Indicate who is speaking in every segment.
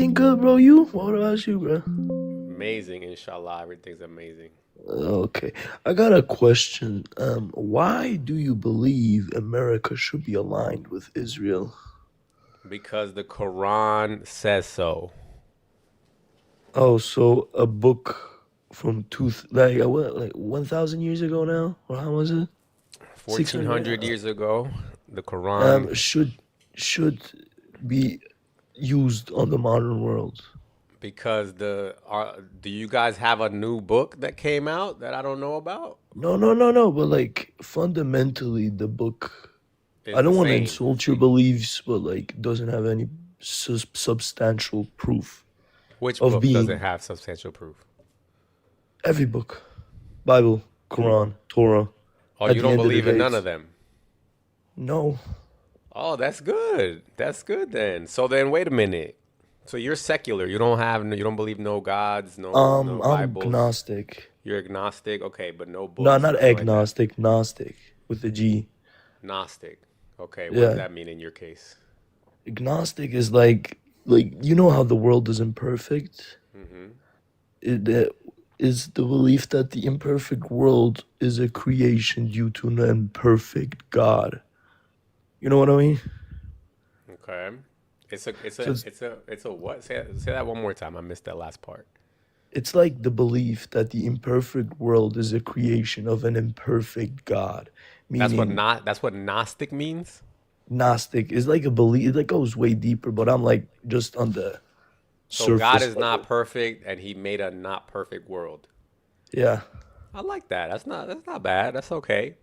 Speaker 1: everything good, bro? You? What about you, bro?
Speaker 2: Amazing, inshallah. Everything's amazing.
Speaker 1: Okay, I got a question. Why do you believe America should be aligned with Israel?
Speaker 2: Because the Quran says so.
Speaker 1: Oh, so a book from what, like 1,000 years ago now, or how was it? 600
Speaker 2: 1400 years ago, the Quran,
Speaker 1: should be used on the modern world.
Speaker 2: because do you guys have a new book that came out that I don't know about?
Speaker 1: No, no, no, no. But like fundamentally, the book. I
Speaker 2: It's the
Speaker 1: don't want to
Speaker 2: same.
Speaker 1: insult your beliefs, but like doesn't have any substantial proof
Speaker 2: Which
Speaker 1: of
Speaker 2: book doesn't
Speaker 1: being
Speaker 2: have substantial proof?
Speaker 1: every book, Bible, Quran, Torah.
Speaker 2: Oh,
Speaker 1: At
Speaker 2: you
Speaker 1: the
Speaker 2: don't
Speaker 1: end of the
Speaker 2: believe in
Speaker 1: day,
Speaker 2: none of
Speaker 1: it's
Speaker 2: them.
Speaker 1: no.
Speaker 2: Oh, that's good. That's good then. So then wait a minute. So you're secular. You don't believe no gods, no
Speaker 1: I'm
Speaker 2: Bibles.
Speaker 1: agnostic.
Speaker 2: You're agnostic, okay, but no
Speaker 1: No,
Speaker 2: books,
Speaker 1: not
Speaker 2: nothing like that.
Speaker 1: agnostic, gnostic with a G.
Speaker 2: Gnostic. Okay, what does
Speaker 1: Yeah,
Speaker 2: that mean in your case?
Speaker 1: agnostic is like you know how the world is imperfect.
Speaker 2: Hmm.
Speaker 1: That is the belief that the imperfect world is a creation due to an imperfect God. You know what I mean?
Speaker 2: Okay.
Speaker 1: So it's
Speaker 2: It's a what? Say that one more time. I missed that last part.
Speaker 1: it's like the belief that the imperfect world is a creation of an imperfect God, meaning
Speaker 2: That's what Gnostic means?
Speaker 1: Gnostic is like a belief that goes way deeper, but I'm like just on the
Speaker 2: So God
Speaker 1: surface
Speaker 2: is not
Speaker 1: level.
Speaker 2: perfect and he made a not perfect world.
Speaker 1: Yeah.
Speaker 2: I like that. That's not bad. That's okay.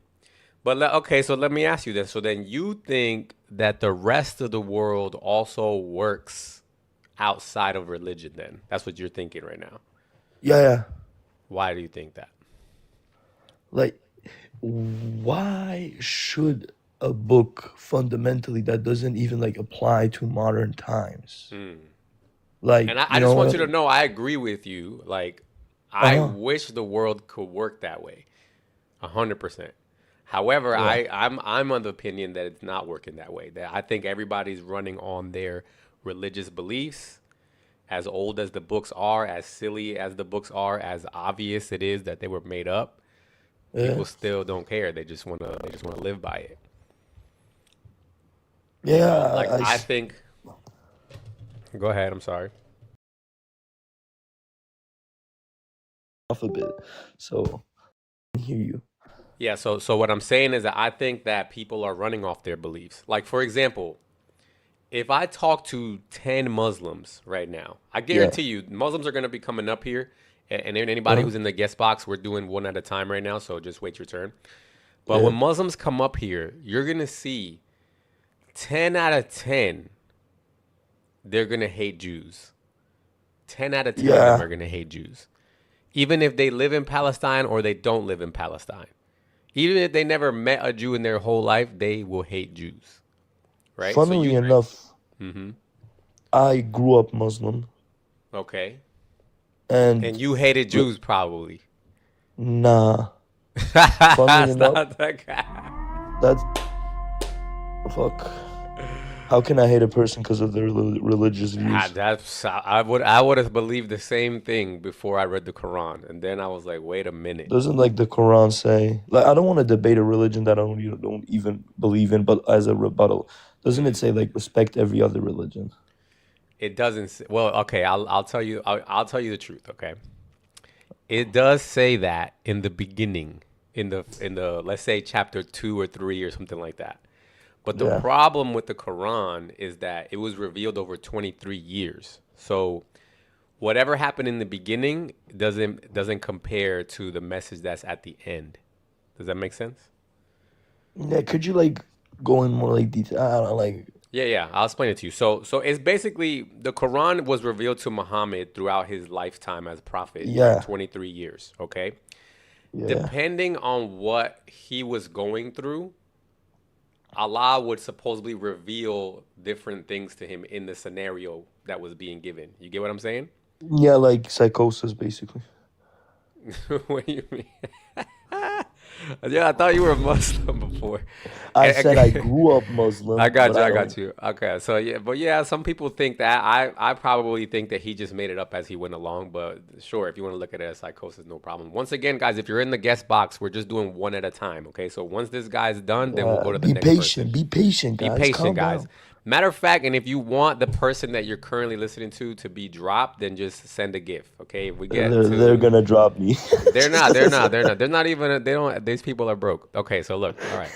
Speaker 2: But okay, so let me ask you then. So then you think that the rest of the world also works outside of religion then? That's what you're thinking right now.
Speaker 1: Yeah, yeah.
Speaker 2: Why do you think that?
Speaker 1: Like, why should a book fundamentally that doesn't even like apply to modern times? Like,
Speaker 2: And I
Speaker 1: you
Speaker 2: just
Speaker 1: know
Speaker 2: want you
Speaker 1: what?
Speaker 2: to know I agree with you. Like, I
Speaker 1: Uh-huh.
Speaker 2: wish the world could work that way. 100%. However,
Speaker 1: Yeah.
Speaker 2: I'm of the opinion that it's not working that way. That I think everybody's running on their religious beliefs. As old as the books are, as silly as the books are, as obvious it is that they were made up,
Speaker 1: Yeah.
Speaker 2: people still don't care. They just wanna live by it. You
Speaker 1: Yeah,
Speaker 2: know, like
Speaker 1: I
Speaker 2: I think. Go ahead. I'm sorry.
Speaker 1: off a bit. So, I hear you.
Speaker 2: Yeah. So what I'm saying is that I think that people are running off their beliefs. Like for example, if I talk to 10 Muslims right now, I
Speaker 1: Yeah.
Speaker 2: guarantee you Muslims are going to be coming up here. And then anybody
Speaker 1: Uh-huh.
Speaker 2: who's in the guest box, we're doing one at a time right now. So just wait your turn. But when
Speaker 1: Yeah.
Speaker 2: Muslims come up here, you're going to see 10 out of 10, they're going to hate Jews. 10 out of 10 of them
Speaker 1: Yeah.
Speaker 2: are going to hate Jews. Even if they live in Palestine or they don't live in Palestine. Even if they never met a Jew in their whole life, they will hate Jews. Right? So
Speaker 1: Funnily
Speaker 2: you.
Speaker 1: enough,
Speaker 2: Hmm.
Speaker 1: I grew up Muslim
Speaker 2: Okay. And
Speaker 1: and
Speaker 2: you hated
Speaker 1: li-
Speaker 2: Jews probably.
Speaker 1: nah. Funnily
Speaker 2: That's
Speaker 1: enough,
Speaker 2: not that guy.
Speaker 1: that's fuck. How can I hate a person because of their religious views?
Speaker 2: I would have believed the same thing before I read the Quran, and then I was like, wait a minute.
Speaker 1: Doesn't like the Quran say like I don't want to debate a religion that I don't even believe in, but as a rebuttal, doesn't it say like respect every other religion?
Speaker 2: It doesn't. Well, okay. I'll tell you. I'll tell you the truth. Okay. It does say that in the beginning, in the let's say chapter 2 or 3 or something like that. But the
Speaker 1: Yeah.
Speaker 2: problem with the Quran is that it was revealed over 23 years. So whatever happened in the beginning doesn't compare to the message that's at the end. Does that make sense?
Speaker 1: Yeah, could you like go in more like detail? I don't know, like
Speaker 2: Yeah, yeah. I'll explain it to you. So it's basically the Quran was revealed to Muhammad throughout his lifetime as prophet, right?
Speaker 1: yeah,
Speaker 2: 23 years, okay?
Speaker 1: yeah,
Speaker 2: Depending on what he was going through, Allah would supposedly reveal different things to him in the scenario that was being given. You get what I'm saying?
Speaker 1: yeah, like psychosis basically.
Speaker 2: What do you mean? Yeah, I thought you were Muslim before.
Speaker 1: I said I
Speaker 2: And-
Speaker 1: grew up
Speaker 2: I
Speaker 1: Muslim,
Speaker 2: got
Speaker 1: but
Speaker 2: you.
Speaker 1: I
Speaker 2: I
Speaker 1: don't.
Speaker 2: got you. Okay, so yeah, but yeah, some people think that. I probably think that he just made it up as he went along. But sure, if you want to look at it as psychosis, no problem. Once again, guys, if you're in the guest box, we're just doing one at a time. Okay, so once this guy's done, then we'll go to the
Speaker 1: Be
Speaker 2: next person.
Speaker 1: patient. Be patient,
Speaker 2: Be
Speaker 1: guys.
Speaker 2: patient,
Speaker 1: Calm
Speaker 2: guys.
Speaker 1: down.
Speaker 2: Matter of fact, and if you want the person that you're currently listening to be dropped, then just send a GIF. Okay, if we get
Speaker 1: They're
Speaker 2: to
Speaker 1: gonna drop me.
Speaker 2: they're not. They're not. They're not. They're not even. They don't. These people are broke. Okay, so look. All right.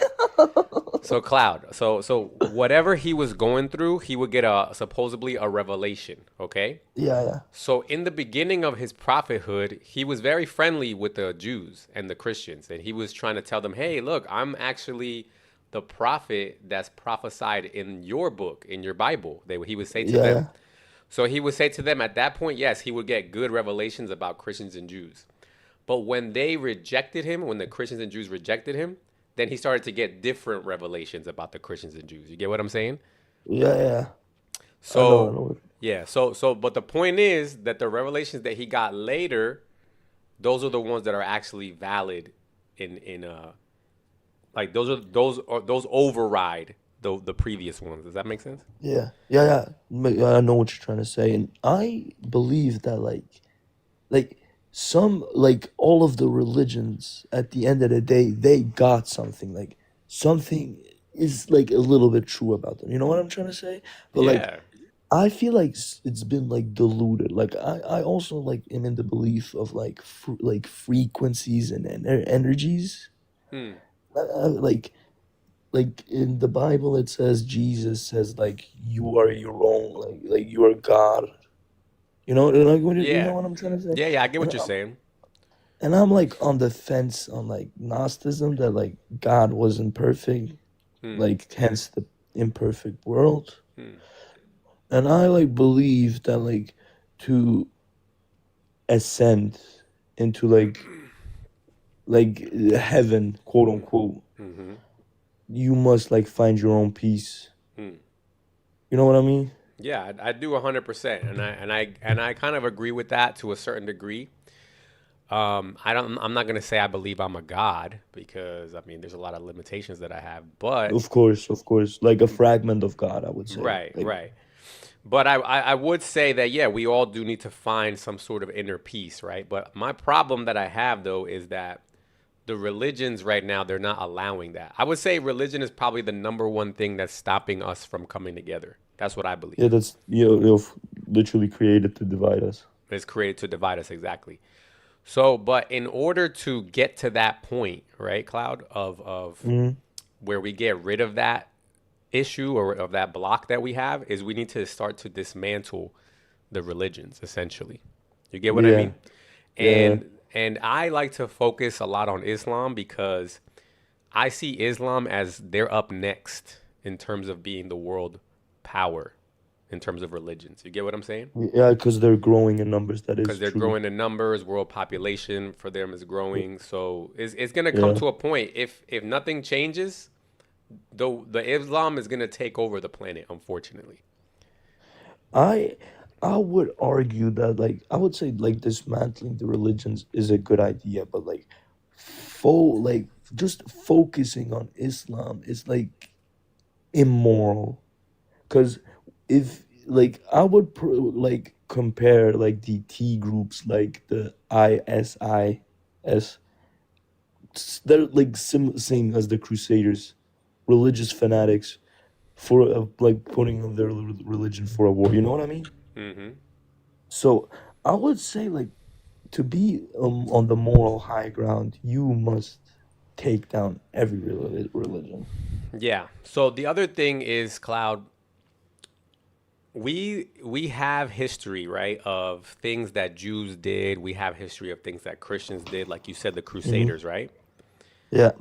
Speaker 2: So Cloud. So whatever he was going through, he would get a supposedly a revelation. Okay.
Speaker 1: Yeah, yeah,
Speaker 2: So in the beginning of his prophethood, he was very friendly with the Jews and the Christians, and he was trying to tell them, "Hey, look, I'm actually the prophet that's prophesied in your book, in your Bible." He would say to
Speaker 1: yeah,
Speaker 2: them.
Speaker 1: yeah.
Speaker 2: So he would say to them at that point, yes, he would get good revelations about Christians and Jews. But when they rejected him, when the Christians and Jews rejected him, then he started to get different revelations about the Christians and Jews. You get what I'm saying?
Speaker 1: Yeah, yeah. I
Speaker 2: So,
Speaker 1: know.
Speaker 2: yeah. But the point is that the revelations that he got later, those are the ones that are actually valid in like those override the previous ones. Does that make sense?
Speaker 1: Yeah, yeah, yeah. Yeah, I know what you're trying to say, and I believe that like some like all of the religions at the end of the day, they got something. Like something is like a little bit true about them. You know what I'm trying to say? But like
Speaker 2: Yeah.
Speaker 1: I feel like it's been like diluted. Like I also like am in the belief of like like frequencies and energies.
Speaker 2: Hmm.
Speaker 1: Like in the Bible it says Jesus says like you are your own like you are God. You know
Speaker 2: Yeah.
Speaker 1: what I'm trying to say?
Speaker 2: Yeah. Yeah. I get
Speaker 1: And
Speaker 2: what you're saying.
Speaker 1: I'm like on the fence on like Gnosticism that like God wasn't perfect,
Speaker 2: Hmm.
Speaker 1: like hence the imperfect world.
Speaker 2: Hmm.
Speaker 1: And I like believe that like to ascend into like heaven, quote unquote,
Speaker 2: Mm-hmm.
Speaker 1: you must like find your own peace.
Speaker 2: Hmm.
Speaker 1: You know what I mean?
Speaker 2: Yeah, I do 100%, and I kind of agree with that to a certain degree. I don't. I'm not gonna say I believe I'm a god because I mean there's a lot of limitations that I have. But
Speaker 1: Of course, like a fragment of God, I would say.
Speaker 2: right,
Speaker 1: Like,
Speaker 2: right. But I would say that yeah, we all do need to find some sort of inner peace, right? But my problem that I have though is that the religions right now they're not allowing that. I would say religion is probably the number one thing that's stopping us from coming together. That's what I
Speaker 1: yeah,
Speaker 2: believe.
Speaker 1: that's literally created to divide us.
Speaker 2: It's created to divide us exactly. So, but in order to get to that point, right, Cloud, of
Speaker 1: Hmm.
Speaker 2: where we get rid of that issue or of that block that we have, is we need to start to dismantle the religions, essentially. You get what I
Speaker 1: Yeah,
Speaker 2: mean?
Speaker 1: yeah,
Speaker 2: And I like to focus a lot on Islam because I see Islam as they're up next in terms of being the world power in terms of religions. You get what I'm saying?
Speaker 1: yeah, because they're growing in numbers. That is
Speaker 2: Because they're
Speaker 1: true.
Speaker 2: growing in numbers, world population for them is growing. So it's gonna come
Speaker 1: Yeah,
Speaker 2: to a point if nothing changes, the Islam is gonna take over the planet, unfortunately.
Speaker 1: I I would argue that like I would say like dismantling the religions is a good idea, but like like just focusing on Islam is like immoral. Because if like I would like compare like the T groups like the ISIS, they're like same as the Crusaders, religious fanatics for like putting their religion for a war. You know what I mean?
Speaker 2: Hmm.
Speaker 1: So I would say like to be on the moral high ground, you must take down every religion.
Speaker 2: Yeah. So the other thing is, Cloud, we have history, right, of things that Jews did. We have history of things that Christians did, like you said, the
Speaker 1: Hmm.
Speaker 2: Crusaders, right?
Speaker 1: Yeah,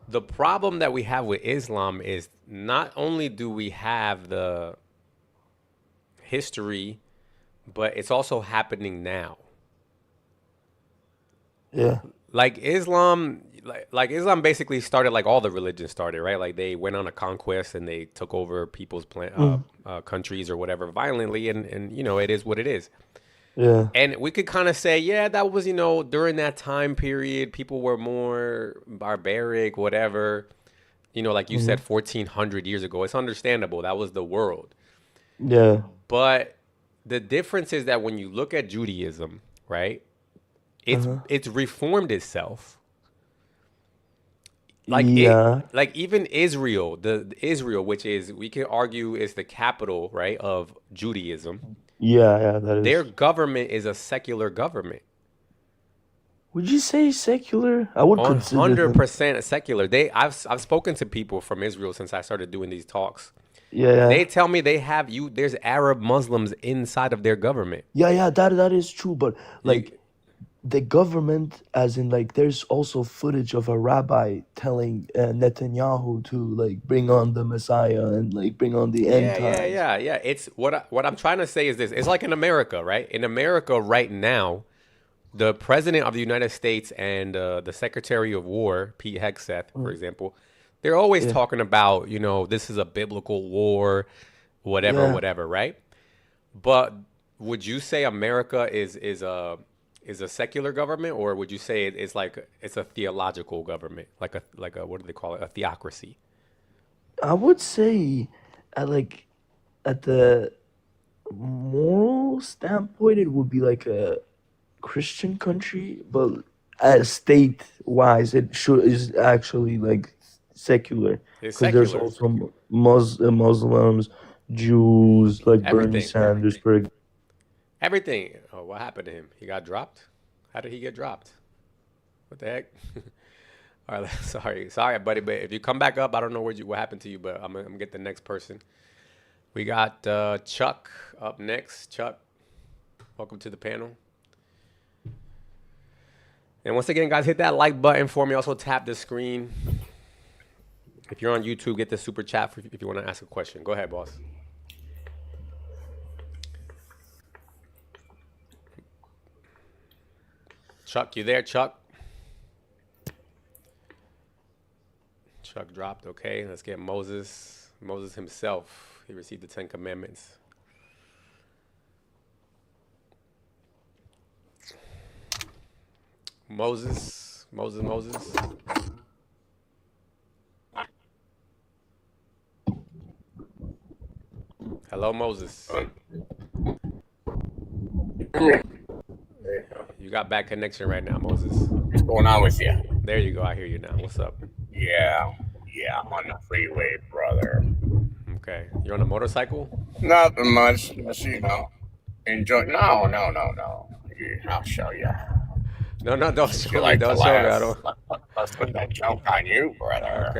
Speaker 2: The problem that we have with Islam is not only do we have the history, but it's also happening now.
Speaker 1: yeah.
Speaker 2: Like Islam, like Islam basically started like all the religions started, right? Like they went on a conquest and they took over people's
Speaker 1: Mm.
Speaker 2: countries or whatever violently, and it is what it is.
Speaker 1: Yeah.
Speaker 2: And we could kind of say, yeah, that was, during that time period, people were more barbaric, whatever. Like you said,
Speaker 1: Hmm.
Speaker 2: 1400 years ago. It's understandable. That was the world.
Speaker 1: Yeah.
Speaker 2: But the difference is that when you look at Judaism, right? It's
Speaker 1: Uh-huh.
Speaker 2: it's reformed itself. Like it
Speaker 1: Yeah.
Speaker 2: like even Israel, the Israel, which is we can argue is the capital, right, of Judaism.
Speaker 1: Yeah, yeah, that
Speaker 2: Their
Speaker 1: is.
Speaker 2: government is a secular government.
Speaker 1: Would you say secular? I would
Speaker 2: one
Speaker 1: consider
Speaker 2: hundred
Speaker 1: them.
Speaker 2: percent secular. I've spoken to people from Israel since I started doing these talks.
Speaker 1: Yeah,
Speaker 2: They
Speaker 1: yeah.
Speaker 2: tell me they have you. There's Arab Muslims inside of their government.
Speaker 1: Yeah, yeah, that is true, but
Speaker 2: You,
Speaker 1: like the government, as in like there's also footage of a rabbi telling Netanyahu to like bring on the Messiah and like bring on the end
Speaker 2: yeah, yeah,
Speaker 1: times.
Speaker 2: yeah, yeah. It's what I'm trying to say is this. It's like in America, right? In America right now, the president of the United States and the Secretary of War, Pete Hegseth, for
Speaker 1: Mm.
Speaker 2: example, they're always
Speaker 1: Yeah,
Speaker 2: talking about, this is a biblical war, whatever,
Speaker 1: yeah.
Speaker 2: whatever, right? But would you say America is a secular government, or would you say it's like it's a theological government, like a what do they call it, a theocracy?
Speaker 1: I would say at like at the moral standpoint, it would be like a Christian country, but as state wise, it should is actually like secular
Speaker 2: It's
Speaker 1: because there's
Speaker 2: secular.
Speaker 1: also Muslims, Jews, like Bernie
Speaker 2: Everything,
Speaker 1: Sanders, for example.
Speaker 2: everything. Oh, what happened to him? He got dropped. How did he get dropped? What the heck? All right, sorry, buddy. But if you come back up, I don't know what happened to you, but I'm gonna get the next person. We got Chuck up next. Chuck, welcome to the panel. And once again, guys, hit that like button for me. Also, tap the screen. If you're on YouTube, get the super chat if you want to ask a question. Go ahead, boss. Chuck, you there, Chuck? Chuck dropped. Okay, let's get Moses. Moses himself. He received the Ten Commandments. Moses. Hello, Moses. You got bad connection right now, Moses.
Speaker 3: What's going on with you?
Speaker 2: There you go. I hear you now. What's up?
Speaker 3: Yeah, I'm on the freeway, brother.
Speaker 2: Okay. You're on a motorcycle?
Speaker 3: Nothing much, just, enjoy. No. Yeah, I'll show you.
Speaker 2: No, don't
Speaker 3: Since
Speaker 2: show
Speaker 3: you
Speaker 2: me.
Speaker 3: like to
Speaker 2: Don't show me. I
Speaker 3: laugh,
Speaker 2: don't.
Speaker 3: let's put that joke on you, brother.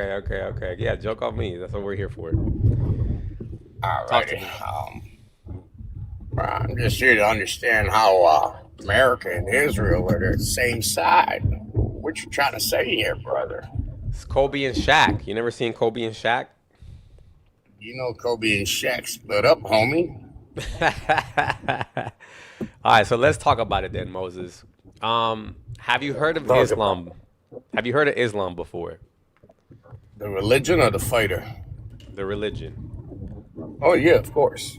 Speaker 2: Okay. Yeah, joke on me. That's what we're here for. Talk to
Speaker 3: Alrighty.
Speaker 2: me.
Speaker 3: I'm just here to understand how America and Israel are the same side. What you trying to say here, brother?
Speaker 2: It's Kobe and Shaq. You never seen Kobe and Shaq?
Speaker 3: You know Kobe and Shaq split up, homie.
Speaker 2: All right, so let's talk about it then, Moses. Have you heard of
Speaker 3: Talk about
Speaker 2: Islam? Have you heard of Islam before?
Speaker 3: the religion or the fighter?
Speaker 2: The religion.
Speaker 3: Oh yeah, of course.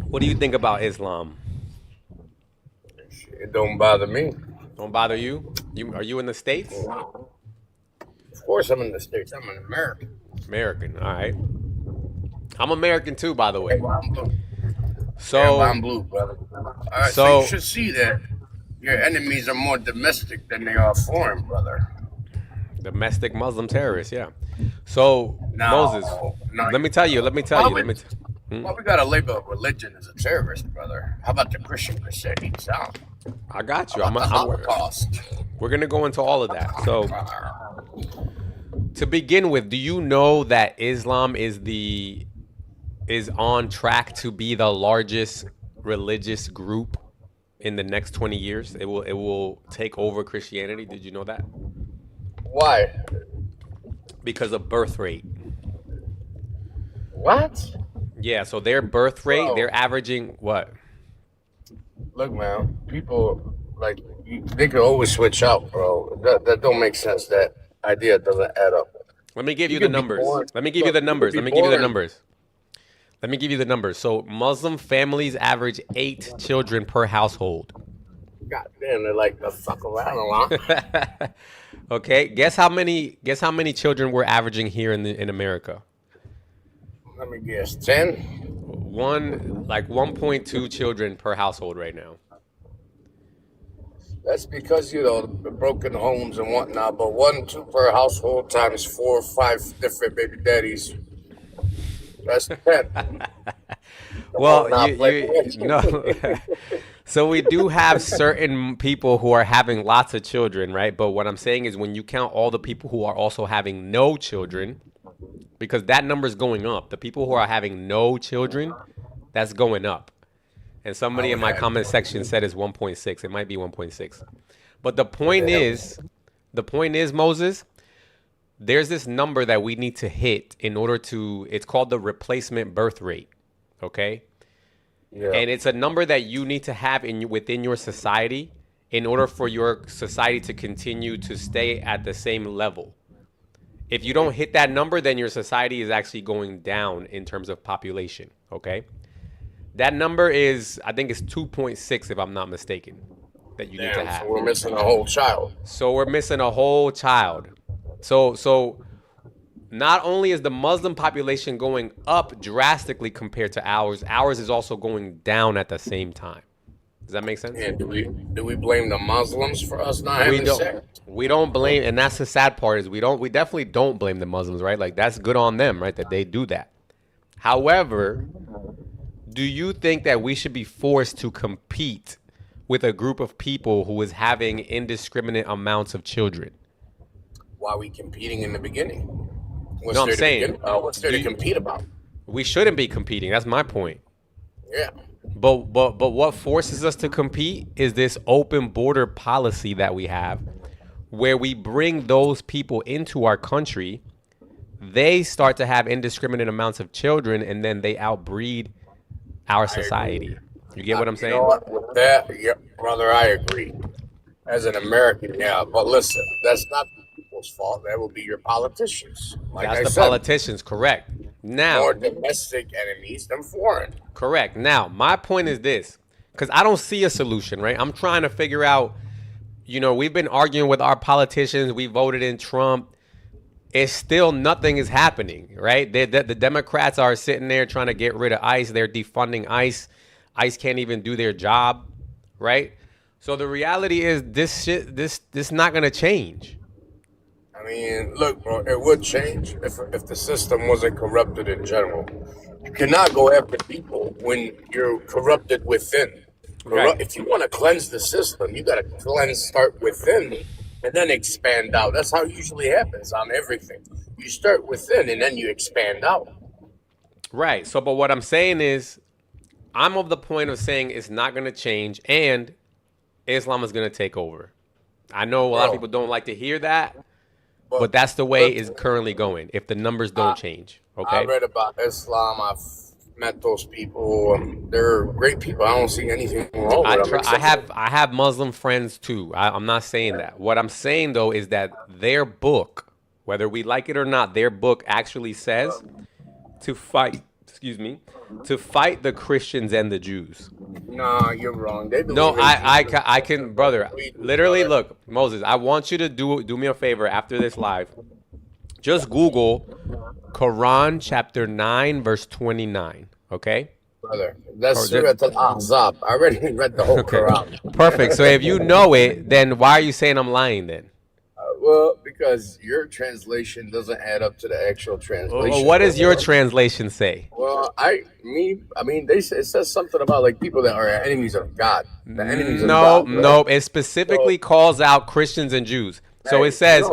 Speaker 2: What do you think about Islam?
Speaker 3: It don't bother me.
Speaker 2: Don't bother you? Are you in the States?
Speaker 3: Of course, I'm in the States. I'm an American.
Speaker 2: American. All right. I'm American too, by the way.
Speaker 3: Red, white, and blue. Red, white, and
Speaker 2: So,
Speaker 3: blue, brother. All right, so you
Speaker 2: so
Speaker 3: should see that your enemies are more domestic than they are foreign, brother.
Speaker 2: domestic Muslim terrorists, yeah. So, Moses,
Speaker 3: No.
Speaker 2: let me tell you.
Speaker 3: Why we,
Speaker 2: Hmm?
Speaker 3: why we gotta label religion as a terrorist, brother? How about the Christian Crusades? Huh?
Speaker 2: I got
Speaker 3: How
Speaker 2: you.
Speaker 3: about the Holocaust?
Speaker 2: We're gonna go into all of that. So, to begin with, do you know that Islam is on track to be the largest religious group in the next 20 years? It will take over Christianity. Did you know that?
Speaker 3: Why?
Speaker 2: Because of birth rate.
Speaker 3: What?
Speaker 2: Yeah, so their birth rate,
Speaker 3: Bro,
Speaker 2: they're averaging what?
Speaker 3: look, man. People like they could always switch out, bro. That don't make sense. That idea doesn't add up.
Speaker 2: Let me give
Speaker 3: You
Speaker 2: you the
Speaker 3: could be
Speaker 2: numbers.
Speaker 3: born.
Speaker 2: Let me give you
Speaker 3: Look,
Speaker 2: the
Speaker 3: you could
Speaker 2: numbers.
Speaker 3: be
Speaker 2: Let me give you the
Speaker 3: born.
Speaker 2: numbers. Let me give you the numbers. So Muslim families average 8 children per household.
Speaker 3: God damn, they like to fuck around a lot.
Speaker 2: Okay, guess how many children we're averaging here in America?
Speaker 3: Let me guess, 10?
Speaker 2: Like 1.2 children per household right now.
Speaker 3: That's because, the broken homes and whatnot, but 1, 2 per household times 4 or 5 different baby daddies. That's 10.
Speaker 2: Well, you no. So we do have certain people who are having lots of children, right? But what I'm saying is when you count all the people who are also having no children, because that number is going up. The people who are having no children, that's going up. And somebody in my comment section said it's 1.6. It might be 1.6. But the point is, Moses, there's this number that we need to hit in order to, it's called the replacement birth rate. Okay? Yeah. And it's a number that you need to have within your society in order for your society to continue to stay at the same level. If you don't hit that number, then your society is actually going down in terms of population, okay? That number is, I think it's 2.6 if I'm not mistaken, that you need to have.
Speaker 3: So we're missing a whole child.
Speaker 2: So not only is the Muslim population going up drastically compared to ours is also going down at the same time. Does that make sense?
Speaker 3: Yeah, do we blame the Muslims for us not having sex?
Speaker 2: We don't blame, and that's the sad part is we definitely don't blame the Muslims, right? Like that's good on them, right? That they do that. However, do you think that we should be forced to compete with a group of people who is having indiscriminate amounts of children?
Speaker 3: Why are we competing in the beginning? What's there to compete about?
Speaker 2: We shouldn't be competing. That's my point.
Speaker 3: Yeah.
Speaker 2: But what forces us to compete is this open border policy that we have, where we bring those people into our country, they start to have indiscriminate amounts of children, and then they outbreed our society. You get what I'm saying?
Speaker 3: You know what? With that, yeah, brother, I agree. As an American, yeah. But listen, that's not people's fault. That will be your politicians.
Speaker 2: That's the politicians, correct. Now,
Speaker 3: more domestic enemies than foreign.
Speaker 2: Correct. Now, my point is this, because I don't see a solution, right? I'm trying to figure out, we've been arguing with our politicians. We voted in Trump. It's still nothing is happening, right? The Democrats are sitting there trying to get rid of ICE. They're defunding ICE. ICE can't even do their job, right? So the reality is this not going to change.
Speaker 3: I mean, look, bro, it would change if the system wasn't corrupted in general. You cannot go after people when you're corrupted within.
Speaker 2: Right.
Speaker 3: If you want to cleanse the system, you got to start within and then expand out. That's how it usually happens on everything. You start within and then you expand out.
Speaker 2: Right. So, but what I'm saying is, I'm of the point of saying it's not going to change and Islam is going to take over. I know a lot of people don't like to hear that. But that's the way it's currently going if the numbers don't change. Okay.
Speaker 3: I read about Islam. I've met those people. They're great people. I don't see anything wrong with them.
Speaker 2: I have Muslim friends too. I'm not saying that. What I'm saying though is that their book, whether we like it or not, their book actually says to fight. To fight the Christians and the Jews.
Speaker 3: Nah, you're wrong.
Speaker 2: No, I can, brother. Literally, look, Moses. I want you to do me a favor after this live. Just Google Quran chapter 9 verse 29. Okay.
Speaker 3: Brother, that's Surah Al-Ahzab. I already read the whole Quran.
Speaker 2: Perfect. So if you know it, then why are you saying I'm lying then?
Speaker 3: Well, because your translation doesn't add up to the actual translation.
Speaker 2: Well, what does your translation say?
Speaker 3: Well, it says something about like people that are enemies of God. The enemies of God.
Speaker 2: No, it specifically calls out Christians and Jews. So it says,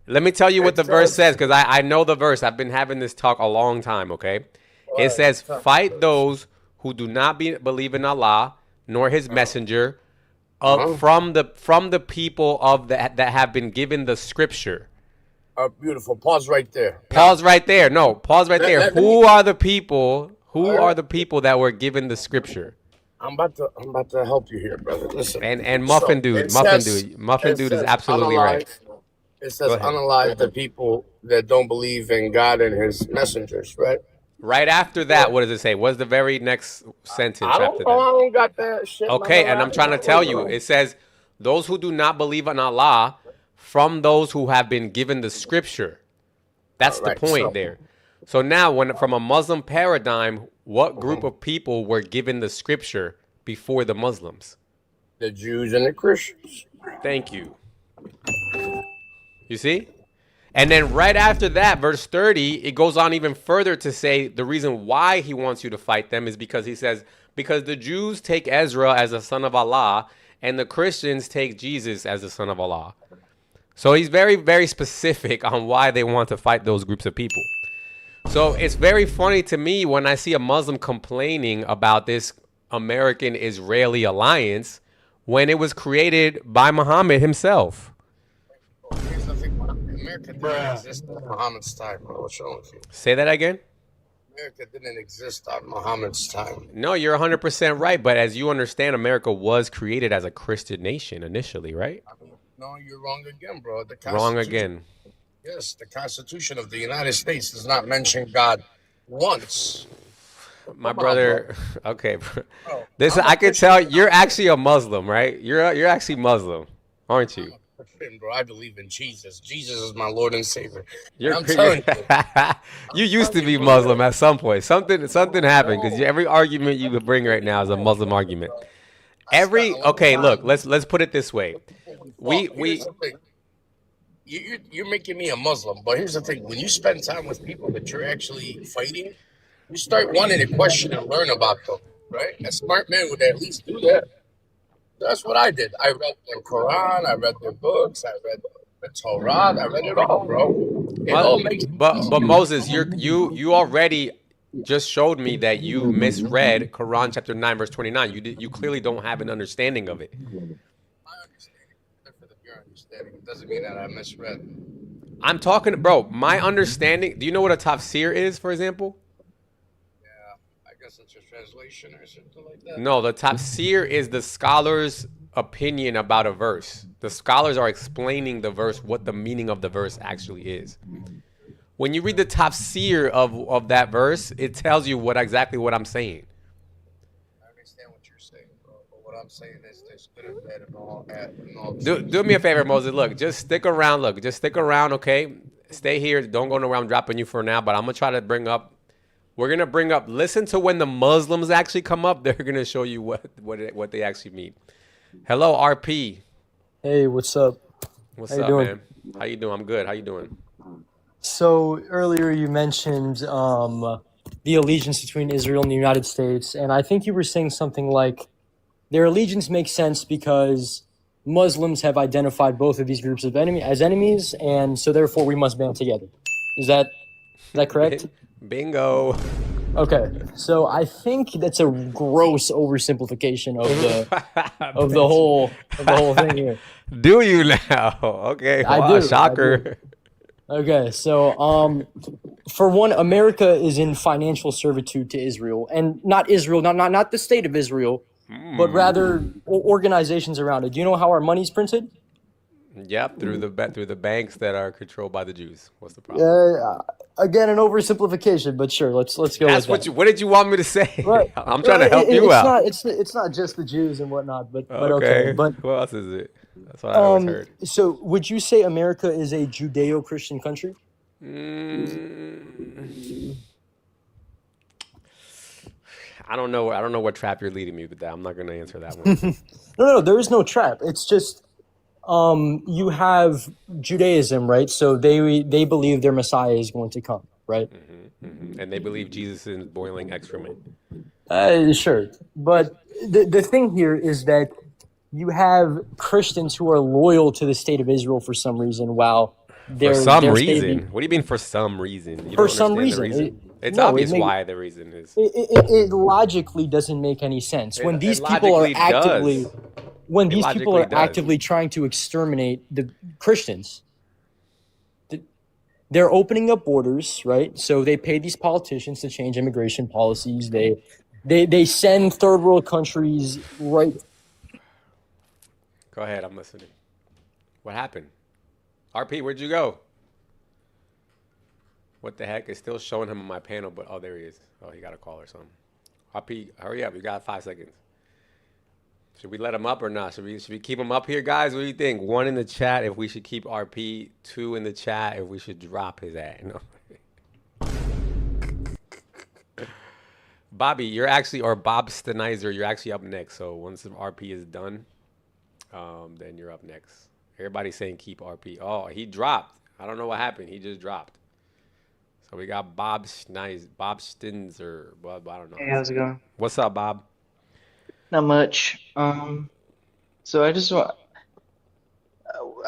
Speaker 2: let me tell you what the verse says, because I know the verse. I've been having this talk a long time, okay? It says, fight those who do not believe in Allah, nor his messenger, from the people that have been given the scripture.
Speaker 3: Beautiful. Pause right there.
Speaker 2: Pause right there. No, pause right there. Who are the people? Who are the people that were given the scripture?
Speaker 3: I'm about to help you here, brother. Listen.
Speaker 2: And Muffin Dude is absolutely right.
Speaker 3: It says unalive the people that don't believe in God and his messengers, right?
Speaker 2: Right after that, what does it say? What's the very next
Speaker 3: I
Speaker 2: sentence
Speaker 3: don't
Speaker 2: after
Speaker 3: know.
Speaker 2: that?
Speaker 3: I don't got that shit
Speaker 2: Okay, and I'm
Speaker 3: memorized
Speaker 2: trying to
Speaker 3: that way,
Speaker 2: tell you,
Speaker 3: bro.
Speaker 2: it says, those who do not believe in Allah from those who have been given the scripture.
Speaker 3: All
Speaker 2: That's the
Speaker 3: right.
Speaker 2: point
Speaker 3: So,
Speaker 2: there. So now, when from a Muslim paradigm, what group of people were given the scripture before the Muslims?
Speaker 3: the Jews and the Christians.
Speaker 2: Thank you. You see? And then right after that, verse 30, it goes on even further to say the reason why he wants you to fight them is because he says, because the Jews take Ezra as a son of Allah, and the Christians take Jesus as the son of Allah. So he's very, very specific on why they want to fight those groups of people. So it's very funny to me when I see a Muslim complaining about this American Israeli alliance when it was created by Muhammad himself.
Speaker 3: Here's the thing. America didn't exist at Muhammad's time, bro. What's wrong with you?
Speaker 2: Say that again?
Speaker 3: America didn't exist on Muhammad's time.
Speaker 2: No, you're 100% right. But as you understand, America was created as a Christian nation initially, right?
Speaker 3: No, you're wrong again, bro. The
Speaker 2: Wrong
Speaker 3: Constitution.
Speaker 2: again.
Speaker 3: Yes, the Constitution of the United States does not mention God once.
Speaker 2: My
Speaker 3: Come on, bro.
Speaker 2: brother, okay.
Speaker 3: Bro,
Speaker 2: This
Speaker 3: I'm a
Speaker 2: I can
Speaker 3: Christian.
Speaker 2: tell you're actually a Muslim, right? You're actually Muslim, aren't you?
Speaker 3: I'm a Christian, bro. I believe in Jesus. Jesus is my Lord and Savior. And
Speaker 2: You're,
Speaker 3: I'm telling you,
Speaker 2: you used to be
Speaker 3: bro,
Speaker 2: Muslim at some point. Something happened because
Speaker 3: no,
Speaker 2: every argument you would bring right now is a Muslim argument.
Speaker 3: I spent a
Speaker 2: Every
Speaker 3: long
Speaker 2: okay, look,
Speaker 3: time
Speaker 2: let's put it this way.
Speaker 3: before we
Speaker 2: We
Speaker 3: fought. Here's
Speaker 2: we
Speaker 3: the thing. You're making me a Muslim, but here's the thing. When you spend time with people that you're actually fighting, you start wanting to question and learn about them, right? A smart man would at least do that. That's what I did. I read their Quran, I read their books, I read the Torah, I read it all, bro. It
Speaker 2: but
Speaker 3: all makes sense.
Speaker 2: but Moses, you already just showed me that you misread Quran chapter 9 verse 29. You clearly don't have an understanding of it.
Speaker 3: My understanding is different than your understanding. It doesn't mean that I misread.
Speaker 2: I'm talking, bro. My understanding. Do you know what a tafsir is, for example?
Speaker 3: Yeah, I guess it's a translation or something like that.
Speaker 2: No, the tafsir is the scholar's opinion about a verse. The scholars are explaining the verse, what the meaning of the verse actually is. When you read the tafsir of that verse, it tells you exactly what I'm saying.
Speaker 3: I understand what you're saying, bro. But what I'm saying is there's good and bad in all
Speaker 2: Do
Speaker 3: things.
Speaker 2: me a favor, Moses. Look, just stick around. Look, just stick around, okay? Stay here. Don't go nowhere. I'm dropping you for now, but I'm gonna try to bring up. We're gonna bring up. Listen to when the Muslims actually come up. They're gonna show you what they actually mean. Hello, RP.
Speaker 4: Hey, what's up?
Speaker 2: What's
Speaker 4: How you
Speaker 2: up,
Speaker 4: doing?
Speaker 2: man? How you doing? I'm good. How you doing?
Speaker 4: So earlier you mentioned the allegiance between Israel and the United States, and I think you were saying something like their allegiance makes sense because Muslims have identified both of these groups of as enemies, and so therefore we must band together. Is that correct?
Speaker 2: Bingo.
Speaker 4: Okay, so I think that's a gross oversimplification of the whole thing here.
Speaker 2: Do you now? Okay.
Speaker 4: I
Speaker 2: Wow,
Speaker 4: do. I do.
Speaker 2: shocker.
Speaker 4: Okay, so for one, America is in financial servitude to Israel, and not Israel, not the state of Israel, but rather organizations around it. Do you know how our money's printed?
Speaker 2: Yep, through the banks that are controlled by the Jews. What's the problem?
Speaker 4: Again, an oversimplification, but sure, let's go
Speaker 2: That's
Speaker 4: with that.
Speaker 2: what did you want me to say?
Speaker 4: Right.
Speaker 2: I'm trying to help you
Speaker 4: It's
Speaker 2: out.
Speaker 4: not it's not just the Jews and whatnot, but okay.
Speaker 2: Okay.
Speaker 4: But
Speaker 2: What else is it? That's what I always heard.
Speaker 4: so would you say America is a Judeo-Christian country?
Speaker 2: I don't know. I don't know what trap you're leading me with that. I'm not going to answer that one.
Speaker 4: No, there is no trap. It's just you have Judaism, right? So they believe their Messiah is going to come, right?
Speaker 2: And they believe Jesus is boiling excrement.
Speaker 4: Sure, but the thing here is that you have Christians who are loyal to the state of Israel for some reason, while
Speaker 2: For some
Speaker 4: their
Speaker 2: reason. What do you mean for some reason? You
Speaker 4: for
Speaker 2: don't
Speaker 4: some
Speaker 2: understand the
Speaker 4: reason.
Speaker 2: reason. It's
Speaker 4: No,
Speaker 2: obvious why the reason is.
Speaker 4: it logically doesn't make any sense when these people are
Speaker 2: logically
Speaker 4: actively
Speaker 2: does.
Speaker 4: when
Speaker 2: It
Speaker 4: these people
Speaker 2: logically
Speaker 4: are
Speaker 2: does.
Speaker 4: actively trying to exterminate the Christians. They're opening up borders, right? So they pay these politicians to change immigration policies. They send third world countries right.
Speaker 2: Go ahead. I'm listening. What happened? RP, where'd you go? What the heck? It's still showing him on my panel, but oh, there he is. Oh, he got a call or something. RP, hurry up! You got 5 seconds. Should we let him up or not? Should we keep him up here, guys? What do you think? 1 in the chat if we should keep RP. 2 in the chat if we should drop his ass. No. Bobby, you're actually, or Bob Stenizer, you're actually up next. So once the RP is done, then you're up next. Everybody's saying keep RP. Oh, he dropped. I don't know what happened. He just dropped. So we got Bob Stenizer, Bob Stinzer. Well, I don't know.
Speaker 5: Hey, how's it going?
Speaker 2: What's up, Bob?
Speaker 5: Not much. So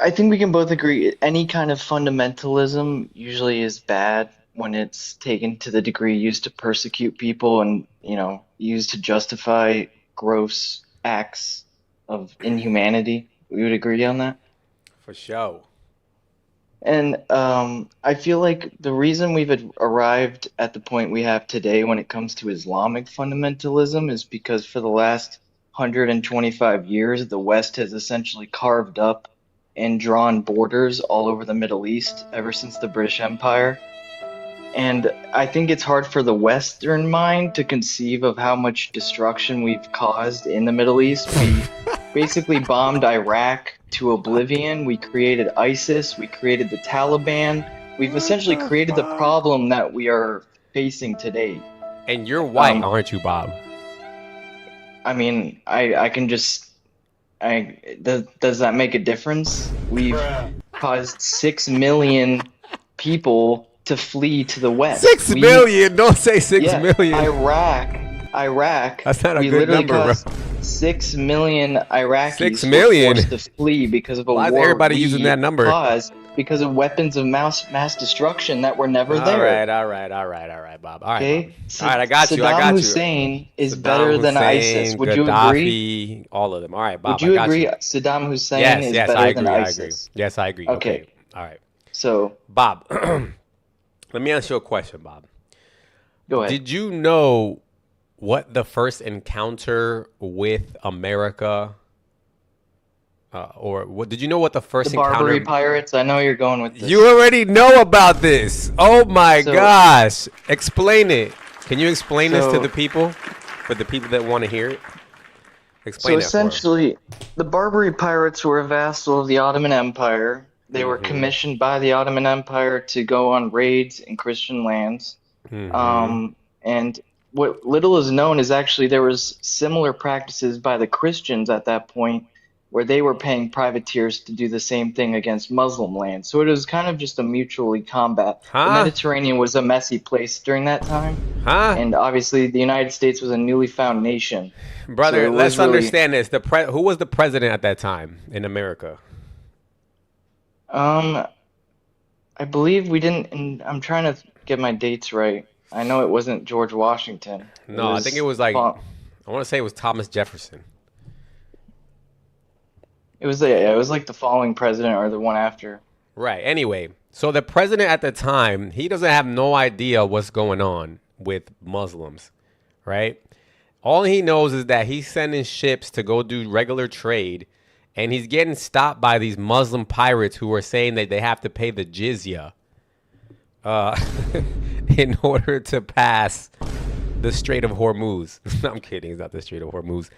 Speaker 5: I think we can both agree any kind of fundamentalism usually is bad when it's taken to the degree used to persecute people and, used to justify gross acts of inhumanity. We would agree on that.
Speaker 2: For sure.
Speaker 5: And I feel like the reason we've arrived at the point we have today when it comes to Islamic fundamentalism is because for the last 125 years, the West has essentially carved up and drawn borders all over the Middle East ever since the British Empire. And I think it's hard for the Western mind to conceive of how much destruction we've caused in the Middle East. We basically bombed Iraq to oblivion. We created ISIS. We created the Taliban. We've essentially created the problem that we are facing today.
Speaker 2: And you're white, aren't you, Bob?
Speaker 5: I mean, I can just... does that make a difference? We've caused 6 million people to flee to the West.
Speaker 2: 6 million? Don't say 6 million.
Speaker 5: Iraq.
Speaker 2: That's not a
Speaker 5: we
Speaker 2: good
Speaker 5: literally
Speaker 2: number, bro.
Speaker 5: caused 6 million Iraqis
Speaker 2: 6 million?
Speaker 5: were forced to flee because of a
Speaker 2: Why is
Speaker 5: war
Speaker 2: everybody
Speaker 5: we
Speaker 2: using that number?
Speaker 5: caused because of weapons of mass destruction that were never
Speaker 2: All
Speaker 5: there.
Speaker 2: right, Bob. All right,
Speaker 5: Okay?
Speaker 2: Bob. All right, I got you.
Speaker 5: Saddam Hussein is better than ISIS. Would you agree?
Speaker 2: Gaddafi, all of them. All right, Bob.
Speaker 5: Would you
Speaker 2: I got
Speaker 5: agree
Speaker 2: you.
Speaker 5: Saddam Hussein
Speaker 2: Yes,
Speaker 5: is
Speaker 2: yes,
Speaker 5: better
Speaker 2: I
Speaker 5: than
Speaker 2: agree.
Speaker 5: ISIS?
Speaker 2: Yes, I agree.
Speaker 5: Okay.
Speaker 2: All right.
Speaker 5: So,
Speaker 2: Bob, let me ask you a question, Bob.
Speaker 5: go ahead.
Speaker 2: Did you know what the first encounter with America, did you know what the first
Speaker 5: The Barbary
Speaker 2: encounter?
Speaker 5: Pirates? I know you're going with this.
Speaker 2: You already know about this. Oh my
Speaker 5: So-
Speaker 2: gosh. Explain it. Can you explain this to
Speaker 5: So-
Speaker 2: the people? For the people that want to hear it?
Speaker 5: So
Speaker 2: Explain that for 'em.
Speaker 5: essentially, the Barbary Pirates were a vassal of the Ottoman Empire. They were commissioned by the Ottoman Empire to go on raids in Christian lands. And what little is known is actually there was similar practices by the Christians at that point where they were paying privateers to do the same thing against Muslim lands. So it was kind of just a mutually combat. The
Speaker 2: Huh?
Speaker 5: Mediterranean was a messy place during that time.
Speaker 2: Huh?
Speaker 5: And obviously the United States was a newly found nation.
Speaker 2: Brother,
Speaker 5: so it
Speaker 2: let's
Speaker 5: was really-
Speaker 2: understand this. Who was the president at that time in America?
Speaker 5: I believe we didn't, and I'm trying to get my dates right. I know it wasn't George Washington.
Speaker 2: No, I think it was like, I
Speaker 5: Fo-
Speaker 2: want to say it was Thomas Jefferson.
Speaker 5: It was like the following president or the one after.
Speaker 2: Right. Anyway, so the president at the time, he doesn't have no idea what's going on with Muslims, right? All he knows is that he's sending ships to go do regular trade, and he's getting stopped by these Muslim pirates who are saying that they have to pay the jizya in order to pass the Strait of Hormuz. I'm kidding, it's not the Strait of Hormuz.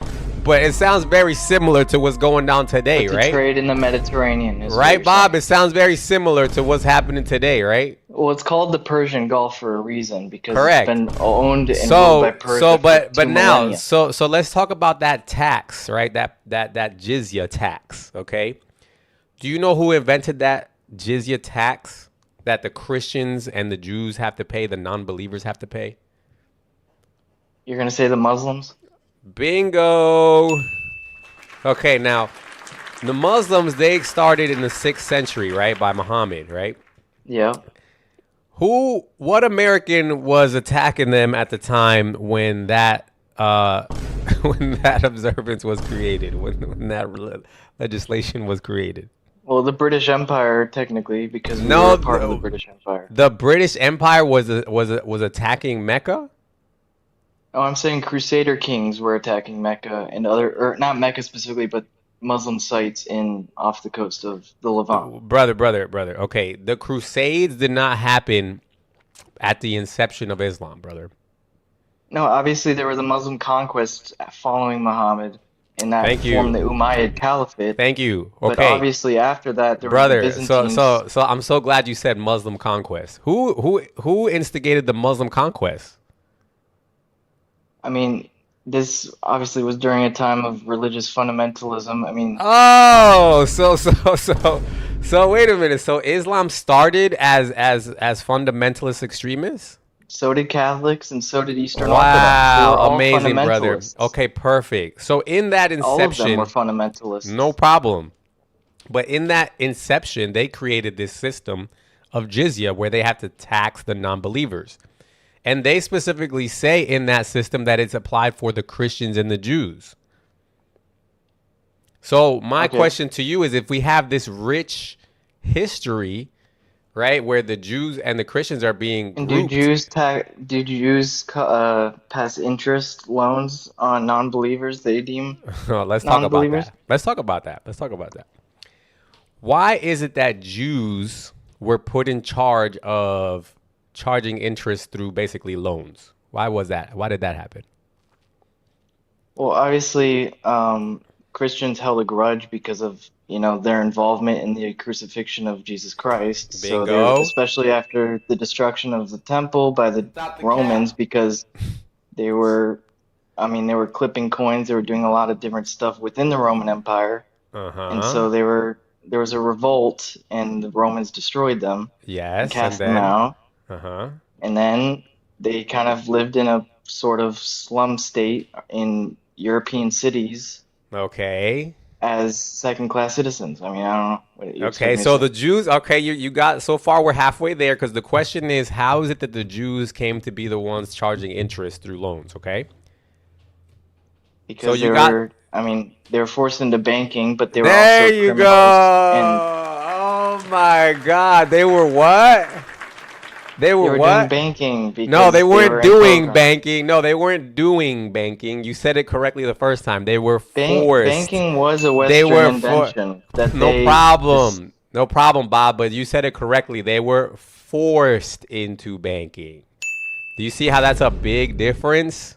Speaker 2: But it sounds very similar to what's going down today,
Speaker 5: To
Speaker 2: right?
Speaker 5: trade in the Mediterranean. Is what
Speaker 2: Right,
Speaker 5: you're
Speaker 2: Bob?
Speaker 5: saying.
Speaker 2: It sounds very similar to what's happening today, right?
Speaker 5: Well, it's called the Persian Gulf for a reason because
Speaker 2: Correct.
Speaker 5: it's been owned and ruled by Persia
Speaker 2: but
Speaker 5: for 2
Speaker 2: now,
Speaker 5: millennia.
Speaker 2: so let's talk about that tax, right? That jizya tax, okay? Do you know who invented that jizya tax that the Christians and the Jews have to pay, the non-believers have to pay?
Speaker 5: You're gonna say the Muslims?
Speaker 2: Bingo. Okay, now the Muslims, they started in the 6th century, right, by Muhammad, right?
Speaker 5: Yeah.
Speaker 2: What American was attacking them at the time when that when that observance was created, when that legislation was created?
Speaker 5: Well, the British Empire technically, because we
Speaker 2: No,
Speaker 5: were part of the
Speaker 2: no.
Speaker 5: British Empire.
Speaker 2: The British Empire was attacking Mecca?
Speaker 5: Oh, I'm saying Crusader kings were attacking Mecca and or not Mecca specifically, but Muslim sites off the coast of the Levant.
Speaker 2: Brother. Okay, the Crusades did not happen at the inception of Islam, brother.
Speaker 5: No, obviously there were the Muslim conquests following Muhammad, and that
Speaker 2: Thank
Speaker 5: formed the
Speaker 2: you.
Speaker 5: Umayyad Caliphate.
Speaker 2: Thank you.
Speaker 5: But
Speaker 2: Okay,
Speaker 5: obviously after that there was the
Speaker 2: brother. So
Speaker 5: Byzantines.
Speaker 2: so so I'm so glad you said Muslim conquest. Who instigated the Muslim conquest?
Speaker 5: I mean, this obviously was during a time of religious fundamentalism. I mean,
Speaker 2: Oh, so wait a minute. So Islam started as fundamentalist extremists?
Speaker 5: so did Catholics and so did Eastern Orthodox. They were
Speaker 2: Wow,
Speaker 5: all
Speaker 2: amazing, brother.
Speaker 5: fundamentalists.
Speaker 2: Okay, perfect. So in that
Speaker 5: All of them
Speaker 2: inception,
Speaker 5: were fundamentalists.
Speaker 2: no problem. But in that inception, they created this system of jizya where they have to tax the non-believers. And they specifically say in that system that it's applied for the Christians and the Jews. So my
Speaker 5: Okay.
Speaker 2: question to you is, if we have this rich history, right, where the Jews and the Christians are being
Speaker 5: And
Speaker 2: grouped.
Speaker 5: do Jews pass interest loans on non-believers they deem
Speaker 2: Let's talk about
Speaker 5: non-believers?
Speaker 2: that. Let's talk about that. Let's talk about that. Why is it that Jews were put in charge of charging interest through basically loans? Why was that? Why did that happen?
Speaker 5: Well, obviously, Christians held a grudge because of, their involvement in the crucifixion of Jesus Christ. So they,
Speaker 2: Bingo.
Speaker 5: especially after the destruction of the temple by the Romans, because they were, they were clipping coins, they were doing a lot of different stuff within the Roman Empire. And so there was a revolt, and the Romans destroyed them and
Speaker 2: Yes, and
Speaker 5: cast them
Speaker 2: then
Speaker 5: out.
Speaker 2: uh-huh.
Speaker 5: And then they kind of lived in a sort of slum state in European cities
Speaker 2: Okay.
Speaker 5: as second-class citizens. I mean, I don't know what you expect
Speaker 2: Okay,
Speaker 5: me to
Speaker 2: so
Speaker 5: say.
Speaker 2: the Jews, okay, you got so far we're halfway there, because the question is, how is it that the Jews came to be the ones charging interest through loans, okay?
Speaker 5: Because
Speaker 2: you got
Speaker 5: they were forced into banking, but they were
Speaker 2: There
Speaker 5: also
Speaker 2: you go.
Speaker 5: criminals, and
Speaker 2: Oh my God. They were what? They
Speaker 5: they
Speaker 2: were
Speaker 5: were doing
Speaker 2: what?
Speaker 5: banking
Speaker 2: No,
Speaker 5: because
Speaker 2: they
Speaker 5: they
Speaker 2: weren't
Speaker 5: were in
Speaker 2: doing
Speaker 5: programs.
Speaker 2: banking. No, they weren't doing banking. You said it correctly the first time. They were forced.
Speaker 5: Banking was a
Speaker 2: They
Speaker 5: Western
Speaker 2: were for
Speaker 5: invention that
Speaker 2: no
Speaker 5: they
Speaker 2: problem. No problem, Bob, but you said it correctly. They were forced into banking. Do you see how that's a big difference?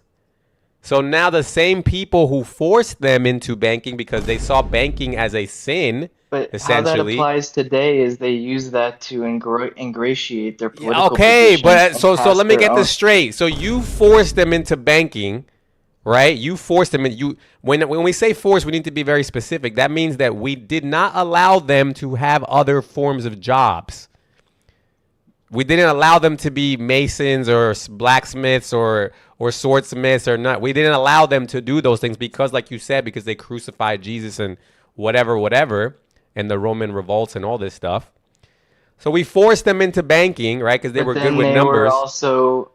Speaker 2: So now the same people who forced them into banking because they saw banking as a sin,
Speaker 5: But how that
Speaker 2: essentially.
Speaker 5: applies today is they use that to ingratiate their
Speaker 2: Yeah,
Speaker 5: political
Speaker 2: okay,
Speaker 5: positions
Speaker 2: but
Speaker 5: and
Speaker 2: so
Speaker 5: pass
Speaker 2: let me
Speaker 5: their
Speaker 2: get
Speaker 5: own.
Speaker 2: this straight. So you forced them into banking, right? You forced them, and when we say force, we need to be very specific. That means that we did not allow them to have other forms of jobs. We didn't allow them to be masons or blacksmiths or swordsmiths or not. We didn't allow them to do those things because, like you said, because they crucified Jesus and whatever, and the Roman revolts and all this stuff. So we forced them into banking, right? Because they
Speaker 5: But
Speaker 2: were good
Speaker 5: then
Speaker 2: with
Speaker 5: they were
Speaker 2: numbers.
Speaker 5: also,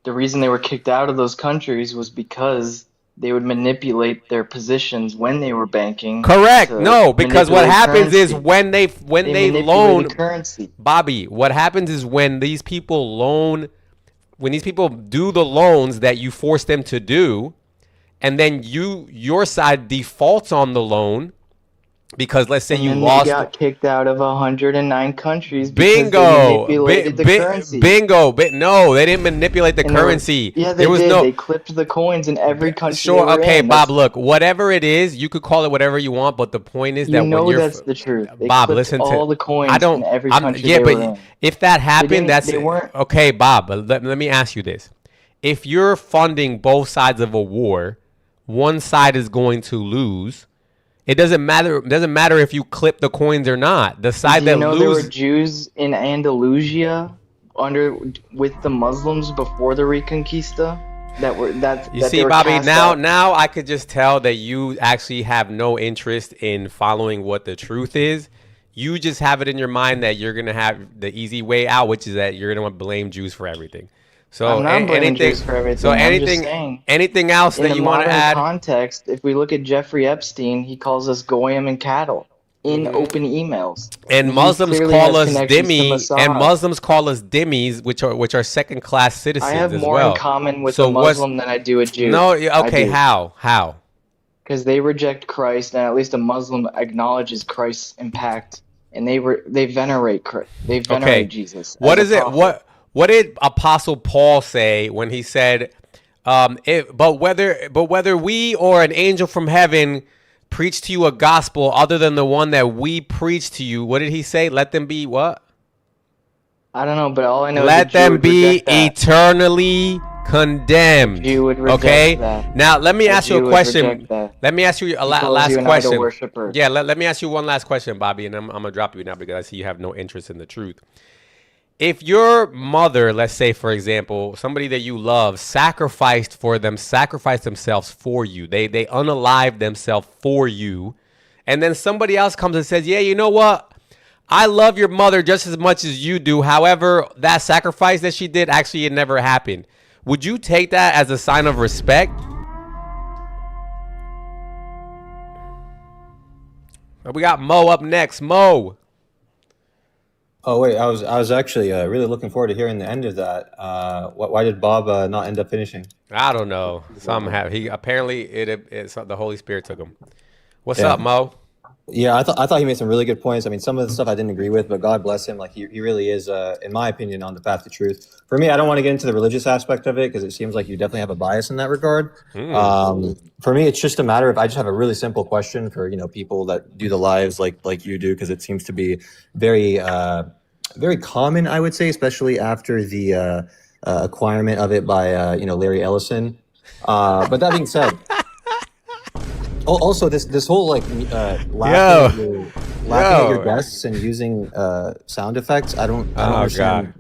Speaker 5: the reason they were kicked out of those countries was because they would manipulate their positions when they were banking
Speaker 2: Correct.
Speaker 5: to
Speaker 2: No, because what
Speaker 5: manipulate
Speaker 2: happens is
Speaker 5: currency.
Speaker 2: when they
Speaker 5: They
Speaker 2: loan,
Speaker 5: manipulated currency.
Speaker 2: Bobby, what happens is when these people loan, when these people do the loans that you force them to do, and then your side defaults on the loan because let's say
Speaker 5: And
Speaker 2: you
Speaker 5: then they
Speaker 2: lost.
Speaker 5: got kicked out of 109 countries because they
Speaker 2: Bingo,
Speaker 5: manipulated the currency.
Speaker 2: bingo. No, they didn't manipulate the
Speaker 5: And there
Speaker 2: currency.
Speaker 5: yeah, they
Speaker 2: There was
Speaker 5: did.
Speaker 2: no.
Speaker 5: They clipped the coins in every country they
Speaker 2: Sure,
Speaker 5: were
Speaker 2: okay,
Speaker 5: in.
Speaker 2: Bob. Look, whatever it is, you could call it whatever you want, but the point is
Speaker 5: You
Speaker 2: that when
Speaker 5: know
Speaker 2: you're
Speaker 5: that's the truth. They
Speaker 2: Bob,
Speaker 5: clipped
Speaker 2: listen
Speaker 5: all
Speaker 2: to.
Speaker 5: the coins
Speaker 2: I don't.
Speaker 5: in every
Speaker 2: I'm.
Speaker 5: country
Speaker 2: Yeah,
Speaker 5: they
Speaker 2: but
Speaker 5: were in.
Speaker 2: if that happened, that's
Speaker 5: They weren't.
Speaker 2: okay, Bob. But let me ask you this: if you're funding both sides of a war, one side is going to lose. It doesn't matter. It doesn't matter if you clip the coins or not. The side
Speaker 5: Do
Speaker 2: that
Speaker 5: you know there were
Speaker 2: loses.
Speaker 5: Jews in Andalusia with the Muslims before the Reconquista that
Speaker 2: You
Speaker 5: they
Speaker 2: see,
Speaker 5: were
Speaker 2: Bobby,
Speaker 5: cast
Speaker 2: now
Speaker 5: out?
Speaker 2: now I could just tell that you actually have no interest in following what the truth is. You just have it in your mind that you're gonna have the easy way out, which is that you're gonna blame Jews for everything. So
Speaker 5: I'm not blaming
Speaker 2: anything,
Speaker 5: Jews for everything.
Speaker 2: so
Speaker 5: I'm just saying,
Speaker 2: anything else
Speaker 5: in
Speaker 2: that
Speaker 5: the
Speaker 2: you want to
Speaker 5: modern
Speaker 2: add?
Speaker 5: context, if we look at Jeffrey Epstein, he calls us goyim and cattle in open emails.
Speaker 2: And
Speaker 5: He
Speaker 2: Muslims
Speaker 5: clearly
Speaker 2: call
Speaker 5: has
Speaker 2: us
Speaker 5: connections to
Speaker 2: dhimmi, and
Speaker 5: Mossad.
Speaker 2: Muslims call us dhimmis, which are second class
Speaker 5: I
Speaker 2: citizens
Speaker 5: have
Speaker 2: as
Speaker 5: more in
Speaker 2: well.
Speaker 5: common with
Speaker 2: So
Speaker 5: a
Speaker 2: what's
Speaker 5: Muslim than I do a Jew.
Speaker 2: no?
Speaker 5: I
Speaker 2: Okay,
Speaker 5: do.
Speaker 2: how?
Speaker 5: Because they reject Christ, and at least a Muslim acknowledges Christ's impact and they venerate
Speaker 2: Okay.
Speaker 5: Jesus
Speaker 2: What
Speaker 5: as a
Speaker 2: is it?
Speaker 5: prophet.
Speaker 2: What did Apostle Paul say when he said, but whether we or an angel from heaven preach to you a gospel other than the one that we preach to you, what did he say? Let them be what?
Speaker 5: I don't know, but all I know is a
Speaker 2: Let
Speaker 5: Jew
Speaker 2: them
Speaker 5: would
Speaker 2: be
Speaker 5: reject that.
Speaker 2: eternally
Speaker 5: A
Speaker 2: condemned.
Speaker 5: Jew would reject
Speaker 2: Okay?
Speaker 5: that.
Speaker 2: Now, let me
Speaker 5: A
Speaker 2: ask you a
Speaker 5: Jew would reject
Speaker 2: question.
Speaker 5: that.
Speaker 2: Let me ask you a
Speaker 5: He calls
Speaker 2: last
Speaker 5: you an idol
Speaker 2: question.
Speaker 5: worshiper.
Speaker 2: Yeah, let me ask you one last question, Bobby, and I'm going to drop you now because I see you have no interest in the truth. If your mother, let's say, for example, somebody that you love, sacrificed themselves for you, they unalived themselves for you, and then somebody else comes and says, yeah, you know what? I love your mother just as much as you do. However, that sacrifice that she did, actually, it never happened. Would you take that as a sign of respect? We got Mo up next. Mo.
Speaker 6: Oh wait, I was actually really looking forward to hearing the end of that. Why did Bob not end up finishing?
Speaker 2: I don't know. He apparently it's the Holy Spirit took him. What's up,
Speaker 6: Yeah,
Speaker 2: Mo?
Speaker 6: yeah. I thought he made some really good points. I mean, some of the stuff I didn't agree with, but God bless him. Like he really is, in my opinion, on the path to truth. For me, I don't want to get into the religious aspect of it because it seems like you definitely have a bias in that regard. For me, it's just a matter of I just have a really simple question for people that do the lives like you do because it seems to be very very common, I would say, especially after the acquirement of it by Larry Ellison. But that being said, also this whole like laughing
Speaker 2: Yo,
Speaker 6: at your
Speaker 2: yo.
Speaker 6: guests and using sound effects. I don't
Speaker 2: Oh God,
Speaker 6: understand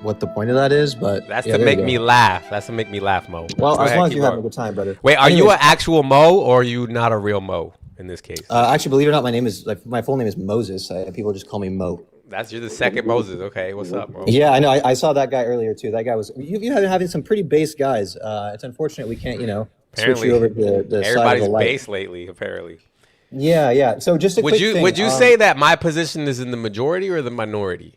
Speaker 6: what the point of that is, but
Speaker 2: that's
Speaker 6: yeah,
Speaker 2: to
Speaker 6: there you
Speaker 2: make me
Speaker 6: go.
Speaker 2: laugh. That's to make me laugh, Mo.
Speaker 6: Well,
Speaker 2: Go
Speaker 6: as
Speaker 2: ahead,
Speaker 6: long as
Speaker 2: keep
Speaker 6: you're having a
Speaker 2: going.
Speaker 6: good time, brother.
Speaker 2: Wait, are you
Speaker 6: Anyways,
Speaker 2: an actual Mo or are you not a real Mo in this case?
Speaker 6: actually, believe it or not, my name is like my full name is Moses. People just call me Mo.
Speaker 2: You're the second Moses. Okay, what's up, Mo?
Speaker 6: Yeah, I know. I saw that guy earlier too. That guy was. You have been having some pretty base guys. It's unfortunate we can't, switch you
Speaker 2: Apparently,
Speaker 6: over to the side of the
Speaker 2: everybody's
Speaker 6: light.
Speaker 2: base lately. Apparently,
Speaker 6: Yeah, yeah. So just a
Speaker 2: would
Speaker 6: quick
Speaker 2: you
Speaker 6: thing.
Speaker 2: would you say that my position is in the majority or the minority?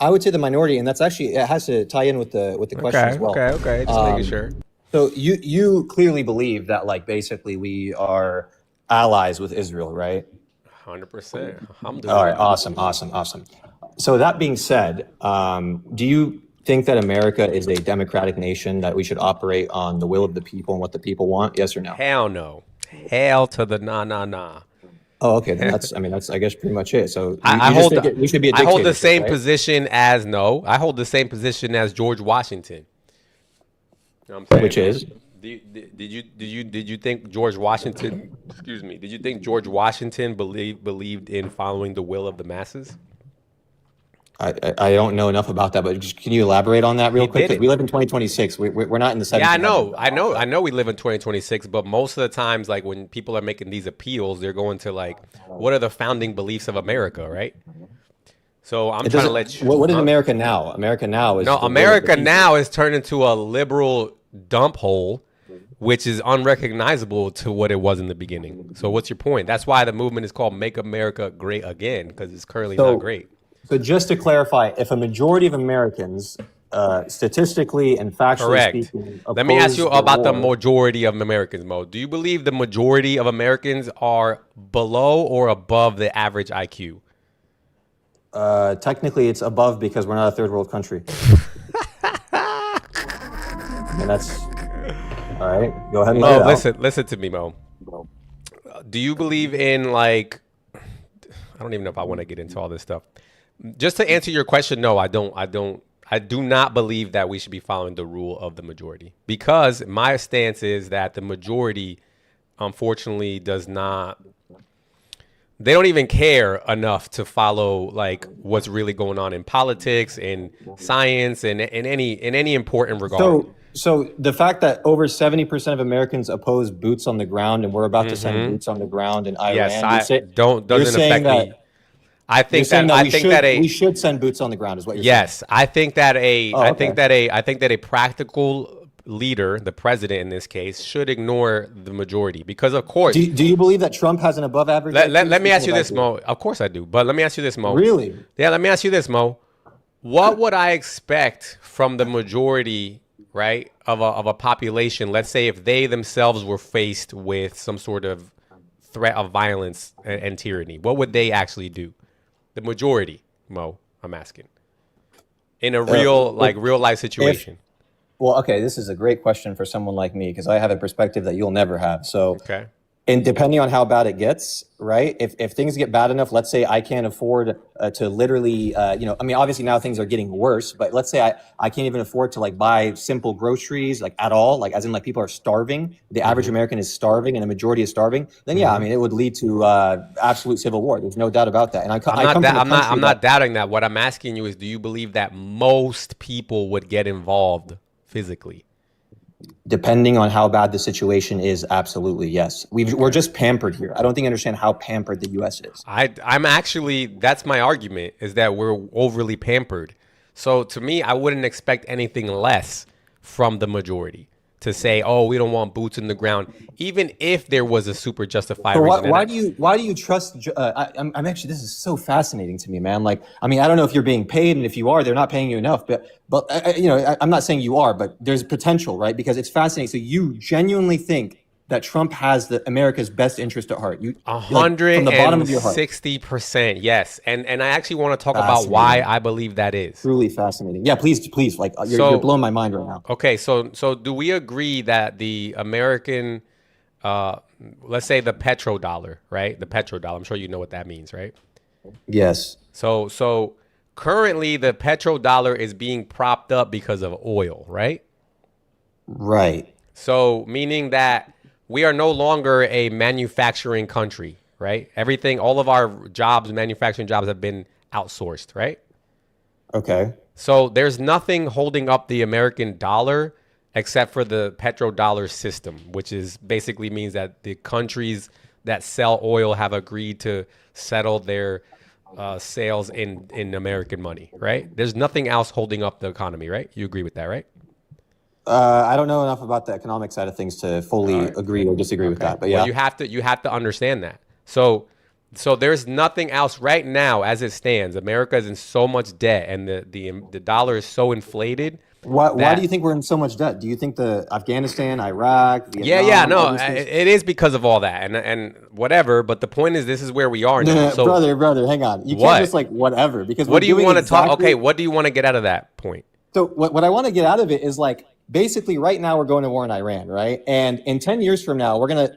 Speaker 6: I would say the minority, and that's actually it has to tie in with the question
Speaker 2: Okay,
Speaker 6: as well.
Speaker 2: okay. Just making sure.
Speaker 6: So you clearly believe that like basically we are allies with Israel, right?
Speaker 2: 100%.
Speaker 6: All right,
Speaker 2: Alhamdulillah.
Speaker 6: awesome. So that being said, do you think that America is a democratic nation that we should operate on the will of the people and what the people want? Yes or no?
Speaker 2: Hell no. Hell to the nah.
Speaker 6: Oh, okay. Then that's I guess pretty much it. So
Speaker 2: I
Speaker 6: you just
Speaker 2: hold
Speaker 6: think we should be a
Speaker 2: I hold the
Speaker 6: dictatorship,
Speaker 2: same
Speaker 6: right?
Speaker 2: position as no. I hold the same position as George Washington. You know what I'm saying?
Speaker 6: Which is
Speaker 2: Did you think George Washington? Excuse me. Did you think George Washington believed in following the will of the masses?
Speaker 6: I don't know enough about that, but just, can you elaborate on that real
Speaker 2: He
Speaker 6: quick? Because we
Speaker 2: didn't.
Speaker 6: live in 2026. We're not in the
Speaker 2: Yeah, I
Speaker 6: 1700s
Speaker 2: know.
Speaker 6: right now. So.
Speaker 2: I know we live in 2026, but most of the times, like when people are making these appeals, they're going to like, what are the founding beliefs of America, right? So I'm
Speaker 6: It
Speaker 2: trying to
Speaker 6: doesn't.
Speaker 2: let you.
Speaker 6: What is
Speaker 2: Huh?
Speaker 6: America now? America now is
Speaker 2: No,
Speaker 6: the will of the
Speaker 2: America
Speaker 6: people.
Speaker 2: now is turned into a liberal dump hole, which is unrecognizable to what it was in the beginning. So what's your point? That's why the movement is called Make America Great Again, because it's currently not
Speaker 6: So,
Speaker 2: great.
Speaker 6: so just to clarify, if a majority of Americans, statistically and factually
Speaker 2: Correct.
Speaker 6: speaking,
Speaker 2: Let me ask you
Speaker 6: oppose the
Speaker 2: about the
Speaker 6: war,
Speaker 2: majority of Americans, Mo. Do you believe the majority of Americans are below or above the average IQ?
Speaker 6: technically it's above because we're not a third world country. And that's all right. Go ahead and let
Speaker 2: Mo,
Speaker 6: it out.
Speaker 2: listen to me, Mo. Do you believe in like I don't even know if I want to get into all this stuff. Just to answer your question, no, I don't. I do not believe that we should be following the rule of the majority because my stance is that the majority, unfortunately, does not. They don't even care enough to follow like what's really going on in politics and science and in any important regard.
Speaker 6: So the fact that over 70% of Americans oppose boots on the ground, and we're about to send boots on the ground in
Speaker 2: Yes,
Speaker 6: Iran,
Speaker 2: I don't
Speaker 6: you're
Speaker 2: doesn't
Speaker 6: saying
Speaker 2: affect me.
Speaker 6: that you're saying that
Speaker 2: I think that
Speaker 6: we
Speaker 2: a
Speaker 6: should send boots on the ground is what you're saying.
Speaker 2: yes, I think that
Speaker 6: Oh, okay.
Speaker 2: I think that a practical leader, the president in this case, should ignore the majority because of course.
Speaker 6: Do you believe that Trump has an above average IQ?
Speaker 2: Let me
Speaker 6: Speaking
Speaker 2: ask
Speaker 6: of
Speaker 2: you this,
Speaker 6: IQ.
Speaker 2: Mo. Of course I do, but let me ask you this, Mo.
Speaker 6: Really?
Speaker 2: Yeah, let me ask you this, Mo. What would I expect from the majority, right, of a population? Let's say if they themselves were faced with some sort of threat of violence and tyranny, what would they actually do? The majority, Mo, I'm asking. In a real life situation.
Speaker 6: Well, okay, this is a great question for someone like me because I have a perspective that you'll never have. So,
Speaker 2: Okay.
Speaker 6: and depending on how bad it gets, right? If things get bad enough, let's say I can't afford to literally, I mean, obviously now things are getting worse, but let's say I can't even afford to like buy simple groceries like at all, like as in like people are starving. The average American is starving and the majority is starving. Then yeah, I mean, it would lead to absolute civil war. There's no doubt about that. And
Speaker 2: I'm not doubting that. What I'm asking you is, do you believe that most people would get involved physically?
Speaker 6: Depending on how bad the situation is, absolutely, yes. We're just pampered here. I don't think you understand how pampered the U.S. is.
Speaker 2: I'm actually, that's my argument, is that we're overly pampered. So to me, I wouldn't expect anything less from the majority to say, oh, we don't want boots in the ground, even if there was a super justified
Speaker 6: So
Speaker 2: reason.
Speaker 6: why do you trust? I'm actually, this is so fascinating to me, man. Like, I mean, I don't know if you're being paid, and if you are, they're not paying you enough. But I'm not saying you are, but there's potential, right? Because it's fascinating. So you genuinely think that Trump has America's best interest at heart? You
Speaker 2: 160%, yes. And I actually want to talk about why I believe that is.
Speaker 6: Truly fascinating. Yeah, please, like you're blowing my mind right now.
Speaker 2: Okay, so do we agree that the American, let's say the petrodollar, right? The petrodollar. I'm sure you know what that means, right?
Speaker 6: Yes.
Speaker 2: So currently the petrodollar is being propped up because of oil, right?
Speaker 6: Right.
Speaker 2: So meaning that we are no longer a manufacturing country, right? Everything, all of our jobs, manufacturing jobs have been outsourced, right?
Speaker 6: Okay.
Speaker 2: So there's nothing holding up the American dollar except for the petrodollar system, which is basically means that the countries that sell oil have agreed to settle their sales in American money, right? There's nothing else holding up the economy, right? You agree with that, right?
Speaker 6: I don't know enough about the economic side of things to fully agree or disagree with that, but yeah.
Speaker 2: Well, you have to understand that. So there's nothing else right now as it stands. America is in so much debt, and the dollar is so inflated.
Speaker 6: Why do you think we're in so much debt? Do you think the Afghanistan, Iraq, Vietnam?
Speaker 2: No, it is because of all that and whatever. But the point is, this is where we are now. So,
Speaker 6: brother, hang on. You can't just like whatever because
Speaker 2: what do you want to talk? Okay, what do you want to get out of that point?
Speaker 6: So what I want to get out of it is like, basically, right now we're going to war in Iran, right? And in 10 years from now, we're gonna.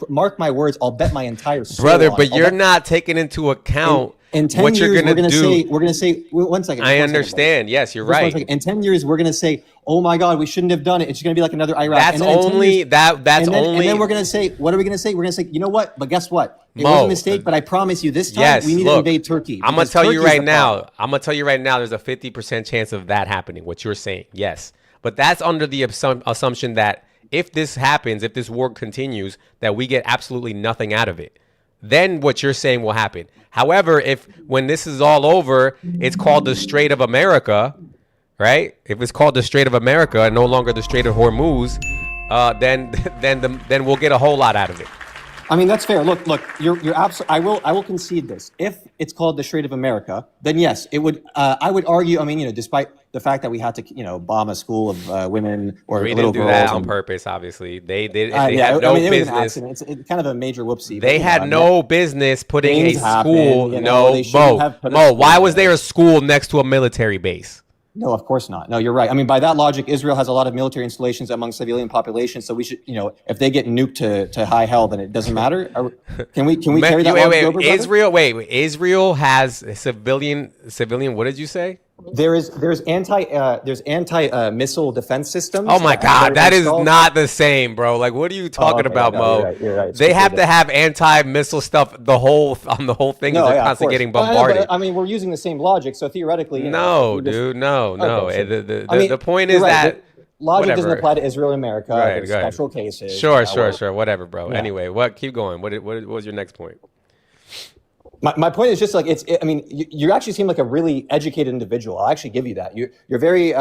Speaker 6: Mark my words. I'll bet my entire soul.
Speaker 2: Brother, but you're not taking into account
Speaker 6: in 10
Speaker 2: what
Speaker 6: years,
Speaker 2: you're gonna do.
Speaker 6: We're gonna say. One second.
Speaker 2: I understand. Yes, you're right.
Speaker 6: In 10 years, we're gonna say, "Oh my God, we shouldn't have done it. It's gonna be like another Iraq."
Speaker 2: That's only that. That's
Speaker 6: and
Speaker 2: only.
Speaker 6: And then we're gonna say, "What are we gonna say?" We're gonna say, "You know what? But guess what? It was a mistake. But I promise you, this time we need to invade Turkey."
Speaker 2: I'm gonna tell you right now. I'm gonna tell you right now. There's a 50% chance of that happening. What you're saying, yes. But that's under the assumption that if this happens, if this war continues, that we get absolutely nothing out of it. Then what you're saying will happen. However, if when this is all over, it's called the Strait of America, right? If it's called the Strait of America and no longer the Strait of Hormuz, then we'll get a whole lot out of it.
Speaker 6: I mean, that's fair. Look, you're absolutely. I will concede this. If it's called the Strait of America, then yes, it would. I would argue. I mean, despite the fact that we had to, bomb a school of women or
Speaker 2: we
Speaker 6: little
Speaker 2: didn't do
Speaker 6: girls
Speaker 2: that on purpose. Obviously, they had no business.
Speaker 6: It's kind of a major whoopsie.
Speaker 2: They had no business putting a school.
Speaker 6: No,
Speaker 2: Mo. Why was there a school next to a military base?
Speaker 6: No, of course not. No, you're right. I mean, by that logic, Israel has a lot of military installations among civilian populations. So we should, if they get nuked to high hell, then it doesn't matter. Can we carry that logic over, brother?
Speaker 2: Israel has civilian. What did you say?
Speaker 6: There's anti missile defense systems.
Speaker 2: Oh my God, that is not the same, bro. Like, what are you talking about, Mo?
Speaker 6: You're right.
Speaker 2: They have to have anti-missile stuff. The whole thing is they're constantly getting bombarded.
Speaker 6: I mean, we're using the same logic, so theoretically,
Speaker 2: no. The point is that
Speaker 6: logic doesn't apply to Israel and America. Right, special cases.
Speaker 2: Sure. Whatever, bro. Yeah. Anyway, keep going. What was your next point?
Speaker 6: My point is just like you actually seem like a really educated individual. I'll actually give you that. You're very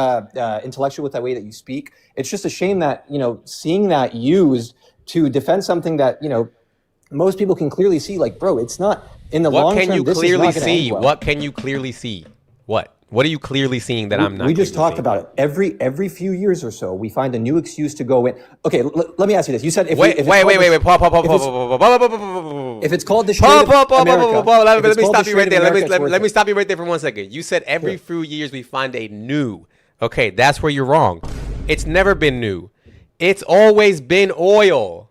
Speaker 6: intellectual with the way that you speak. It's just a shame that seeing that used to defend something that most people can clearly see. Like, bro, it's not in the long term.
Speaker 2: What can you clearly see? What can you clearly see? What? What are you clearly seeing that I'm not?
Speaker 6: We just
Speaker 2: clearly
Speaker 6: talked
Speaker 2: seeing?
Speaker 6: about it. Every few years or so, we find a new excuse to go in. Okay, let me ask you this. You said
Speaker 2: Wait.
Speaker 6: if it's called the
Speaker 2: Pause,
Speaker 6: Strait of America,
Speaker 2: let me stop you right there. Let me stop you right there for 1 second. You said every few years we find a new. Okay, that's where you're wrong. It's never been new. It's always been oil.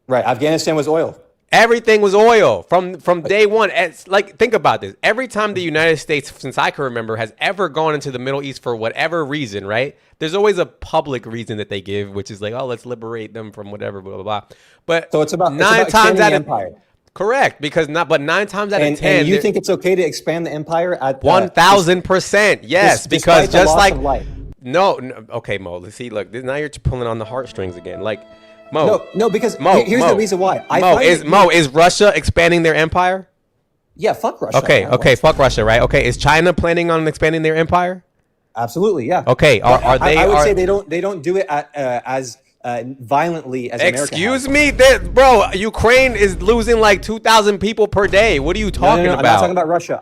Speaker 6: Right, Afghanistan was oil.
Speaker 2: Everything was oil from day one. It's like, think about this. Every time the United States, since I can remember, has ever gone into the Middle East for whatever reason, right? There's always a public reason that they give, which is like, oh, let's liberate them from whatever, blah, blah, blah. But
Speaker 6: So it's about
Speaker 2: nine times out of
Speaker 6: empire.
Speaker 2: correct, because but 9 times out of 10,
Speaker 6: And you think it's okay to expand the empire at
Speaker 2: 1,000%, yes, because
Speaker 6: despite the
Speaker 2: just
Speaker 6: loss
Speaker 2: like
Speaker 6: of life?
Speaker 2: no, okay, Mo. Let's see. Look, now you're pulling on the heartstrings again, like. Mo,
Speaker 6: No, because
Speaker 2: Mo,
Speaker 6: here's
Speaker 2: Mo,
Speaker 6: the reason why.
Speaker 2: Is Russia expanding their empire?
Speaker 6: Yeah, fuck Russia.
Speaker 2: Okay,
Speaker 6: man.
Speaker 2: okay, fuck Russia, right? Okay, is China planning on expanding their empire?
Speaker 6: Absolutely, yeah.
Speaker 2: Okay, are they?
Speaker 6: I would say they don't do it as violently as America
Speaker 2: Excuse
Speaker 6: has.
Speaker 2: me, bro. Ukraine is losing like 2,000 people per day. What are you talking
Speaker 6: No,
Speaker 2: about?
Speaker 6: I'm not talking about Russia.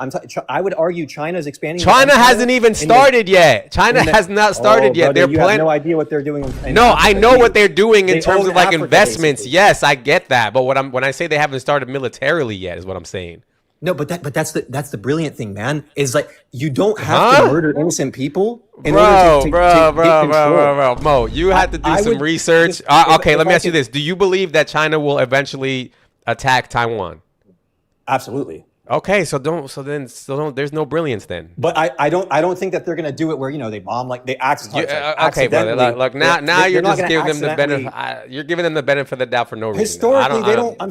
Speaker 6: I would argue China is expanding.
Speaker 2: China hasn't even started yet. China has not started yet.
Speaker 6: Brother,
Speaker 2: They're
Speaker 6: you have no idea what they're doing.
Speaker 2: No, I know what they're doing in
Speaker 6: They
Speaker 2: terms
Speaker 6: own
Speaker 2: of like
Speaker 6: Africa,
Speaker 2: investments.
Speaker 6: basically.
Speaker 2: Yes, I get that. But when I say they haven't started militarily yet, is what I'm saying.
Speaker 6: No, but that's the brilliant thing, man. Is like you don't have to murder innocent people in order to get control.
Speaker 2: Mo, you had to do
Speaker 6: I
Speaker 2: some
Speaker 6: would
Speaker 2: research.
Speaker 6: just-
Speaker 2: Okay,
Speaker 6: if
Speaker 2: let me
Speaker 6: I
Speaker 2: ask you
Speaker 6: could-
Speaker 2: this: do you believe that China will eventually attack Taiwan?
Speaker 6: Absolutely.
Speaker 2: Okay, so there's no brilliance then.
Speaker 6: But I don't think that they're gonna do it where they bomb like they
Speaker 2: Okay, brother. Look, now you're just giving them the benefit. You're giving them the benefit of the doubt for no reason.
Speaker 6: Historically, they don't.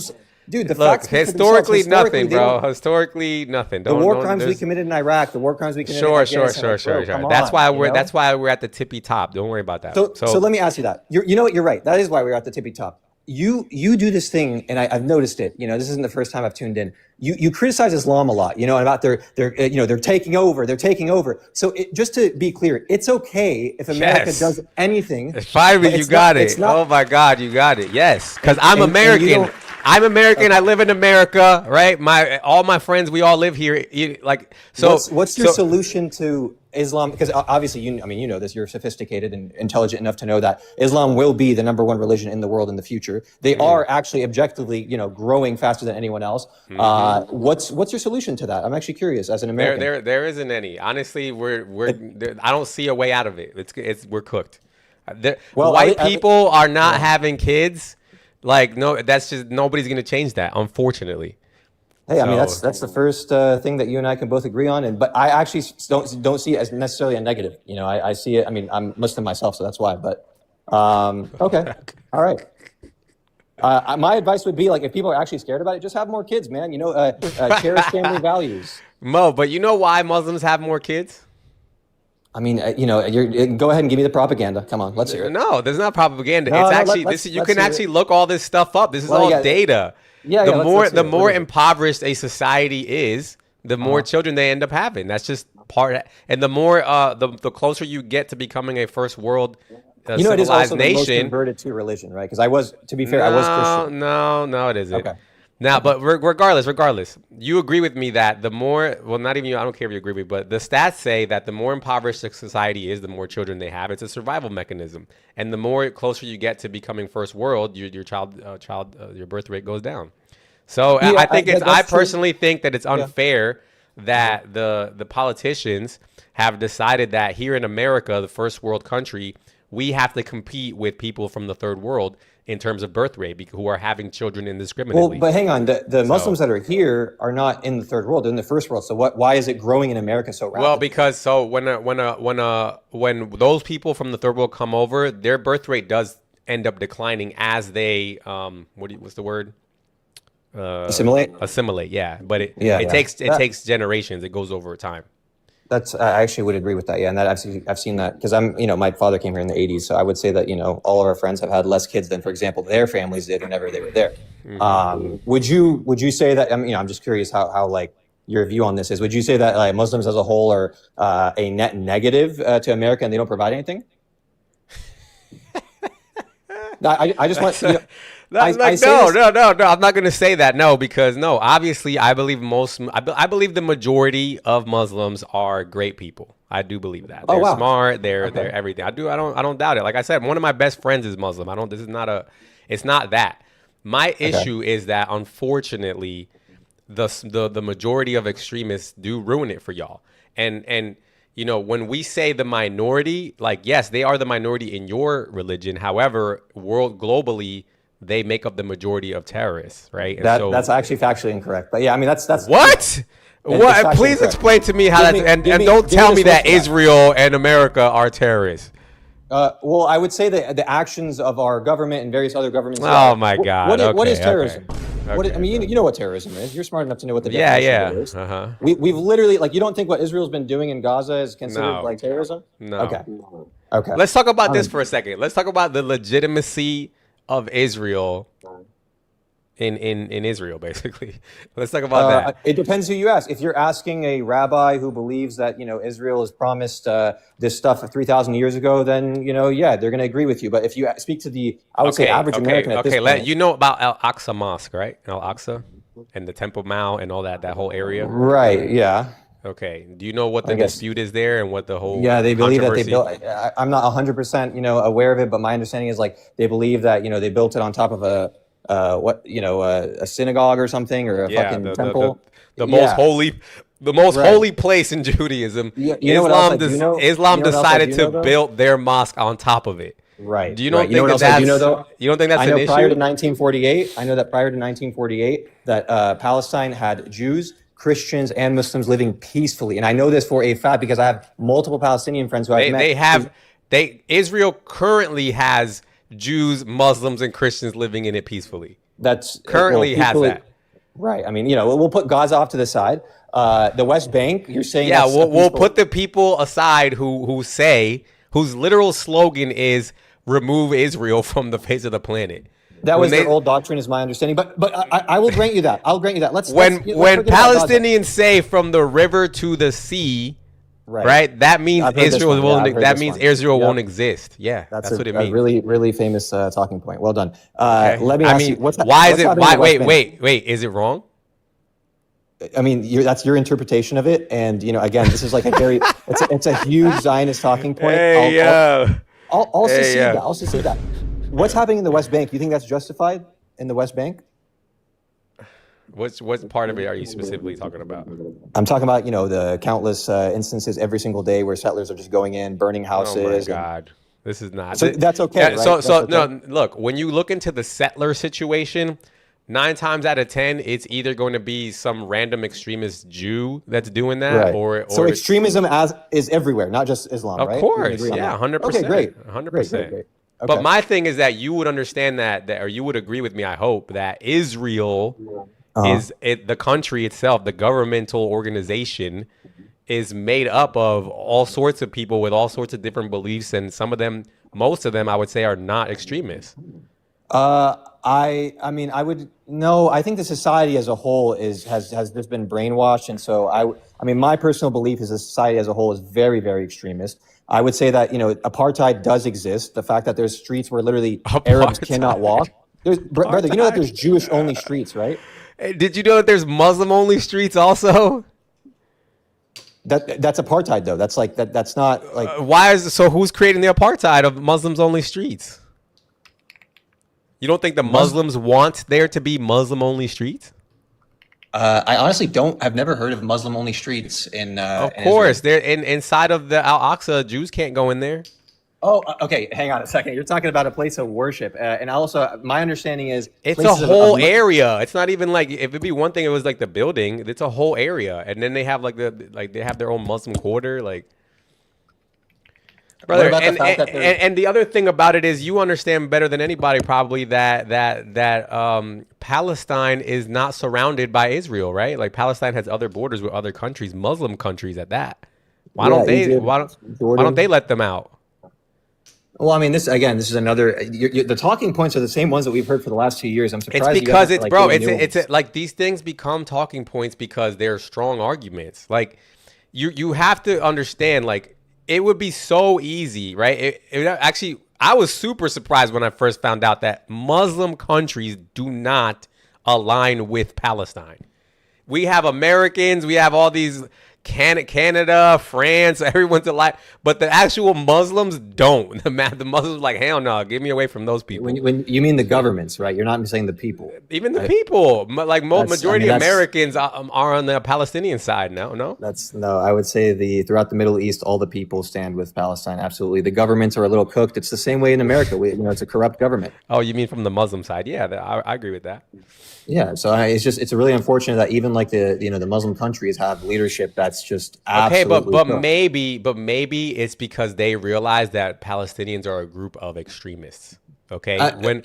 Speaker 6: Dude, the
Speaker 2: Look,
Speaker 6: facts speak for
Speaker 2: historically,
Speaker 6: themselves.
Speaker 2: nothing, bro. Historically, nothing.
Speaker 6: The war crimes we committed in Iraq, the war crimes we committed in Afghanistan.
Speaker 2: Sure.
Speaker 6: Come
Speaker 2: That's why
Speaker 6: on,
Speaker 2: that's why we're at the tippy top. Don't worry about that.
Speaker 6: So let me ask you that. You know what? You're right. That is why we're at the tippy top. You do this thing, and I've noticed it. This isn't the first time I've tuned in. You criticize Islam a lot. About they're taking over. They're taking over. So just to be clear, it's okay if America does anything.
Speaker 2: Finally, you got it. Oh my God, you got it. Yes, because I'm American. I'm American. I live in America, right? All my friends, we all live here.
Speaker 6: What's your solution to Islam? Because obviously, you know this. You're sophisticated and intelligent enough to know that Islam will be the #1 religion in the world in the future. They are actually objectively, growing faster than anyone else. What's your solution to that? I'm actually curious as an American.
Speaker 2: There isn't any. Honestly, I don't see a way out of it. We're cooked. White people are not having kids. Like, no, that's just nobody's going to change that, unfortunately.
Speaker 6: Hey, I mean, that's the first thing that you and I can both agree on. But I actually don't see it as necessarily a negative. I see it. I mean, I'm Muslim myself, so that's why. But okay, all right. My advice would be like, if people are actually scared about it, just have more kids, man. Cherish family values.
Speaker 2: Mo, but you know why Muslims have more kids?
Speaker 6: I mean, go ahead and give me the propaganda. Come on, let's hear it.
Speaker 2: No, there's not propaganda.
Speaker 6: No,
Speaker 2: it's
Speaker 6: no,
Speaker 2: actually you can actually look all this stuff up. This is
Speaker 6: Well,
Speaker 2: all data. The more impoverished a society is, the more children they end up having. That's just and the more the closer you get to becoming a first world civilized
Speaker 6: it is also
Speaker 2: nation.
Speaker 6: The most converted to religion, right? Because to be fair, I was Christian.
Speaker 2: No, it isn't.
Speaker 6: Okay.
Speaker 2: Now, but regardless, you agree with me that the more, well, not even you, I don't care if you agree with me, but the stats say that the more impoverished a society is, the more children they have. It's a survival mechanism. And the more closer you get to becoming first world, your birth rate goes down. So
Speaker 6: Yeah,
Speaker 2: I personally think that it's unfair that the politicians have decided that here in America, the first world country, we have to compete with people from the third world in terms of birth rate who are having children indiscriminately.
Speaker 6: Well, but hang on, the Muslims that are here are not in the third world; they're in the first world. So why is it growing in America so rapidly?
Speaker 2: Well, because when those people from the third world come over, their birth rate does end up declining as they what's the word? Assimilate, yeah. But it takes generations. It goes over time.
Speaker 6: I actually would agree with that. Yeah, and that I've seen that because my father came here in the '80s, so I would say that all of our friends have had less kids than, for example, their families did whenever they were there. Mm-hmm. Would you say that? I'm just curious how like your view on this is. Would you say that Muslims as a whole are a net negative to America and they don't provide anything? I just want, you know,
Speaker 2: That's
Speaker 6: I
Speaker 2: like
Speaker 6: say
Speaker 2: no,
Speaker 6: this.
Speaker 2: no, no, no. I'm not gonna say that. No, because no. Obviously, I believe I believe the majority of Muslims are great people. I do believe that
Speaker 6: Oh
Speaker 2: they're
Speaker 6: wow.
Speaker 2: smart. They're
Speaker 6: Okay.
Speaker 2: everything. I don't doubt it. Like I said, one of my best friends is Muslim. I don't. This is not a. It's not that. My
Speaker 6: Okay.
Speaker 2: issue is that unfortunately, the majority of extremists do ruin it for y'all. And you know, when we say the minority, like yes, they are the minority in your religion. However, world globally, they make up the majority of terrorists, right? And
Speaker 6: That's
Speaker 2: so
Speaker 6: actually factually incorrect. But yeah, I mean that's you know,
Speaker 2: what?
Speaker 6: it's
Speaker 2: What?
Speaker 6: factually
Speaker 2: Please
Speaker 6: incorrect.
Speaker 2: explain to me how
Speaker 6: Give
Speaker 2: that's
Speaker 6: me
Speaker 2: and don't
Speaker 6: give me
Speaker 2: tell
Speaker 6: the
Speaker 2: me
Speaker 6: source
Speaker 2: that
Speaker 6: for that.
Speaker 2: Israel and America are terrorists.
Speaker 6: Well, I would say that the actions of our government and various other governments, yeah.
Speaker 2: Oh my God.
Speaker 6: What is
Speaker 2: Okay, okay.
Speaker 6: terrorism? I
Speaker 2: Okay,
Speaker 6: mean,
Speaker 2: bro.
Speaker 6: you know what terrorism is. You're smart enough to know what the
Speaker 2: Yeah,
Speaker 6: definition of it
Speaker 2: yeah.
Speaker 6: is.
Speaker 2: Uh-huh.
Speaker 6: We've literally, like, you don't think what Israel's been doing in Gaza is considered
Speaker 2: No.
Speaker 6: like terrorism?
Speaker 2: No.
Speaker 6: Okay. Okay.
Speaker 2: Let's talk about
Speaker 6: I
Speaker 2: this
Speaker 6: mean,
Speaker 2: for a second. Let's talk about the legitimacy of Israel in Israel, basically. Let's talk about that.
Speaker 6: it depends who you ask. If you're asking a rabbi who believes that, you know, Israel is promised this stuff 3,000 years ago, then, you know, yeah, they're going to agree with you. But if you speak to the, I would say, average American at this
Speaker 2: Okay.
Speaker 6: point,
Speaker 2: You know about Al Aqsa Mosque, right? Al Aqsa and the Temple Mount and all that whole area.
Speaker 6: right? Yeah.
Speaker 2: Okay. Do you know what
Speaker 6: I
Speaker 2: the
Speaker 6: guess.
Speaker 2: dispute is there and what the whole
Speaker 6: Yeah, they believe that they
Speaker 2: controversy?
Speaker 6: built. I'm not 100%, you know, aware of it, but my understanding is like they believe that, you know, they built it on top of a synagogue or something, or a
Speaker 2: Yeah,
Speaker 6: fucking temple.
Speaker 2: the most
Speaker 6: Yeah,
Speaker 2: holy the most
Speaker 6: right.
Speaker 2: holy place in Judaism.
Speaker 6: You know what else I do know?
Speaker 2: Islam
Speaker 6: You know what else I
Speaker 2: decided
Speaker 6: do
Speaker 2: to
Speaker 6: know though?
Speaker 2: build their mosque on top of it.
Speaker 6: Right,
Speaker 2: Do you
Speaker 6: right.
Speaker 2: don't
Speaker 6: You know
Speaker 2: think
Speaker 6: what
Speaker 2: that
Speaker 6: else I do know
Speaker 2: that's
Speaker 6: though?
Speaker 2: you don't think that's
Speaker 6: I
Speaker 2: an
Speaker 6: know prior to
Speaker 2: issue?
Speaker 6: 1948, I know that prior to 1948, that Palestine had Jews, Christians, and Muslims living peacefully, and I know this for a fact because I have multiple Palestinian friends who I've met.
Speaker 2: Israel currently has Jews, Muslims, and Christians living in it peacefully.
Speaker 6: That's
Speaker 2: Currently has
Speaker 6: peacefully,
Speaker 2: that.
Speaker 6: right. I mean, you know, we'll put Gaza off to the side. The West Bank, you're saying
Speaker 2: Yeah,
Speaker 6: that's a
Speaker 2: we'll
Speaker 6: peaceful.
Speaker 2: put the people aside whose literal slogan is remove Israel from the face of the planet.
Speaker 6: That
Speaker 2: When
Speaker 6: was their
Speaker 2: they
Speaker 6: old doctrine, is my understanding. But I will grant you that. I'll grant you that. Let's
Speaker 2: when
Speaker 6: let's forget about Gaza.
Speaker 2: Palestinians say from the river to the sea,
Speaker 6: Right.
Speaker 2: right? That means
Speaker 6: I've heard this one. Yeah, I've heard this one.
Speaker 2: Israel
Speaker 6: Yep.
Speaker 2: won't exist. Yeah,
Speaker 6: That's
Speaker 2: that's what it
Speaker 6: a
Speaker 2: means.
Speaker 6: really, really famous talking point. Well done.
Speaker 2: Okay.
Speaker 6: Let me
Speaker 2: I
Speaker 6: ask you,
Speaker 2: mean,
Speaker 6: what's
Speaker 2: why is it?
Speaker 6: happening in
Speaker 2: Why?
Speaker 6: the West Bank?
Speaker 2: Wait. Is it wrong?
Speaker 6: I mean, that's your interpretation of it, and you know, again, this is like a very, it's a huge Zionist talking point.
Speaker 2: Hey, yo.
Speaker 6: I'll also
Speaker 2: Hey,
Speaker 6: see
Speaker 2: yeah.
Speaker 6: that. I'll also see that. What's happening in the West Bank? You think that's justified in the West Bank?
Speaker 2: What part of it are you specifically talking about?
Speaker 6: I'm talking about, you know, the countless instances every single day where settlers are just going in, burning houses.
Speaker 2: Oh my
Speaker 6: and-
Speaker 2: God. This is not.
Speaker 6: So that's okay,
Speaker 2: Yeah,
Speaker 6: right?
Speaker 2: So
Speaker 6: That's okay?
Speaker 2: no, look, when you look into the settler situation, 9 times out of 10, it's either going to be some random extremist Jew that's doing that,
Speaker 6: Right.
Speaker 2: or
Speaker 6: So extremism is everywhere, not just Islam,
Speaker 2: of
Speaker 6: right? We can
Speaker 2: course,
Speaker 6: agree on
Speaker 2: yeah,
Speaker 6: that.
Speaker 2: 100%.
Speaker 6: Okay, great.
Speaker 2: 100%.
Speaker 6: Great.
Speaker 2: But
Speaker 6: Okay.
Speaker 2: my thing is that you would understand that, or you would agree with me, I hope, that Israel
Speaker 6: Uh-huh.
Speaker 2: the country itself, the governmental organization, is made up of all sorts of people with all sorts of different beliefs, and most of them, I would say, are not extremists.
Speaker 6: I mean, I would no. I think the society as a whole has just been brainwashed, and so I mean, my personal belief is the society as a whole is very, very extremist. I would say that, you know, apartheid does exist. The fact that there's streets where literally Arabs cannot walk. Brother, you know that there's Jewish only streets, right?
Speaker 2: Hey, did you know that there's Muslim only streets also?
Speaker 6: That's apartheid though. That's like that. That's not like
Speaker 2: Who's creating the apartheid of Muslims only streets? You don't think the Muslims want there to be Muslim only streets?
Speaker 6: I honestly don't. I've never heard of Muslim only streets in.
Speaker 2: Of course, they're inside of the Al Aqsa. Jews can't go in there.
Speaker 6: Oh, okay. Hang on a second. You're talking about a place of worship, and also my understanding is
Speaker 2: It's a
Speaker 6: places of-
Speaker 2: whole area. It's not even like, if it'd be one thing, it was like the building. It's a whole area, and then they have they have their own Muslim quarter, like. Brother,
Speaker 6: about the fact that
Speaker 2: and the other thing about it is, you understand better than anybody probably that Palestine is not surrounded by Israel, right? Like, Palestine has other borders with other countries, Muslim countries at that. Why don't they let them out?
Speaker 6: Well, I mean, this is another. The talking points are the same ones that we've heard for the last 2 years. I'm surprised.
Speaker 2: It's because
Speaker 6: you haven't, like, given new ones.
Speaker 2: like, these things become talking points because they're strong arguments. Like, you have to understand, like, it would be so easy, right? It actually, I was super surprised when I first found out that Muslim countries do not align with Palestine. We have Americans, we have all these Canada, France, everyone's alive, but the actual Muslims don't. The Muslims are like, hell no, get me away from those people.
Speaker 6: When you mean the governments, right? You're not saying the people.
Speaker 2: Even the people, like majority
Speaker 6: that's-
Speaker 2: Americans are on the Palestinian side. No.
Speaker 6: No. I would say throughout the Middle East, all the people stand with Palestine. Absolutely, the governments are a little cooked. It's the same way in America. It's a corrupt government.
Speaker 2: Oh, you mean from the Muslim side? Yeah, I agree with that.
Speaker 6: Yeah, so it's really unfortunate that even like the Muslim countries have leadership that's just absolutely
Speaker 2: okay, but maybe it's because they realize that Palestinians are a group of extremists. Okay, when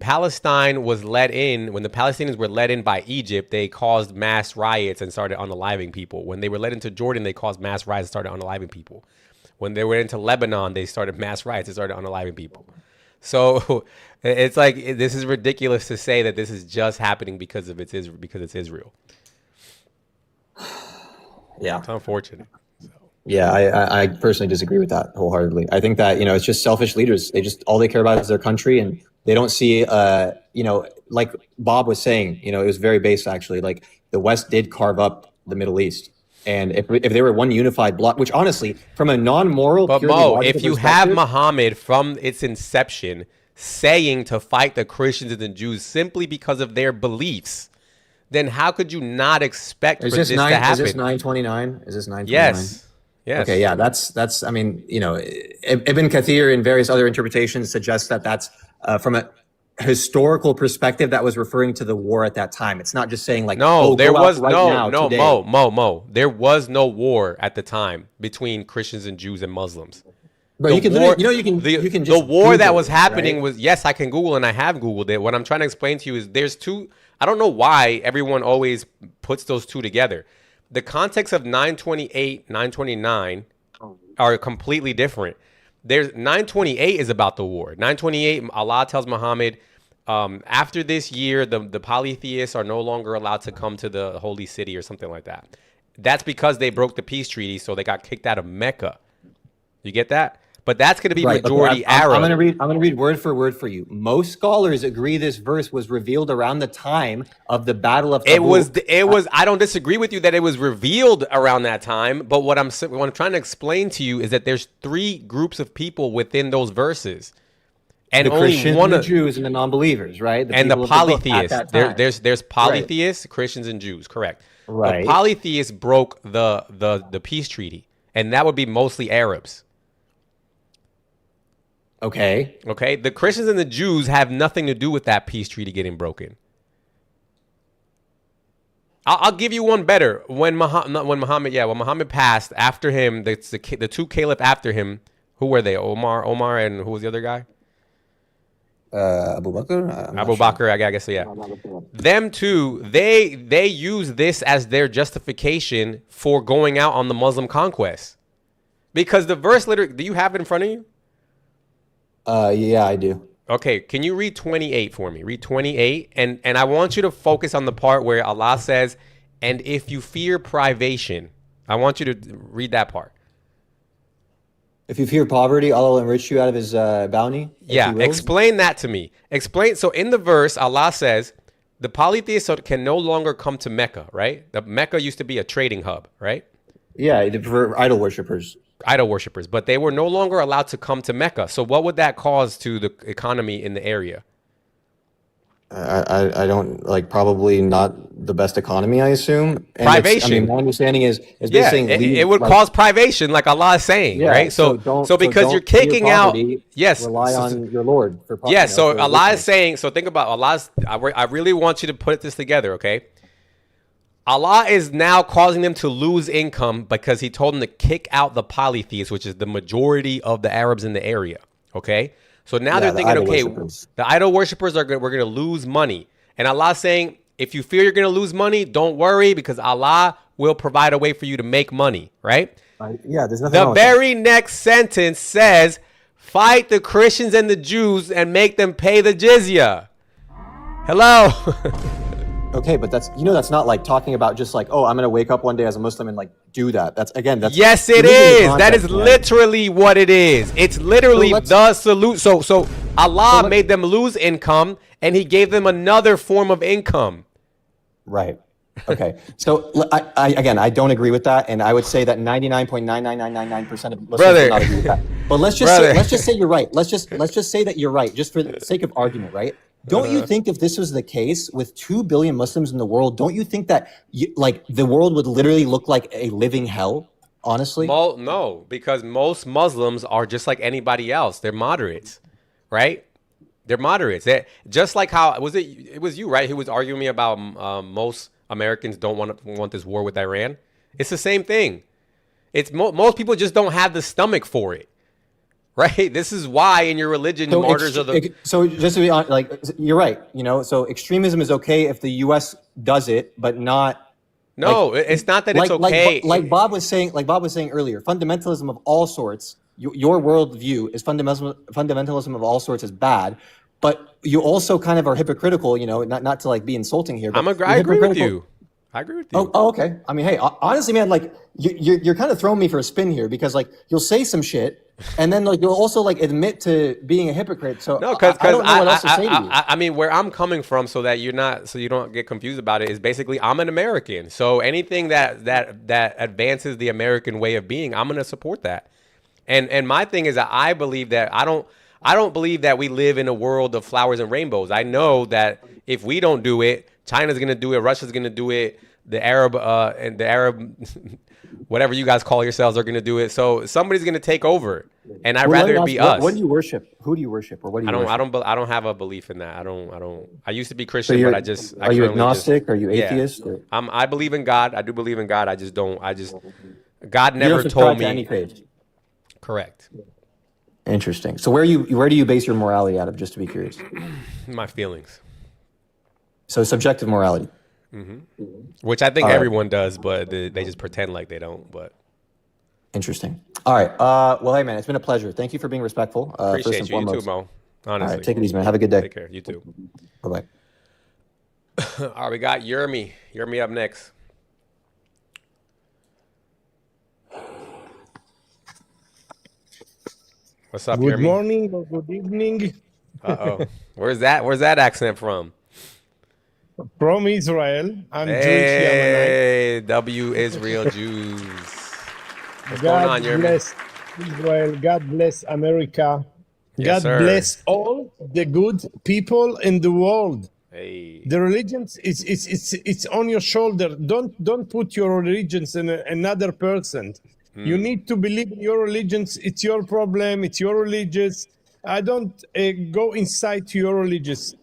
Speaker 2: Palestine was let in, when the Palestinians were let in by Egypt, they caused mass riots and started unaliving people. When they were let into Jordan, they caused mass riots and started unaliving people. When they were into Lebanon, they started mass riots and started unaliving people. So it's like, this is ridiculous to say that this is just happening because it's Israel.
Speaker 6: Yeah,
Speaker 2: it's unfortunate.
Speaker 6: Yeah, I personally disagree with that wholeheartedly. I think that it's just selfish leaders. All they care about is their country, and they don't see like Bob was saying. It was very base actually. Like the West did carve up the Middle East. And if they were one unified bloc, which honestly, from a non-moral,
Speaker 2: but Mo, if you have Muhammad from its inception saying to fight the Christians and the Jews simply because of their beliefs, then how could you not expect for this to happen?
Speaker 6: Is this 929? Is this 929?
Speaker 2: Yes.
Speaker 6: Okay, yeah, that's. I mean, Ibn Kathir and various other interpretations suggest that that's from a historical perspective that was referring to the war at that time. It's not just saying like,
Speaker 2: no, there was
Speaker 6: Mo,
Speaker 2: there was no war at the time between Christians and Jews and Muslims.
Speaker 6: But you can
Speaker 2: the war that was happening was, yes, I can Google and I have Googled it. What I'm trying to explain to you is there's two. I don't know why everyone always puts those two together. The context of 928, 929 are completely different. There's 928 is about the war. 928, Allah tells Muhammad, after this year, the polytheists are no longer allowed to come to the holy city or something like that. That's because they broke the peace treaty, so they got kicked out of Mecca. You get that? But that's going to be majority Arab.
Speaker 6: I'm going to read word for word for you. Most scholars agree this verse was revealed around the time of the Battle of Tabuk.
Speaker 2: It was. I don't disagree with you that it was revealed around that time. But what I'm trying to explain to you is that there's three groups of people within those verses, and
Speaker 6: the
Speaker 2: only
Speaker 6: Christians,
Speaker 2: one
Speaker 6: the Jews, and the non-believers, right?
Speaker 2: And the polytheists. There's polytheists, right. Christians, and Jews. Correct.
Speaker 6: Right.
Speaker 2: The polytheists broke the peace treaty, and that would be mostly Arabs.
Speaker 6: Okay.
Speaker 2: The Christians and the Jews have nothing to do with that peace treaty getting broken. I'll give you one better. When Muhammad passed, after him, the two caliph after him, who were they? Omar, and who was the other guy?
Speaker 6: Abu Bakr.
Speaker 2: Abu Bakr, I guess so. Yeah. Them two, they use this as their justification for going out on the Muslim conquest, because the verse literally. Do you have it in front of you?
Speaker 6: Yeah, I do.
Speaker 2: Okay, can you read 28 for me? Read 28, and I want you to focus on the part where Allah says, "And if you fear privation," I want you to read that part.
Speaker 6: If you fear poverty, Allah will enrich you out of His bounty.
Speaker 2: Yeah, explain that to me. Explain. So in the verse, Allah says, the polytheists can no longer come to Mecca, right? The Mecca used to be a trading hub, right?
Speaker 6: Yeah, for idol worshippers.
Speaker 2: But they were no longer allowed to come to Mecca. So what would that cause to the economy in the area?
Speaker 6: I don't probably not the best economy, I assume. And
Speaker 2: privation.
Speaker 6: My understanding is
Speaker 2: saying it would cause privation, like Allah is saying, right? So because you're kicking out, yes,
Speaker 6: rely on your Lord for poverty.
Speaker 2: Yes, so Allah is saying. So think about Allah's. I really want you to put this together, okay? Allah is now causing them to lose income because He told them to kick out the polytheists, which is the majority of the Arabs in the area. Okay. So now they're thinking, okay, the idol worshippers we're going to lose money. And Allah's saying, if you fear you're going to lose money, don't worry, because Allah will provide a way for you to make money, right?
Speaker 6: Yeah, there's nothing
Speaker 2: The
Speaker 6: wrong with
Speaker 2: very next sentence says, fight the Christians and the Jews and make them pay the jizya. Hello.
Speaker 6: Okay, but that's not like talking about just like, oh, I'm going to wake up one day as a Muslim and do that. That's
Speaker 2: Yes, it
Speaker 6: religion
Speaker 2: is. That is
Speaker 6: context, man.
Speaker 2: literally what it is. It's literally
Speaker 6: let's-
Speaker 2: the solution. So Allah made them lose income, and He gave them another form of income.
Speaker 6: Right. Okay. So I don't agree with that, and I would say that 99.99999% of Muslims
Speaker 2: Brother.
Speaker 6: do not agree with that. But let's
Speaker 2: Brother.
Speaker 6: just say you're right. Let's just say that you're right, just for the sake of argument, right? Don't you think if this was the case with 2 billion Muslims in the world, don't you think that the world would literally look like a living hell? Honestly,
Speaker 2: No, because most Muslims are just like anybody else. They're moderates, right? They're moderates. Just like how it was you, right, who was arguing me about most Americans don't want this war with Iran. It's the same thing. It's most people just don't have the stomach for it, right? This is why in your religion, martyrs are the.
Speaker 6: So just to be honest, like you're right. So extremism is okay if the U.S. does it, but not.
Speaker 2: No, it's not that it's okay.
Speaker 6: Like Bob was saying earlier, fundamentalism of all sorts. Your worldview is fundamentalism of all sorts is bad, but you also kind of are hypocritical. Not to like be insulting here. But
Speaker 2: I agree with you. I agree with you.
Speaker 6: Oh, okay. I mean, hey, honestly, man, like you're kind of throwing me for a spin here because like you'll say some shit and then like you'll also like admit to being a hypocrite. So
Speaker 2: No, because
Speaker 6: I don't know what else to say to you.
Speaker 2: I mean, where I'm coming from, so you don't get confused about it, is basically I'm an American. So anything that advances the American way of being, I'm gonna support that. And my thing is that I believe that I don't believe that we live in a world of flowers and rainbows. I know that if we don't do it, China's gonna do it, Russia's gonna do it, the Arab whatever you guys call yourselves are gonna do it. So somebody's gonna take over, and I'd rather it be us.
Speaker 6: What do you worship? Who do you worship, or what do you?
Speaker 2: I don't have a belief in that. I don't. I used to be Christian,
Speaker 6: So
Speaker 2: but
Speaker 6: are you agnostic? Are you atheist?
Speaker 2: Yeah. I believe in God. I do believe in God. I just don't. God
Speaker 6: You
Speaker 2: never
Speaker 6: don't subscribe
Speaker 2: told
Speaker 6: to any
Speaker 2: me.
Speaker 6: faith.
Speaker 2: Correct.
Speaker 6: Interesting. So where do you base your morality out of? Just to be curious.
Speaker 2: My feelings.
Speaker 6: So subjective morality.
Speaker 2: Which I think
Speaker 6: All right.
Speaker 2: everyone does, but they just pretend like they don't. But
Speaker 6: Interesting. All right. Well, hey, man, it's been a pleasure. Thank you for being respectful. First
Speaker 2: appreciate
Speaker 6: and
Speaker 2: you. You
Speaker 6: foremost.
Speaker 2: too, Mo.
Speaker 6: All
Speaker 2: Honestly.
Speaker 6: right. Take it easy, man. Have a good day.
Speaker 2: Take care. You too.
Speaker 6: Bye bye.
Speaker 2: All right, we got Yermi. Yermi up next. What's up,
Speaker 7: Good
Speaker 2: Yermi?
Speaker 7: morning or good evening
Speaker 2: Uh-oh. Where's that accent from?
Speaker 7: from Israel. I'm Jewish
Speaker 2: Hey, W Israel Jews. What's
Speaker 7: Yemenite.
Speaker 2: going on,
Speaker 7: God
Speaker 2: Yermi?
Speaker 7: bless Israel. God bless America.
Speaker 2: Yes,
Speaker 7: God
Speaker 2: sir.
Speaker 7: bless all the good people in the world.
Speaker 2: Hey.
Speaker 7: The religions it's on your shoulder. Don't put your religions in another person. You need to believe in your religions. It's your problem. It's your religious. I don't go inside to your religious.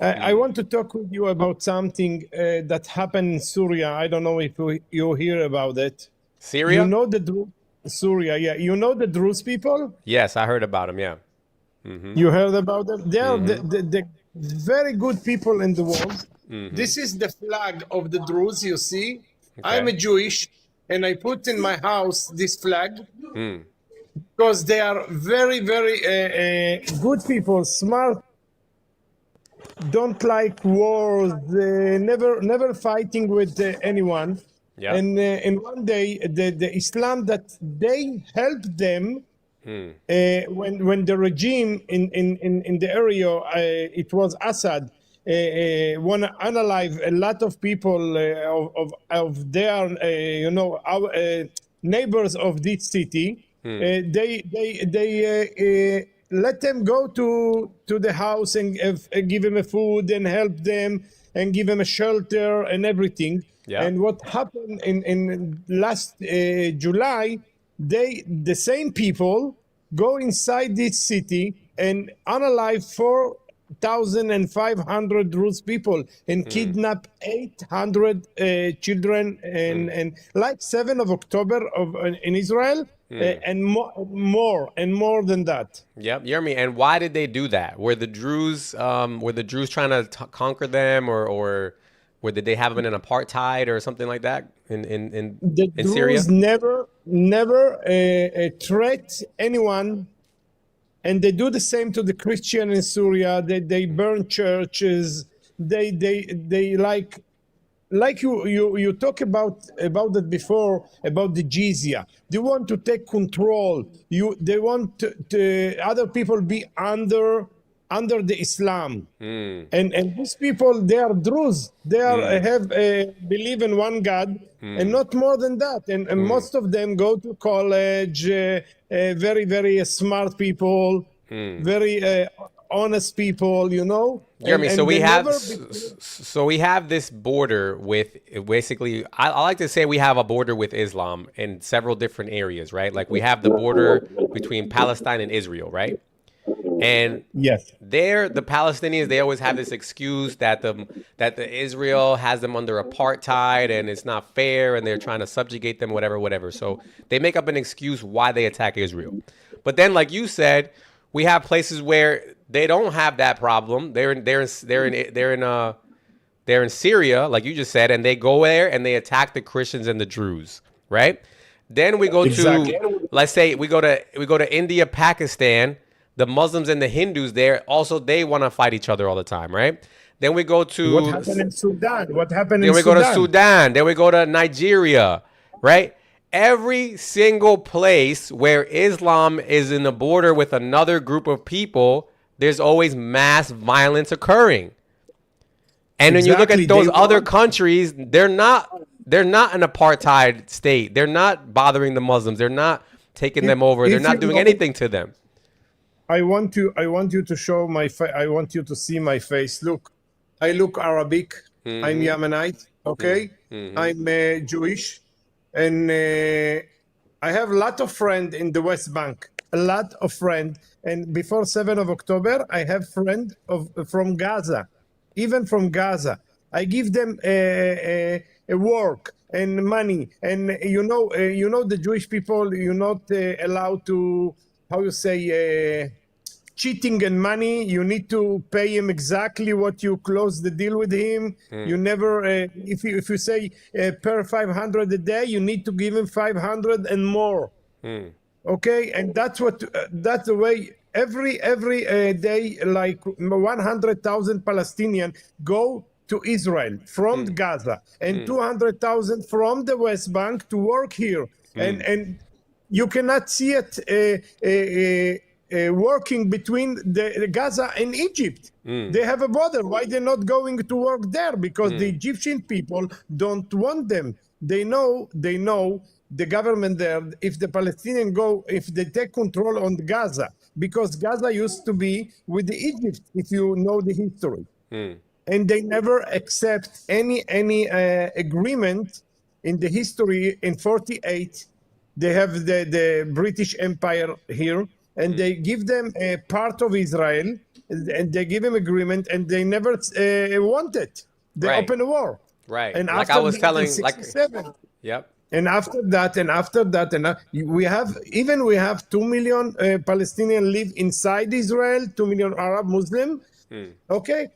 Speaker 7: I want to talk with you about something that happened in Syria. I don't know if you hear about it.
Speaker 2: Syria?
Speaker 7: You know Syria, yeah. You know the Druze people?
Speaker 2: Yes, I heard about him, yeah.
Speaker 7: You heard about them? They are the very good people in the world. This is the flag of the Druze, you see. I'm a Jewish, and I put in my house this flag because they are very, very good people, smart, don't like wars, never fighting with anyone.
Speaker 2: Yeah.
Speaker 7: And one day, the Islam that they helped them when the regime in the area, it was Assad, want to unalive a lot of people of their our neighbors of this city. They let them go to the house and give them a food and help them and give them a shelter and everything.
Speaker 2: Yeah.
Speaker 7: And what happened in last July, the same people go inside this city and unalive 4,500 Druze people and kidnap 800 children and like 7th of October in Israel and more than that.
Speaker 2: Yep, Yermi. And why did they do that? Were the Druze trying to conquer them, or did they have them in an apartheid or something like that in Syria?
Speaker 7: Druze never threat anyone, and they do the same to the Christian in Syria. They burn churches. They like like you talk about that before, about the jizya. They want to take control. They want to other people be under the Islam. And these people, they are Druze. They are have believe in one God, and not more than that. And most of them go to college. Very, very smart people, very honest people. You know.
Speaker 2: Jeremy,
Speaker 7: And
Speaker 2: so we
Speaker 7: they
Speaker 2: have
Speaker 7: never
Speaker 2: we have this border with basically. I like to say we have a border with Islam in several different areas, right? Like we have the border between Palestine and Israel, right? And
Speaker 7: yes.
Speaker 2: there, the Palestinians, they always have this excuse that the Israel has them under apartheid and it's not fair and they're trying to subjugate them, whatever. So they make up an excuse why they attack Israel. But then, like you said, we have places where they don't have that problem. They're in Syria, like you just said, and they go there and they attack the Christians and the Druze, right? Then we go to, let's say we go to India, Pakistan. The Muslims and the Hindus there also, they want to fight each other all the time, right? Then we go to
Speaker 7: what happened in Sudan. What happened in
Speaker 2: Then we
Speaker 7: Sudan?
Speaker 2: go to Sudan. Then we go to Nigeria, right? Every single place where Islam is in the border with another group of people, there's always mass violence occurring. And when you look at those other countries, they're not an apartheid state. They're not bothering the Muslims. They're not taking them over. They're not doing anything to them.
Speaker 7: I want you to show my I want you to see my face. Look, I look Arabic. I'm Yemenite. Okay, I'm Jewish, and I have a lot of friends in the West Bank. A lot of friends, and before 7th of October, I have friends from Gaza, even from Gaza. I give them a work and money, and you know the Jewish people. You're not allowed to. How you say cheating and money? You need to pay him exactly what you close the deal with him. You never if you say per 500 a day, you need to give him 500 and more. Okay, and that's the way every day, like 100,000 Palestinians go to Israel from Gaza, and 200,000 from the West Bank to work here, and you cannot see it working between the Gaza and Egypt. They have a border. Why they're not going to work there? Because the Egyptian people don't want them. They know the government there. If the Palestinians if they take control on Gaza, because Gaza used to be with the Egypt, if you know the history, and they never accept any agreement in the history in 1948. They have the British Empire here, and they give them a part of Israel, and they give them agreement, and they never want it. They open a war.
Speaker 2: Right.
Speaker 7: And
Speaker 2: like
Speaker 7: after
Speaker 2: I was telling, like, yep.
Speaker 7: And after that, we have 2 million Palestinians live inside Israel, 2 million Arab Muslim. Okay.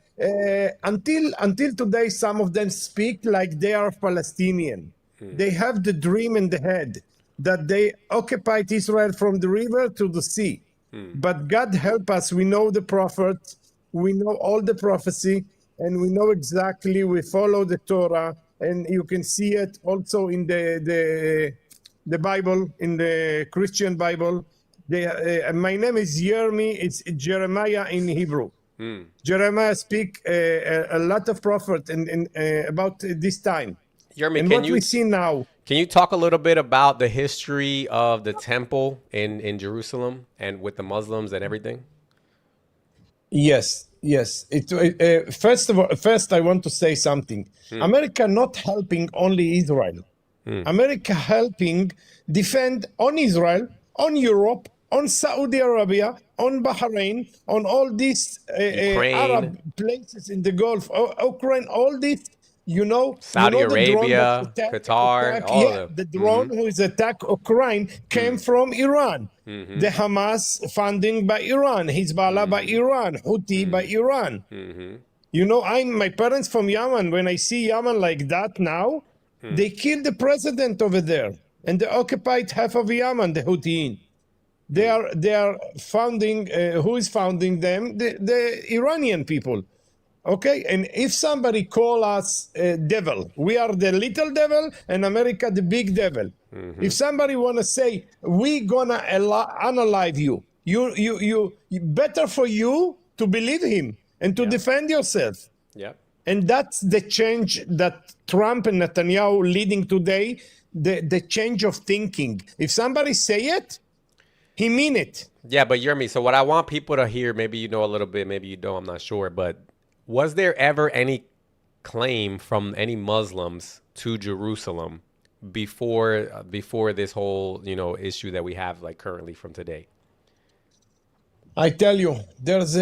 Speaker 7: Until today, some of them speak like they are Palestinian. They have the dream in the head that they occupied Israel from the river to the sea. But God help us. We know the prophet. We know all the prophecy. And we know exactly, we follow the Torah. And you can see it also in the Bible, in the Christian Bible. My name is Jeremy. It's Jeremiah in Hebrew. Jeremiah speak a lot of prophet about this time.
Speaker 2: Jeremy,
Speaker 7: and what we see now.
Speaker 2: Can you talk a little bit about the history of the temple in Jerusalem and with the Muslims and everything?
Speaker 7: Yes. First, I want to say something. America not helping only Israel. America helping defend on Israel, on Europe, on Saudi Arabia, on Bahrain, on all these Arab places in the Gulf, Ukraine, all these.
Speaker 2: Saudi Arabia, Qatar, all of them.
Speaker 7: The drone who is attacked Ukraine came from Iran. The Hamas funding by Iran, Hezbollah by Iran, Houthi by Iran. My parents from Yemen. When I see Yemen like that now, they killed the president over there, and they occupied half of Yemen. The Houthis. They are founding. Who is founding them? The Iranian people. Okay, and if somebody call us devil, we are the little devil and America the big devil. If somebody wanna say we gonna unalive you, you better for you to believe him and to defend yourself.
Speaker 2: Yep.
Speaker 7: And that's the change that Trump and Netanyahu leading today, the change of thinking. If somebody say it, he mean it.
Speaker 2: Yeah, but Yermi, so what I want people to hear, maybe you know a little bit, maybe you don't, I'm not sure, but was there ever any claim from any Muslims to Jerusalem before this whole, issue that we have like currently from today?
Speaker 7: I tell you, there's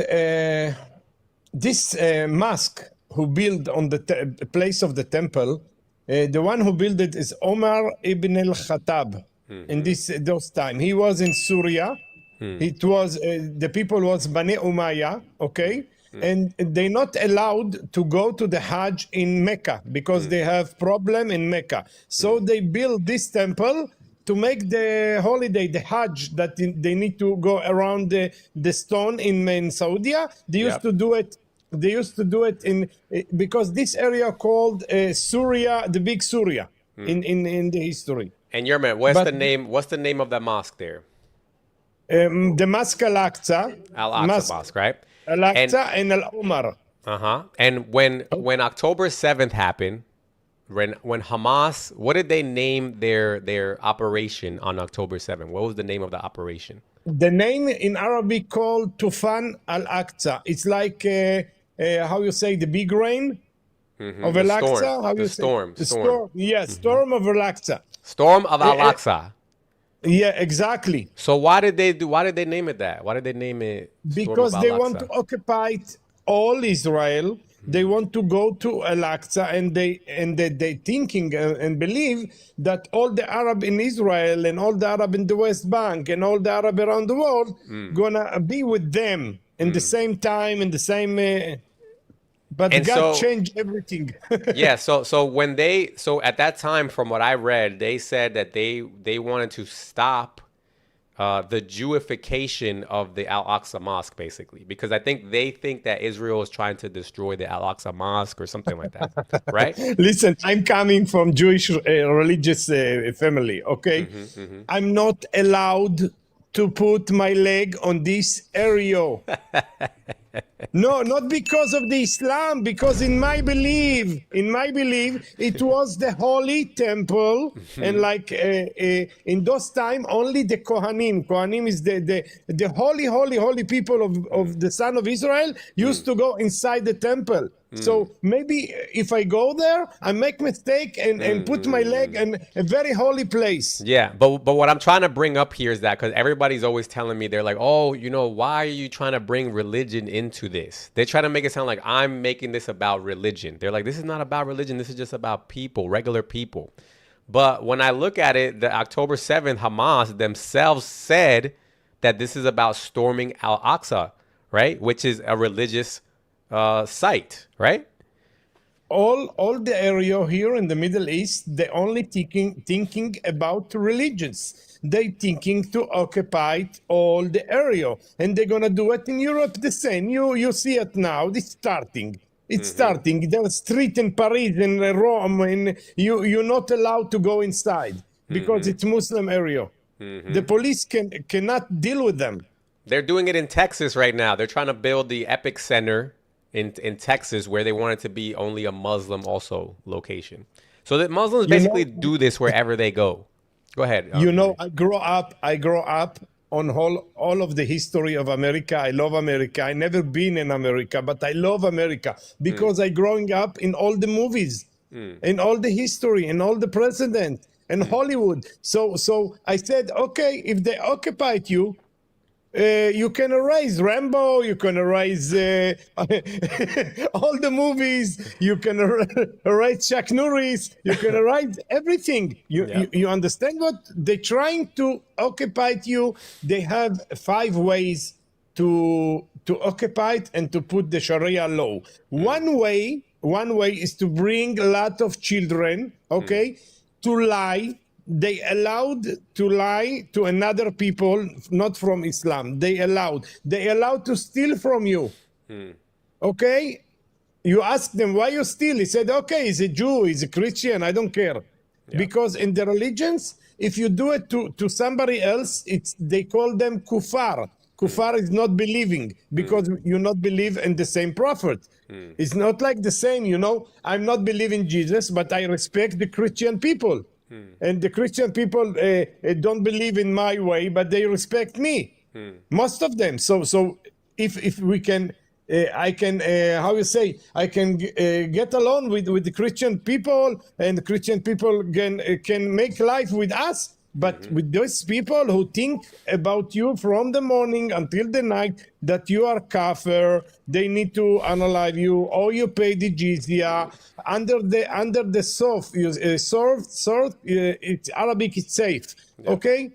Speaker 7: this mosque who built on the place of the temple. The one who built it is Omar ibn al-Khattab. In those time, he was in Syria. It was the people was Bani Umayyah, okay, and they're not allowed to go to the Hajj in Mecca because they have problem in Mecca. So they built this temple to make the holiday, the Hajj, that they need to go around the stone in Saudi. They used to do it. They used to do it in because this area called Syria, the big Syria, in the history.
Speaker 2: And Yermi, what's the name of that mosque there?
Speaker 7: The Mosque Al-Aqsa.
Speaker 2: Al-Aqsa Mosque, right?
Speaker 7: Al-Aqsa and Al-Umar.
Speaker 2: And when October 7th happened, when Hamas, what did they name their operation on October 7th? What was the name of the operation?
Speaker 7: The name in Arabic called Tufan Al-Aqsa. It's like how you say the big rain of Al-Aqsa. How you say
Speaker 2: storm.
Speaker 7: Storm. Yes, storm of Al-Aqsa.
Speaker 2: Storm of Al-Aqsa.
Speaker 7: Yeah, exactly.
Speaker 2: So why did they name it that? Why did they name it Storm
Speaker 7: because
Speaker 2: of
Speaker 7: they
Speaker 2: Al-Aqsa?
Speaker 7: want to occupy all Israel. They want to go to Al-Aqsa, and they thinking and believe that all the Arab in Israel and all the Arab in the West Bank and all the Arab around the world gonna be with them in the same time, in the same. But
Speaker 2: And
Speaker 7: God
Speaker 2: so-
Speaker 7: changed everything.
Speaker 2: Yeah, so at that time, from what I read, they said that they wanted to stop the Jewification of the Al-Aqsa Mosque, basically, because I think they think that Israel is trying to destroy the Al-Aqsa Mosque or something like that, right?
Speaker 7: Listen, I'm coming from Jewish religious family, okay? I'm not allowed to put my leg on this area. No, not because of the Islam, because in my belief, it was the holy temple, and like in those time, only the Kohanim is the holy people of the son of Israel used to go inside the temple. So maybe if I go there, I make mistake and put my leg in a very holy place.
Speaker 2: Yeah, but what I'm trying to bring up here is that because everybody's always telling me, they're like, oh, why are you trying to bring religion into this? They try to make it sound like I'm making this about religion. They're like, this is not about religion. This is just about people, regular people. But when I look at it, the October 7th, Hamas themselves said that this is about storming Al-Aqsa, right? Which is a religious site, right?
Speaker 7: All the area here in the Middle East, they only thinking about religions. They thinking to occupy all the area, and they're gonna do it in Europe the same. You see it now. It's starting. It's starting. The street in Paris, in Rome, and you're not allowed to go inside because it's Muslim area. The police cannot deal with them.
Speaker 2: They're doing it in Texas right now. They're trying to build the Epic Center in Texas, where they want it to be only a Muslim also location. So that Muslims basically do this wherever they go. Go ahead.
Speaker 7: I grow up on all of the history of America. I love America. I never been in America, but I love America because I growing up in all the movies, in all the history, in all the president, and Hollywood. So I said, okay, if they occupied you, you can erase Rambo, you can erase all the movies, you can erase Chuck Norris, you can erase everything. You understand what they're trying to occupy you? They have 5 ways to occupy it and to put the Sharia law. One way is to bring a lot of children, okay, to lie. They allowed to lie to another people, not from Islam. They allowed to steal from you. Okay? you ask them why you steal. He said, okay, he's a Jew, he's a Christian, I don't care.
Speaker 2: Yeah.
Speaker 7: Because in the religions, if you do it to somebody else, they call them kufar. Kufar is not believing because you not believe in the same prophet. It's not like the same, you know. I'm not believing Jesus, but I respect the Christian people. And the Christian people don't believe in my way, but they respect me. Most of them. So if we can, I can, how you say, I can get along with the Christian people, and the Christian people can make life with us. But with those people who think about you from the morning until the night that you are kafir, they need to analyze you, or you pay the jizya under the soft. It's Arabic. It's safe. Yeah. Okay.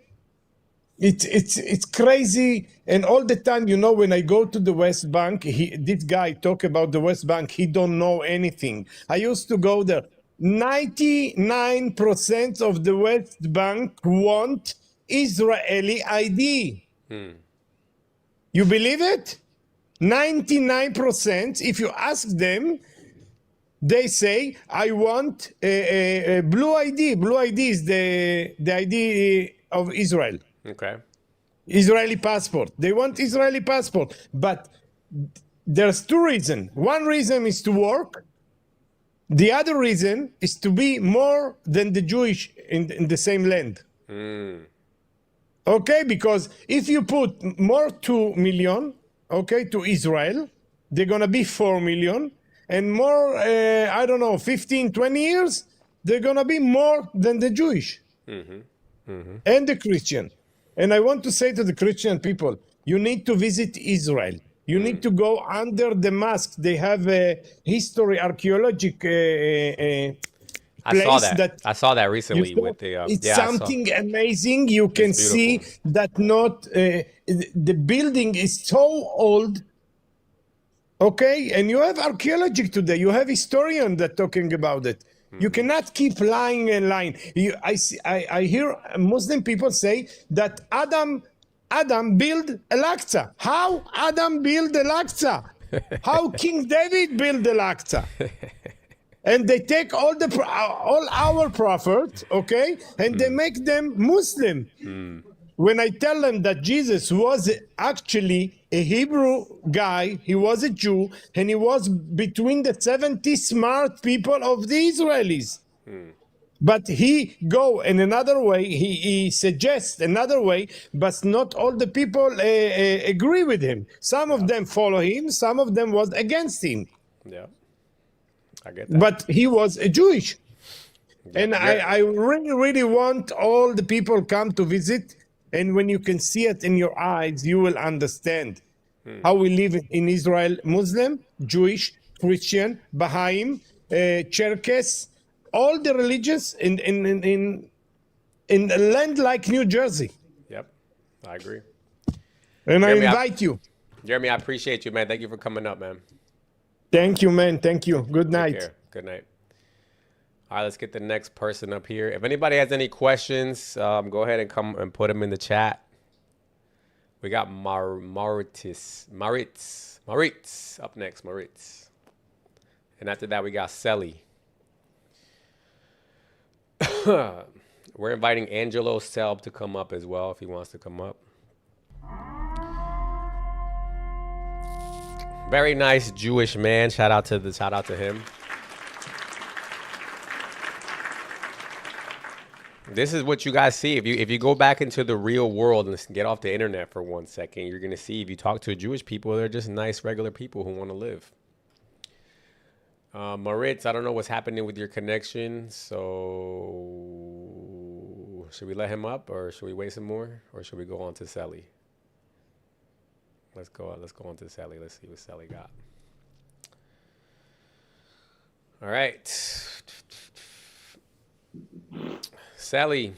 Speaker 7: It's crazy, and all the time, you know, when I go to the West Bank, this guy talk about the West Bank. He don't know anything. I used to go there. 99% of the West Bank want Israeli ID. You believe it? 99%. If you ask them, they say, I want a blue ID. Blue ID is the ID of Israel.
Speaker 2: Okay.
Speaker 7: Israeli passport. They want Israeli passport. But there's two reasons. One reason is to work. The other reason is to be more than the Jewish in the same land. Okay, because if you put more 2 million, okay, to Israel, they're going to be 4 million. And more, I don't know, 15, 20 years, they're going to be more than the Jewish and the Christian. And I want to say to the Christian people, you need to visit Israel. You need to go under the mosque. They have a history, archaeologic place.
Speaker 2: I saw that recently with the.
Speaker 7: It's something amazing. You can see that not the building is so old. Okay, and you have archaeology today. You have historians that talking about it. You cannot keep lying and lying. I hear Muslim people say that Adam built Al-Aqsa. How Adam built Al-Aqsa? How King David built Al-Aqsa? And they take all our prophets, okay, and they make them Muslim. When I tell them that Jesus was actually a Hebrew guy, he was a Jew, and he was between the 70 smart people of the Israelis. But he go in another way, he suggests another way, but not all the people agree with him. Some of them follow him, some of them was against him.
Speaker 2: Yeah, I get that.
Speaker 7: But he was a Jewish. And I really, really want all the people come to visit. And when you can see it in your eyes, you will understand how we live in Israel: Muslim, Jewish, Christian, Baha'i, Cherkess, all the religions in a land like New Jersey.
Speaker 2: Yep, I agree.
Speaker 7: And
Speaker 2: Jeremy,
Speaker 7: I invite you.
Speaker 2: Jeremy, I appreciate you, man. Thank you for coming up, man.
Speaker 7: Thank you, man. Thank you. Good night.
Speaker 2: Take care. Good night. All right, let's get the next person up here. If anybody has any questions, go ahead and come and put them in the chat. We got Maritz up next, Maritz. And after that, we got Selly. We're inviting Angelo Selb to come up as well if he wants to come up. Very nice Jewish man. Shout out to him. This is what you guys see. If you go back into the real world and get off the internet for 1 second, you're going to see if you talk to Jewish people, they're just nice, regular people who want to live. Maritz, I don't know what's happening with your connection. So should we let him up or should we wait some more? Or should we go on to Sally? Let's go on to Sally. Let's see what Sally got. All right. Sally.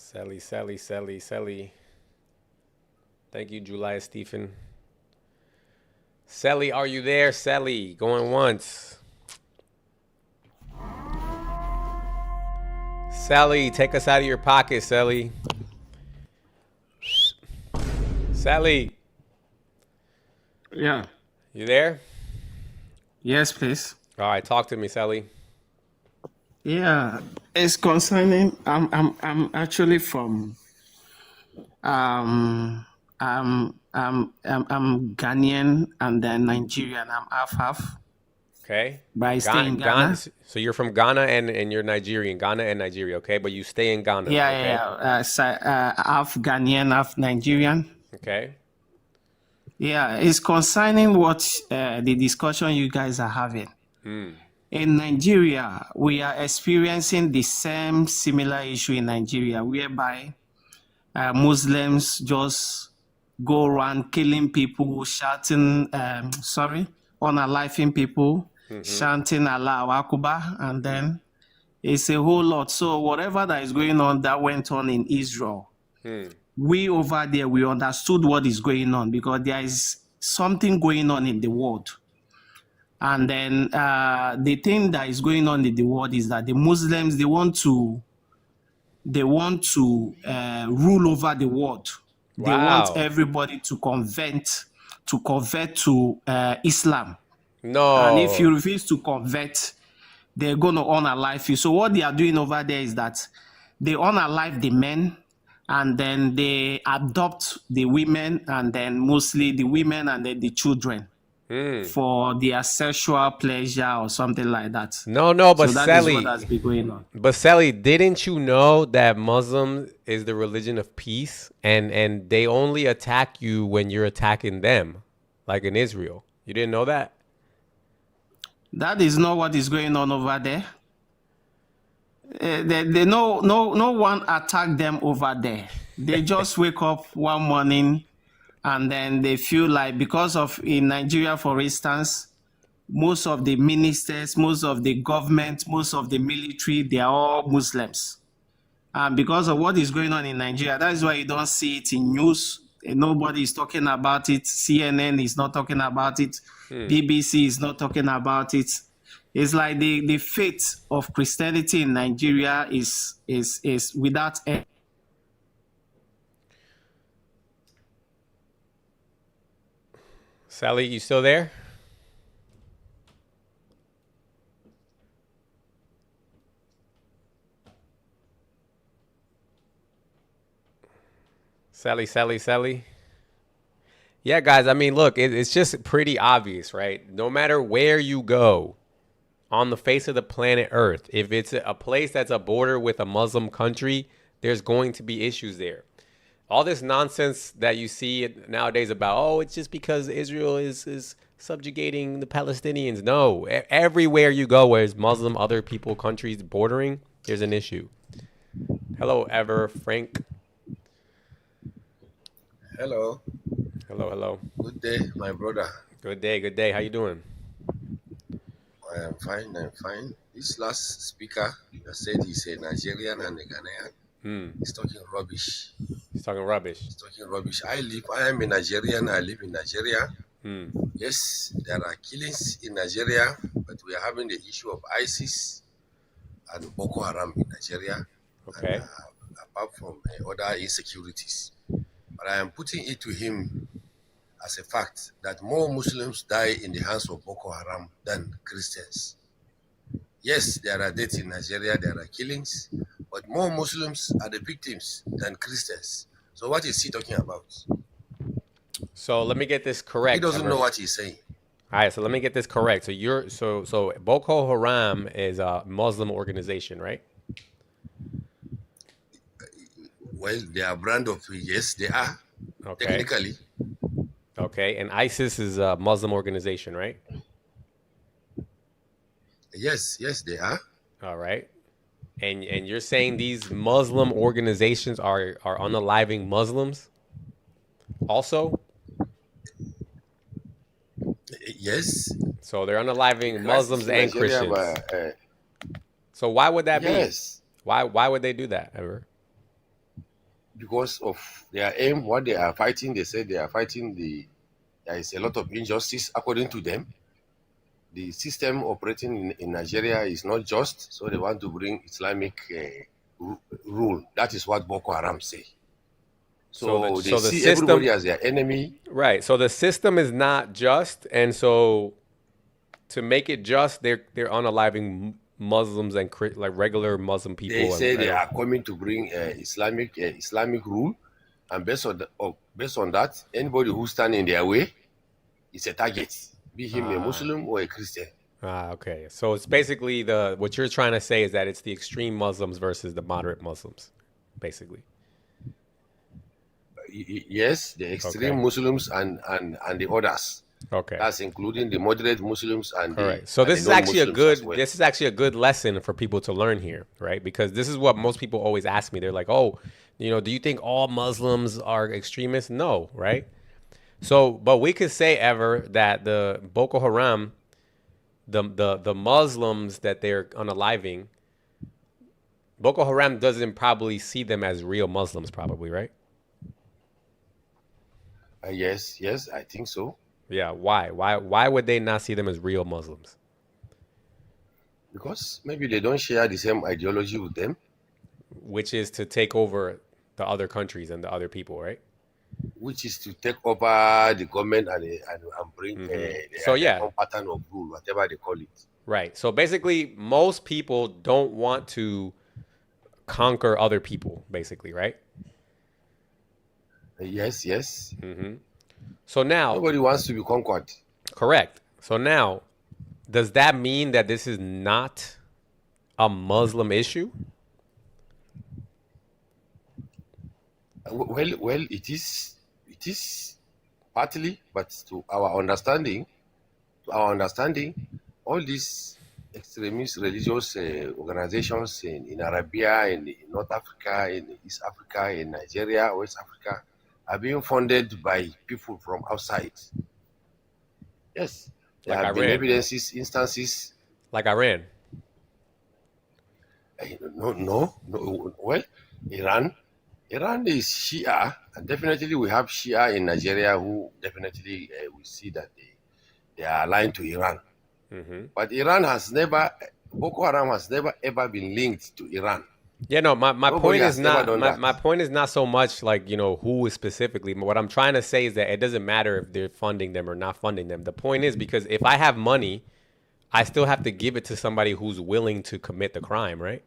Speaker 2: Sally. Thank you, Julia Stephen. Sally, are you there? Sally, going once. Sally, take us out of your pocket, Sally. Sally,
Speaker 8: Yeah.
Speaker 2: you there?
Speaker 8: Yes, please.
Speaker 2: All right, talk to me, Sally.
Speaker 8: Yeah, it's concerning. I'm actually from um I'm Ghanaian and then Nigerian. I'm half,
Speaker 2: Okay.
Speaker 8: but I stay in Ghana.
Speaker 2: So you're from Ghana and you're Nigerian. Ghana and Nigeria, okay? But you stay in Ghana, okay?
Speaker 8: Half Ghanaian, half Nigerian.
Speaker 2: Okay.
Speaker 8: Yeah, it's concerning what the discussion you guys are having. In Nigeria, we are experiencing the same similar issue in Nigeria, whereby Muslims just go around killing people, shouting, unaliving people, chanting Allah Akbar, and then it's a whole lot. So whatever that is going on, that went on in Israel, we over there, we understood what is going on because there is something going on in the world. And then the thing that is going on in the world is that the Muslims, they want to rule over the world. They want everybody to convert to Islam.
Speaker 2: No.
Speaker 8: And if you refuse to convert, they're going to unalive you. So what they are doing over there is that they unalive the men and then they adopt the women and then mostly the women and then the children for their sexual pleasure or something like that.
Speaker 2: No, but
Speaker 8: so that
Speaker 2: Sally,
Speaker 8: is what has been going on.
Speaker 2: But Sally, didn't you know that Muslim is the religion of peace and they only attack you when you're attacking them, like in Israel? You didn't know that?
Speaker 8: That is not what is going on over there. No one attacked them over there. They just wake up one morning and then they feel like, because of in Nigeria, for instance, most of the ministers, most of the government, most of the military, they are all Muslims. And because of what is going on in Nigeria, that is why you don't see it in news. Nobody is talking about it. CNN is not talking about it. BBC is not talking about it. It's like the fate of Christianity in Nigeria is without end.
Speaker 2: Sally, you still there? Sally. Yeah, guys, I mean, look, it's just pretty obvious, right? No matter where you go on the face of the planet Earth, if it's a place that's a border with a Muslim country, there's going to be issues there. All this nonsense that you see nowadays about, oh, it's just because Israel is subjugating the Palestinians. No, everywhere you go where there's Muslim, other people, countries bordering, there's an issue. Hello, Frank.
Speaker 3: Hello.
Speaker 2: Hello.
Speaker 3: Good day, my brother.
Speaker 2: Good day. How you doing?
Speaker 3: I am fine. This last speaker that said he's a Nigerian and a Ghanaian, he's talking rubbish. I am a Nigerian. I live in Nigeria. Yes, there are killings in Nigeria, but we are having the issue of ISIS and Boko Haram in Nigeria.
Speaker 2: Okay.
Speaker 3: And, apart from other insecurities. But I am putting it to him as a fact that more Muslims die in the hands of Boko Haram than Christians. Yes, there are deaths in Nigeria, there are killings, but more Muslims are the victims than Christians. So what is he talking about?
Speaker 2: So let me get this correct.
Speaker 3: He doesn't know what he's saying.
Speaker 2: All right, so let me get this correct. So so Boko Haram is a Muslim organization, right?
Speaker 3: Well, they are brand of, yes, they are, technically.
Speaker 2: Okay, and ISIS is a Muslim organization, right?
Speaker 3: Yes, they are.
Speaker 2: All right. And you're saying these Muslim organizations are unaliving Muslims also?
Speaker 3: Yes.
Speaker 2: So they're unaliving Muslims and Christians. So why would that be?
Speaker 3: Yes.
Speaker 2: Why would they do that ever?
Speaker 3: Because of their aim, what they are fighting, they say they are fighting there is a lot of injustice according to them. The system operating in Nigeria is not just, so they want to bring Islamic rule. That is what Boko Haram say. So they
Speaker 2: so the
Speaker 3: see
Speaker 2: system,
Speaker 3: everybody as their enemy.
Speaker 2: right? So the system is not just, and so to make it just, they're unaliving Muslims and like regular Muslim people.
Speaker 3: They say they
Speaker 2: and
Speaker 3: are coming to bring Islamic rule, and based on that, anybody who stand in their way is a target, be him a Muslim or a Christian.
Speaker 2: Okay. So it's basically what you're trying to say is that it's the extreme Muslims versus the moderate Muslims, basically.
Speaker 3: Yes, the extreme Muslims and the others.
Speaker 2: Okay.
Speaker 3: That's including the moderate Muslims and
Speaker 2: all right.
Speaker 3: the,
Speaker 2: So
Speaker 3: and
Speaker 2: this
Speaker 3: the
Speaker 2: is actually a
Speaker 3: non-Muslims
Speaker 2: good
Speaker 3: as well.
Speaker 2: this is actually a good lesson for people to learn here, right? Because this is what most people always ask me. They're like, "Oh, do you think all Muslims are extremists?" No, right? So, but we could say ever that the Boko Haram, the Muslims that they're unaliving, Boko Haram doesn't probably see them as real Muslims, probably, right?
Speaker 3: Yes, I think so.
Speaker 2: Yeah. Why would they not see them as real Muslims?
Speaker 3: Because maybe they don't share the same ideology with them.
Speaker 2: Which is to take over the other countries and the other people, right?
Speaker 3: Which is to take over the government and bring
Speaker 2: So, yeah.
Speaker 3: own pattern of rule, whatever they call it.
Speaker 2: Right. So basically, most people don't want to conquer other people, basically, right?
Speaker 3: Yes.
Speaker 2: So now,
Speaker 3: Nobody wants to be conquered.
Speaker 2: correct. So now, does that mean that this is not a Muslim issue?
Speaker 3: Well, it is partly, but to our understanding, all these extremist religious organizations in Arabia, in North Africa, in East Africa, in Nigeria, West Africa, are being funded by people from outside. Yes, there
Speaker 2: Like
Speaker 3: have been
Speaker 2: Iran.
Speaker 3: evidences, instances.
Speaker 2: Like Iran.
Speaker 3: No. Well, Iran is Shia, and definitely we have Shia in Nigeria who definitely we see that they are aligned to Iran. But Boko Haram has never ever been linked to Iran.
Speaker 2: Yeah, no, my point is not my
Speaker 3: that.
Speaker 2: point is not so much like, who is specifically. What I'm trying to say is that it doesn't matter if they're funding them or not funding them. The point is, because if I have money, I still have to give it to somebody who's willing to commit the crime, right?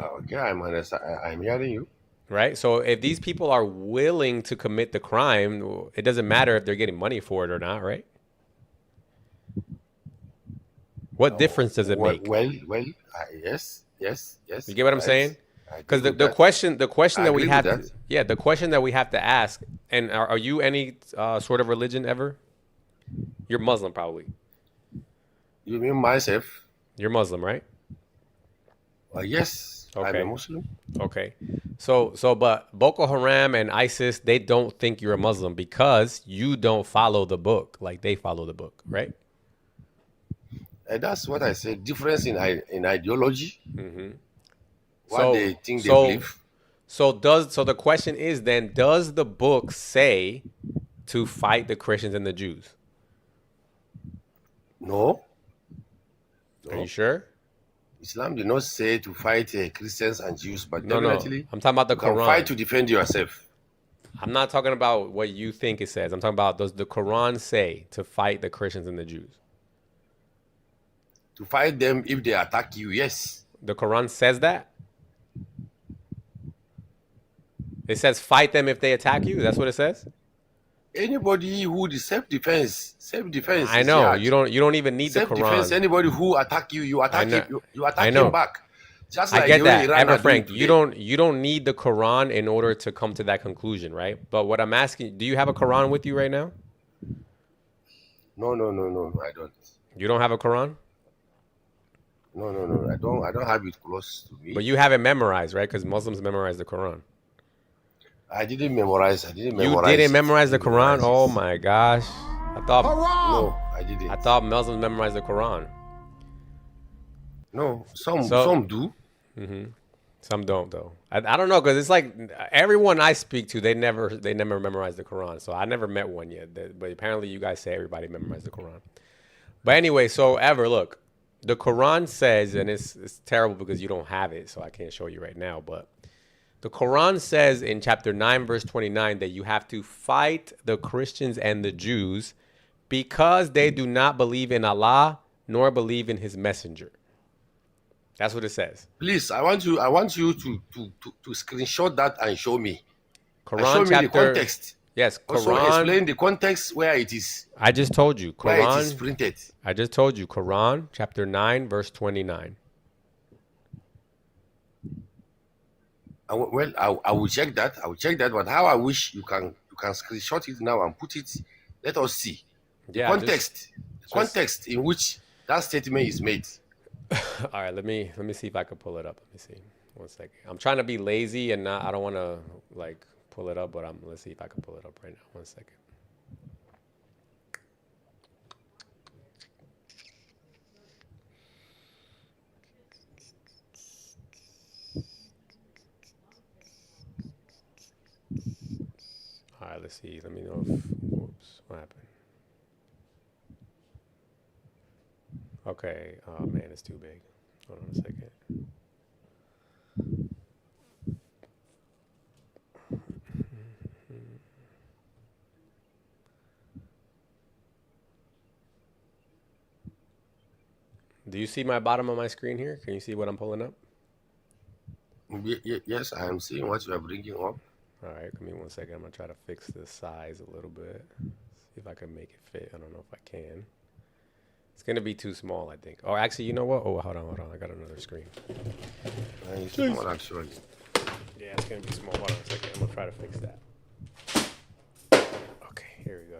Speaker 3: Okay, I'm hearing you.
Speaker 2: Right? So if these people are willing to commit the crime, it doesn't matter if they're getting money for it or not, right? What difference does it make?
Speaker 3: Well, yes.
Speaker 2: You get what I'm saying? Because the question that we have to, the question that we have to ask, and are you any sort of religion ever? You're Muslim, probably.
Speaker 3: You mean myself?
Speaker 2: You're Muslim, right?
Speaker 3: Yes,
Speaker 2: okay.
Speaker 3: I'm a Muslim.
Speaker 2: Okay. But Boko Haram and ISIS, they don't think you're a Muslim because you don't follow the book like they follow the book, right?
Speaker 3: And that's what I said. Difference in ideology. What they think they believe.
Speaker 2: So the question is then, does the book say to fight the Christians and the Jews?
Speaker 3: No.
Speaker 2: Are you sure?
Speaker 3: Islam did not say to fight Christians and Jews, but definitely
Speaker 2: no. I'm talking about the Quran.
Speaker 3: Fight to defend yourself.
Speaker 2: I'm not talking about what you think it says. I'm talking about, does the Quran say to fight the Christians and the Jews?
Speaker 3: To fight them if they attack you, yes.
Speaker 2: The Quran says that? It says fight them if they attack you? That's what it says?
Speaker 3: Anybody who is self-defense.
Speaker 2: I know. You don't even need the Quran.
Speaker 3: Self-defense, anybody who attack you, you attack him, you attack him back. Just like
Speaker 2: I get that. Ever Frank,
Speaker 3: you
Speaker 2: don't need the Quran in order to come to that conclusion, right? But what I'm asking, do you have a Quran with you right now?
Speaker 3: No, I don't.
Speaker 2: You don't have a Quran?
Speaker 3: No, I don't have it close to me.
Speaker 2: But you have it memorized, right? Because Muslims memorize the Quran.
Speaker 3: I didn't memorize.
Speaker 2: You didn't memorize the Quran? Oh my gosh! I thought
Speaker 3: no, I didn't.
Speaker 2: I thought Muslims memorized the Quran.
Speaker 3: No, some do.
Speaker 2: Some don't though. I don't know, because it's like everyone I speak to, they never memorize the Quran. So I never met one yet. But apparently you guys say everybody memorized the Quran. But anyway, so look, The Quran says, and it's terrible because you don't have it, so I can't show you right now, but the Quran says in chapter 9, verse 29, that you have to fight the Christians and the Jews because they do not believe in Allah nor believe in his messenger. That's what it says.
Speaker 3: Please, I want you to screenshot that and show me. And
Speaker 2: Quran
Speaker 3: show me the
Speaker 2: chapter,
Speaker 3: context.
Speaker 2: yes,
Speaker 3: Also
Speaker 2: Quran.
Speaker 3: explain the context where it is.
Speaker 2: I just told you,
Speaker 3: Where it is
Speaker 2: Quran.
Speaker 3: printed.
Speaker 2: I just told you, Quran chapter 9, verse 29.
Speaker 3: Well, I will check that. I will check that. But how I wish you can screenshot it now and put it. Let us see the
Speaker 2: Yeah,
Speaker 3: context in which that statement is made.
Speaker 2: All right, let me see if I can pull it up. Let me see. 1 second. I'm trying to be lazy and I don't want to like pull it up, but let's see if I can pull it up right now. 1 second. All right, let's see. Let me know if, whoops, what happened? Okay. Oh man, it's too big. Hold on a second. Do you see my bottom of my screen here? Can you see what I'm pulling up?
Speaker 3: Yes, I am seeing what you are bringing up.
Speaker 2: All right, give me 1 second. I'm going to try to fix the size a little bit. See if I can make it fit. I don't know if I can. It's going to be too small, I think. Oh, actually, you know what? Oh, hold on. I got another screen.
Speaker 3: It's small, actually.
Speaker 2: Yeah, it's going to be small. Hold on a second. I'm going to try to fix that. Okay, here we go.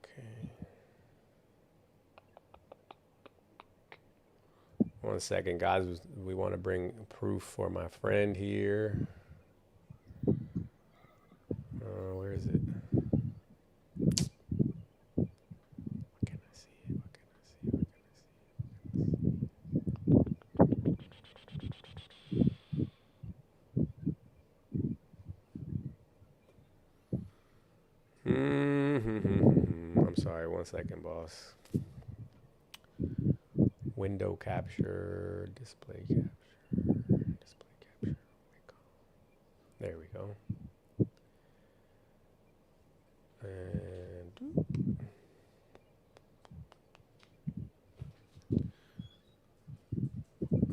Speaker 2: Okay. 1 second, guys. We want to bring proof for my friend here. Where is it? What can I see? I'm sorry. 1 second, boss. Window capture, display capture. There we go. And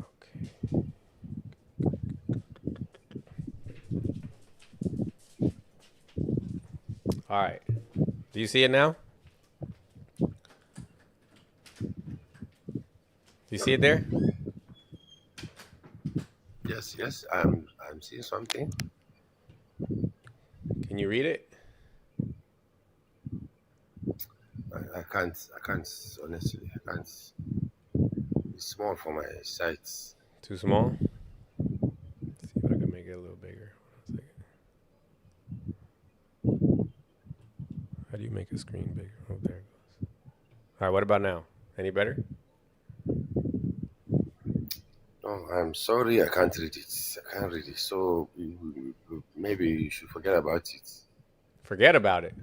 Speaker 2: okay. All right. Do you see it now? Do you see it there?
Speaker 3: Yes, I'm seeing something.
Speaker 2: Can you read it?
Speaker 3: I can't honestly. I can't. It's small for my sight.
Speaker 2: Too small? Let's see if I can make it a little bigger. 1 second. How do you make a screen bigger? Oh, there it goes. All right, what about now? Any better?
Speaker 3: No, I'm sorry, I can't read it. I can't read it. So maybe you should forget about it.
Speaker 2: Forget about it.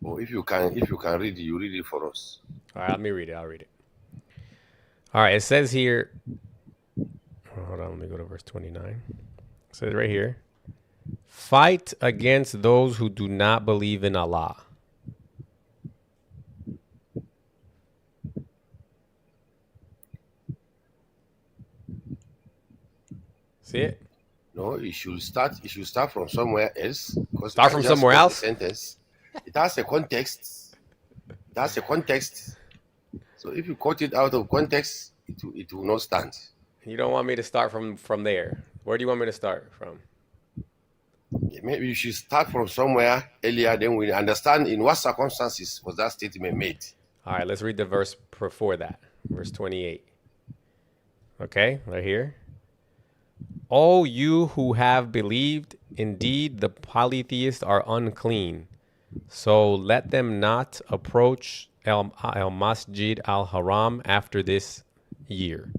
Speaker 3: Or if you can read it, you read it for us.
Speaker 2: All right, let me read it. I'll read it. All right, it says here. Hold on, let me go to verse 29. It says right here, fight against those who do not believe in Allah. See it?
Speaker 3: No, it should start from somewhere else.
Speaker 2: Start from somewhere else?
Speaker 3: Sentence. It has a context. So if you quote it out of context, it will not stand.
Speaker 2: You don't want me to start from there. Where do you want me to start from?
Speaker 3: Maybe you should start from somewhere earlier, then we understand in what circumstances was that statement made.
Speaker 2: All right, let's read the verse before that. Verse 28. Okay, right here. O you who have believed, indeed the polytheists are unclean. So let them not approach al Masjid al Haram after this year.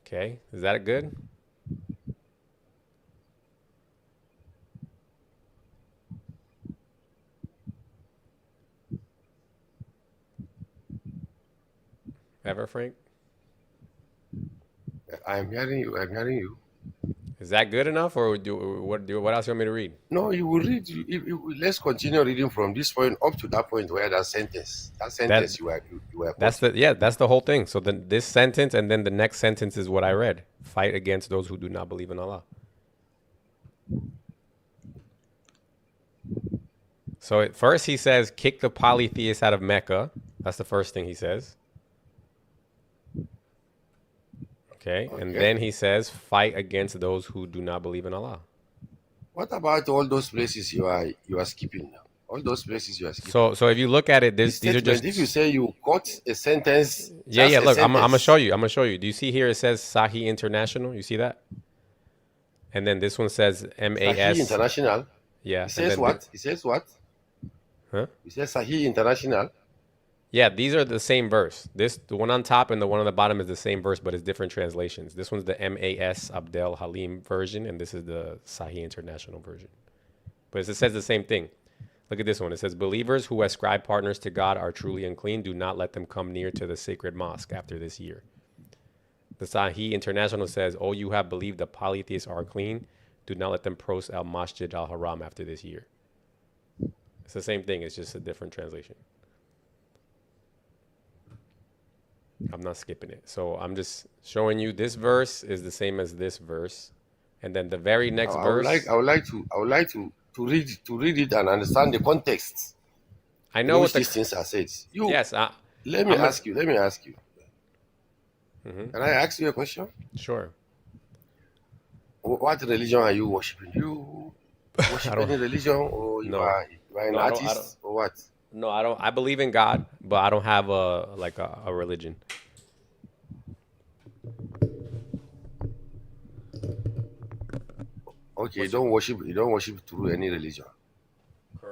Speaker 2: Okay, is that good? ever, Frank?
Speaker 3: I'm hearing you. I'm hearing you.
Speaker 2: Is that good enough, or what else you want me to read?
Speaker 3: No, you will read. Let's continue reading from this point up to that point where that
Speaker 2: That
Speaker 3: sentence you were
Speaker 2: that's
Speaker 3: quoting.
Speaker 2: that's the whole thing. So then this sentence and then the next sentence is what I read. Fight against those who do not believe in Allah. So at first he says, kick the polytheists out of Mecca. That's the first thing he says. Okay. And
Speaker 3: Okay.
Speaker 2: then he says, fight against those who do not believe in Allah.
Speaker 3: What about all those places you are skipping now? All those places you are skipping.
Speaker 2: So if you look at it,
Speaker 3: This
Speaker 2: these are
Speaker 3: statement,
Speaker 2: just.
Speaker 3: if you say you got a sentence,
Speaker 2: Yeah.
Speaker 3: a
Speaker 2: Look, I'm gonna show
Speaker 3: sentence.
Speaker 2: you. I'm gonna show you. Do you see here? It says Sahih International. You see that? And then this one says
Speaker 3: Sahih
Speaker 2: MAS.
Speaker 3: International.
Speaker 2: Yeah.
Speaker 3: He says what? He says what?
Speaker 2: Huh?
Speaker 3: He says Sahih International.
Speaker 2: Yeah, these are the same verse. The one on top and the one on the bottom is the same verse, but it's different translations. This one's the MAS Abdel Halim version, and this is the Sahih International version. But it says the same thing. Look at this one. It says, believers who ascribe partners to God are truly unclean. Do not let them come near to the sacred mosque after this year. The Sahih International says, oh, you have believed the polytheists are clean. Do not let them approach al-Masjid al-Haram after this year. It's the same thing. It's just a different translation. I'm not skipping it. So I'm just showing you this verse is the same as this verse. And then the very next verse.
Speaker 3: I would like to read it and understand the context.
Speaker 2: I know what
Speaker 3: these things are said.
Speaker 2: Yes.
Speaker 3: Let me ask you.
Speaker 2: Mm-hmm.
Speaker 3: Can I ask you a question?
Speaker 2: Sure.
Speaker 3: What religion are you worshiping? You worship any religion, or you are an artist, or what?
Speaker 2: No, I don't. I believe in God, but I don't have a religion.
Speaker 3: Okay, you don't worship through any religion.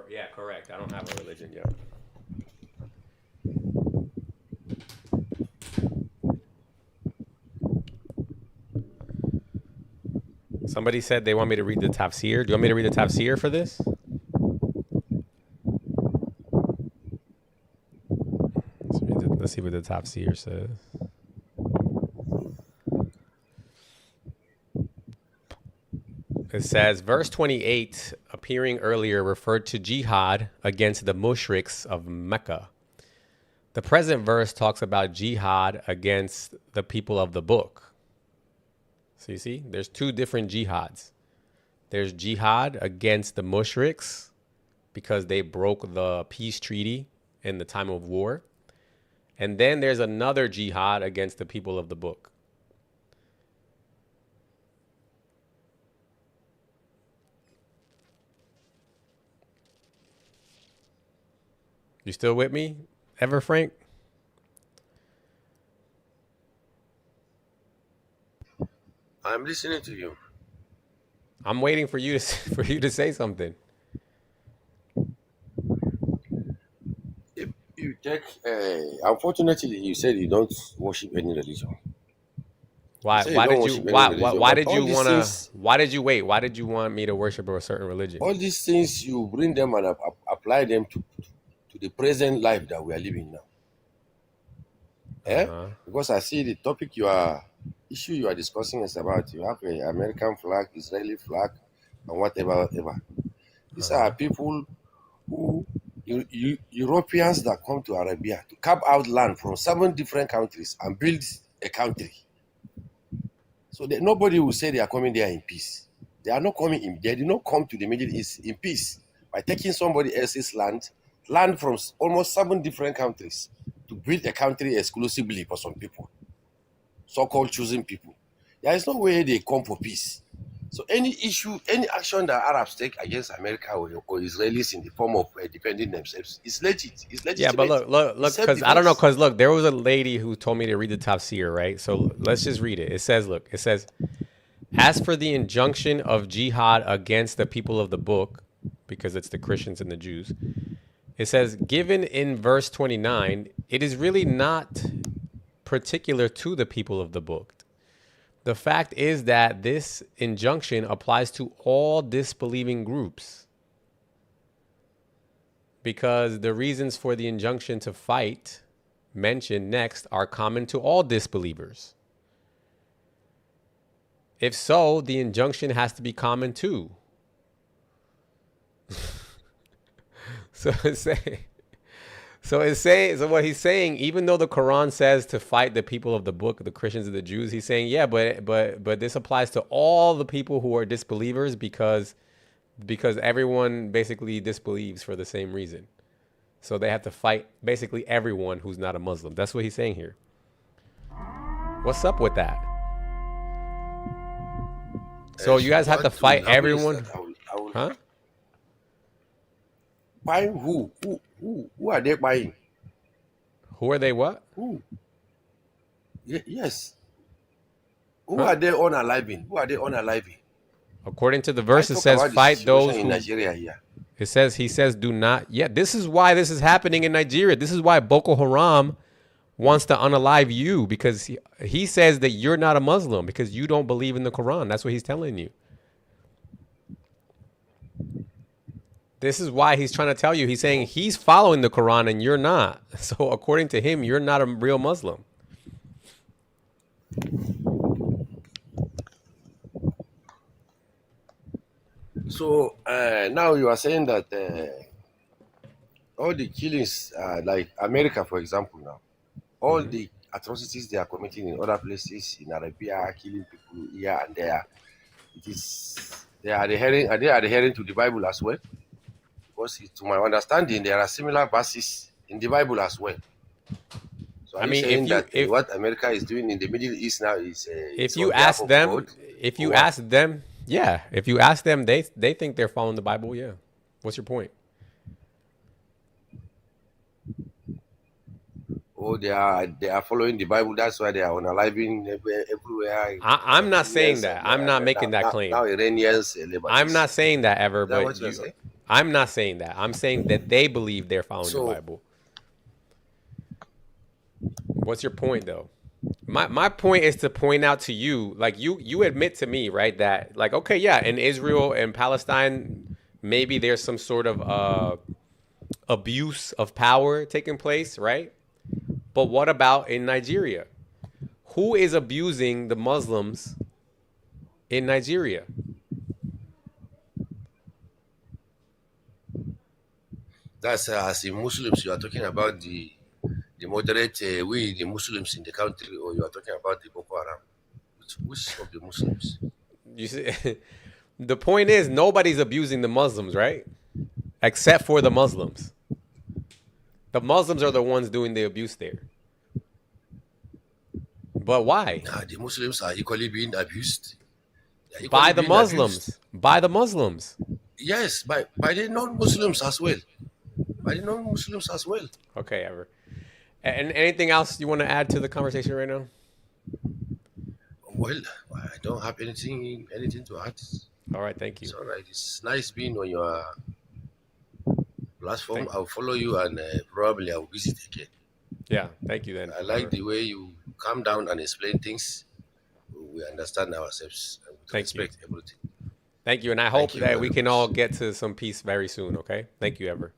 Speaker 2: Yeah, correct. I don't have a religion yet. Somebody said they want me to read the tafsir. Do you want me to read the tafsir for this? Let's see what the tafsir says. It says, verse 28, appearing earlier, referred to jihad against the mushriks of Mecca. The present verse talks about jihad against the people of the book. So you see, there's two different jihads. There's jihad against the mushriks because they broke the peace treaty in the time of war. And then there's another jihad against the people of the book. You still with me, ever, Frank?
Speaker 3: I'm listening to you.
Speaker 2: I'm waiting for you to say something.
Speaker 3: If you take, unfortunately, you said you don't worship any religion.
Speaker 2: Why did you want me to worship a certain religion?
Speaker 3: All these things, you bring them and apply them to the present life that we are living now. Because I see the topic you are discussing is about, you have an American flag, Israeli flag, and whatever. These are people who, Europeans that come to Arabia to carve out land from 7 different countries and build a country. So nobody will say they are coming there in peace. They are not coming in. They did not come to the Middle East in peace by taking somebody else's land from almost 7 different countries to build a country exclusively for some people, so-called choosing people. There is no way they come for peace. So any action that Arabs take against America or Israelis in the form of defending themselves is legit. It's legitimate.
Speaker 2: Yeah, but look, because I don't know, because look, there was a lady who told me to read the tafsir, right? So let's just read it. It says, as for the injunction of jihad against the people of the book, because it's the Christians and the Jews, it says, given in verse 29, it is really not particular to the people of the book. The fact is that this injunction applies to all disbelieving groups, because the reasons for the injunction to fight mentioned next are common to all disbelievers? If so, the injunction has to be common too. So so what he's saying, even though the Quran says to fight the people of the book, the Christians and the Jews, he's saying, yeah, but this applies to all the people who are disbelievers because everyone basically disbelieves for the same reason. So they have to fight basically everyone who's not a Muslim. That's what he's saying here. What's up with that? So you guys have to fight everyone? Huh?
Speaker 3: Buying who? Who are they buying?
Speaker 2: Who are they what?
Speaker 3: Who? Yes. Who are they unaliving? Who are they unaliving?
Speaker 2: According to the verse, it says fight those
Speaker 3: in
Speaker 2: who...
Speaker 3: Nigeria here.
Speaker 2: He says do not... Yeah, this is why this is happening in Nigeria. This is why Boko Haram wants to unalive you, because he says that you're not a Muslim because you don't believe in the Quran. That's what he's telling you. This is why he's trying to tell you. He's saying he's following the Quran and you're not. So according to him, you're not a real Muslim.
Speaker 3: So now you are saying that all the killings, like America, for example, now, all the atrocities they are committing in other places in Arabia, killing people here and there, they are adhering to the Bible as well? Because to my understanding, there are similar verses in the Bible as well. So I mean, saying that what America is doing in the Middle East now is
Speaker 2: if you ask them, yeah, if you ask them, they think they're following the Bible. Yeah, what's your point?
Speaker 3: Oh, they are following the Bible. That's why they are unaliving everywhere.
Speaker 2: I'm not saying that. I'm not making that claim.
Speaker 3: Now Iranians,
Speaker 2: I'm not saying that ever. But
Speaker 3: what you're saying?
Speaker 2: I'm not saying that. I'm saying that they believe they're following the Bible. What's your point, though? My point is to point out to you, like you admit to me, right, that like, okay, yeah, in Israel and Palestine, maybe there's some sort of abuse of power taking place, right? But what about in Nigeria? Who is abusing the Muslims in Nigeria?
Speaker 3: That's as in Muslims, you are talking about the moderate, the Muslims in the country, or you are talking about the Boko Haram? Which of the Muslims?
Speaker 2: You see, the point is nobody's abusing the Muslims, right? Except for the Muslims. The Muslims are the ones doing the abuse there. But why?
Speaker 3: The Muslims are equally being abused.
Speaker 2: By the Muslims. By the Muslims.
Speaker 3: Yes, by the non-Muslims as well. By the non-Muslims as well.
Speaker 2: Okay, Ever. And anything else you want to add to the conversation right now?
Speaker 3: Well, I don't have anything to add.
Speaker 2: All right, thank you.
Speaker 3: It's all right. It's nice being on your platform. I'll follow you and probably I'll visit again.
Speaker 2: Yeah, thank you then.
Speaker 3: I like the way you calm down and explain things. We understand ourselves and we respect everything.
Speaker 2: Thank you, and I hope that we can all get to some peace very soon, okay? Thank you, Ever.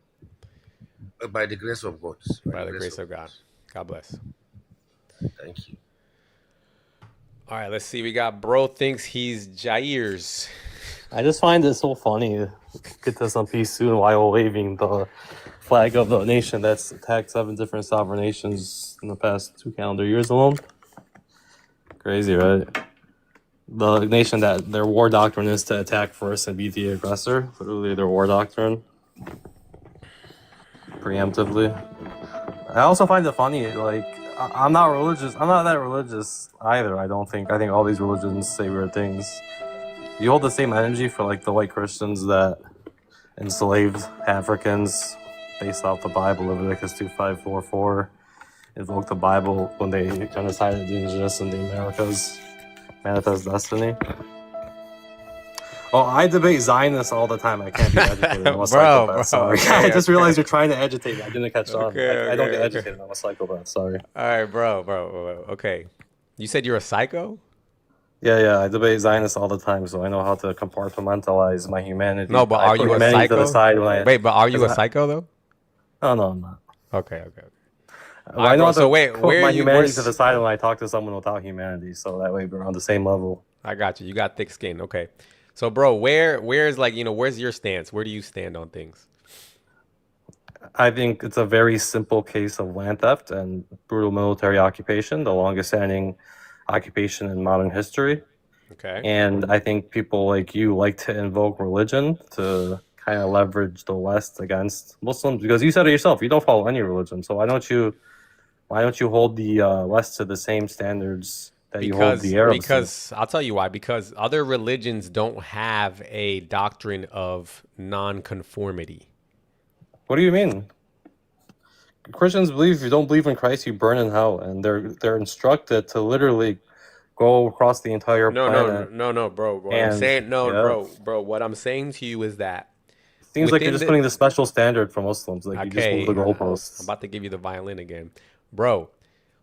Speaker 3: By the grace of God.
Speaker 2: By the grace of God. God bless.
Speaker 3: Thank you.
Speaker 2: All right, let's see. We got bro thinks he's Jair's.
Speaker 9: I just find it so funny. Get to some peace soon while waving the flag of the nation that's attacked 7 different sovereign nations in the past 2 calendar years alone. Crazy, right? The nation that their war doctrine is to attack first and be the aggressor. Literally their war doctrine. Preemptively. I also find it funny, like, I'm not religious. I'm not that religious either, I don't think. I think all these religions say weird things. You hold the same energy for, like, the white Christians that enslaved Africans based off the Bible, Leviticus 2:5-4-4. Invoke the Bible when they genocided the indigenous in the Americas. Manifest destiny. Oh, I debate Zionists all the time. I can't be agitated. I'm a psychopath. Sorry.
Speaker 2: Okay,
Speaker 9: I just realized you're trying to agitate me. I didn't catch on.
Speaker 2: Okay,
Speaker 9: I don't get agitated. I'm a psychopath. Sorry.
Speaker 2: All right, bro. Okay. You said you're a psycho?
Speaker 9: Yeah. I debate Zionists all the time, so I know how to compartmentalize my humanity.
Speaker 2: No, but are you a psycho? Wait, but are you a psycho, though?
Speaker 9: Oh, no, I'm not.
Speaker 2: Okay. All right,
Speaker 9: I know
Speaker 2: bro.
Speaker 9: how
Speaker 2: So
Speaker 9: to
Speaker 2: wait,
Speaker 9: put
Speaker 2: where
Speaker 9: my
Speaker 2: are you?
Speaker 9: humanity to the side when I talk to someone without humanity, so that way we're on the same level.
Speaker 2: I got you. You got thick skin. Okay. So, bro, where's like, where's your stance? Where do you stand on things?
Speaker 9: I think it's a very simple case of land theft and brutal military occupation, the longest standing occupation in modern history.
Speaker 2: Okay.
Speaker 9: And I think people like you like to invoke religion to kind of leverage the West against Muslims, because you said it yourself, you don't follow any religion. So why don't you hold the West to the same standards that you hold the Arabs to?
Speaker 2: Because I'll tell you why. Because other religions don't have a doctrine of non-conformity.
Speaker 9: What do you mean? Christians believe if you don't believe in Christ, you burn in hell, and they're instructed to literally go across the entire planet.
Speaker 2: No, bro. What I'm
Speaker 9: And
Speaker 2: saying, no,
Speaker 9: yeah,
Speaker 2: bro. What I'm saying to you is that
Speaker 9: seems like you're
Speaker 2: within
Speaker 9: just
Speaker 2: the
Speaker 9: putting the special standard for Muslims. Like you just move the
Speaker 2: I'm
Speaker 9: goalposts.
Speaker 2: about to give you the violin again, bro.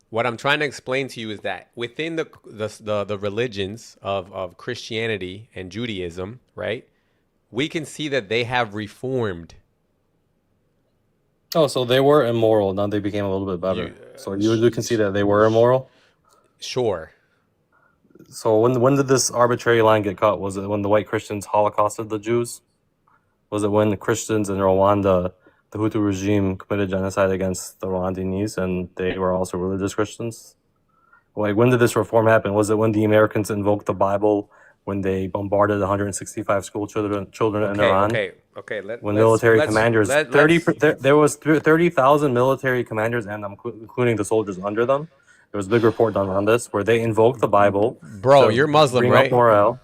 Speaker 2: What I'm trying to explain to you is that within the religions of Christianity and Judaism, right? We can see that they have reformed.
Speaker 9: Oh, so they were immoral. Now they became a little bit better. So you can see that they were immoral.
Speaker 2: Sure.
Speaker 9: So when did this arbitrary line get cut? Was it when the white Christians holocausted the Jews? Was it when the Christians in Rwanda, the Hutu regime, committed genocide against the Rwandese, and they were also religious Christians? Like, when did this reform happen? Was it when the Americans invoked the Bible, when they bombarded 165 school children in Iran?
Speaker 2: Okay.
Speaker 9: When military commanders, there was 30,000 military commanders, and including the soldiers under them. There was a big report done on this, where they invoked the Bible.
Speaker 2: Bro, you're Muslim,
Speaker 9: bring
Speaker 2: right?
Speaker 9: up morale.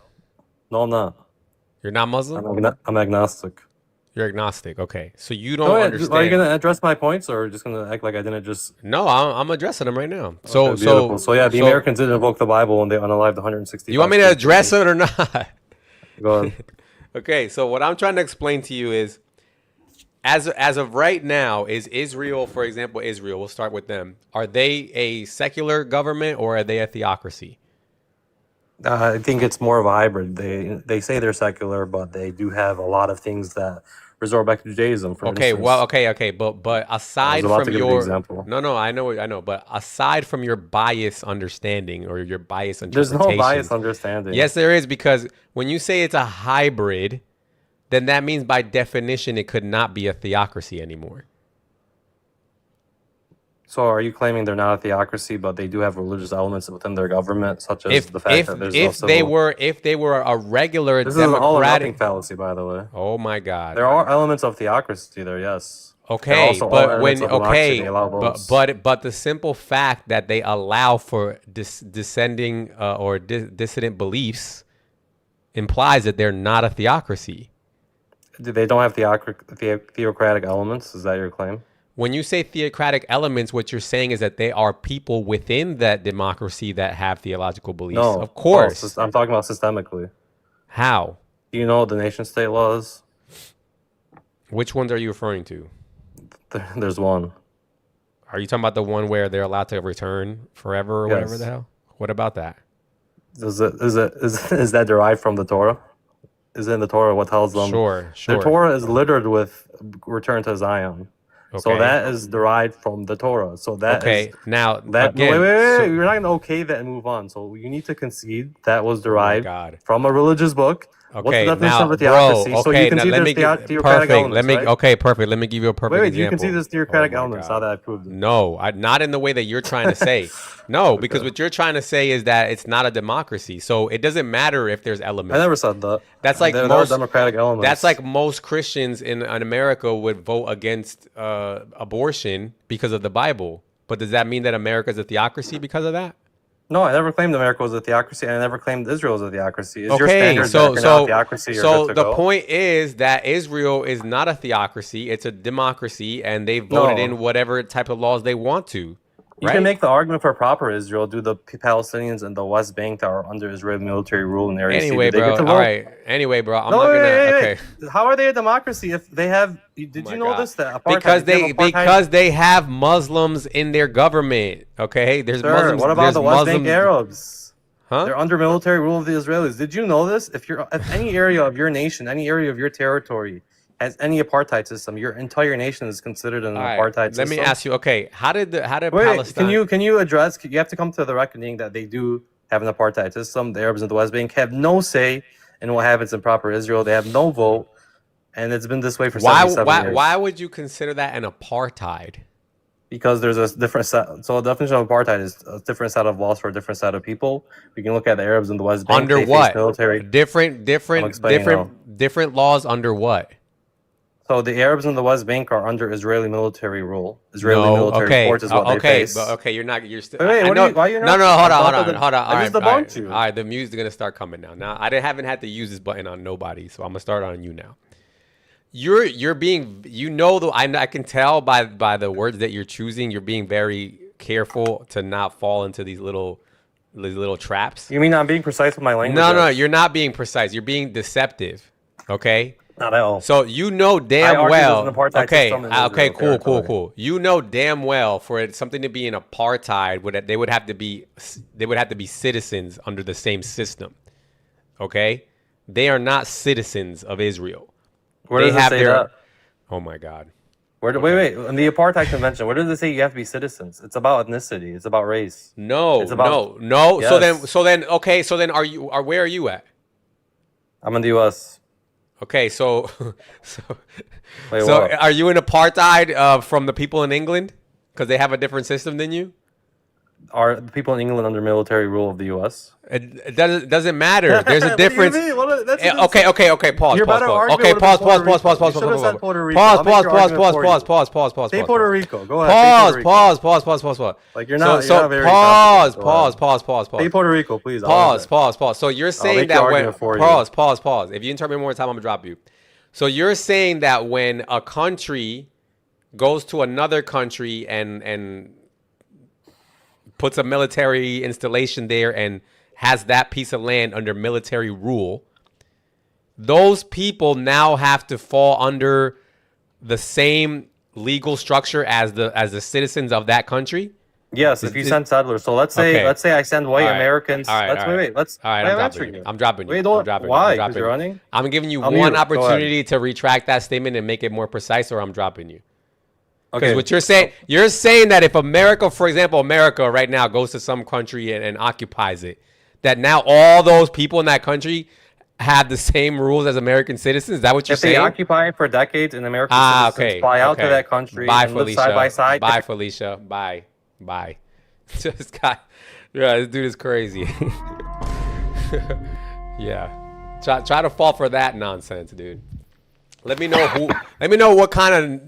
Speaker 9: No, I'm not.
Speaker 2: You're not Muslim?
Speaker 9: I'm agnostic.
Speaker 2: You're agnostic. Okay. So you don't understand.
Speaker 9: Are you going to address my points, or just going to act like I didn't just...
Speaker 2: No, I'm addressing them right now. So,
Speaker 9: okay, beautiful. So yeah, the Americans didn't invoke the Bible when they unalived 165.
Speaker 2: You want me to address it or not?
Speaker 9: Go ahead.
Speaker 2: Okay, so what I'm trying to explain to you is, as of right now, is Israel, for example, Israel, we'll start with them. Are they a secular government or are they a theocracy?
Speaker 9: I think it's more of a hybrid. They say they're secular, but they do have a lot of things that resort back to Judaism. For
Speaker 2: okay,
Speaker 9: instance.
Speaker 2: well, okay, but aside from your
Speaker 9: example.
Speaker 2: No, I know, but aside from your bias understanding or your bias interpretation,
Speaker 9: there's no bias understanding.
Speaker 2: Yes, there is, because when you say it's a hybrid, then that means by definition it could not be a theocracy anymore.
Speaker 9: So are you claiming they're not a theocracy, but they do have religious elements within their government, such as the fact that there's
Speaker 2: if they were a regular
Speaker 9: this
Speaker 2: democratic...
Speaker 9: is an all or nothing fallacy, by the way.
Speaker 2: Oh my God!
Speaker 9: There are elements of theocracy there, yes.
Speaker 2: Okay, but but the simple fact that they allow for dissenting or dissident beliefs implies that they're not a theocracy.
Speaker 9: They don't have theocratic elements. Is that your claim?
Speaker 2: When you say theocratic elements, what you're saying is that they are people within that democracy that have theological beliefs.
Speaker 9: No,
Speaker 2: of course.
Speaker 9: I'm talking about systemically.
Speaker 2: How?
Speaker 9: Do you know the nation-state laws?
Speaker 2: Which ones are you referring to?
Speaker 9: There's one.
Speaker 2: Are you talking about the one where they're allowed to return forever or whatever the hell? What about that?
Speaker 9: Is that derived from the Torah? Is it in the Torah what tells them?
Speaker 2: Sure.
Speaker 9: The Torah is littered with return to Zion. Okay. So that is derived from the Torah. So that is,
Speaker 2: now
Speaker 9: that
Speaker 2: again,
Speaker 9: wait. You're not gonna okay that and move on. So you need to concede that was derived from a religious book.
Speaker 2: Okay,
Speaker 9: what's the definition
Speaker 2: now,
Speaker 9: of a theocracy?
Speaker 2: bro,
Speaker 9: so you can see there's theocratic elements, right?
Speaker 2: Okay, perfect. Let me give you a perfect example.
Speaker 9: You can see there's theocratic elements. How that I proved it.
Speaker 2: No, not in the way that you're trying to say. No, okay. Because what you're trying to say is that it's not a democracy. So it doesn't matter if there's elements.
Speaker 9: I never said that.
Speaker 2: That's like
Speaker 9: most democratic elements.
Speaker 2: That's like most Christians in America would vote against abortion because of the Bible. But does that mean that America is a theocracy because of that?
Speaker 9: No, I never claimed America was a theocracy, and I never claimed Israel was a theocracy. Is
Speaker 2: okay,
Speaker 9: your standard
Speaker 2: so
Speaker 9: not a theocracy?
Speaker 2: So the point is that Israel is not a theocracy; it's a democracy, and they voted in whatever type of laws they want to.
Speaker 9: You can make the argument for proper Israel. Do the Palestinians in the West Bank that are under Israeli military rule in Area C,
Speaker 2: anyway, bro. All right. Anyway, bro. I'm not gonna. Okay.
Speaker 9: How are they a democracy if they have? Did you know this? That
Speaker 2: because they have Muslims in their government. Okay, there's Muslims.
Speaker 9: What about the West Bank Arabs?
Speaker 2: Huh?
Speaker 9: They're under military rule of the Israelis. Did you know this? If any area of your nation, any area of your territory has any apartheid system. Your entire nation is considered an
Speaker 2: All right.
Speaker 9: apartheid
Speaker 2: Let me
Speaker 9: system.
Speaker 2: ask you. Okay, how did
Speaker 9: Wait,
Speaker 2: Palestine?
Speaker 9: can you address? You have to come to the reckoning that they do have an apartheid system. The Arabs in the West Bank have no say in what happens in proper Israel. They have no vote, and it's been this way for 77 years.
Speaker 2: Why would you consider that an apartheid?
Speaker 9: Because there's a different set. So the definition of apartheid is a different set of laws for a different set of people. We can look at the Arabs in the West Bank.
Speaker 2: Under
Speaker 9: They face
Speaker 2: what?
Speaker 9: military.
Speaker 2: Different laws under what?
Speaker 9: So the Arabs in the West Bank are under Israeli military rule. Israeli military force is what they face.
Speaker 2: Okay, you're still.
Speaker 9: Wait, why are you not?
Speaker 2: No, hold on.
Speaker 9: I just debunked you.
Speaker 2: All right, the music's gonna start coming now. Now I haven't had to use this button on nobody, so I'm gonna start on you now. You're being, though, I can tell by the words that you're choosing, you're being very careful to not fall into these little traps.
Speaker 9: You mean I'm being precise with my language?
Speaker 2: No, you're not being precise. You're being deceptive. Okay.
Speaker 9: Not at all.
Speaker 2: So damn well. Okay.
Speaker 9: Cool.
Speaker 2: Cool. Damn well for something to be an apartheid, they would have to be citizens under the same system. Okay. They are not citizens of Israel.
Speaker 9: Where does it say that?
Speaker 2: Oh my God.
Speaker 9: Wait. In the Apartheid Convention, where does it say you have to be citizens? It's about ethnicity. It's about race.
Speaker 2: No.
Speaker 9: It's about,
Speaker 2: no.
Speaker 9: Yes.
Speaker 2: So then, where are you at?
Speaker 9: I'm in the U.S.
Speaker 2: Okay, so
Speaker 9: Wait, what?
Speaker 2: are you in apartheid from the people in England because they have a different system than you?
Speaker 9: Are the people in England under military rule of the U.S.?
Speaker 2: It doesn't matter. There's a difference. Okay. Pause.
Speaker 9: You're better
Speaker 2: Pause.
Speaker 9: argument
Speaker 2: Okay.
Speaker 9: with
Speaker 2: Pause.
Speaker 9: Puerto
Speaker 2: Pause. Pause.
Speaker 9: Rico.
Speaker 2: Pause.
Speaker 9: You should have said Puerto Rico.
Speaker 2: Pause.
Speaker 9: I'll make your argument for you.
Speaker 2: Pause.
Speaker 9: Say Puerto Rico. Go ahead.
Speaker 2: Pause.
Speaker 9: Like you're not.
Speaker 2: So
Speaker 9: you're not very
Speaker 2: pause.
Speaker 9: confident. Say Puerto Rico, please.
Speaker 2: Pause. So you're saying that when pause. If you interrupt me one more time, I'm gonna drop you. So you're saying that when a country goes to another country and puts a military installation there and has that piece of land under military rule, those people now have to fall under the same legal structure as the citizens of that country?
Speaker 9: Yes, if you send settlers. So let's say I send white Americans. I'm dropping you. Why? Because you're running?
Speaker 2: I'm giving you one opportunity to retract that statement and make it more precise, or I'm dropping you. Because what you're saying that if America, for example, America right now goes to some country and occupies it, that now all those people in that country have the same rules as American citizens? Is that what you're saying?
Speaker 9: If they occupy it for decades and American citizens fly out to that country and live side by side.
Speaker 2: Bye, Felicia. Bye. This dude is crazy. Yeah. Try to fall for that nonsense, dude. Let me know what kind of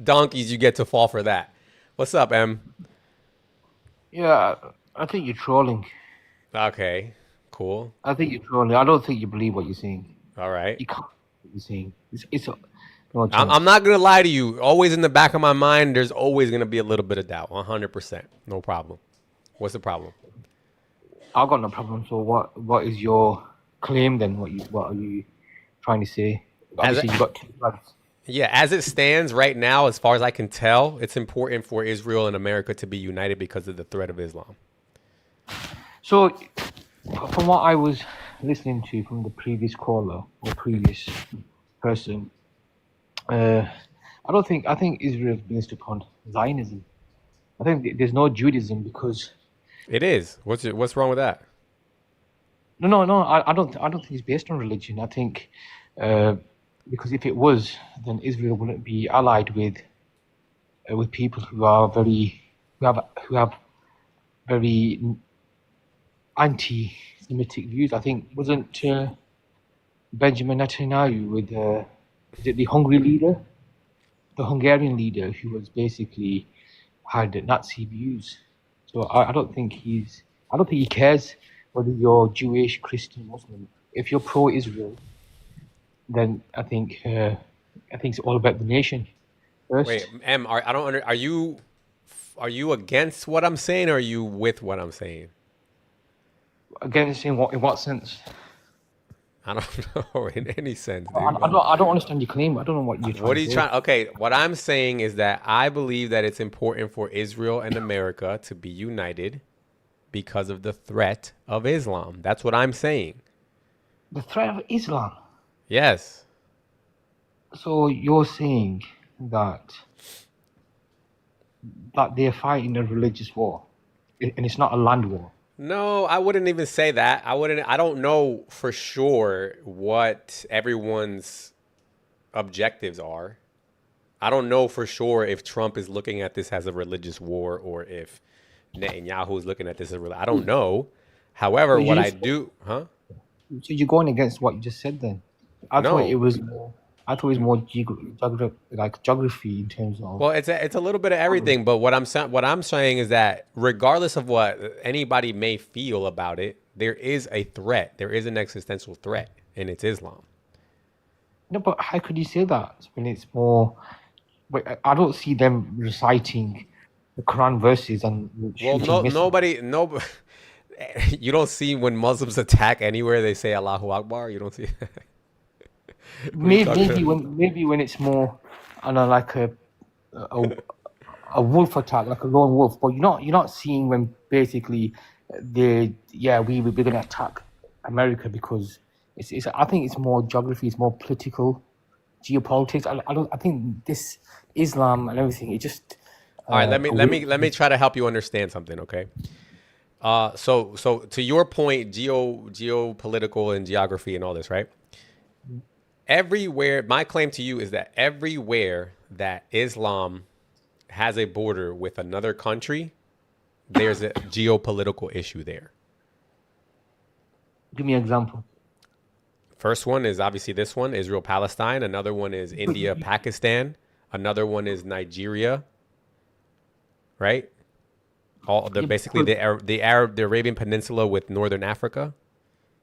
Speaker 2: donkeys you get to fall for that. What's up, M?
Speaker 10: Yeah, I think you're trolling.
Speaker 2: Okay, cool.
Speaker 10: I think you're trolling. I don't think you believe what you're saying.
Speaker 2: All right.
Speaker 10: You can't believe what you're saying.
Speaker 2: I'm not gonna lie to you. Always in the back of my mind, there's always gonna be a little bit of doubt. 100%, no problem. What's the problem?
Speaker 10: I've got no problem. So what is your claim then? What are you trying to say? Obviously, you got two sides.
Speaker 2: Yeah, as it stands right now, as far as I can tell, it's important for Israel and America to be united because of the threat of Islam.
Speaker 10: So, from what I was listening to from the previous caller or previous person, I think Israel is based upon Zionism. I think there's no Judaism because
Speaker 2: it is. What's wrong with that?
Speaker 10: No. I don't think it's based on religion. I think because if it was, then Israel wouldn't be allied with people who have very anti-Semitic views. I think wasn't Benjamin Netanyahu with is it the Hungarian leader who was basically had Nazi views. So I don't think he cares whether you're Jewish, Christian, Muslim. If you're pro-Israel, then I think it's all about the nation first.
Speaker 2: Wait, M, are you against what I'm saying, or are you with what I'm saying?
Speaker 10: Against in what sense?
Speaker 2: I don't know in any sense, dude.
Speaker 10: I don't understand your claim. I don't know what you're trying.
Speaker 2: What are you trying? Okay, what I'm saying is that I believe that it's important for Israel and America to be united because of the threat of Islam. That's what I'm saying.
Speaker 10: The threat of Islam.
Speaker 2: Yes.
Speaker 10: So you're saying that they're fighting a religious war, and it's not a land war.
Speaker 2: No, I wouldn't even say that. I don't know for sure what everyone's objectives are. I don't know for sure if Trump is looking at this as a religious war or if Netanyahu is looking at this as I don't know.
Speaker 10: So
Speaker 2: However, what
Speaker 10: you
Speaker 2: I do, huh?
Speaker 10: so you're going against what you just said then. I thought it
Speaker 2: No.
Speaker 10: was more. I thought it was more like geography in terms of.
Speaker 2: Well, it's a little bit of everything, but what I'm saying is that regardless of what anybody may feel about it, there is a threat. There is an existential threat, and it's Islam.
Speaker 10: No, but how could you say that when it's more? Wait, I don't see them reciting the Quran verses and
Speaker 2: Well,
Speaker 10: shooting missiles.
Speaker 2: no. You don't see when Muslims attack anywhere they say Allahu Akbar. You don't see. What are you talking about?
Speaker 10: Maybe when it's more, I don't know, like a a wolf attack, like a lone wolf. But you're not seeing when basically we're going to attack America because it's I think it's more geography, it's more political, geopolitics. I think this Islam and everything. It just
Speaker 2: All right,
Speaker 10: a weird.
Speaker 2: let me try to help you understand something, okay? So to your point, geopolitical and geography and all this, right? Everywhere, my claim to you is that everywhere that Islam has a border with another country, there's a geopolitical issue there.
Speaker 10: Give me an example.
Speaker 2: First one is obviously this one, Israel, Palestine. Another one is India, Pakistan. Another one is Nigeria, right? Basically the Arabian Peninsula with Northern Africa.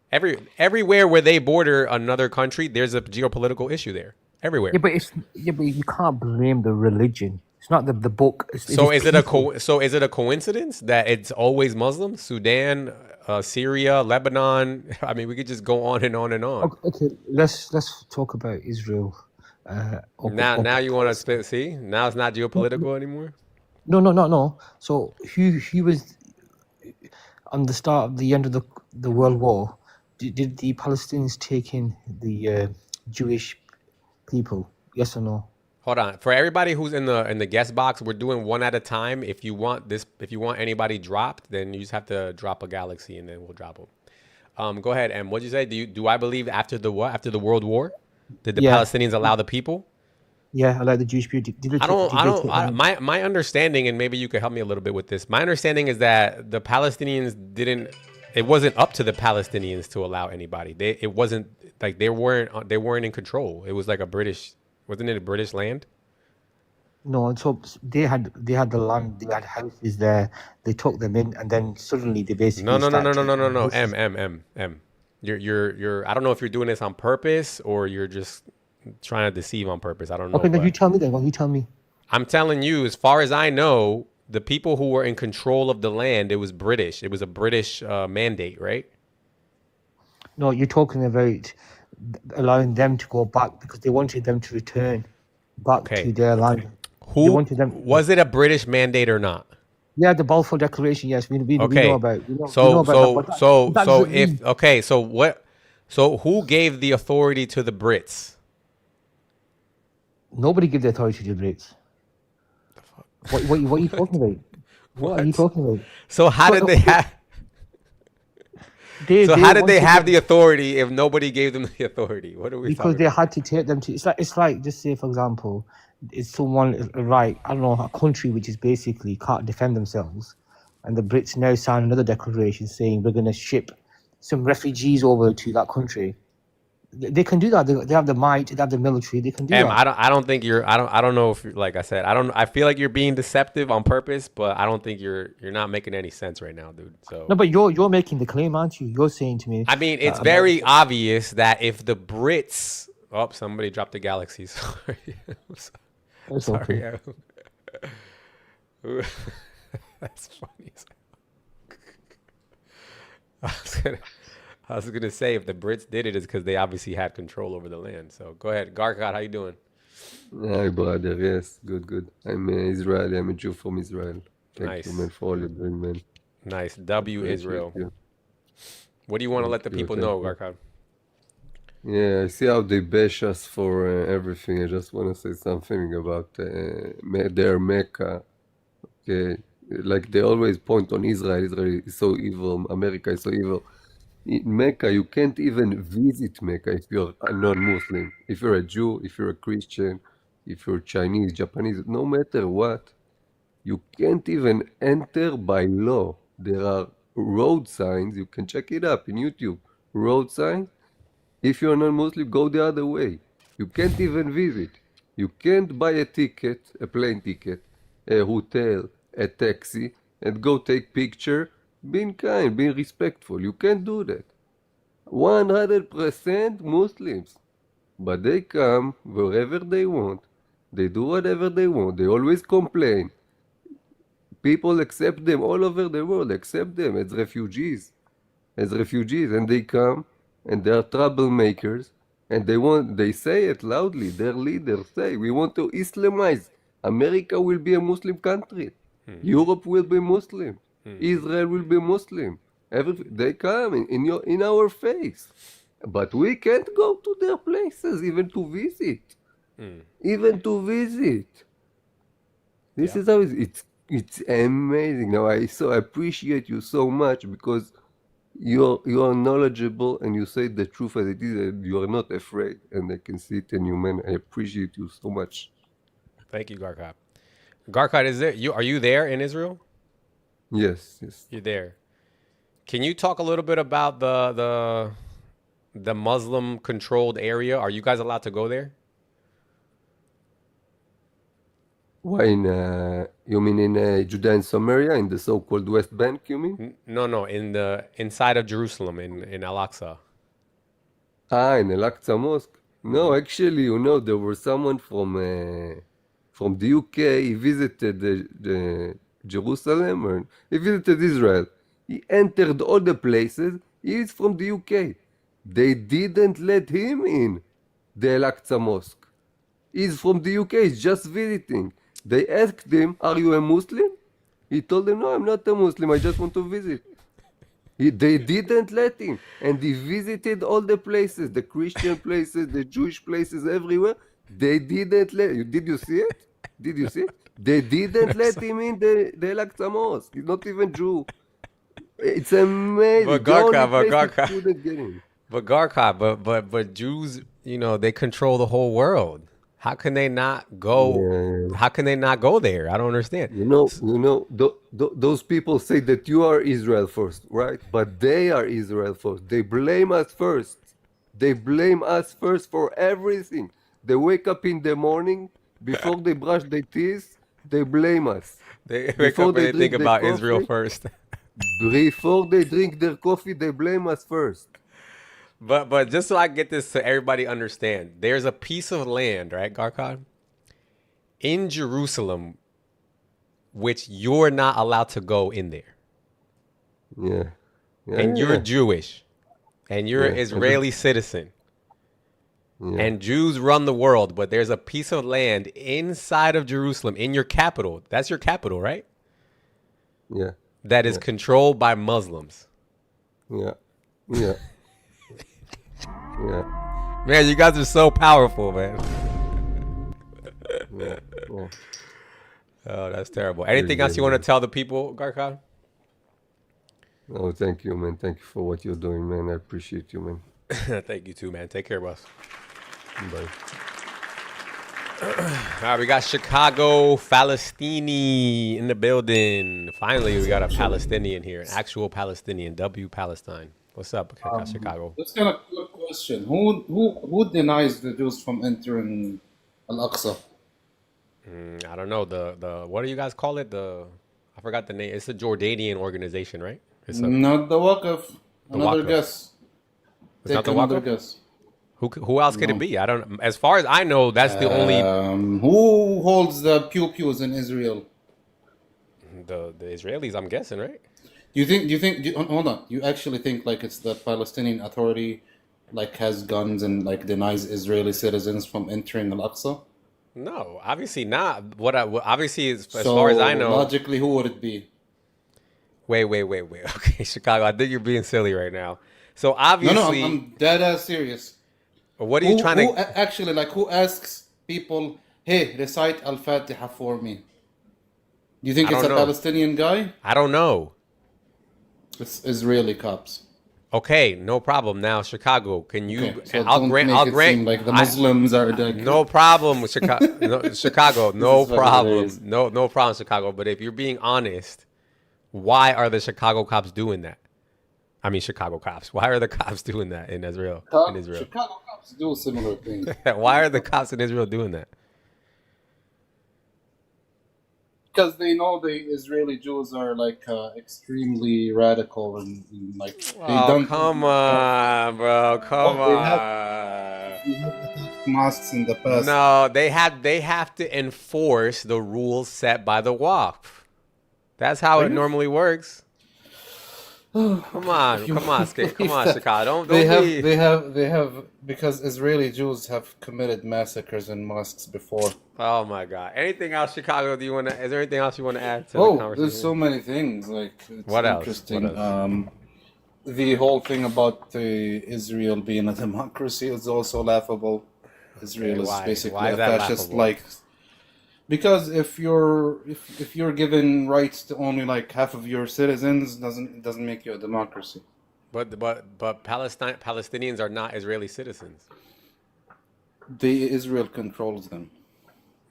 Speaker 2: Everywhere where they border another country, there's a geopolitical issue there. Everywhere.
Speaker 10: But you can't blame the religion. It's not the book.
Speaker 2: So is it a coincidence that it's always Muslims? Sudan, Syria, Lebanon. I mean, we could just go on and on and on.
Speaker 10: Okay, let's talk about Israel.
Speaker 2: Now you want to see? Now it's not geopolitical anymore.
Speaker 10: No. So who was on the start of the end of the World War? Did the Palestinians take in the Jewish people? Yes or no?
Speaker 2: Hold on. For everybody who's in the guest box, we're doing one at a time. If you want anybody dropped, then you just have to drop a galaxy and then we'll drop them. Go ahead. And what'd you say? Do I believe after the what? After the World War, did the Palestinians allow the people?
Speaker 10: Yeah, I like the Jewish people.
Speaker 2: My understanding, and maybe you could help me a little bit with this. My understanding is that the Palestinians didn't. It wasn't up to the Palestinians to allow anybody. It wasn't like they weren't in control. It was like wasn't it a British land?
Speaker 10: No, so they had the land, they had houses there. They took them in, and then suddenly they basically
Speaker 2: No. M. You're. I don't know if you're doing this on purpose or you're just trying to deceive on purpose. I don't know.
Speaker 10: Okay, then you tell me then. Well, you tell me.
Speaker 2: I'm telling you, as far as I know, the people who were in control of the land, it was British. It was a British mandate, right?
Speaker 10: No, you're talking about allowing them to go back because they wanted them to return back to their land.
Speaker 2: Who wanted them? Was it a British mandate or not?
Speaker 10: Yeah, the Balfour Declaration. Yes, we know about.
Speaker 2: So who gave the authority to the Brits?
Speaker 10: Nobody gave the authority to the Brits. What are you talking about? What are you talking about?
Speaker 2: So how did they have? How did they have the authority if nobody gave them the authority? What are we?
Speaker 10: Because they had to take them to. It's like just say for example, it's someone right. I don't know, a country which is basically can't defend themselves, and the Brits now sign another declaration saying we're going to ship some refugees over to that country. They can do that. They have the might. They have the military. They can do that.
Speaker 2: I don't think you're. I don't know if, like I said, I feel like you're being deceptive on purpose, but I don't think you're not making any sense right now, dude. So
Speaker 10: no, but you're making the claim, aren't you? You're saying to me.
Speaker 2: I mean, it's very obvious that if the Brits. Oh, somebody dropped the galaxy. Sorry. Sorry. Okay. That's funny. I was gonna say if the Brits did it, it's because they obviously had control over the land. So go ahead, Garkat, how you doing?
Speaker 11: Hi, brother. Yes, good. I'm Israeli. I'm a Jew from Israel. Thank you, man, for all you're doing, man.
Speaker 2: Nice. W Israel. What do you want to let the people know, Garkat?
Speaker 11: Yeah, I see how they bash us for everything. I just want to say something about their Mecca. Okay, like they always point on Israel. Israel is so evil. America is so evil. In Mecca, you can't even visit Mecca if you're a non-Muslim. If you're a Jew, if you're a Christian, if you're Chinese, Japanese, no matter what, you can't even enter by law. There are road signs. You can check it up in YouTube. Road signs. If you're non-Muslim, go the other way. You can't even visit. You can't buy a ticket, a plane ticket, a hotel, a taxi, and go take picture. Being kind, being respectful. You can't do that. 100% Muslims. But they come wherever they want. They do whatever they want. They always complain. People accept them all over the world, accept them as refugees. And they come and they are troublemakers and they say it loudly. Their leaders say, we want to Islamize. America will be a Muslim country. Europe will be Muslim. Israel will be Muslim. They come in our face. But we can't go to their places even to visit. Even to visit. This is how it's amazing. Now I so appreciate you so much because you are knowledgeable and you say the truth as it is, and you are not afraid, and I can see it in you, man. I appreciate you so much.
Speaker 2: Thank you, Garkot. Garkot, are you there in Israel?
Speaker 11: Yes.
Speaker 2: You're there. Can you talk a little bit about the Muslim controlled area? Are you guys allowed to go there?
Speaker 11: Why you mean in Judea and Samaria, in the so-called West Bank, you mean?
Speaker 2: No, in the inside of Jerusalem, in Al-Aqsa.
Speaker 11: In Al-Aqsa Mosque? No, actually, there was someone from the UK. He visited the Jerusalem, or he visited Israel. He entered all the places. He is from the UK. They didn't let him in the Al-Aqsa Mosque. He's from the UK. He's just visiting. They asked him, "Are you a Muslim?" He told them, "No, I'm not a Muslim. I just want to visit." They didn't let him, and he visited all the places, the Christian places, the Jewish places, everywhere. They didn't let you. Did you see it? Did you see it? They didn't let him in the Al-Aqsa Mosque. He's not even Jew. It's amazing.
Speaker 2: But Garkot, but Jews, they control the whole world. How can they not go? How can they not go there? I don't understand.
Speaker 11: Those people say that you are Israel first, right? But they are Israel first. They blame us first. They blame us first for everything. They wake up in the morning, before they brush their teeth, they blame us.
Speaker 2: They wake up and they think about Israel first.
Speaker 11: Before they drink their coffee, they blame us first.
Speaker 2: But just so I get this so everybody understand, there's a piece of land, right, Garkot, in Jerusalem, which you're not allowed to go in there.
Speaker 11: Yeah.
Speaker 2: And you're Jewish, and you're an Israeli citizen. Yeah. And Jews run the world, but there's a piece of land inside of Jerusalem, in your capital. That's your capital, right?
Speaker 11: Yeah.
Speaker 2: That is controlled by Muslims.
Speaker 11: Yeah.
Speaker 2: Man, you guys are so powerful, man. Oh, that's terrible. Anything else you want to tell the people, Garkot?
Speaker 11: No, thank you, man. Thank you for what you're doing, man. I appreciate you, man.
Speaker 2: Thank you too, man. Take care of us.
Speaker 11: Bye.
Speaker 2: All right, we got Chicago Palestini in the building. Finally, we got a Palestinian here, an actual Palestinian. W Palestine. What's up, Chicago?
Speaker 12: That's kind of quick question. Who denies the Jews from entering Al-Aqsa?
Speaker 2: I don't know. The what do you guys call it? I forgot the name. It's a Jordanian organization, right?
Speaker 12: Not the Waqf. Another guess.
Speaker 2: It's not the Waqf? Who else could it be? I don't. As far as I know, that's the only.
Speaker 12: Who holds the pews in Israel?
Speaker 2: The Israelis, I'm guessing, right?
Speaker 12: Do you think? Hold on. You actually think like it's the Palestinian Authority, like has guns and like denies Israeli citizens from entering Al-Aqsa?
Speaker 2: No, obviously not. Obviously, as far as I know,
Speaker 12: logically, who would it be?
Speaker 2: Wait. Okay, Chicago. I think you're being silly right now. So obviously,
Speaker 12: no, I'm dead ass serious.
Speaker 2: What are you trying
Speaker 12: Who
Speaker 2: to?
Speaker 12: actually, like, who asks people, hey, recite Al-Fatiha for me? Do you think
Speaker 2: I
Speaker 12: it's
Speaker 2: don't
Speaker 12: a
Speaker 2: know.
Speaker 12: Palestinian guy?
Speaker 2: I don't know.
Speaker 12: It's Israeli cops.
Speaker 2: Okay, no problem. Now, Chicago, can
Speaker 12: Okay,
Speaker 2: you?
Speaker 12: so
Speaker 2: I'll
Speaker 12: don't
Speaker 2: grant.
Speaker 12: make
Speaker 2: I'll
Speaker 12: it
Speaker 2: grant.
Speaker 12: seem like the
Speaker 2: I
Speaker 12: Muslims are like.
Speaker 2: no problem with Chicago. No, Chicago,
Speaker 12: This is
Speaker 2: no
Speaker 12: fucking
Speaker 2: problem.
Speaker 12: hilarious.
Speaker 2: No problem, Chicago. But if you're being honest, why are the Chicago cops doing that? I mean, Chicago cops. Why are the cops doing that in Israel? In Israel,
Speaker 12: Chicago cops do similar things.
Speaker 2: why are the cops in Israel doing that?
Speaker 12: Because they know the Israeli Jews are like extremely radical and like they
Speaker 2: Oh,
Speaker 12: don't.
Speaker 2: come on, bro. Come
Speaker 12: Well,
Speaker 2: on.
Speaker 12: they have attacked mosques in the past.
Speaker 2: No, they have to enforce the rules set by the WAF. That's how it normally works. Come on, come on, Chicago. Don't be.
Speaker 12: They have because Israeli Jews have committed massacres in mosques before.
Speaker 2: Oh my God. Anything else, Chicago? Is there anything else you want to add to the
Speaker 12: Oh,
Speaker 2: conversation?
Speaker 12: there's so many things. Like it's
Speaker 2: What else?
Speaker 12: interesting.
Speaker 2: What else?
Speaker 12: The whole thing about Israel being a democracy is also laughable. Israel is
Speaker 2: Why?
Speaker 12: basically
Speaker 2: Why is
Speaker 12: a
Speaker 2: that
Speaker 12: fascist
Speaker 2: laughable?
Speaker 12: like. Because if you're given rights to only like half of your citizens, doesn't make you a democracy.
Speaker 2: But Palestinians are not Israeli citizens.
Speaker 12: Israel controls them,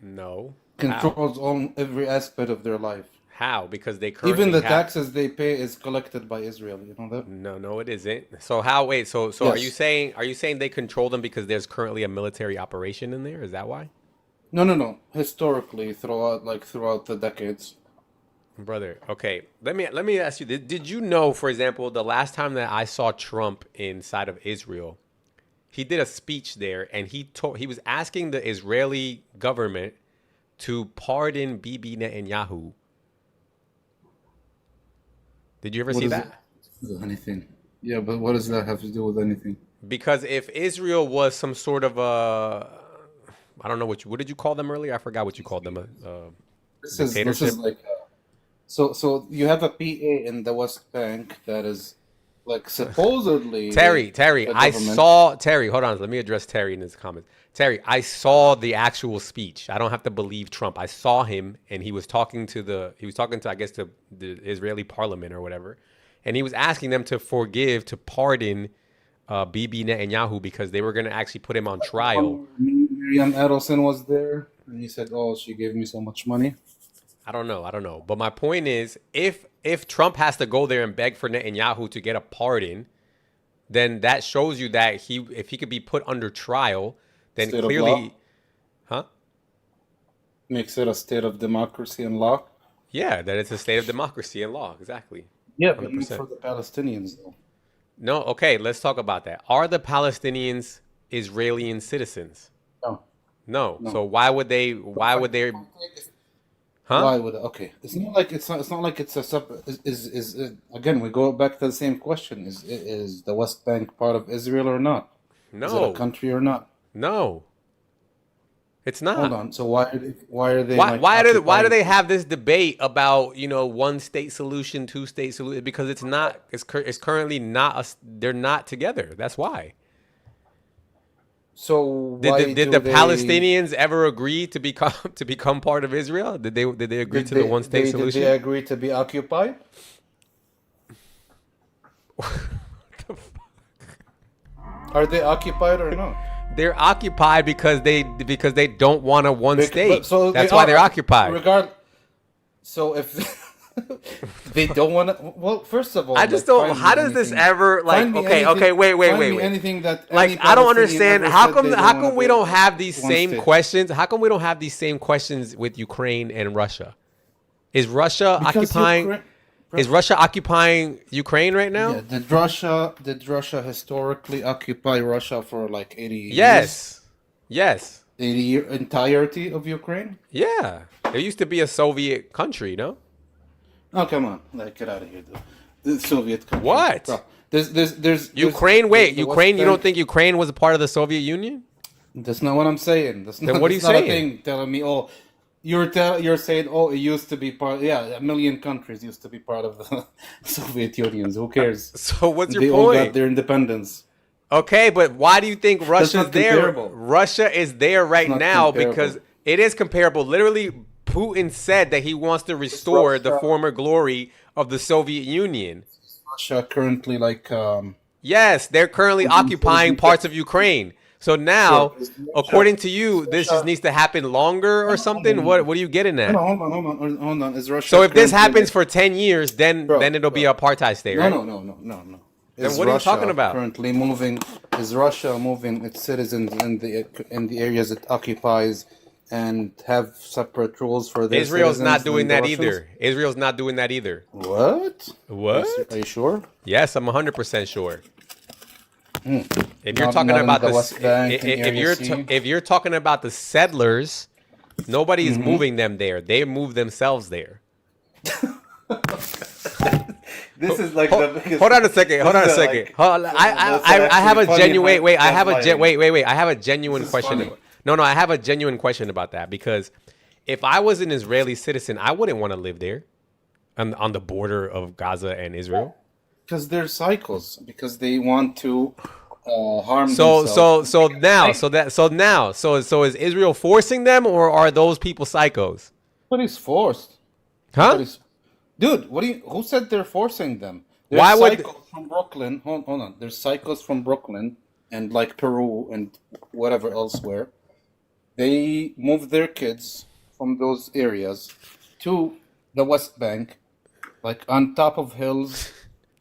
Speaker 2: No. How?
Speaker 12: controls every aspect of their life.
Speaker 2: How? Because they
Speaker 12: Even
Speaker 2: currently
Speaker 12: the
Speaker 2: have.
Speaker 12: taxes they pay is collected by Israel. You know that?
Speaker 2: No, it isn't. So how? Wait. So are you
Speaker 12: Yes.
Speaker 2: saying they control them because there's currently a military operation in there? Is that why?
Speaker 12: No. Historically, throughout the decades.
Speaker 2: Brother, okay. Let me ask you. Did you know, for example, the last time that I saw Trump inside of Israel, he did a speech there, and he was asking the Israeli government to pardon Bibi Netanyahu. Did you ever
Speaker 12: What
Speaker 2: see
Speaker 12: is it?
Speaker 2: that?
Speaker 12: Anything? Yeah, but what does that have to do with anything?
Speaker 2: Because if Israel was some sort of I don't know what did you call them earlier? I forgot what you called them.
Speaker 12: This
Speaker 2: Dictatorship.
Speaker 12: is like so you have a PA in the West Bank that is like supposedly
Speaker 2: Terry,
Speaker 12: the
Speaker 2: I
Speaker 12: government.
Speaker 2: saw Terry. Hold on, let me address Terry in his comments. Terry, I saw the actual speech. I don't have to believe Trump. I saw him, and he was talking to I guess the Israeli parliament or whatever, and he was asking them to pardon Bibi Netanyahu because they were going to actually put him on trial.
Speaker 12: Miriam Adelson was there, and he said, "Oh, she gave me so much money."
Speaker 2: I don't know. But my point is, if Trump has to go there and beg for Netanyahu to get a pardon, then that shows you that if he could be put under trial, then
Speaker 12: State of
Speaker 2: clearly,
Speaker 12: law
Speaker 2: huh?
Speaker 12: makes it a state of democracy and law.
Speaker 2: Yeah, that it's a state of democracy and law. Exactly.
Speaker 12: Yeah, but not
Speaker 2: 100%.
Speaker 12: for the Palestinians though.
Speaker 2: No, okay, let's talk about that. Are the Palestinians Israeli citizens?
Speaker 12: No,
Speaker 2: No.
Speaker 12: no.
Speaker 2: So why would they? Huh?
Speaker 12: Why would okay? It's not like it's a sub. Again, we go back to the same question: is the West Bank part of Israel or not? Is it a
Speaker 2: No.
Speaker 12: country or not?
Speaker 2: No. It's not.
Speaker 12: Hold on. So why are they
Speaker 2: Why do
Speaker 12: occupying?
Speaker 2: they have this debate about one state solution, two state solution? Because it's not. It's currently not. They're not together. That's why.
Speaker 12: So why
Speaker 2: Did the Palestinians ever agree to become part of Israel? Did they agree to the one state solution?
Speaker 12: Did they agree to be occupied? Are they occupied or not?
Speaker 2: They're occupied because they don't want a one state.
Speaker 12: So
Speaker 2: That's why they're occupied.
Speaker 12: So if they don't want to, well, first of all,
Speaker 2: I just
Speaker 12: like,
Speaker 2: don't.
Speaker 12: find
Speaker 2: How
Speaker 12: me
Speaker 2: does this
Speaker 12: anything-
Speaker 2: ever
Speaker 12: find me
Speaker 2: Okay,
Speaker 12: anything-
Speaker 2: wait.
Speaker 12: find me anything that
Speaker 2: Like
Speaker 12: any
Speaker 2: I don't
Speaker 12: Palestinian
Speaker 2: understand.
Speaker 12: ever
Speaker 2: How
Speaker 12: said
Speaker 2: come
Speaker 12: they don't
Speaker 2: how
Speaker 12: wanna
Speaker 2: come we
Speaker 12: be
Speaker 2: don't have these
Speaker 12: one
Speaker 2: same
Speaker 12: state.
Speaker 2: questions? How come we don't have these same questions with Ukraine and Russia? Is Russia
Speaker 12: Because
Speaker 2: occupying?
Speaker 12: Ukraine-
Speaker 2: Is Russia occupying Ukraine right now?
Speaker 12: Yeah, did Russia historically occupy Russia for like 80 years?
Speaker 2: Yes.
Speaker 12: 80-year entirety of Ukraine?
Speaker 2: Yeah. It used to be a Soviet country, no?
Speaker 12: Oh, come on. Like, get out of here, dude. The Soviet country.
Speaker 2: What?
Speaker 12: Bro, there's
Speaker 2: Ukraine.
Speaker 12: there's the
Speaker 2: Ukraine.
Speaker 12: West
Speaker 2: You don't
Speaker 12: Bank.
Speaker 2: think Ukraine was a part of the Soviet Union?
Speaker 12: That's not what I'm saying. That's
Speaker 2: Then
Speaker 12: not,
Speaker 2: what are you
Speaker 12: that's not
Speaker 2: saying?
Speaker 12: a thing telling me, oh, you're saying, oh, it used to be part. Yeah, a million countries used to be part of the Soviet Union. Who cares?
Speaker 2: So what's your
Speaker 12: They all got
Speaker 2: point?
Speaker 12: their independence.
Speaker 2: Okay, but why do you think
Speaker 12: That's
Speaker 2: Russia's
Speaker 12: not
Speaker 2: there?
Speaker 12: comparable.
Speaker 2: Russia is there
Speaker 12: It's
Speaker 2: right
Speaker 12: not
Speaker 2: now
Speaker 12: comparable.
Speaker 2: because it is comparable. Literally, Putin said that he wants to restore the
Speaker 12: Russia,
Speaker 2: former glory of the Soviet Union.
Speaker 12: Russia currently like
Speaker 2: Yes, they're currently occupying parts of Ukraine. So
Speaker 12: sure.
Speaker 2: now,
Speaker 12: Is
Speaker 2: according to you, this just
Speaker 12: Russia
Speaker 2: needs to happen longer or something. What are you getting
Speaker 12: no,
Speaker 2: at?
Speaker 12: no, hold on. Is Russia
Speaker 2: So if this
Speaker 12: currently
Speaker 2: happens
Speaker 12: like
Speaker 2: for 10 years, then
Speaker 12: bro,
Speaker 2: it'll be an apartheid state, right?
Speaker 12: no.
Speaker 2: Then
Speaker 12: Is
Speaker 2: what are you talking
Speaker 12: Russia
Speaker 2: about?
Speaker 12: currently moving? Is Russia moving its citizens in the areas it occupies and have separate rules for their
Speaker 2: Israel's not
Speaker 12: citizens
Speaker 2: doing
Speaker 12: than the
Speaker 2: that
Speaker 12: Russians?
Speaker 2: either. Israel's not doing that either.
Speaker 12: What?
Speaker 2: What?
Speaker 12: Are you sure?
Speaker 2: Yes, I'm 100% sure. If you're
Speaker 12: Not
Speaker 2: talking
Speaker 12: not in
Speaker 2: about
Speaker 12: the
Speaker 2: the
Speaker 12: West Bank and
Speaker 2: if
Speaker 12: Area C.
Speaker 2: if you're talking about the settlers, nobody's
Speaker 12: Mm-hmm.
Speaker 2: moving them there. They move themselves there.
Speaker 12: This is like
Speaker 2: Hold,
Speaker 12: the biggest.
Speaker 2: hold on a second. Hold
Speaker 12: This
Speaker 2: on a
Speaker 12: is
Speaker 2: second.
Speaker 12: like
Speaker 2: Hold on. I have a
Speaker 12: funny
Speaker 2: genuine wait. I have a
Speaker 12: gaslighting.
Speaker 2: wait. I have a genuine
Speaker 12: This is
Speaker 2: question.
Speaker 12: funny.
Speaker 2: No, I have a genuine question about that because if I was an Israeli citizen, I wouldn't want to live there on the border of Gaza and Israel.
Speaker 12: Because they're cycles. Because they want to harm
Speaker 2: So
Speaker 12: themselves.
Speaker 2: is Israel forcing them or are those people psychos?
Speaker 12: Nobody's forced.
Speaker 2: Huh?
Speaker 12: Nobody's. Dude, who said they're forcing them? There's
Speaker 2: Why would
Speaker 12: cycles from Brooklyn. Hold on. There's cycles from Brooklyn and like Peru and whatever elsewhere. They move their kids from those areas to the West Bank, like on top of hills,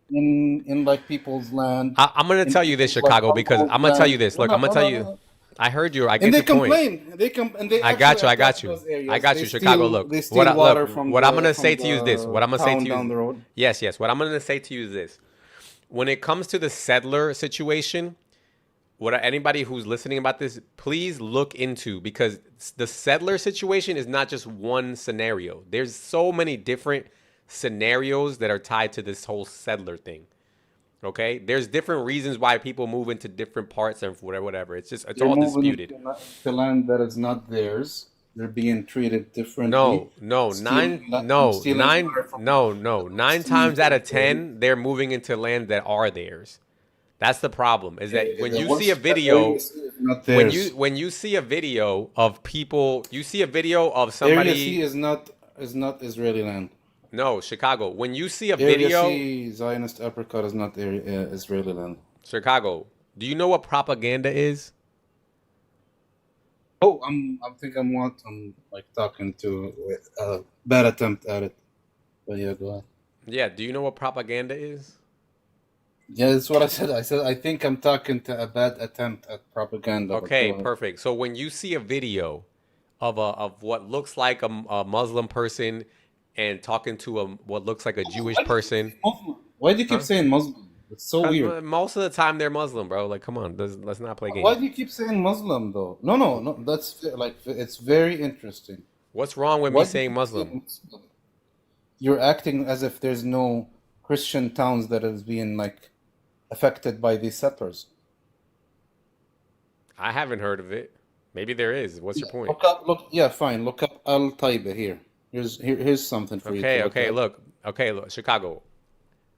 Speaker 12: in like people's land.
Speaker 2: I'm gonna tell you this, Chicago, because I'm gonna tell you this. Look, I'm gonna tell you. I heard you. I get
Speaker 12: And they
Speaker 2: your point.
Speaker 12: complain. And they
Speaker 2: I got you.
Speaker 12: actually
Speaker 2: I got
Speaker 12: attack
Speaker 2: you.
Speaker 12: those areas.
Speaker 2: I got
Speaker 12: They
Speaker 2: you, Chicago.
Speaker 12: steal-
Speaker 2: Look,
Speaker 12: they steal water from
Speaker 2: what I'm
Speaker 12: the-
Speaker 2: gonna
Speaker 12: from
Speaker 2: say to you is this. What I'm gonna say
Speaker 12: town
Speaker 2: to
Speaker 12: down the
Speaker 2: you.
Speaker 12: road.
Speaker 2: Yes. What I'm gonna say to you is this. When it comes to the settler situation, anybody who's listening about this, please look into because the settler situation is not just one scenario. There's so many different scenarios that are tied to this whole settler thing. Okay, there's different reasons why people move into different parts and whatever. It's
Speaker 12: They're
Speaker 2: all
Speaker 12: moving
Speaker 2: disputed.
Speaker 12: to land that is not theirs. They're being treated differently.
Speaker 2: Nine
Speaker 12: Stealing
Speaker 2: times out of
Speaker 12: from
Speaker 2: 10, they're moving into land that are theirs. That's the problem. Is that when
Speaker 12: the
Speaker 2: you see a
Speaker 12: West
Speaker 2: video,
Speaker 12: Area C is not theirs.
Speaker 2: when you see a video of people, you see a video of
Speaker 12: Area C
Speaker 2: somebody.
Speaker 12: is not Israeli land.
Speaker 2: No, Chicago. When you see a
Speaker 12: Area
Speaker 2: video,
Speaker 12: C, Zionist uppercut is not Israeli land.
Speaker 2: Chicago. Do you know what propaganda is?
Speaker 12: Oh, I'm like talking to a bad attempt at it. But yeah, go ahead.
Speaker 2: Yeah. Do you know what propaganda is?
Speaker 12: Yeah, that's what I said. I said I think I'm talking to a bad attempt at propaganda. but
Speaker 2: Okay,
Speaker 12: go ahead.
Speaker 2: perfect. So when you see a video of what looks like a Muslim person and talking to what looks like a Jewish person,
Speaker 12: Muslim. Why do you keep saying Muslim? It's so weird.
Speaker 2: most of the time they're Muslim, bro. Like, come on, let's not play
Speaker 12: Why
Speaker 2: games.
Speaker 12: do you keep saying Muslim though? No. That's like it's very interesting.
Speaker 2: What's wrong with
Speaker 12: Why
Speaker 2: me
Speaker 12: do you
Speaker 2: saying
Speaker 12: keep
Speaker 2: Muslim?
Speaker 12: saying Muslim? You're acting as if there's no Christian towns that is being like affected by these settlers.
Speaker 2: I haven't heard of it. Maybe there is. What's your point?
Speaker 12: Fine. Look up Al Taiba here. Here's something for you. To look up.
Speaker 2: Look, Chicago.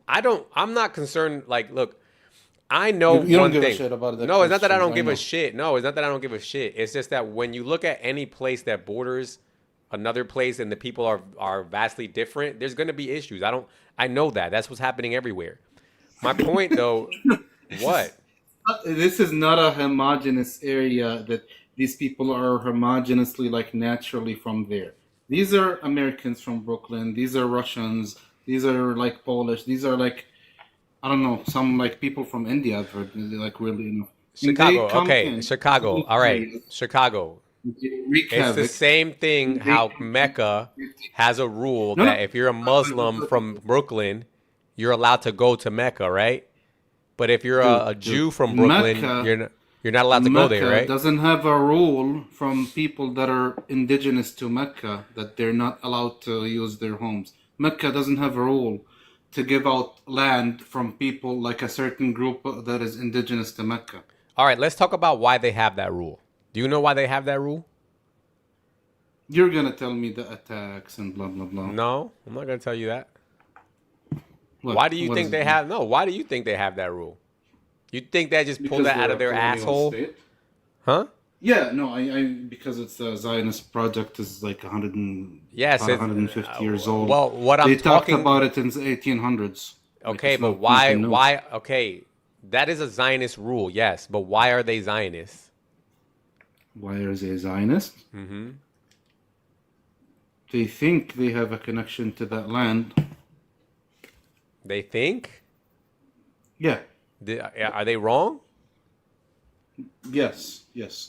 Speaker 2: I'm not concerned. Like, look, I know
Speaker 12: You don't
Speaker 2: one
Speaker 12: give a
Speaker 2: thing.
Speaker 12: shit about the
Speaker 2: No, it's not that I don't
Speaker 12: Christians, I
Speaker 2: give a
Speaker 12: know.
Speaker 2: shit. No, it's not that I don't give a shit. It's just that when you look at any place that borders another place and the people are vastly different, there's going to be issues. I know that. That's what's happening everywhere. My point, though, what?
Speaker 12: This is not a homogeneous area that these people are homogeneously like naturally from there. These are Americans from Brooklyn. These are Russians. These are like Polish. These are like I don't know some like people from India. I've heard like really enough.
Speaker 2: Chicago, okay, Chicago. All right, Chicago.
Speaker 12: Wreak
Speaker 2: It's the
Speaker 12: havoc.
Speaker 2: same thing how Mecca has a rule
Speaker 12: No, no.
Speaker 2: that if you're a Muslim from Brooklyn, you're allowed to go to Mecca, right? But if you're a Jew from Brooklyn,
Speaker 12: Mecca-
Speaker 2: you're not allowed to go there,
Speaker 12: Mecca
Speaker 2: right?
Speaker 12: doesn't have a rule from people that are indigenous to Mecca that they're not allowed to use their homes. Mecca doesn't have a rule to give out land from people like a certain group that is indigenous to Mecca.
Speaker 2: All right, let's talk about why they have that rule. Do you know why they have that rule?
Speaker 12: You're gonna tell me the attacks and blah blah blah.
Speaker 2: No, I'm not gonna tell you that.
Speaker 12: What-
Speaker 2: Why do you
Speaker 12: what
Speaker 2: think
Speaker 12: is
Speaker 2: they
Speaker 12: it?
Speaker 2: have? No, why do you think they have that rule? You think they just pulled
Speaker 12: because
Speaker 2: that out
Speaker 12: they're
Speaker 2: of
Speaker 12: a
Speaker 2: their
Speaker 12: colonial
Speaker 2: asshole?
Speaker 12: state.
Speaker 2: Huh?
Speaker 12: Yeah, no, I because it's a Zionist project is like
Speaker 2: Yes.
Speaker 12: about 150 years old.
Speaker 2: Well, what I'm
Speaker 12: They talked
Speaker 2: talking.
Speaker 12: about it in the 1800s. Like,
Speaker 2: Okay,
Speaker 12: it's
Speaker 2: but
Speaker 12: not nothing new.
Speaker 2: why? Okay, that is a Zionist rule, yes, but why are they Zionists?
Speaker 12: Why are they Zionist?
Speaker 2: Mm-hmm.
Speaker 12: They think they have a connection to that land.
Speaker 2: They think?
Speaker 12: Yeah.
Speaker 2: Are they wrong?
Speaker 12: Yes.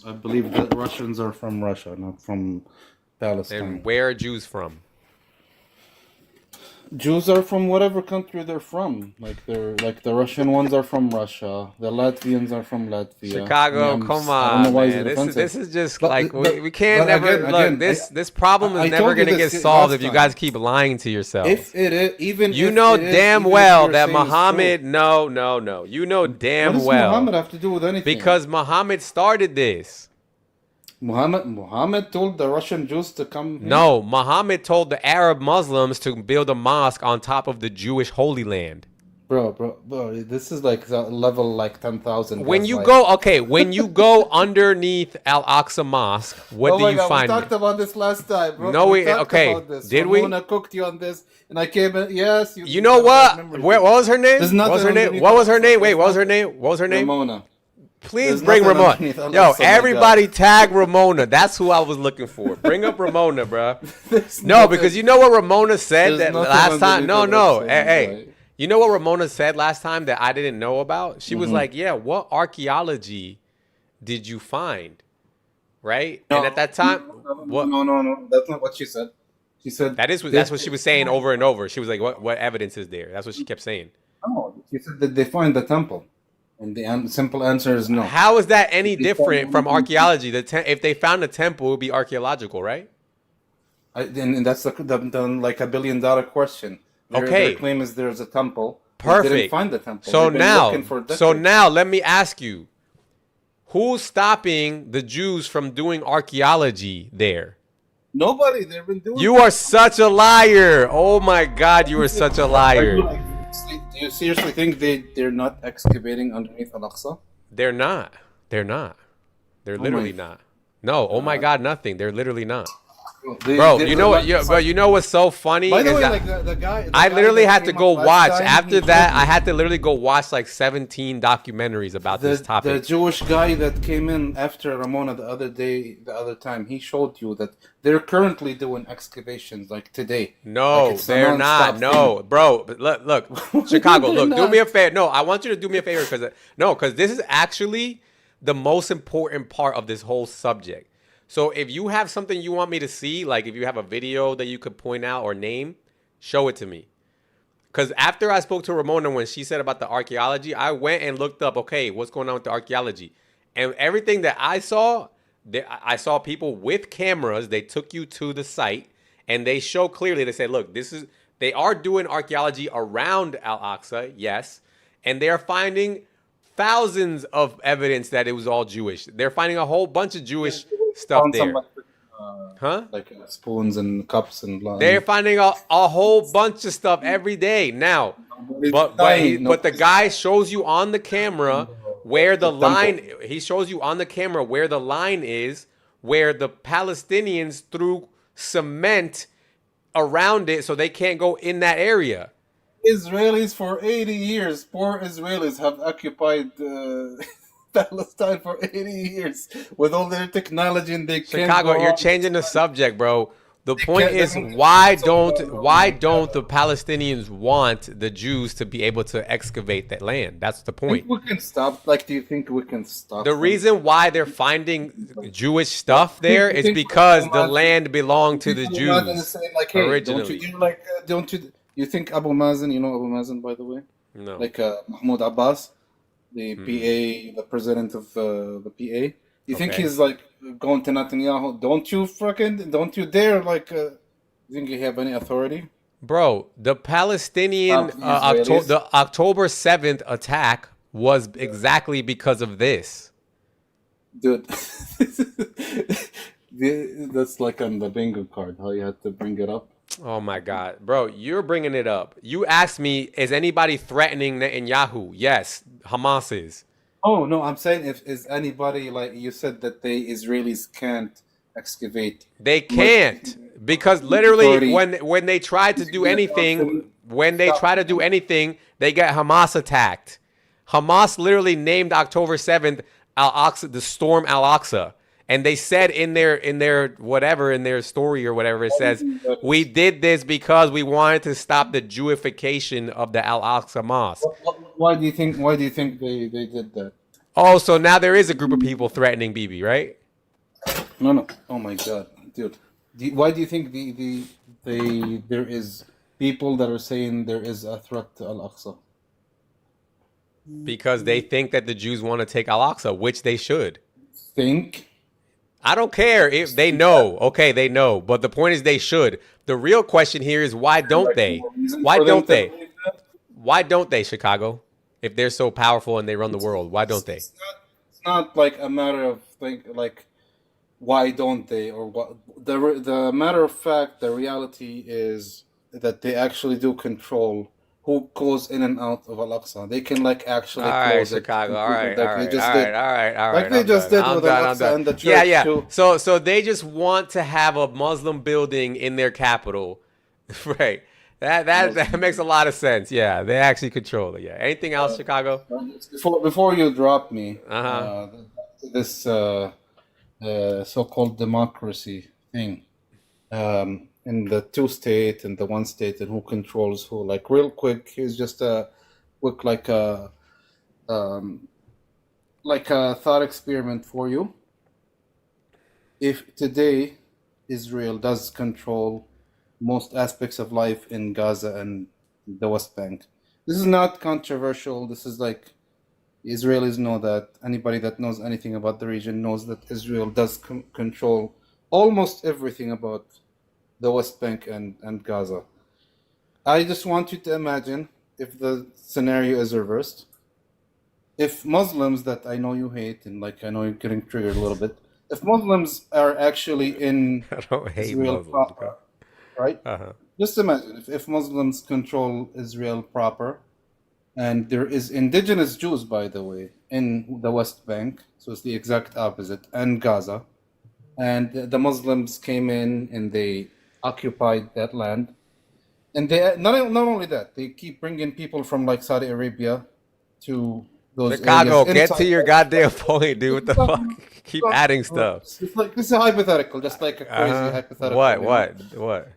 Speaker 12: I believe that Russians are from Russia, not from Palestine.
Speaker 2: And where are Jews from?
Speaker 12: Jews are from whatever country they're from. Like the Russian ones are from Russia. The Latvians are from Latvia.
Speaker 2: Chicago, come on, man. This is just like we can't never look. This problem is never gonna get solved if you guys keep lying to yourselves.
Speaker 12: If it is, even
Speaker 2: you
Speaker 12: if
Speaker 2: know
Speaker 12: it is,
Speaker 2: damn
Speaker 12: even
Speaker 2: well
Speaker 12: if
Speaker 2: that
Speaker 12: you're saying it's
Speaker 2: Muhammad.
Speaker 12: true.
Speaker 2: No. You know damn
Speaker 12: What does
Speaker 2: well.
Speaker 12: Muhammad have to do with anything?
Speaker 2: Because Muhammad started this.
Speaker 12: Muhammad told the Russian Jews to come here?
Speaker 2: No, Muhammad told the Arab Muslims to build a mosque on top of the Jewish Holy Land.
Speaker 12: Bro, this is like level like 10,000.
Speaker 2: When you go underneath Al-Aqsa Mosque, what do you find?
Speaker 12: We talked about this last time, bro.
Speaker 2: No,
Speaker 12: okay. About this.
Speaker 2: Did we?
Speaker 12: Ramona cooked you on this, and I came in. Yes.
Speaker 2: You know what? What was her name? What was her name? What was her name? Wait, what was her name? What was her name?
Speaker 12: Ramona.
Speaker 2: Please bring Ramona. Yo, everybody tag Ramona. That's who I was looking for. Bring up Ramona, bro. No, because you know what Ramona said that last time? No. Hey. You know what Ramona said last time that I didn't know about? She was like, yeah, what archaeology did you find? Right? No, and at that time, what?
Speaker 12: No. That's not what she said. She said
Speaker 2: that's what she was saying over and over. She was like, what evidence is there? That's what she kept saying.
Speaker 12: No, she said that they find the temple. And the simple answer is no.
Speaker 2: How is that any different from archaeology? If they found a temple, it would be archaeological, right?
Speaker 12: And that's like $1 billion question. Their claim is there's a temple.
Speaker 2: Perfect.
Speaker 12: They didn't find the temple.
Speaker 2: So now let me ask you, who's stopping the Jews from doing archaeology there?
Speaker 12: Nobody. They've been doing.
Speaker 2: You are such a liar. Oh my God, you are such a liar.
Speaker 12: Do you seriously think they're not excavating underneath Al-Aqsa?
Speaker 2: They're not. They're literally not. No. Oh my God, nothing. They're literally not. Bro, you know what? But you know what's so funny?
Speaker 12: By the way, like the guy.
Speaker 2: I literally had to go watch. After that, I had to literally go watch like 17 documentaries about this topic.
Speaker 12: The Jewish guy that came in after Ramona the other time, he showed you that they're currently doing excavations like today.
Speaker 2: No, like they're not. No, bro. Look, Chicago. Look, do me a favor. No, I want you to do me a favor because this is actually the most important part of this whole subject. So if you have something you want me to see, like if you have a video that you could point out or name, show it to me. Because after I spoke to Ramona when she said about the archaeology, I went and looked up, okay, what's going on with the archaeology? And everything that I saw people with cameras. They took you to the site and they show clearly, they say, look, they are doing archaeology around Al-Aqsa, yes. And they're finding thousands of evidence that it was all Jewish. They're finding a whole bunch of Jewish stuff there.
Speaker 12: Like spoons and cups and blah.
Speaker 2: They're finding a whole bunch of stuff every day now. But the guy shows you on the camera where the line. He shows you on the camera where the line is, where the Palestinians threw cement around it so they can't go in that area.
Speaker 12: Israelis for 80 years. Poor Israelis have occupied Palestine for 80 years with all their technology, and they can't.
Speaker 2: Chicago, you're changing the subject, bro. The point is, why don't the Palestinians want the Jews to be able to excavate that land? That's the point.
Speaker 12: We can stop. Like, do you think we can stop?
Speaker 2: The reason why they're finding Jewish stuff there is because the land belonged to the Jews originally.
Speaker 12: Don't you think Abu Mazen? You know Abu Mazen, by the way.
Speaker 2: No.
Speaker 12: Like Mahmoud Abbas, the PA, the president of the PA. You think he's like going to Netanyahu? Don't you dare you think you have any authority?
Speaker 2: Bro, the Palestinian the October 7th attack was exactly because of this.
Speaker 12: Dude, that's like on the bingo card, how you had to bring it up.
Speaker 2: Oh my God, bro, you're bringing it up. You asked me, is anybody threatening Netanyahu? Yes, Hamas is.
Speaker 12: Oh no, I'm saying if is anybody like you said that the Israelis can't excavate
Speaker 2: They
Speaker 12: much
Speaker 2: can't, because literally
Speaker 12: majority.
Speaker 2: when they try to do anything,
Speaker 12: Actually
Speaker 2: when they
Speaker 12: stop
Speaker 2: try to do
Speaker 12: them.
Speaker 2: anything, they get Hamas attacked. Hamas literally named October 7th Al-Aqsa, the storm Al-Aqsa. And they said in their whatever, in their story or whatever, it
Speaker 12: Why do you
Speaker 2: says,
Speaker 12: think that
Speaker 2: we
Speaker 12: is?
Speaker 2: did this because we wanted to stop the Jewification of the Al-Aqsa Mosque.
Speaker 12: Why do you think? Why do you think they did that?
Speaker 2: Oh, so now there is a group of people threatening Bibi, right?
Speaker 12: No, no. Oh my God, dude. Why do you think there is people that are saying there is a threat to Al Aqsa?
Speaker 2: Because they think that the Jews want to take Al-Aqsa, which they should.
Speaker 12: Think?
Speaker 2: I don't care if they know. Okay, they know. But the point is they should. The real question here is why don't
Speaker 12: Like
Speaker 2: they?
Speaker 12: more reason
Speaker 2: Why
Speaker 12: for them
Speaker 2: don't
Speaker 12: to
Speaker 2: they?
Speaker 12: believe that?
Speaker 2: Why don't they, Chicago? If they're so powerful and they run the world, why don't they?
Speaker 12: It's not like a matter of like why don't they or what the matter of fact the reality is that they actually do control who goes in and out of Al-Aqsa. They can like
Speaker 2: All
Speaker 12: actually
Speaker 2: right,
Speaker 12: close it
Speaker 2: Chicago. All
Speaker 12: completely
Speaker 2: right, all
Speaker 12: like they
Speaker 2: right,
Speaker 12: just
Speaker 2: all
Speaker 12: did.
Speaker 2: right, all right, all
Speaker 12: Like
Speaker 2: right.
Speaker 12: they
Speaker 2: I'm
Speaker 12: just
Speaker 2: done.
Speaker 12: did
Speaker 2: I'm
Speaker 12: with
Speaker 2: done. I'm
Speaker 12: Al-Aqsa
Speaker 2: done.
Speaker 12: and the
Speaker 2: Yeah,
Speaker 12: church
Speaker 2: yeah.
Speaker 12: too.
Speaker 2: So they just want to have a Muslim building in their capital, right? That makes a lot of sense. Yeah, they actually control it. Yeah. Anything else, Chicago?
Speaker 12: Before you drop me,
Speaker 2: Uh huh.
Speaker 12: this so-called democracy thing, in the two state and the one state and who controls who. Like real quick, here's just a quick um, like a thought experiment for you. If today Israel does control most aspects of life in Gaza and the West Bank, this is not controversial. This is like Israelis know that. Anybody that knows anything about the region knows that Israel does control almost everything about the West Bank and Gaza. I just want you to imagine if the scenario is reversed. If Muslims that I know you hate, and like I know you're getting triggered a little bit, if Muslims are actually in
Speaker 2: I don't hate
Speaker 12: Israel
Speaker 2: Muslims.
Speaker 12: proper, right?
Speaker 2: Uh huh.
Speaker 12: Just imagine if Muslims control Israel proper, and there is indigenous Jews, by the way, in the West Bank, so it's the exact opposite, and Gaza, and the Muslims came in and they occupied that land, and they not only that, they keep bringing people from like Saudi Arabia to those areas
Speaker 2: Chicago, get to
Speaker 12: inside.
Speaker 2: your goddamn point, dude. What the fuck?
Speaker 12: Stop,
Speaker 2: Keep
Speaker 12: stop.
Speaker 2: adding stuff.
Speaker 12: It's like this is a hypothetical, just like a
Speaker 2: Uh
Speaker 12: crazy
Speaker 2: huh.
Speaker 12: hypothetical,
Speaker 2: What?
Speaker 12: you know.
Speaker 2: What?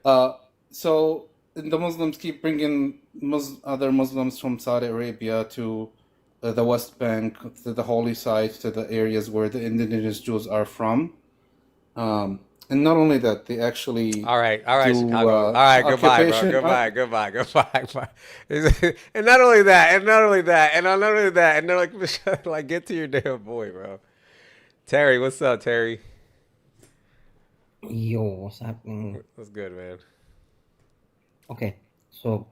Speaker 12: So the Muslims keep bringing other Muslims from Saudi Arabia to the West Bank, to the holy sites, to the areas where the indigenous Jews are from. And not only that, they actually
Speaker 2: All right,
Speaker 12: do
Speaker 2: Chicago. All right, goodbye, bro.
Speaker 12: occupation.
Speaker 2: Goodbye. And not only that, and not only that, and not only that, and they're like, get to your damn boy, bro. Terry, what's up, Terry?
Speaker 13: Yo, what's happening?
Speaker 2: What's good, man?
Speaker 13: Okay, so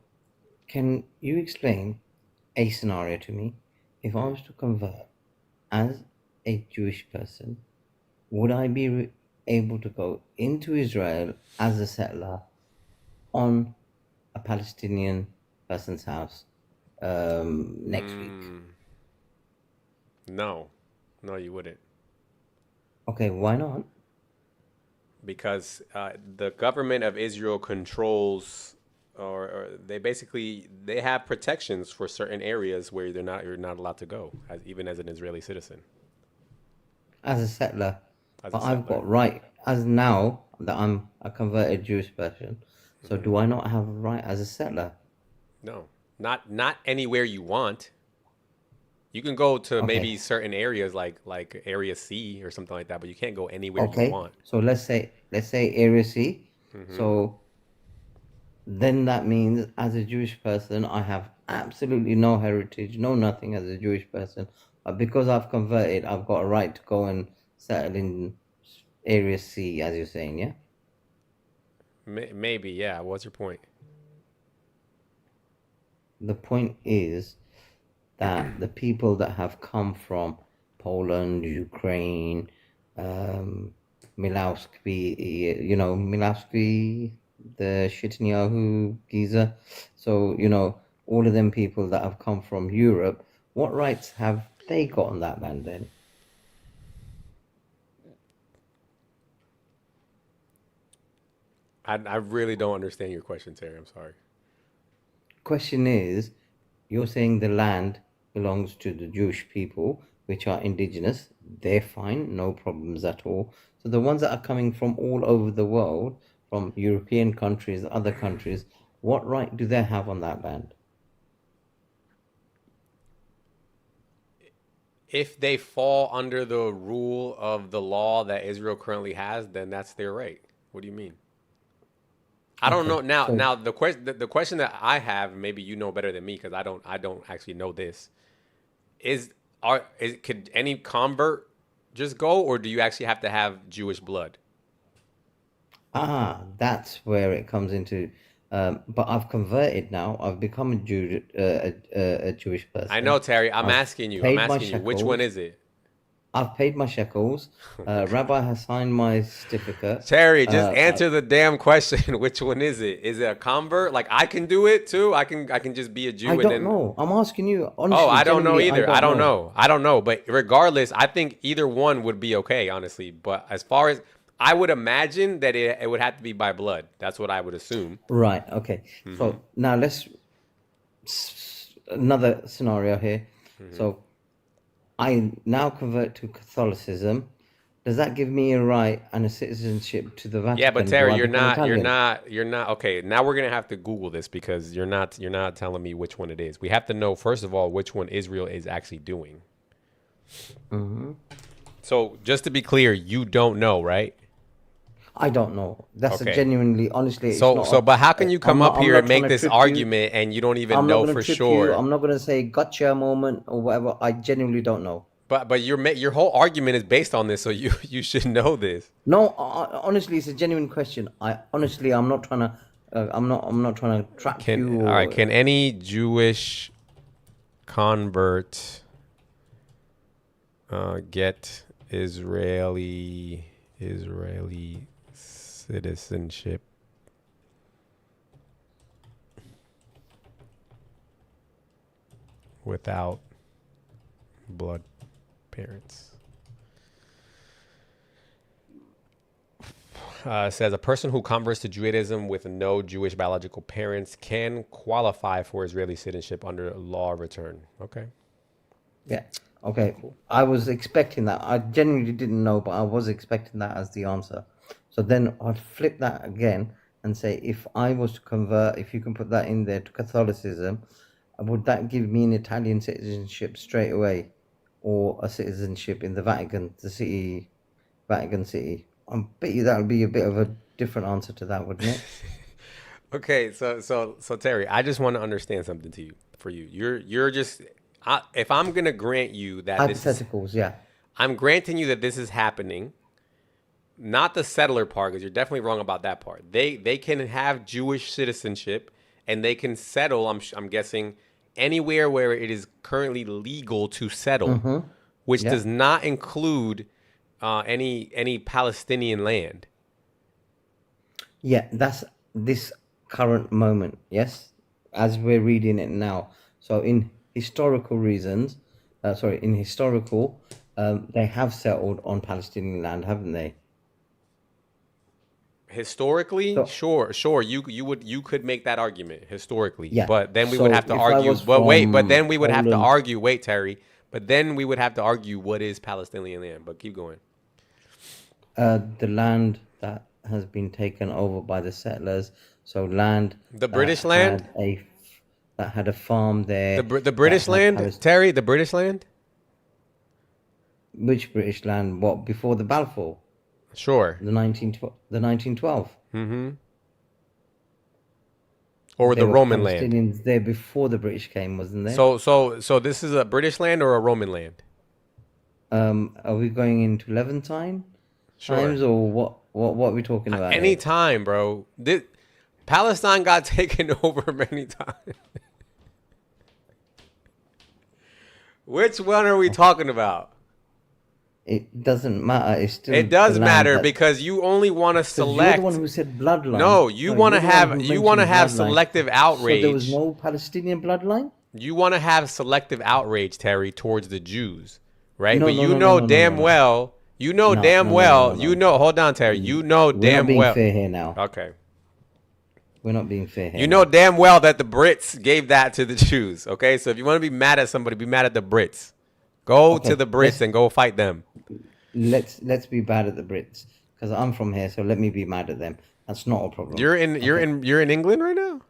Speaker 13: can you explain a scenario to me? If I was to convert as a Jewish person, would I be able to go into Israel as a settler on a Palestinian person's house next week?
Speaker 2: No, you wouldn't,
Speaker 13: Okay, why not?
Speaker 2: because the government of Israel controls, or they have protections for certain areas where you're not allowed to go, even as an Israeli citizen.
Speaker 13: As a settler,
Speaker 2: As
Speaker 13: but
Speaker 2: a
Speaker 13: I've
Speaker 2: settler.
Speaker 13: got right as now that I'm a converted Jewish person. So do I not have a right as a settler?
Speaker 2: No, not anywhere you want. You can go to maybe
Speaker 13: Okay.
Speaker 2: certain areas like Area C or something like that, but you can't go anywhere you
Speaker 13: Okay.
Speaker 2: want.
Speaker 13: So let's say Area C. So then that means as a Jewish person, I have absolutely no heritage, no nothing as a Jewish person. But because I've converted, I've got a right to go and settle in Area C, as you're saying, yeah?
Speaker 2: Maybe, yeah. What's your point?
Speaker 13: The point is that the people that have come from Poland, Ukraine, Milowski, Milowski, the Netanyahu geezer. So, all of them people that have come from Europe, what rights have they got on that land then?
Speaker 2: I really don't understand your question, Terry. I'm sorry.
Speaker 13: Question is, you're saying the land belongs to the Jewish people, which are indigenous. They're fine, no problems at all. So the ones that are coming from all over the world, from European countries, other countries, what right do they have on that land?
Speaker 2: If they fall under the rule of the law that Israel currently has, then that's their right. What do you mean? I don't know. Now the question that I have, maybe you know better than me because I don't actually know this. Could any convert just go, or do you actually have to have Jewish blood?
Speaker 13: That's where it comes into. But I've converted now. I've become a Jewish person.
Speaker 2: I know, Terry. I'm asking you. Which one is it?
Speaker 13: I've paid my shekels. Rabbi has signed my certificate.
Speaker 2: Terry, just answer the damn question. Which one is it? Is it a convert? Like I can do it too. I can just be a Jew.
Speaker 13: I don't know. I'm asking you. Honestly,
Speaker 2: I don't know either. I don't know. But regardless, I think either one would be okay, honestly. But as far as I would imagine that it would have to be by blood. That's what I would assume.
Speaker 13: Right. Okay. Mm-hmm. So now another scenario here. Mm-hmm. So I now convert to Catholicism. Does that give me a right and a citizenship to the Vatican?
Speaker 2: Yeah, but Terry, you're not. Okay, now we're gonna have to Google this because you're not telling me which one it is. We have to know first of all which one Israel is actually doing.
Speaker 13: Mm-hmm.
Speaker 2: So just to be clear, you don't know, right?
Speaker 13: I don't know. That's
Speaker 2: okay.
Speaker 13: Genuinely, honestly.
Speaker 2: But how can you come up here and make this argument and you don't even know for sure?
Speaker 13: I'm not going to say gotcha moment or whatever. I genuinely don't know.
Speaker 2: But your whole argument is based on this, so you should know this.
Speaker 13: No, honestly, it's a genuine question. I'm not trying to. I'm not trying to trap you.
Speaker 2: All right. Can any Jewish convert get Israeli citizenship without blood parents? Says a person who converts to Judaism with no Jewish biological parents can qualify for Israeli citizenship under law of return. Okay.
Speaker 13: Yeah. Okay. Cool. I was expecting that. I genuinely didn't know, but I was expecting that as the answer. So then I'd flip that again and say, if I was to convert, if you can put that in there to Catholicism, would that give me an Italian citizenship straight away, or a citizenship in the Vatican City? I bet you that would be a bit of a different answer to that, wouldn't it?
Speaker 2: Okay, so Terry, I just want to understand something for you. You're just if I'm gonna grant you that
Speaker 13: hypotheticals, yeah,
Speaker 2: I'm granting you that this is happening. Not the settler part, because you're definitely wrong about that part. They can have Jewish citizenship and they can settle. I'm guessing anywhere where it is currently legal to settle, which does not include any Palestinian land.
Speaker 13: Yeah, that's this current moment. Yes, as we're reading it now. So in historical reasons, they have settled on Palestinian land, haven't they?
Speaker 2: Historically, sure, you could make that argument historically,
Speaker 13: yeah.
Speaker 2: But then we would have to argue. Wait, Terry. But then we would have to argue what is Palestinian land. But keep going.
Speaker 13: The land that has been taken over by the settlers. So land.
Speaker 2: The British land.
Speaker 13: That had a farm there.
Speaker 2: The British land, Terry. The British land.
Speaker 13: Which British land? What, before the Balfour?
Speaker 2: Sure.
Speaker 13: The 1912.
Speaker 2: Mm-hmm. Or the Roman land.
Speaker 13: Palestinians there before the British came, wasn't there?
Speaker 2: So this is a British land or a Roman land?
Speaker 13: Are we going into Levantine times, or what are we talking about?
Speaker 2: Any time, bro. Palestine got taken over many times. Which one are we talking about?
Speaker 13: It doesn't matter. It's still
Speaker 2: It
Speaker 13: the
Speaker 2: does
Speaker 13: land
Speaker 2: matter
Speaker 13: that.
Speaker 2: because you only want to
Speaker 13: Because you're the one
Speaker 2: select.
Speaker 13: who said bloodline.
Speaker 2: No, you
Speaker 13: No,
Speaker 2: want
Speaker 13: you're
Speaker 2: to
Speaker 13: the one
Speaker 2: have
Speaker 13: who mentioned bloodline.
Speaker 2: selective
Speaker 13: So there was
Speaker 2: outrage.
Speaker 13: no Palestinian bloodline?
Speaker 2: You want to have selective outrage, Terry, towards the Jews, right?
Speaker 13: No,
Speaker 2: But
Speaker 13: no,
Speaker 2: you
Speaker 13: no, no,
Speaker 2: know
Speaker 13: no, no, no,
Speaker 2: damn
Speaker 13: no.
Speaker 2: well, you know
Speaker 13: No,
Speaker 2: damn
Speaker 13: no, no, no, no,
Speaker 2: well, you
Speaker 13: no.
Speaker 2: know. Hold on, Terry. You know
Speaker 13: We're not
Speaker 2: damn
Speaker 13: being
Speaker 2: well.
Speaker 13: fair here now.
Speaker 2: Okay.
Speaker 13: We're not being fair here
Speaker 2: You know
Speaker 13: now.
Speaker 2: damn well that the Brits gave that to the Jews. Okay, so if you want to be mad at somebody, be mad at the Brits. Go to
Speaker 13: Okay,
Speaker 2: the Brits and go fight them.
Speaker 13: let's be bad at the Brits because I'm from here, so let me be mad at them. That's not a problem.
Speaker 2: You're in England right now.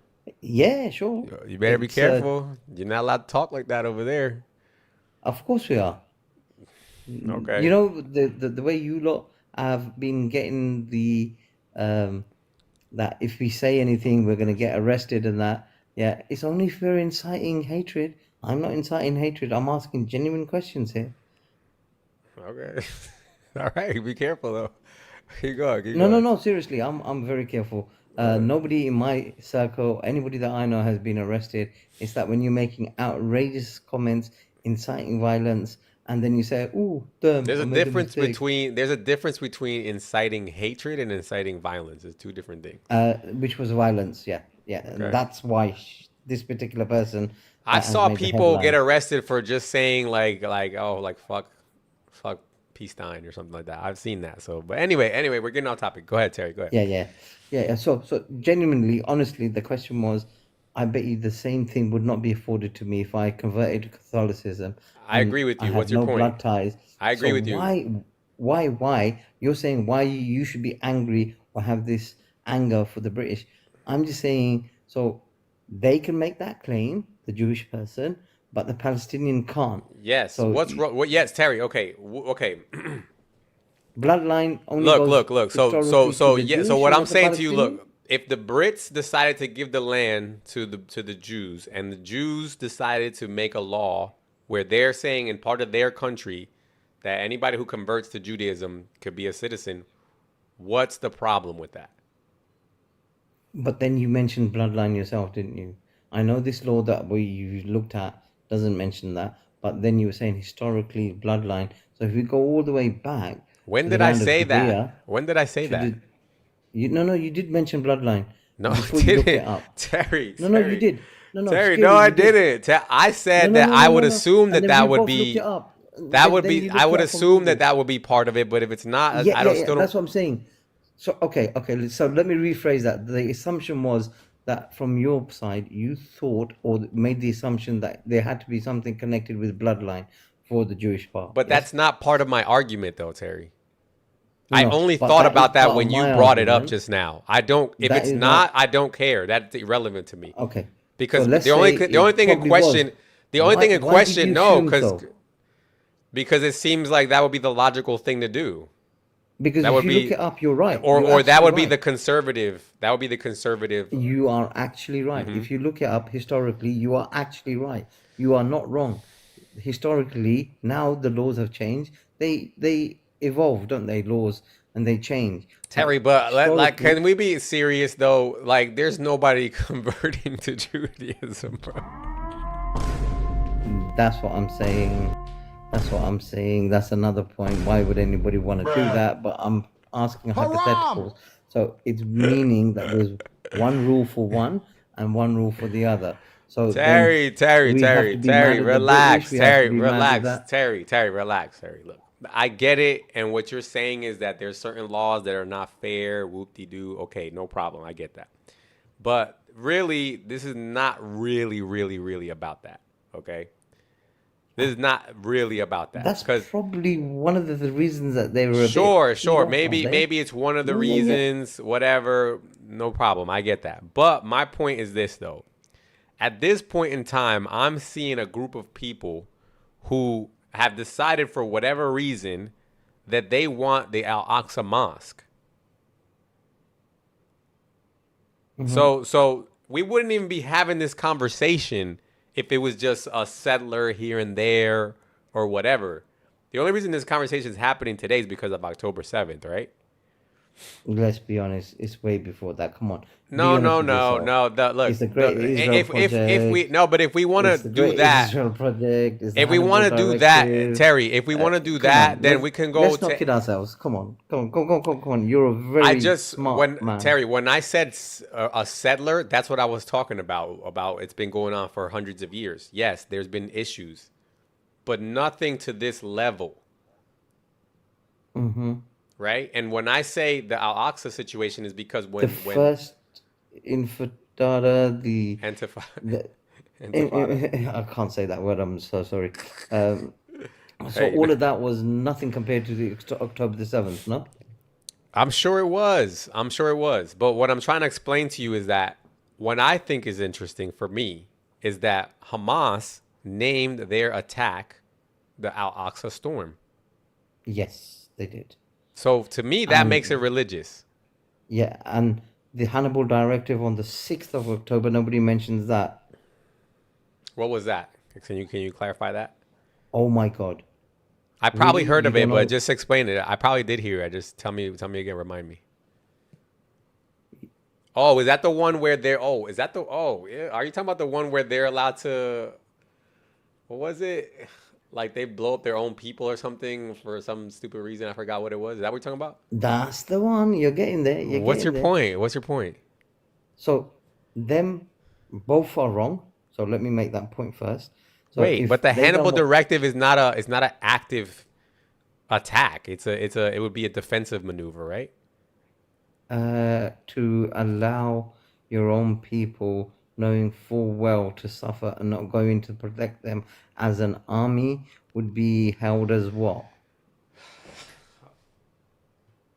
Speaker 13: Yeah, sure.
Speaker 2: You better be
Speaker 13: It's
Speaker 2: careful. You're not allowed to talk like that over there.
Speaker 13: of course we are.
Speaker 2: Okay.
Speaker 13: You know the way you lot have been getting the that if we say anything we're gonna get arrested and that. Yeah, it's only if we're inciting hatred. I'm not inciting hatred. I'm asking genuine questions here.
Speaker 2: Okay. All right. Be careful though. Keep going. Keep
Speaker 13: No, no,
Speaker 2: going.
Speaker 13: no. Seriously, I'm very careful. Nobody in my circle, anybody that I know, has been arrested. It's that when you're making outrageous comments, inciting violence, and then you say, "Ooh, damn,
Speaker 2: There's
Speaker 13: I
Speaker 2: a
Speaker 13: made a
Speaker 2: difference
Speaker 13: mistake."
Speaker 2: between inciting hatred and inciting violence. It's two different things.
Speaker 13: Which was violence. Yeah, yeah. And
Speaker 2: Okay.
Speaker 13: that's why this particular person
Speaker 2: I
Speaker 13: has
Speaker 2: saw
Speaker 13: made the
Speaker 2: people get
Speaker 13: headlines.
Speaker 2: arrested for just saying like fuck Peace-Stein or something like that. I've seen that. So, but anyway, we're getting off topic. Go ahead, Terry. Go ahead.
Speaker 13: Yeah. So genuinely, honestly, the question was, I bet you the same thing would not be afforded to me if I converted to Catholicism.
Speaker 2: I agree with
Speaker 13: I
Speaker 2: you.
Speaker 13: had
Speaker 2: What's your
Speaker 13: no
Speaker 2: point?
Speaker 13: blood ties.
Speaker 2: I agree
Speaker 13: So
Speaker 2: with you.
Speaker 13: why? You're saying why you should be angry or have this anger for the British. I'm just saying, so they can make that claim, the Jewish person, but the Palestinian can't.
Speaker 2: Yes.
Speaker 13: So
Speaker 2: What's wrong? Yes, Terry. Okay. Okay.
Speaker 13: bloodline only
Speaker 2: Look.
Speaker 13: goes
Speaker 2: So
Speaker 13: historically to the
Speaker 2: yeah.
Speaker 13: Jewish
Speaker 2: So what
Speaker 13: and
Speaker 2: I'm
Speaker 13: not the
Speaker 2: saying to you,
Speaker 13: Palestinian?
Speaker 2: look, if the Brits decided to give the land to the Jews, and the Jews decided to make a law where they're saying in part of their country that anybody who converts to Judaism could be a citizen, what's the problem with that?
Speaker 13: But then you mentioned bloodline yourself, didn't you? I know this law that you looked at doesn't mention that, but then you were saying historically bloodline. So if we go all the way back
Speaker 2: When
Speaker 13: to the
Speaker 2: did I
Speaker 13: land of
Speaker 2: say
Speaker 13: Judea,
Speaker 2: that? When did I say
Speaker 13: to
Speaker 2: that?
Speaker 13: no, you did mention bloodline
Speaker 2: No,
Speaker 13: before
Speaker 2: I
Speaker 13: you looked it
Speaker 2: didn't.
Speaker 13: up.
Speaker 2: Terry,
Speaker 13: No, you
Speaker 2: Terry.
Speaker 13: did. No,
Speaker 2: Terry,
Speaker 13: Scary,
Speaker 2: no, I
Speaker 13: you did.
Speaker 2: didn't. I said
Speaker 13: No,
Speaker 2: that I would
Speaker 13: no.
Speaker 2: assume
Speaker 13: And
Speaker 2: that
Speaker 13: then we
Speaker 2: that would
Speaker 13: both looked
Speaker 2: be
Speaker 13: it up.
Speaker 2: that would
Speaker 13: Then
Speaker 2: be
Speaker 13: you
Speaker 2: I
Speaker 13: looked
Speaker 2: would
Speaker 13: it up on
Speaker 2: assume that
Speaker 13: Google.
Speaker 2: that would be part of it, but if it's not, I don't
Speaker 13: Yeah.
Speaker 2: still
Speaker 13: That's
Speaker 2: don't.
Speaker 13: what I'm saying. So okay. So let me rephrase that. The assumption was that from your side, you thought or made the assumption that there had to be something connected with bloodline for the Jewish part.
Speaker 2: But
Speaker 13: Yes?
Speaker 2: that's not part of my argument though, Terry. I
Speaker 13: No,
Speaker 2: only
Speaker 13: but
Speaker 2: thought
Speaker 13: that is
Speaker 2: about that
Speaker 13: part of
Speaker 2: when you
Speaker 13: my
Speaker 2: brought it up
Speaker 13: argument.
Speaker 2: just now. I don't if
Speaker 13: That
Speaker 2: it's
Speaker 13: is
Speaker 2: not,
Speaker 13: my
Speaker 2: I don't care. That's irrelevant to me.
Speaker 13: okay.
Speaker 2: Because
Speaker 13: So let's
Speaker 2: the only
Speaker 13: say
Speaker 2: the only
Speaker 13: it
Speaker 2: thing in
Speaker 13: probably was.
Speaker 2: question the only thing in
Speaker 13: Why did you
Speaker 2: question no,
Speaker 13: assume so?
Speaker 2: because it seems like that would be the logical thing to do.
Speaker 13: Because
Speaker 2: That
Speaker 13: if
Speaker 2: would
Speaker 13: you look
Speaker 2: be
Speaker 13: it up, you're right.
Speaker 2: or
Speaker 13: You're
Speaker 2: that would be
Speaker 13: absolutely
Speaker 2: the
Speaker 13: right.
Speaker 2: conservative. That would be the conservative.
Speaker 13: You are actually right.
Speaker 2: Mhm.
Speaker 13: If you look it up historically, you are actually right. You are not wrong. Historically, now the laws have changed. They evolve, don't they? Laws and they change.
Speaker 2: Terry, but like,
Speaker 13: Historically,
Speaker 2: can we be serious though? Like, there's nobody converting to Judaism, bro.
Speaker 13: that's what I'm saying. That's another point. Why would anybody want to do that? But I'm asking hypotheticals. So it's meaning that there's one rule for one and one rule for the other. So then
Speaker 2: Terry,
Speaker 13: we have to be mad at the
Speaker 2: relax.
Speaker 13: British. We have
Speaker 2: Terry,
Speaker 13: to be mad at
Speaker 2: relax.
Speaker 13: that.
Speaker 2: Terry, relax. Terry, look, I get it. And what you're saying is that there's certain laws that are not fair. Whoop-de-doo. Okay, no problem. I get that. But really, this is not really about that. Okay? This is not really about that.
Speaker 13: That's
Speaker 2: Because
Speaker 13: probably one of the reasons that they were a
Speaker 2: sure.
Speaker 13: bit peed off, aren't they?
Speaker 2: Maybe it's one of the
Speaker 13: Yeah.
Speaker 2: reasons, whatever. No problem. I get that. But my point is this, though. At this point in time, I'm seeing a group of people who have decided for whatever reason that they want the Al-Aqsa Mosque. So we wouldn't even be having this conversation if it was just a settler here and there or whatever. The only reason this conversation is happening today is because of October 7th, right?
Speaker 13: Let's be honest, it's way before that. Come on, be
Speaker 2: No,
Speaker 13: honest
Speaker 2: no,
Speaker 13: with
Speaker 2: no,
Speaker 13: yourself.
Speaker 2: no. Look,
Speaker 13: It's the Great Israel
Speaker 2: if we
Speaker 13: Project.
Speaker 2: no, but if we want to
Speaker 13: It's the
Speaker 2: do
Speaker 13: Great
Speaker 2: that,
Speaker 13: Israel Project. It's the
Speaker 2: if we
Speaker 13: Hannibal
Speaker 2: want to do that,
Speaker 13: Directive.
Speaker 2: Terry, if we want to do
Speaker 13: Come
Speaker 2: that,
Speaker 13: on,
Speaker 2: then we can go
Speaker 13: let's not
Speaker 2: to.
Speaker 13: kid ourselves. Come on, come on, come on, come on, come on. You're a
Speaker 2: I
Speaker 13: very
Speaker 2: just
Speaker 13: smart man.
Speaker 2: Terry, when I said a settler, that's what I was talking about. About it's been going on for hundreds of years. Yes, there's been issues, but nothing to this level.
Speaker 13: Mm-hmm.
Speaker 2: Right? And when I say the Al-Aqsa situation is because
Speaker 13: The first infidada, the
Speaker 2: Intifada.
Speaker 13: I can't say that word. I'm so sorry. So
Speaker 2: Hey,
Speaker 13: all of that was nothing compared to the October the 7th, no?
Speaker 2: I'm sure it was. I'm sure it was. But what I'm trying to explain to you is that what I think is interesting for me is that Hamas named their attack the Al-Aqsa Storm.
Speaker 13: Yes, they did.
Speaker 2: So to me, that makes it religious.
Speaker 13: Yeah, and the Hannibal Directive on the 6th of October, nobody mentions that.
Speaker 2: What was that? Can you clarify that?
Speaker 13: Oh my God.
Speaker 2: I probably
Speaker 13: Really?
Speaker 2: heard
Speaker 13: You
Speaker 2: of it,
Speaker 13: don't
Speaker 2: but
Speaker 13: know?
Speaker 2: just explain it. I probably did hear it. Just tell me again. Remind me. Oh, is that the one where they're? Oh, is that the? Oh, yeah. Are you talking about the one where they're allowed to? What was it? Like they blow up their own people or something for some stupid reason. I forgot what it was. Is that what you're talking about?
Speaker 13: That's the one. You're getting there. You're
Speaker 2: What's your
Speaker 13: getting there.
Speaker 2: point? What's your point?
Speaker 13: So, them both are wrong. So let me make that point first. So
Speaker 2: Wait,
Speaker 13: if
Speaker 2: but the
Speaker 13: they done
Speaker 2: Hannibal
Speaker 13: what-
Speaker 2: Directive is not an active attack. It would be a defensive maneuver, right?
Speaker 13: to allow your own people, knowing full well, to suffer and not going to protect them as an army would be held as what?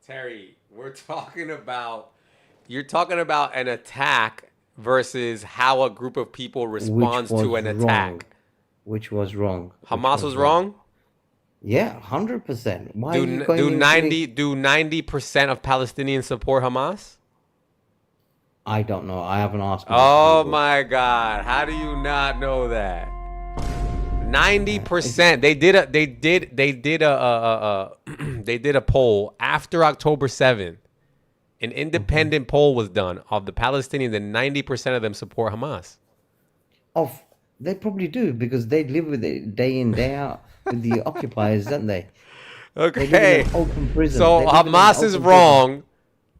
Speaker 2: Terry, you're talking about an attack versus how a group of people responds to an attack.
Speaker 13: Which was wrong.
Speaker 2: Hamas was wrong?
Speaker 13: Yeah, 100%. Why
Speaker 2: Do
Speaker 13: are you going
Speaker 2: do
Speaker 13: into
Speaker 2: 90% of Palestinians support Hamas?
Speaker 13: I don't know. I haven't asked.
Speaker 2: Oh my God! How do you not know that? 90%. They did a poll after October 7th. An independent poll was done of the Palestinians, and 90% of them support Hamas.
Speaker 13: They probably do because they live with it day in day out with the occupiers, don't they?
Speaker 2: Okay.
Speaker 13: They live in an open prison.
Speaker 2: So
Speaker 13: They live in an
Speaker 2: Hamas is
Speaker 13: open
Speaker 2: wrong.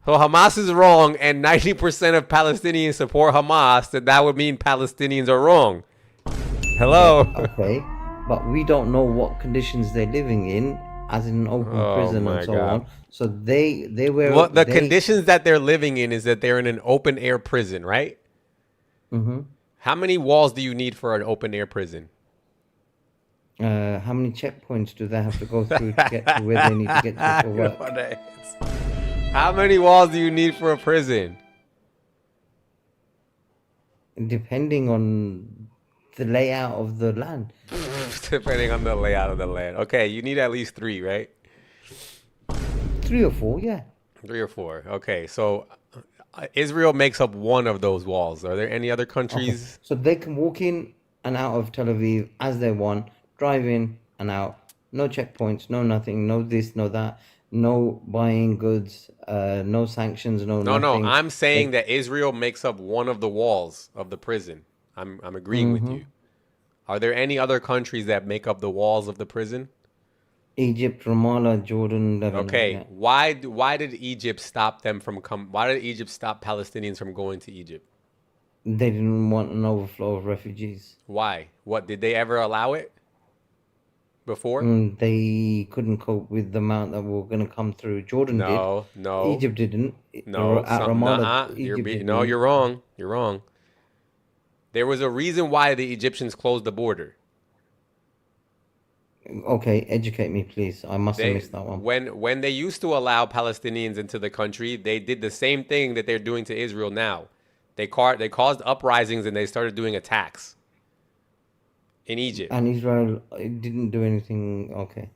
Speaker 2: So Hamas is wrong, and 90% of Palestinians support Hamas. That would mean Palestinians are wrong. Hello.
Speaker 13: Yeah, okay, but we don't know what conditions they're living in, as in an open prison and so on. So they were.
Speaker 2: Well, the conditions that they're living in is that they're in an open air prison, right?
Speaker 13: Mm-hmm.
Speaker 2: How many walls do you need for an open air prison?
Speaker 13: How many checkpoints do they have to go through to get to where they need to get to for work?
Speaker 2: How many walls do you need for a prison?
Speaker 13: Depending on the layout of the land.
Speaker 2: Depending on the layout of the land. Okay, you need at least 3, right?
Speaker 13: 3 or 4, yeah.
Speaker 2: 3 or 4. Okay, so Israel makes up one of those walls. Are there any other countries?
Speaker 13: Okay. So they can walk in and out of Tel Aviv as they want, drive in and out. No checkpoints, no nothing, no this, no that, no buying goods, no sanctions, no nothing.
Speaker 2: No, I'm saying that Israel makes up one of the walls of the prison. I'm agreeing with you. Are there any other countries that make up the walls of the prison?
Speaker 13: Egypt, Ramallah, Jordan, Lebanon.
Speaker 2: Okay,
Speaker 13: yeah.
Speaker 2: why did Egypt stop them from Why did Egypt stop Palestinians from going to Egypt?
Speaker 13: They didn't want an overflow of refugees.
Speaker 2: Why? What did they ever allow it before?
Speaker 13: They couldn't cope with the amount that were going to come through. Jordan did.
Speaker 2: No.
Speaker 13: Egypt didn't.
Speaker 2: No,
Speaker 13: At Ramallah, Egypt didn't.
Speaker 2: No, you're wrong. You're wrong. There was a reason why the Egyptians closed the border.
Speaker 13: Okay, educate me, please. I must have missed that one.
Speaker 2: When they used to allow Palestinians into the country, they did the same thing that they're doing to Israel now. They caused uprisings and they started doing attacks in Egypt.
Speaker 13: And Israel didn't do anything. Okay.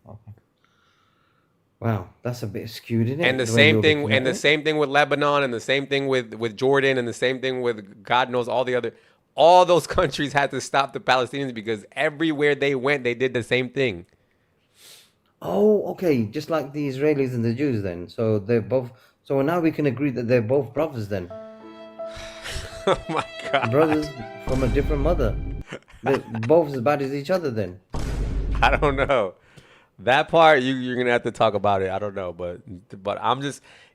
Speaker 13: Wow, that's a bit skewed, isn't it?
Speaker 2: And the same thing with Lebanon, and the same thing with Jordan, and the same thing with God knows all those countries had to stop the Palestinians because everywhere they went, they did the same thing.
Speaker 13: Oh, okay. Just like the Israelis and the Jews then. So they're both. So now we can agree that they're both brothers then.
Speaker 2: Oh my God.
Speaker 13: Brothers from a different mother. They're both as bad as each other then.
Speaker 2: I don't know. That part you're gonna have to talk about it. I don't know, but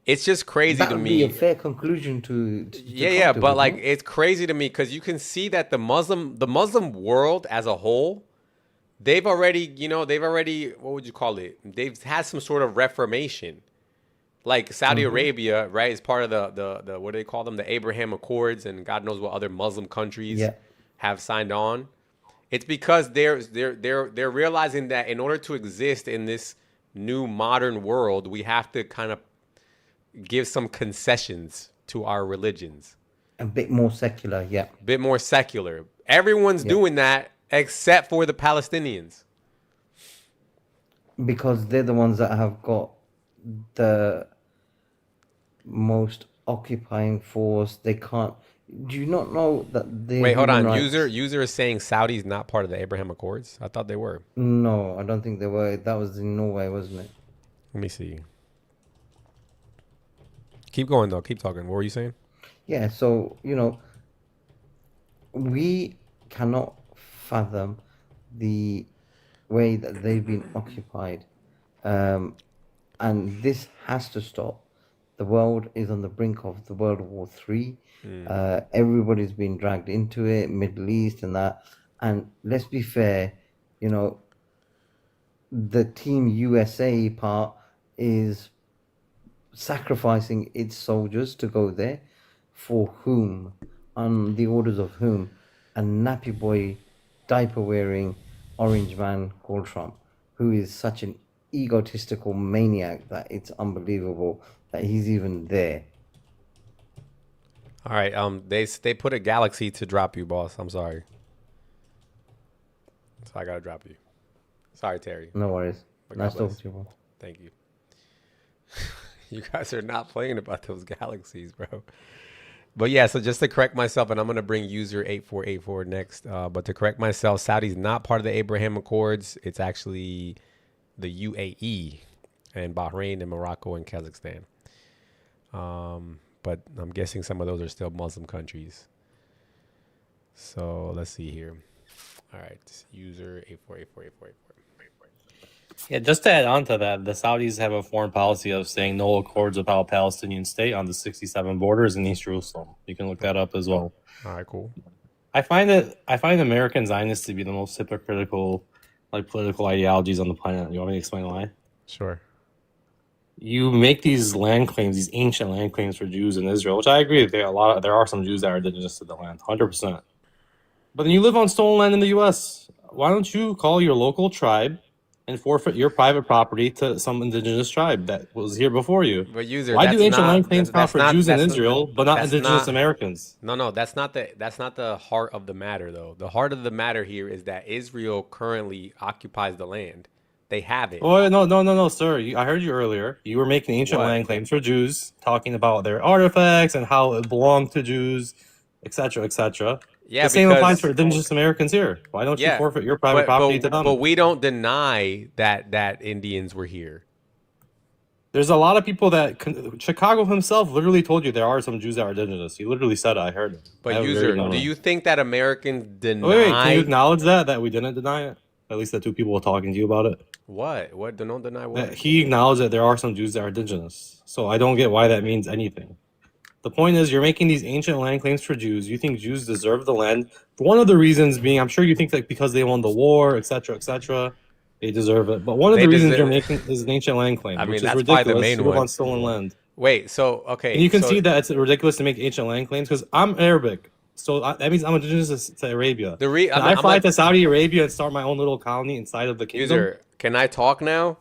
Speaker 2: it's just crazy
Speaker 13: That
Speaker 2: to
Speaker 13: would
Speaker 2: me.
Speaker 13: be a fair conclusion to
Speaker 2: Yeah,
Speaker 13: come to,
Speaker 2: but
Speaker 13: wouldn't
Speaker 2: like
Speaker 13: it?
Speaker 2: it's crazy to me because you can see that the Muslim world as a whole, they've already, what would you call it? They've had some sort of reformation. Like Saudi Arabia, right, is part of the what do they call them? The Abraham Accords, and God knows what other Muslim countries
Speaker 13: Yeah.
Speaker 2: have signed on. It's because they're realizing that in order to exist in this new modern world, we have to kind of give some concessions to our religions.
Speaker 13: A bit more secular, yeah.
Speaker 2: Bit more secular. Everyone's doing that except for the Palestinians.
Speaker 13: Because they're the ones that have got the most occupying force. They can't. Do you not know that they?
Speaker 2: Wait, hold on. User is saying Saudi's not part of the Abraham Accords. I thought they were.
Speaker 13: No, I don't think they were. That was in Norway, wasn't it?
Speaker 2: Let me see. Keep going though. Keep talking. What were you saying?
Speaker 13: Yeah. So we cannot fathom the way that they've been occupied, and this has to stop. The world is on the brink of the World War III. Everybody's been dragged into it, Middle East and that. And let's be fair, the Team USA part is sacrificing its soldiers to go there. For whom? On the orders of whom? A nappy boy, diaper wearing orange man called Trump, who is such an egotistical maniac that it's unbelievable that he's even there.
Speaker 2: All right. They put a galaxy to drop you, boss. I'm sorry. So I gotta drop you. Sorry, Terry.
Speaker 13: No worries.
Speaker 2: But
Speaker 13: Nice
Speaker 2: God
Speaker 13: talking
Speaker 2: bless.
Speaker 13: to you, bro.
Speaker 2: Thank you. You guys are not playing about those galaxies, bro. But yeah, so just to correct myself, and I'm going to bring user 8484 next. But to correct myself, Saudi's not part of the Abraham Accords. It's actually the UAE and Bahrain and Morocco and Kazakhstan. But I'm guessing some of those are still Muslim countries. So let's see here. All right, user 848484.
Speaker 9: Yeah, just to add on to that, the Saudis have a foreign policy of saying no accords without a Palestinian state on the 67 borders in East Jerusalem. You can look that up as well.
Speaker 2: All right, cool.
Speaker 9: I find American Zionists to be the most hypocritical, political ideologies on the planet. You want me to explain why?
Speaker 2: Sure.
Speaker 9: You make these land claims, these ancient land claims for Jews in Israel, which I agree there are some Jews that are indigenous to the land, 100%. But then you live on stolen land in the U.S. Why don't you call your local tribe and forfeit your private property to some indigenous tribe that was here before you?
Speaker 2: But user,
Speaker 9: why do ancient land claims count for Jews in Israel, but not indigenous Americans?
Speaker 2: No, that's not the heart of the matter, though. The heart of the matter here is that Israel currently occupies the land. They have it.
Speaker 9: Oh no, sir. I heard you earlier. You were making ancient land claims for Jews, talking about their artifacts and how it belonged to Jews, etc., etc.
Speaker 2: Yeah,
Speaker 9: the same applies for indigenous Americans here. Why don't you forfeit your private property to them?
Speaker 2: But we don't deny that Indians were here.
Speaker 9: There's a lot of people Chicago himself literally told you there are some Jews that are indigenous. He literally said it. I heard it.
Speaker 2: But user, do you think that Americans deny?
Speaker 9: Wait, can you acknowledge that we didn't deny it? At least the two people were talking to you about it.
Speaker 2: What? Don't deny what?
Speaker 9: He acknowledged that there are some Jews that are indigenous. So I don't get why that means anything. The point is, you're making these ancient land claims for Jews. You think Jews deserve the land. One of the reasons being, I'm sure you think that because they won the war, etc., etc., they deserve it. But one of the reasons you're making is an ancient land claim, which is ridiculous. The main one. On stolen land.
Speaker 2: Wait, so okay,
Speaker 9: and you can see that it's ridiculous to make ancient land claims because I'm Arabic, so that means I'm indigenous to Arabia. I fly to Saudi Arabia and start my own little colony inside of the kingdom?
Speaker 2: User, can I talk now?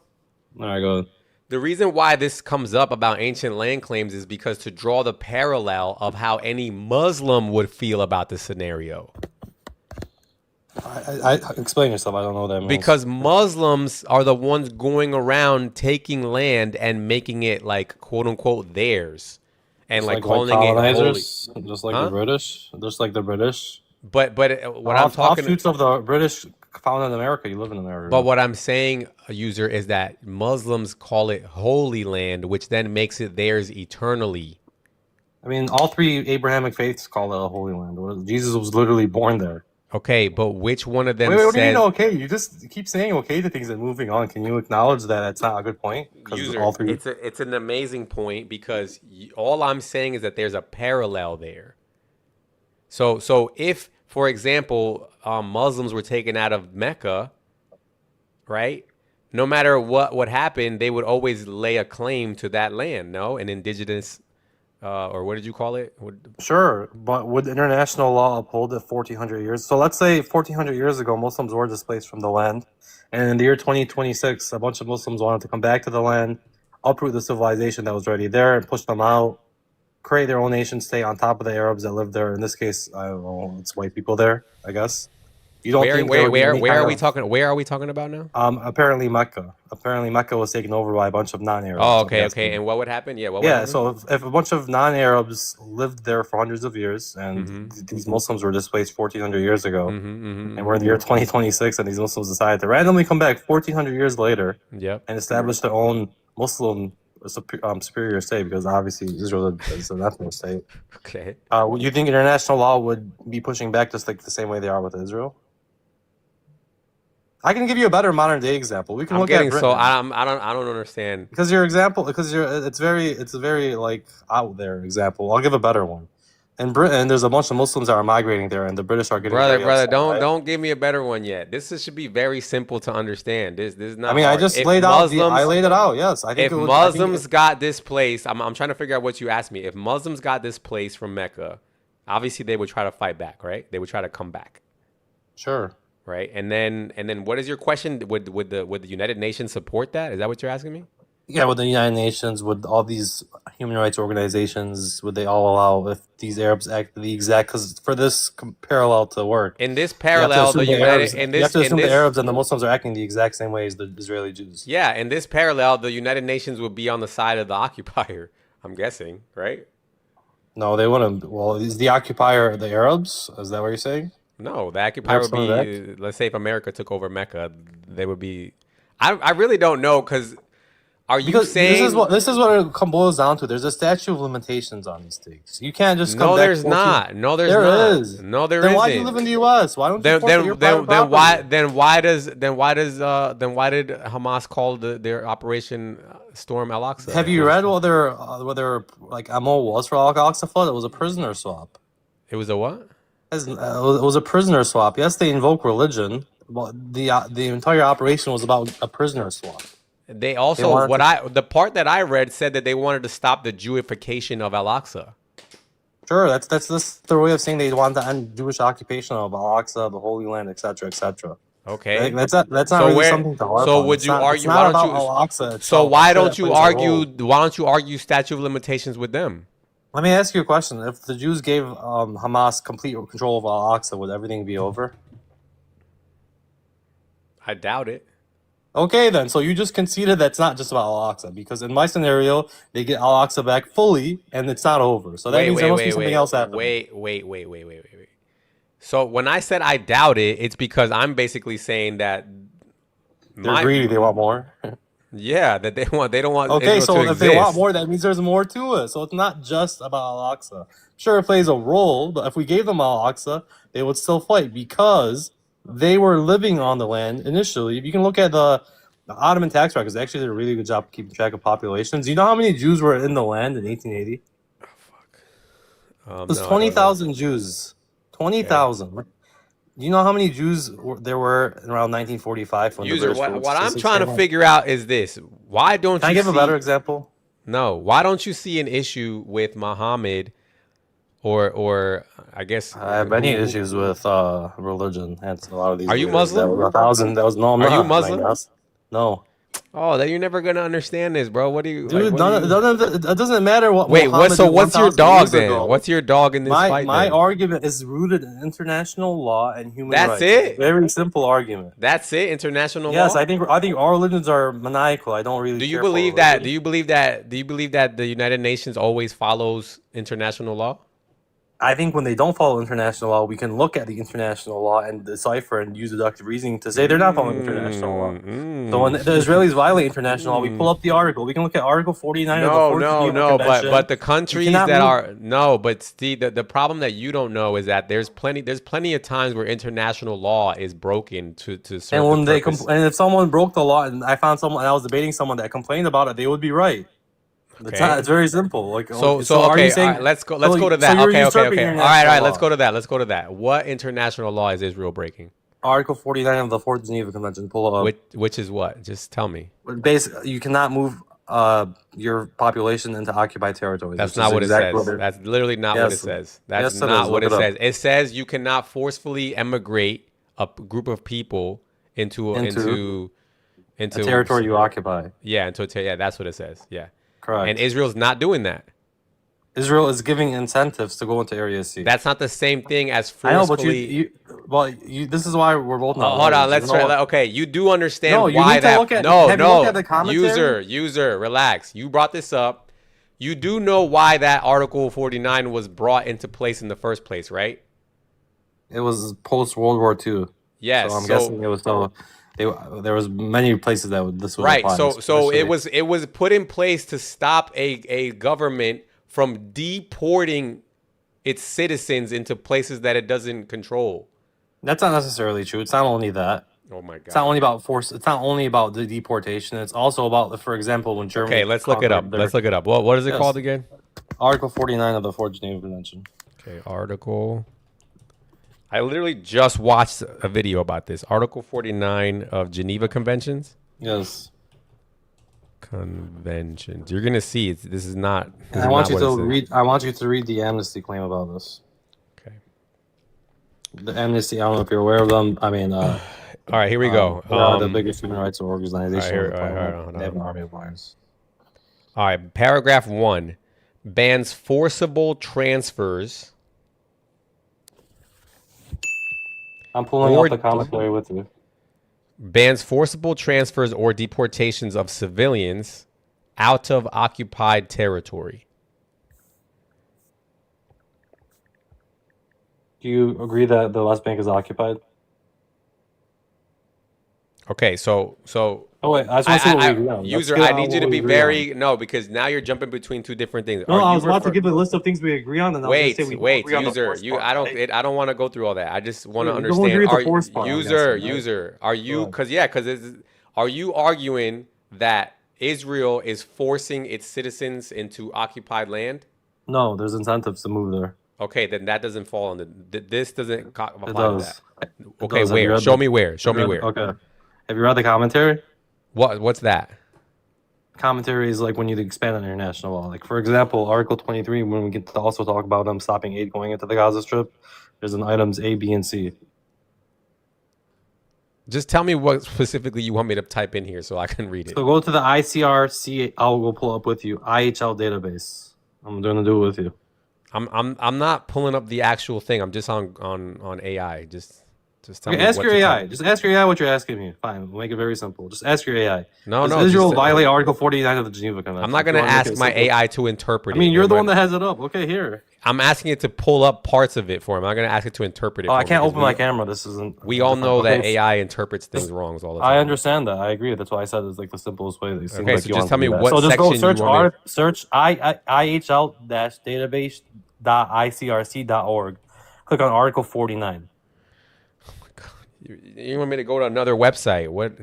Speaker 9: All right, go ahead.
Speaker 2: The reason why this comes up about ancient land claims is because to draw the parallel of how any Muslim would feel about this scenario.
Speaker 9: I explain yourself. I don't know what that means.
Speaker 2: Because Muslims are the ones going around taking land and making it quote unquote theirs, and calling it holy.
Speaker 9: Just like the British. Just like the British.
Speaker 2: But what I'm talking
Speaker 9: offshoots of the British found in America. You live in America.
Speaker 2: But what I'm saying, user, is that Muslims call it Holy Land, which then makes it theirs eternally.
Speaker 9: I mean, all three Abrahamic faiths call it a holy land. Jesus was literally born there.
Speaker 2: Okay, but which one of them
Speaker 9: Wait, what do you
Speaker 2: says...
Speaker 9: mean okay? You just keep saying okay to things and moving on. Can you acknowledge that that's not a good point?
Speaker 2: User,
Speaker 9: all three...
Speaker 2: it's an amazing point because all I'm saying is that there's a parallel there. So if, for example, Muslims were taken out of Mecca, right? No matter what happened, they would always lay a claim to that land, no? An indigenous... or what did you call it?
Speaker 9: Sure, but would international law uphold it 1,400 years? So let's say 1,400 years ago, Muslims were displaced from the land, and in the year 2026, a bunch of Muslims wanted to come back to the land, uproot the civilization that was already there, and push them out, create their own nation state on top of the Arabs that live there. In this case, I don't know, it's white people there, I guess. You don't think
Speaker 2: where are we talking? Where are we talking about now?
Speaker 9: Apparently Mecca. Apparently Mecca was taken over by a bunch of non-Arabs.
Speaker 2: Oh, okay. And what would happen? Yeah, what would happen?
Speaker 9: So if a bunch of non-Arabs lived there for hundreds of years, and these Muslims were displaced 1,400 years ago, and we're in the year 2026, and these Muslims decided to randomly come back 1,400 years later, and establish their own Muslim superior state, because obviously Israel is an ethnic state.
Speaker 2: Okay.
Speaker 9: You think international law would be pushing back just like the same way they are with Israel? I can give you a better modern day example. We can look at Britain.
Speaker 2: So I don't understand.
Speaker 9: Because your example, it's a very like out there example. I'll give a better one. In Britain, there's a bunch of Muslims that are migrating there, and the British are getting
Speaker 2: brother. Don't give me a better one yet. This should be very simple to understand. This is not.
Speaker 9: I mean, hard. I just laid out. I laid it out. Yes, I think
Speaker 2: if Muslims got displaced, I'm trying to figure out what you asked me. If Muslims got displaced from Mecca, obviously they would try to fight back, right? They would try to come back.
Speaker 9: Sure.
Speaker 2: Right, and then what is your question? Would the United Nations support that? Is that what you're asking me?
Speaker 9: Yeah, would the United Nations, would all these human rights organizations, would they all allow if these Arabs act the exact? Because for this parallel to work,
Speaker 2: in this parallel, the United
Speaker 9: you have to assume the Arabs and the Muslims are acting the exact same way as the Israeli Jews.
Speaker 2: Yeah, in this parallel, the United Nations would be on the side of the occupier. I'm guessing, right?
Speaker 9: No, they wouldn't. Well, is the occupier the Arabs? Is that what you're saying?
Speaker 2: No, the occupier would be, let's say if America took over Mecca, they would be, I really don't know, because are you saying...
Speaker 9: This is what it boils down to. There's a statute of limitations on these things. You can't just come back...
Speaker 2: No, there's not. No, there's not.
Speaker 9: There is.
Speaker 2: No, there isn't.
Speaker 9: Then why do you live in the U.S.? Why don't you forfeit your private property?
Speaker 2: Then why did Hamas call their Operation Storm Al-Aqsa?
Speaker 9: Have you read whether like ammo was for Al-Aqsa flood? It was a prisoner swap.
Speaker 2: It was a what?
Speaker 9: It was a prisoner swap. Yes, they invoke religion, but the entire operation was about a prisoner swap.
Speaker 2: They also the part that I read said that they wanted to stop the Jewification of Al-Aqsa.
Speaker 9: Sure, that's their way of saying they want to end Jewish occupation of Al-Aqsa, the Holy Land, etc., etc.
Speaker 2: Okay,
Speaker 9: that's not really something to harp on.
Speaker 2: So would you argue? Why don't you? So why don't you argue? Why don't you argue statute of limitations with them?
Speaker 9: Let me ask you a question. If the Jews gave Hamas complete control of Al-Aqsa, would everything be over?
Speaker 2: I doubt it.
Speaker 9: Okay, then. So you just conceded that's not just about Al-Aqsa, because in my scenario, they get Al-Aqsa back fully, and it's not over. So that means there must be something else happening.
Speaker 2: Wait. So when I said I doubt it, it's because I'm basically saying that...
Speaker 9: They're greedy. They want more.
Speaker 2: Yeah, that they don't want.
Speaker 9: Okay,
Speaker 2: Israel
Speaker 9: so
Speaker 2: to
Speaker 9: if
Speaker 2: exist.
Speaker 9: they want more, that means there's more to it. So it's not just about Al-Aqsa. Sure, it plays a role, but if we gave them Al-Aqsa, they would still fight because they were living on the land initially. If you can look at the Ottoman tax records, they actually did a really good job keeping track of populations. Do you know how many Jews were in the land in 1880? Oh, fuck. It was 20,000 Jews. 20,000. Okay. Do you know how many Jews there were around 1945?
Speaker 2: What I'm trying to figure out is this. Why don't
Speaker 9: Can I give a better example?
Speaker 2: No. Why don't you see an issue with Muhammad or I guess...
Speaker 9: I have many issues with religion. And a lot of these.
Speaker 2: Are you Muslim?
Speaker 9: Are
Speaker 2: you Muslim?
Speaker 9: No.
Speaker 2: Oh, then you're never gonna understand this, bro. What do you?
Speaker 9: Dude, it doesn't matter what.
Speaker 2: Wait, what's your dog then? What's your dog in this fight?
Speaker 9: My argument is rooted in international law and human rights.
Speaker 2: That's it.
Speaker 9: Very simple argument.
Speaker 2: That's it. International law.
Speaker 9: Yes, I think all religions are maniacal. I don't really.
Speaker 2: Do you believe that? Do you believe that? Do you believe that the United Nations always follows international law?
Speaker 9: I think when they don't follow international law, we can look at the international law and decipher and use deductive reasoning to say they're not following international law. So when the Israelis violate international law, we pull up the article. We can look at Article 49 of the Fourth Geneva Convention.
Speaker 2: But the countries that are but Steve, the problem that you don't know is that there's plenty of times where international law is broken to serve
Speaker 9: and when
Speaker 2: the purpose.
Speaker 9: and if someone broke the law and I found someone and I was debating someone that complained about it, they would be right.
Speaker 2: Okay.
Speaker 9: It's very simple. Like
Speaker 2: so
Speaker 9: are
Speaker 2: okay,
Speaker 9: you saying,
Speaker 2: all right, let's go to that.
Speaker 9: So
Speaker 2: okay. All right,
Speaker 9: law.
Speaker 2: let's go to that. What international law is Israel breaking?
Speaker 9: Article 49 of the Fourth Geneva Convention. Pull it up.
Speaker 2: Which is what? Just tell me.
Speaker 9: Basically, you cannot move your population into occupied territories.
Speaker 2: That's not what it says. That's literally not what it says. That's not what it says. It says you cannot forcefully emigrate a group of people into a
Speaker 9: territory you occupy.
Speaker 2: Yeah, that's what it says. Yeah.
Speaker 9: Correct.
Speaker 2: And Israel's not doing that.
Speaker 9: Israel is giving incentives to go into Area C.
Speaker 2: That's not the same thing as forcefully.
Speaker 9: I know, but this is why we're both not.
Speaker 2: Hold on, let's try. Okay, you do understand why that. User, relax. You brought this up. You do know why that Article 49 was brought into place in the first place, right?
Speaker 9: It was post World War II.
Speaker 2: Yes.
Speaker 9: So I'm guessing it was still. There was many places that this was
Speaker 2: right. So it was put in place to stop a government from deporting its citizens into places that it doesn't control.
Speaker 9: That's not necessarily true. It's not only that.
Speaker 2: Oh my God.
Speaker 9: It's not only about force. It's not only about the deportation. It's also about, for example, when Germany.
Speaker 2: Okay, let's look it up. What is it called again?
Speaker 9: Article 49 of the Fourth Geneva Convention.
Speaker 2: Okay, Article. I literally just watched a video about this. Article 49 of Geneva Conventions.
Speaker 9: Yes.
Speaker 2: Conventions. You're gonna see this is not.
Speaker 9: I want you to read the amnesty claim about this.
Speaker 2: Okay.
Speaker 9: The amnesty. I don't know if you're aware of them. I mean.
Speaker 2: All right, here we go.
Speaker 9: They are the biggest human rights organization.
Speaker 2: They have an army of lions. All right. Paragraph 1 bans forcible transfers.
Speaker 9: I'm pulling up the commentary with you.
Speaker 2: Bans forcible transfers or deportations of civilians out of occupied territory.
Speaker 9: Do you agree that the West Bank is occupied?
Speaker 2: Okay, so.
Speaker 9: Oh wait, I just want to see what we agree on.
Speaker 2: User, I need you to be very because now you're jumping between two different things.
Speaker 9: No, I was about to give a list of things we agree on, and
Speaker 2: wait, user, I don't want to go through all that. I just want to understand. Are you are you arguing that Israel is forcing its citizens into occupied land?
Speaker 9: No, there's incentives to move there.
Speaker 2: Okay, then that doesn't fall on this doesn't apply
Speaker 9: to that.
Speaker 2: Okay, where? Show me where. Show me where.
Speaker 9: Okay. Have you read the commentary?
Speaker 2: What's that?
Speaker 9: Commentary is like when you expand on international law. Like, for example, Article 23, when we get to also talk about them stopping aid going into the Gaza Strip, there's an items A, B, and C.
Speaker 2: Just tell me what specifically you want me to type in here so I can read it.
Speaker 9: So go to the ICRC, I'll go pull up with you, IHL database. I'm going to do it with you.
Speaker 2: I'm not pulling up the actual thing. I'm just on AI. Just tell me.
Speaker 9: Ask your AI. Just ask your AI what you're asking me. Fine. We'll make it very simple. Just ask your AI.
Speaker 2: Does
Speaker 9: Israel violate Article 49 of the Geneva Convention?
Speaker 2: I'm not going to ask my AI to interpret it.
Speaker 9: I mean, you're the one that has it up. Okay, here.
Speaker 2: I'm asking it to pull up parts of it for him. I'm not going to ask it to interpret it.
Speaker 9: Oh, I can't open my camera. This isn't.
Speaker 2: We all know that AI interprets things wrong all the time.
Speaker 9: I understand that. I agree. That's why I said it's like the simplest way.
Speaker 2: Okay, so just tell me what
Speaker 9: section. So just go
Speaker 2: search
Speaker 9: IHL-database.icrc.org. Click on Article 49.
Speaker 2: You want me to go to another website? What?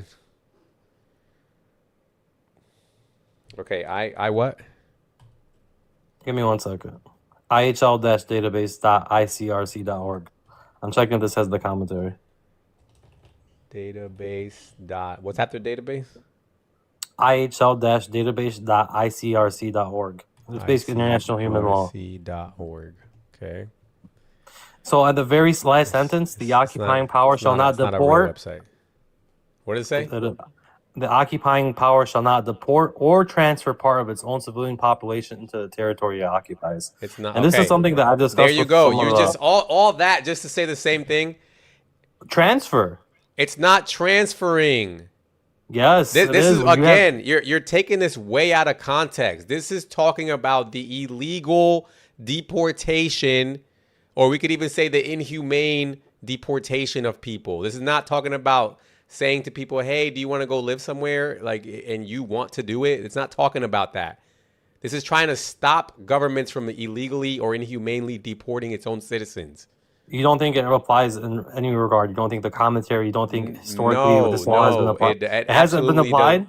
Speaker 2: Okay, I what?
Speaker 9: Give me 1 second. IHL-database.icrc.org. I'm checking if this has the commentary.
Speaker 2: What's after database?
Speaker 9: IHL-database.icrc.org. It's basically international human law.
Speaker 2: ICRC.org. Okay.
Speaker 9: So at the very last sentence, the occupying power shall not deport.
Speaker 2: What does it say?
Speaker 9: The occupying power shall not deport or transfer part of its own civilian population into the territory it occupies.
Speaker 2: It's not.
Speaker 9: And this is something that I've discussed.
Speaker 2: There you go. You just all that just to say the same thing.
Speaker 9: Transfer.
Speaker 2: It's not transferring.
Speaker 9: Yes.
Speaker 2: This is again. You're taking this way out of context. This is talking about the illegal deportation Or we could even say the inhumane deportation of people. This is not talking about saying to people, hey, do you want to go live somewhere? Like, and you want to do it. It's not talking about that. This is trying to stop governments from illegally or inhumanely deporting its own citizens.
Speaker 9: You don't think it applies in any regard? You don't think the commentary? You don't think historically this law has been applied? It hasn't been applied.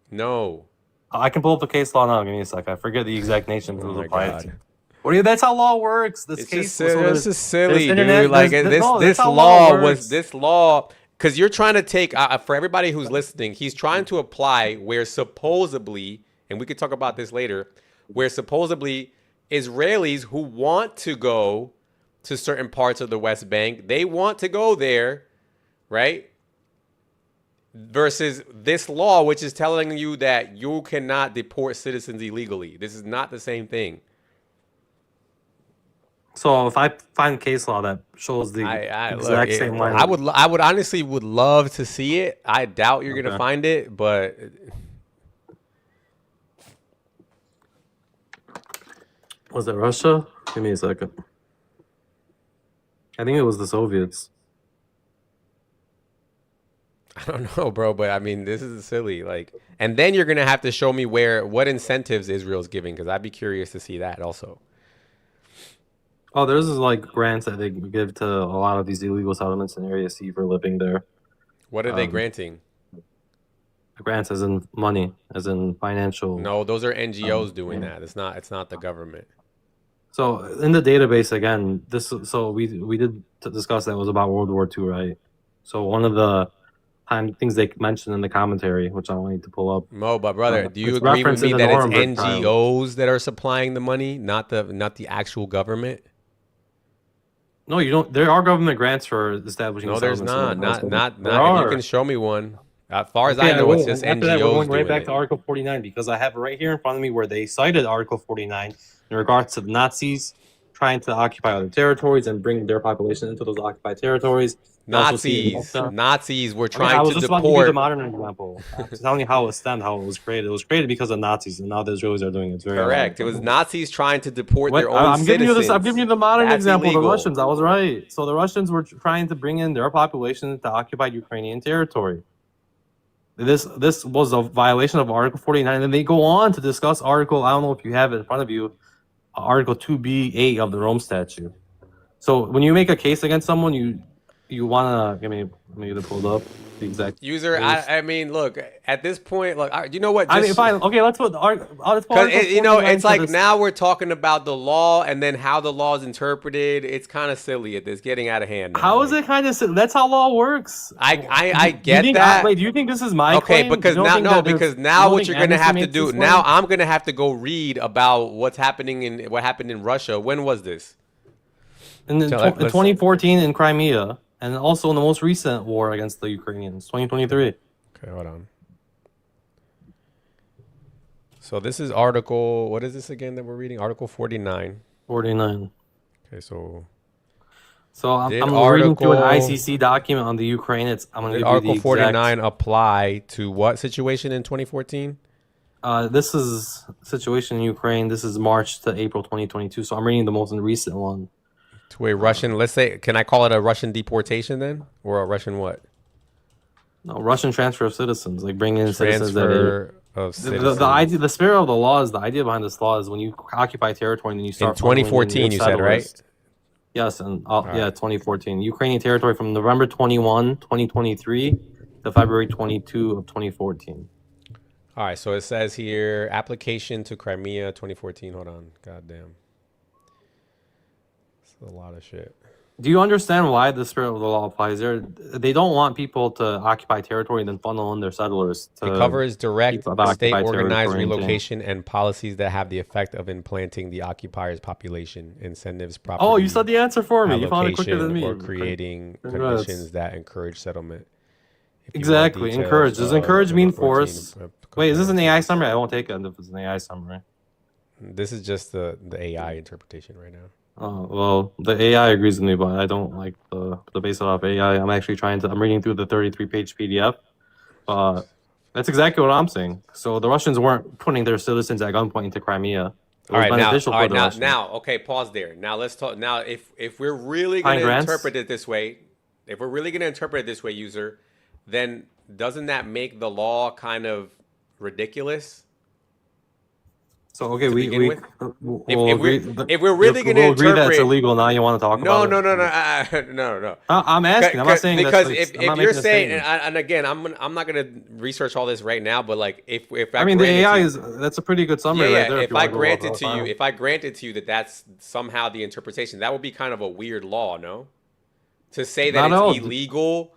Speaker 2: No.
Speaker 9: I can pull up the case law now. Give me a sec. I forget the exact nation it was applied
Speaker 2: God.
Speaker 9: to. What do you? That's how law works. This
Speaker 2: It's
Speaker 9: case.
Speaker 2: this is silly,
Speaker 9: internet,
Speaker 2: dude. Like this law. Because you're trying to take for everybody who's listening, he's trying to apply where supposedly, and we could talk about this later, where supposedly Israelis who want to go to certain parts of the West Bank, they want to go there, right? Versus this law, which is telling you that you cannot deport citizens illegally. This is not the same thing.
Speaker 9: So if I find case law that shows the exact same line,
Speaker 2: I would honestly would love to see it. I doubt you're gonna find it, but
Speaker 9: was it Russia? Give me a second. I think it was the Soviets.
Speaker 2: I don't know, bro. But I mean, this is silly. Like, and then you're gonna have to show me what incentives Israel's giving, because I'd be curious to see that also.
Speaker 9: Oh, there's like grants that they give to a lot of these illegal settlements in Area C for living there.
Speaker 2: What are they granting?
Speaker 9: Grants as in money, as in financial.
Speaker 2: No, those are NGOs doing that. It's not the government.
Speaker 9: So in the database again, we did discuss that it was about World War II, right? So one of the things they mentioned in the commentary, which I want you to pull up.
Speaker 2: Mo, but brother, do you agree with me that it's NGOs that are supplying the money, not the actual government?
Speaker 9: No, you don't. There are government grants for establishing.
Speaker 2: No, there's not. Not. You can show me one. As far as I know, it's just NGOs.
Speaker 9: We're going right back to Article 49 because I have it right here in front of me where they cited Article 49 in regards to the Nazis trying to occupy other territories and bring their population into those occupied territories.
Speaker 2: Nazis were trying
Speaker 9: I was
Speaker 2: to
Speaker 9: just
Speaker 2: deport.
Speaker 9: about to give the modern example. I'm telling you how it stemmed, how it was created. It was created because of Nazis, and now the Israelis are doing it. It's very
Speaker 2: correct. It was Nazis trying to deport their own
Speaker 9: I'm giving
Speaker 2: citizens.
Speaker 9: I'm giving you the modern
Speaker 2: That's
Speaker 9: example.
Speaker 2: illegal.
Speaker 9: The Russians. I was right. So the Russians were trying to bring in their population to occupied Ukrainian territory. This was a violation of Article 49, and then they go on to discuss Article. I don't know if you have it in front of you, Article 2B8 of the Rome Statute. So when you make a case against someone, you wanna let me pull up the exact
Speaker 2: user. I mean, look. At this point, look. You know what?
Speaker 9: I mean, fine. Okay, let's put
Speaker 2: it's like now we're talking about the law and then how the law is interpreted. It's kind of silly. It's getting out of hand now.
Speaker 9: How is it kind of silly? That's how law works.
Speaker 2: I get that.
Speaker 9: Wait, do you think this is my claim?
Speaker 2: Because now what you're gonna have to do now, I'm gonna have to go read about what happened in Russia. When was this?
Speaker 9: In 2014 in Crimea. And also in the most recent war against the Ukrainians, 2023.
Speaker 2: Okay, hold on. So this is Article, what is this again that we're reading? Article 49.
Speaker 9: 49.
Speaker 2: Okay, so
Speaker 9: I'm reading through an ICC document on the Ukraine. I'm going to give you the
Speaker 2: Article 49 apply to what situation in 2014?
Speaker 9: This is situation in Ukraine. This is March to April 2022. So I'm reading the most recent one.
Speaker 2: To a Russian, let's say, can I call it a Russian deportation then? Or a Russian what?
Speaker 9: No, Russian transfer of citizens, like bringing in citizens. The idea, the spirit of the law is, the idea behind this law is when you occupy territory and then you start.
Speaker 2: In 2014, you said, right?
Speaker 9: Yes, and 2014. Ukrainian territory from November 21, 2023 to February 22 of 2014.
Speaker 2: All right, so it says here, application to Crimea 2014. Hold on, goddamn. A lot of shit.
Speaker 9: Do you understand why the spirit of the law applies there? They don't want people to occupy territory and then funnel in their settlers.
Speaker 2: It covers direct state organized relocation and policies that have the effect of implanting the occupier's population, incentives, property.
Speaker 9: Oh, you said the answer for me. You found it quicker than me.
Speaker 2: Or creating conditions that encourage settlement.
Speaker 9: Exactly. Encourage. Does encourage mean force? Wait, is this an AI summary? I won't take it if it's an AI summary.
Speaker 2: This is just the AI interpretation right now.
Speaker 9: Oh, well, the AI agrees with me, but I don't like the base off AI. I'm reading through the 33-page PDF. That's exactly what I'm saying. So the Russians weren't putting their citizens at gunpoint into Crimea. It was beneficial
Speaker 2: all
Speaker 9: for
Speaker 2: right,
Speaker 9: the Russians.
Speaker 2: now, okay, pause there. Now let's talk. Now, if we're really
Speaker 9: Pine
Speaker 2: going to
Speaker 9: grants?
Speaker 2: interpret it this way, if we're really going to interpret it this way, user, then doesn't that make the law kind of ridiculous?
Speaker 9: So okay,
Speaker 2: to
Speaker 9: we
Speaker 2: begin with?
Speaker 9: we'll
Speaker 2: If
Speaker 9: agree.
Speaker 2: if we're really going to
Speaker 9: We'll agree that it's
Speaker 2: interpret,
Speaker 9: illegal. Now you want to talk
Speaker 2: no,
Speaker 9: about
Speaker 2: no,
Speaker 9: it?
Speaker 2: no, no, no, no.
Speaker 9: I'm asking. I'm not saying
Speaker 2: because
Speaker 9: that's,
Speaker 2: if
Speaker 9: I'm not
Speaker 2: you're
Speaker 9: making a
Speaker 2: saying,
Speaker 9: statement.
Speaker 2: and again, I'm not gonna research all this right now, but like if
Speaker 9: I mean, the
Speaker 2: granted
Speaker 9: AI
Speaker 2: to you-
Speaker 9: is that's a pretty good summary
Speaker 2: yeah,
Speaker 9: right there.
Speaker 2: if
Speaker 9: you
Speaker 2: I
Speaker 9: want to go
Speaker 2: granted
Speaker 9: off
Speaker 2: to you,
Speaker 9: file.
Speaker 2: if I granted to you that that's somehow the interpretation, that would be kind of a weird law, no? To say that
Speaker 9: Not at all.
Speaker 2: it's illegal,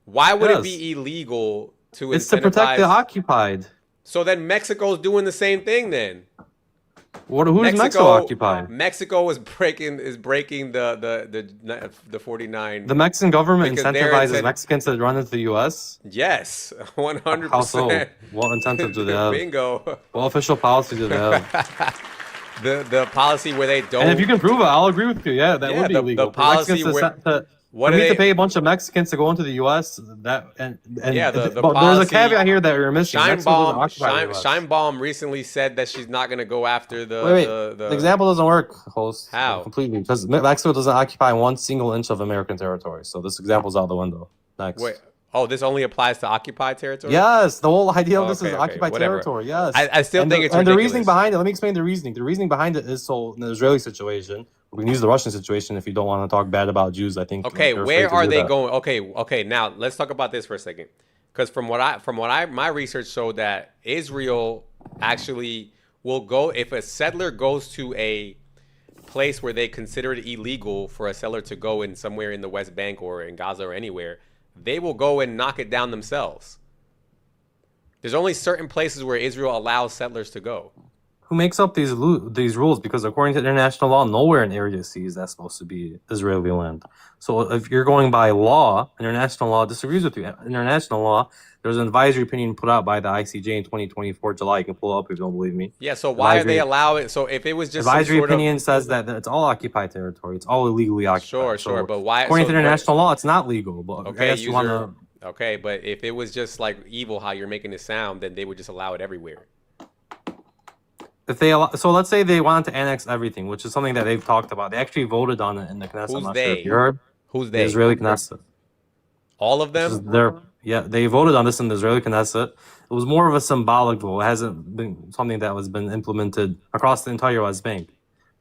Speaker 2: why would it
Speaker 9: Yes.
Speaker 2: be illegal to
Speaker 9: It's to protect the
Speaker 2: incentivize?
Speaker 9: occupied.
Speaker 2: So then Mexico's doing the same thing then.
Speaker 9: Who's Mexico occupied?
Speaker 2: Mexico is breaking the 49.
Speaker 9: The Mexican government
Speaker 2: because they're
Speaker 9: incentivizes
Speaker 2: incent-
Speaker 9: Mexicans to run into the U.S.
Speaker 2: Yes, 100%.
Speaker 9: How so? What incentive do they have?
Speaker 2: Bingo.
Speaker 9: What official policy do they have?
Speaker 2: The policy where they don't.
Speaker 9: And if you can prove it, I'll agree with you. Yeah, that would be illegal.
Speaker 2: The policy
Speaker 9: for
Speaker 2: where
Speaker 9: for me to pay a bunch of Mexicans to go into the U.S. That and
Speaker 2: yeah, the
Speaker 9: but there's a
Speaker 2: policy-
Speaker 9: caveat here that you're missing. Mexico doesn't occupy the US.
Speaker 2: Sheinbaum recently said that she's not going to go after the.
Speaker 9: Wait,
Speaker 2: the
Speaker 9: the example doesn't work, host.
Speaker 2: How?
Speaker 9: Completely, because Mexico doesn't occupy 1 single inch of American territory. So this example's out the window. Next.
Speaker 2: Wait. Oh, this only applies to occupied territory?
Speaker 9: Yes, the whole idea of this
Speaker 2: Okay,
Speaker 9: is
Speaker 2: okay,
Speaker 9: occupied
Speaker 2: whatever.
Speaker 9: territory. Yes,
Speaker 2: I still
Speaker 9: and
Speaker 2: think it's
Speaker 9: and the
Speaker 2: ridiculous.
Speaker 9: reasoning behind it. Let me explain the reasoning. The reasoning behind it is so in the Israeli situation. We can use the Russian situation if you don't want to talk bad about Jews. I think.
Speaker 2: Okay,
Speaker 9: they're
Speaker 2: where
Speaker 9: afraid to
Speaker 2: are
Speaker 9: do
Speaker 2: they
Speaker 9: that.
Speaker 2: going? Okay. Now let's talk about this for a second, because from what I my research showed that Israel actually will go if a settler goes to a place where they consider it illegal for a settler to go in somewhere in the West Bank or in Gaza or anywhere, they will go and knock it down themselves. There's only certain places where Israel allows settlers to go.
Speaker 9: Who makes up these rules? Because according to international law, nowhere in Area C is that supposed to be Israeli land. So if you're going by law, international law disagrees with you. International law, there's an advisory opinion put out by the ICJ in 2024 July. You can pull it up if you don't believe me.
Speaker 2: Yeah, so why are
Speaker 9: Advisory-
Speaker 2: they allowing? So if it was just some
Speaker 9: advisory
Speaker 2: sort of-
Speaker 9: opinion says that it's all occupied territory. It's all illegally occupied.
Speaker 2: Sure, but why?
Speaker 9: According
Speaker 2: so-
Speaker 9: to international law, it's not legal. But I
Speaker 2: Okay,
Speaker 9: guess you want
Speaker 2: user.
Speaker 9: to.
Speaker 2: Okay, but if it was just like evil, how you're making it sound, then they would just allow it everywhere.
Speaker 9: If they allow, so let's say they wanted to annex everything, which is something that they've talked about. They actually voted on it in the Knesset.
Speaker 2: Who's
Speaker 9: I'm not
Speaker 2: they?
Speaker 9: sure if you heard.
Speaker 2: Who's
Speaker 9: The
Speaker 2: they?
Speaker 9: Israeli Knesset.
Speaker 2: All of
Speaker 9: This is
Speaker 2: them?
Speaker 9: they voted on this in the Israeli Knesset. It was more of a symbolic vote. It hasn't been something that has been implemented across the entire West Bank.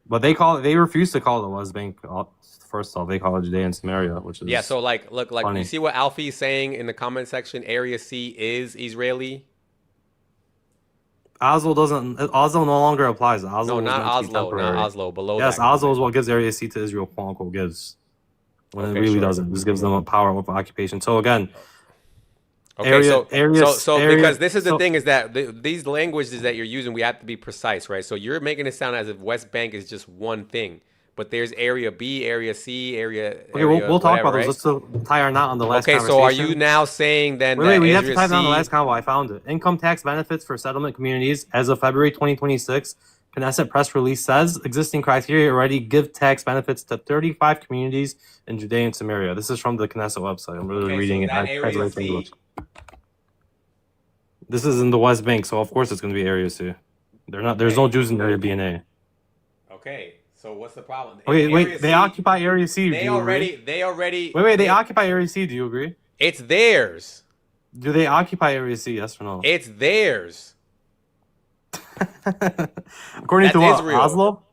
Speaker 9: But they refuse to call it the West Bank. First off, they call it Judea and Samaria, which is
Speaker 2: Yeah, so like look
Speaker 9: funny.
Speaker 2: you see what Alfie is saying in the comment section, Area C is Israeli.
Speaker 9: Oslo no longer applies. Oslo
Speaker 2: No,
Speaker 9: was
Speaker 2: not
Speaker 9: meant to be
Speaker 2: Oslo,
Speaker 9: temporary.
Speaker 2: not Oslo, below
Speaker 9: Yes,
Speaker 2: that.
Speaker 9: Oslo is what gives Area C to Israel, quote unquote, gives. When
Speaker 2: Okay,
Speaker 9: it really
Speaker 2: sure.
Speaker 9: doesn't. It just gives them a power over occupation. So again,
Speaker 2: Okay, so because this is the
Speaker 9: so-
Speaker 2: thing is that these languages that you're using, we have to be precise, right? So you're making it sound as if West Bank is just one thing, but there's Area B, Area C, area.
Speaker 9: Okay, we'll talk
Speaker 2: whatever,
Speaker 9: about those.
Speaker 2: right?
Speaker 9: Let's tie our knot on the last
Speaker 2: Okay,
Speaker 9: conversation.
Speaker 2: so are you now saying then
Speaker 9: Wait,
Speaker 2: that
Speaker 9: we have to
Speaker 2: Area
Speaker 9: tie that on the
Speaker 2: C-
Speaker 9: last convo. I found it. Income tax benefits for settlement communities as of February 2026. Knesset press release says existing criteria already give tax benefits to 35 communities in Judea and Samaria. This is from the Knesset website. I'm really
Speaker 2: Okay,
Speaker 9: reading
Speaker 2: so
Speaker 9: it.
Speaker 2: that
Speaker 9: I'm
Speaker 2: Area
Speaker 9: translating
Speaker 2: C-
Speaker 9: English. This is in the West Bank, so of course it's going to be Area C. There's no Jews in Area B and A.
Speaker 2: Okay, so what's the problem?
Speaker 9: Wait,
Speaker 2: Area
Speaker 9: they
Speaker 2: C,
Speaker 9: occupy Area C.
Speaker 2: They
Speaker 9: do you
Speaker 2: already.
Speaker 9: agree? They occupy Area C. Do you agree?
Speaker 2: It's theirs.
Speaker 9: Do they occupy Area C? Yes or no?
Speaker 2: It's theirs.
Speaker 9: According to
Speaker 2: That's
Speaker 9: what?
Speaker 2: Israel.
Speaker 9: Oslo?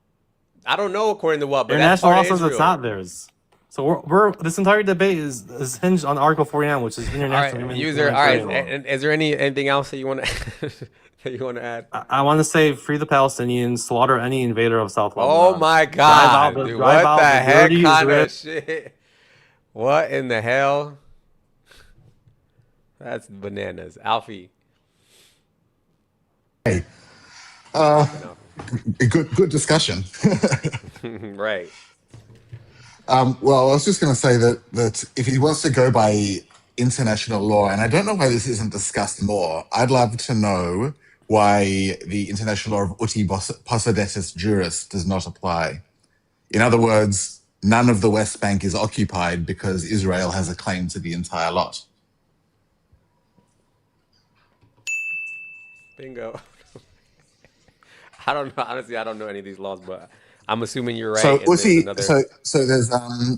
Speaker 2: I don't know according to what, but that's
Speaker 9: International
Speaker 2: part
Speaker 9: law
Speaker 2: of
Speaker 9: says
Speaker 2: Israel.
Speaker 9: it's not theirs. So we're this entire debate is hinged on Article 49, which is
Speaker 2: All
Speaker 9: international.
Speaker 2: right,
Speaker 9: human-
Speaker 2: user. All right,
Speaker 9: humanitarian law.
Speaker 2: is there anything else that you want to that you want to add?
Speaker 9: I want to say free the Palestinians, slaughter any invader of South
Speaker 2: Oh
Speaker 9: Lebanon.
Speaker 2: my
Speaker 9: Drive
Speaker 2: God,
Speaker 9: out the-
Speaker 2: dude!
Speaker 9: drive
Speaker 2: What
Speaker 9: out
Speaker 2: the heck
Speaker 9: dirty
Speaker 2: kind
Speaker 9: Israel-
Speaker 2: of shit? What in the hell? That's bananas, Alfie.
Speaker 14: Hey, good discussion.
Speaker 2: Right.
Speaker 14: Well, I was just going to say that if he wants to go by international law, and I don't know why this isn't discussed more, I'd love to know why the international law of uti possidetis juris does not apply. In other words, none of the West Bank is occupied because Israel has a claim to the entire lot.
Speaker 2: Bingo. I don't know. Honestly, I don't know any of these laws, but I'm assuming you're right.
Speaker 14: So
Speaker 2: And there's
Speaker 14: Uti,
Speaker 2: another.
Speaker 14: so there's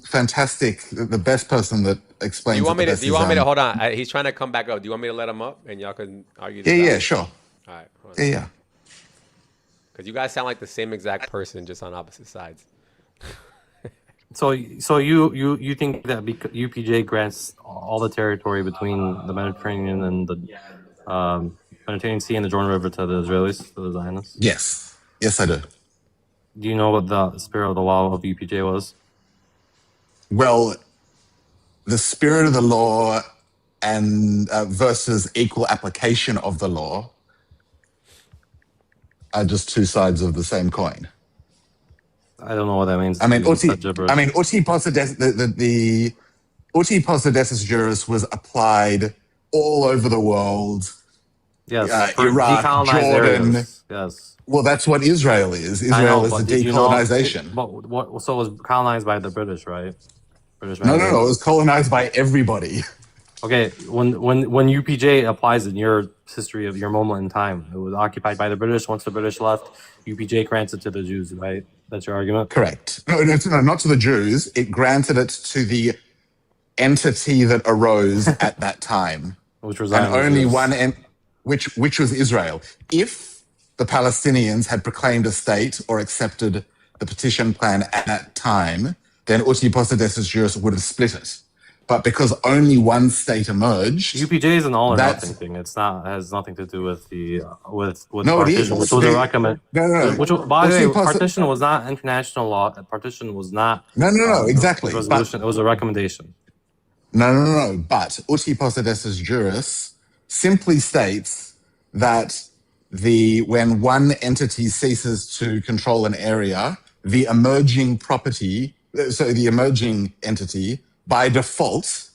Speaker 14: fantastic. The best person that
Speaker 2: Do you
Speaker 14: explains it
Speaker 2: want
Speaker 14: the
Speaker 2: me to?
Speaker 14: best
Speaker 2: Do you
Speaker 14: is
Speaker 2: want me to hold on? He's trying to come back up. Do you want me to let him up and y'all can argue
Speaker 14: yeah,
Speaker 2: this
Speaker 14: yeah,
Speaker 2: out?
Speaker 14: sure,
Speaker 2: All right. Hold
Speaker 14: yeah,
Speaker 2: on.
Speaker 14: yeah.
Speaker 2: Because you guys sound like the same exact person, just on opposite sides.
Speaker 6: So you think that UPJ grants all the territory between the Mediterranean and the Mediterranean Sea and the Jordan River to the Israelis, to the Zionists?
Speaker 14: Yes, yes, I do.
Speaker 6: Do you know what the spirit of the law of UPJ was?
Speaker 14: Well, the spirit of the law and versus equal application of the law are just two sides of the same coin.
Speaker 6: I don't know what that means.
Speaker 14: I mean,
Speaker 6: It's
Speaker 14: uti
Speaker 6: gibberish.
Speaker 14: possidetis, the uti possidetis juris was applied all over the world.
Speaker 6: Yes, for
Speaker 14: Iraq,
Speaker 6: decolonized
Speaker 14: Jordan.
Speaker 6: areas. Yes.
Speaker 14: Well, that's what Israel is.
Speaker 6: I
Speaker 14: Israel
Speaker 6: know,
Speaker 14: is the
Speaker 6: but did you know?
Speaker 14: decolonization.
Speaker 6: But what? So it was colonized by the British, right? British
Speaker 14: No,
Speaker 6: mandate.
Speaker 14: it was colonized by everybody.
Speaker 6: Okay, when UPJ applies in your history of your moment in time, it was occupied by the British. Once the British left, UPJ grants it to the Jews, right? That's your argument?
Speaker 14: Correct. No, not to the Jews. It granted it to the entity that arose at that time,
Speaker 6: Which was
Speaker 14: and only
Speaker 6: Jews.
Speaker 14: one, which was Israel. If the Palestinians had proclaimed a state or accepted the petition plan at that time, then uti possidetis juris would have split it. But because only one state emerged,
Speaker 6: UPJ is an all or nothing thing. It's not has nothing to do with the with
Speaker 14: no,
Speaker 6: partition, which was a recommend.
Speaker 14: No.
Speaker 6: Which, by the way, partition was not international law. Partition was not.
Speaker 14: No, exactly.
Speaker 6: Resolution. It was a recommendation.
Speaker 14: No. But uti possidetis juris simply states that when one entity ceases to control an area, the emerging entity by default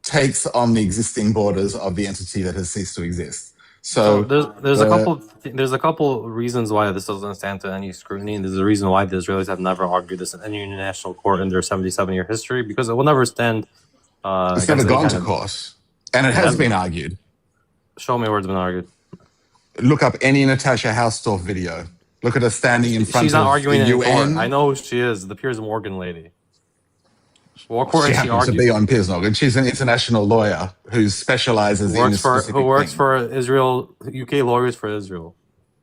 Speaker 14: takes on the existing borders of the entity that has ceased to exist. So
Speaker 6: there's a couple reasons why this doesn't stand to any scrutiny, and there's a reason why the Israelis have never argued this in any international court in their 77-year history, because it will never stand.
Speaker 14: It's never gone to court, and it has been argued.
Speaker 6: Show me where it's been argued.
Speaker 14: Look up any Natasha Hausdorff video. Look at her standing in front
Speaker 6: She's not
Speaker 14: of
Speaker 6: arguing
Speaker 14: the
Speaker 6: in
Speaker 14: UN.
Speaker 6: court. I know who she is, the Piers Morgan lady. What court
Speaker 14: She
Speaker 6: is she
Speaker 14: happens to
Speaker 6: arguing?
Speaker 14: be on Piers Morgan. She's an international lawyer who specializes in this specific
Speaker 6: who works
Speaker 14: thing.
Speaker 6: for Israel, UK Lawyers for Israel.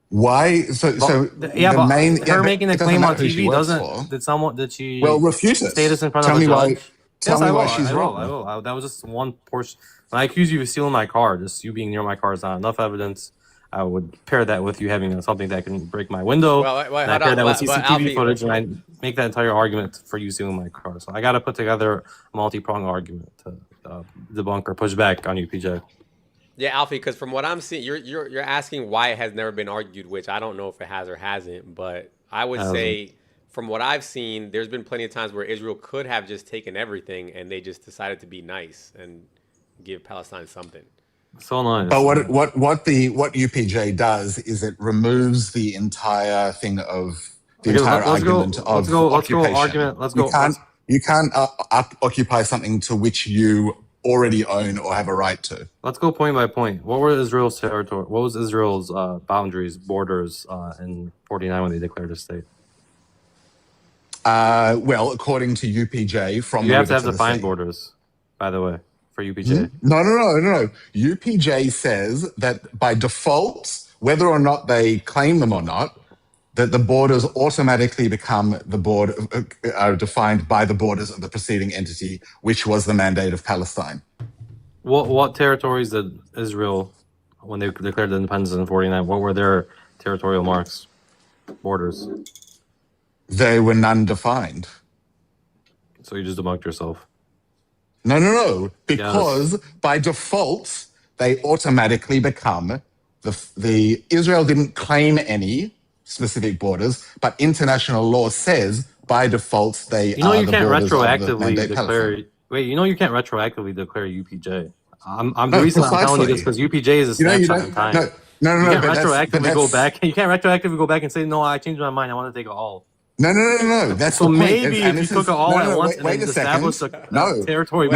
Speaker 14: Why?
Speaker 6: Making a claim on TV doesn't. Did she?
Speaker 14: Well, refute it.
Speaker 6: Say this in front of a judge.
Speaker 14: Tell me why she's wrong.
Speaker 6: I will. That was just one portion. When I accuse you of stealing my car, just you being near my car is not enough evidence. I would pair that with you having something that can break my window.
Speaker 2: Well,
Speaker 6: and I pair that with CCTV footage, and I make that entire argument for you stealing my car. So I got to put together a multi-pronged argument to debunk or push back on UPJ.
Speaker 2: Yeah, Alfie, because from what I'm seeing, you're asking why it has never been argued, which I don't know if it has or hasn't, but I would say from what I've seen, there's been plenty of times where Israel could have just taken everything and they just decided to be nice and give Palestine something.
Speaker 6: So nice.
Speaker 14: But what UPJ does is it removes the entire thing of the entire argument of occupation. You can't occupy something to which you already own or have a right to.
Speaker 6: Let's go point by point. What were Israel's territory? What was Israel's boundaries, borders in 49 when they declared a state?
Speaker 14: Well, according to UPJ, from
Speaker 6: you
Speaker 14: the
Speaker 6: have to have
Speaker 14: the
Speaker 6: defined
Speaker 14: sea.
Speaker 6: borders, by the way, for UPJ.
Speaker 14: No. UPJ says that by default, whether or not they claim them or not, that the borders automatically become are defined by the borders of the preceding entity, which was the mandate of Palestine.
Speaker 6: What territories did Israel, when they declared independence in 49, what were their territorial marks, borders?
Speaker 14: They were none defined.
Speaker 6: So you just debunked yourself.
Speaker 14: No. Because by default, they automatically become the Israel didn't claim any specific borders, but international law says by default they are the borders of the mandate Palestine.
Speaker 6: You can't retroactively declare UPJ. The reason I'm telling you this because UPJ is a snapshot in time.
Speaker 14: No.
Speaker 6: You can't retroactively go back. You can't retroactively go back and say, no, I changed my mind. I want to take it all.
Speaker 14: No. That's
Speaker 6: So
Speaker 14: the point.
Speaker 6: maybe
Speaker 14: And
Speaker 6: if you
Speaker 14: this
Speaker 6: took
Speaker 14: is
Speaker 6: it all
Speaker 14: no,
Speaker 6: at
Speaker 14: no,
Speaker 6: once
Speaker 14: wait,
Speaker 6: and
Speaker 14: wait
Speaker 6: then
Speaker 14: a second.
Speaker 6: established a
Speaker 14: No,
Speaker 6: territory.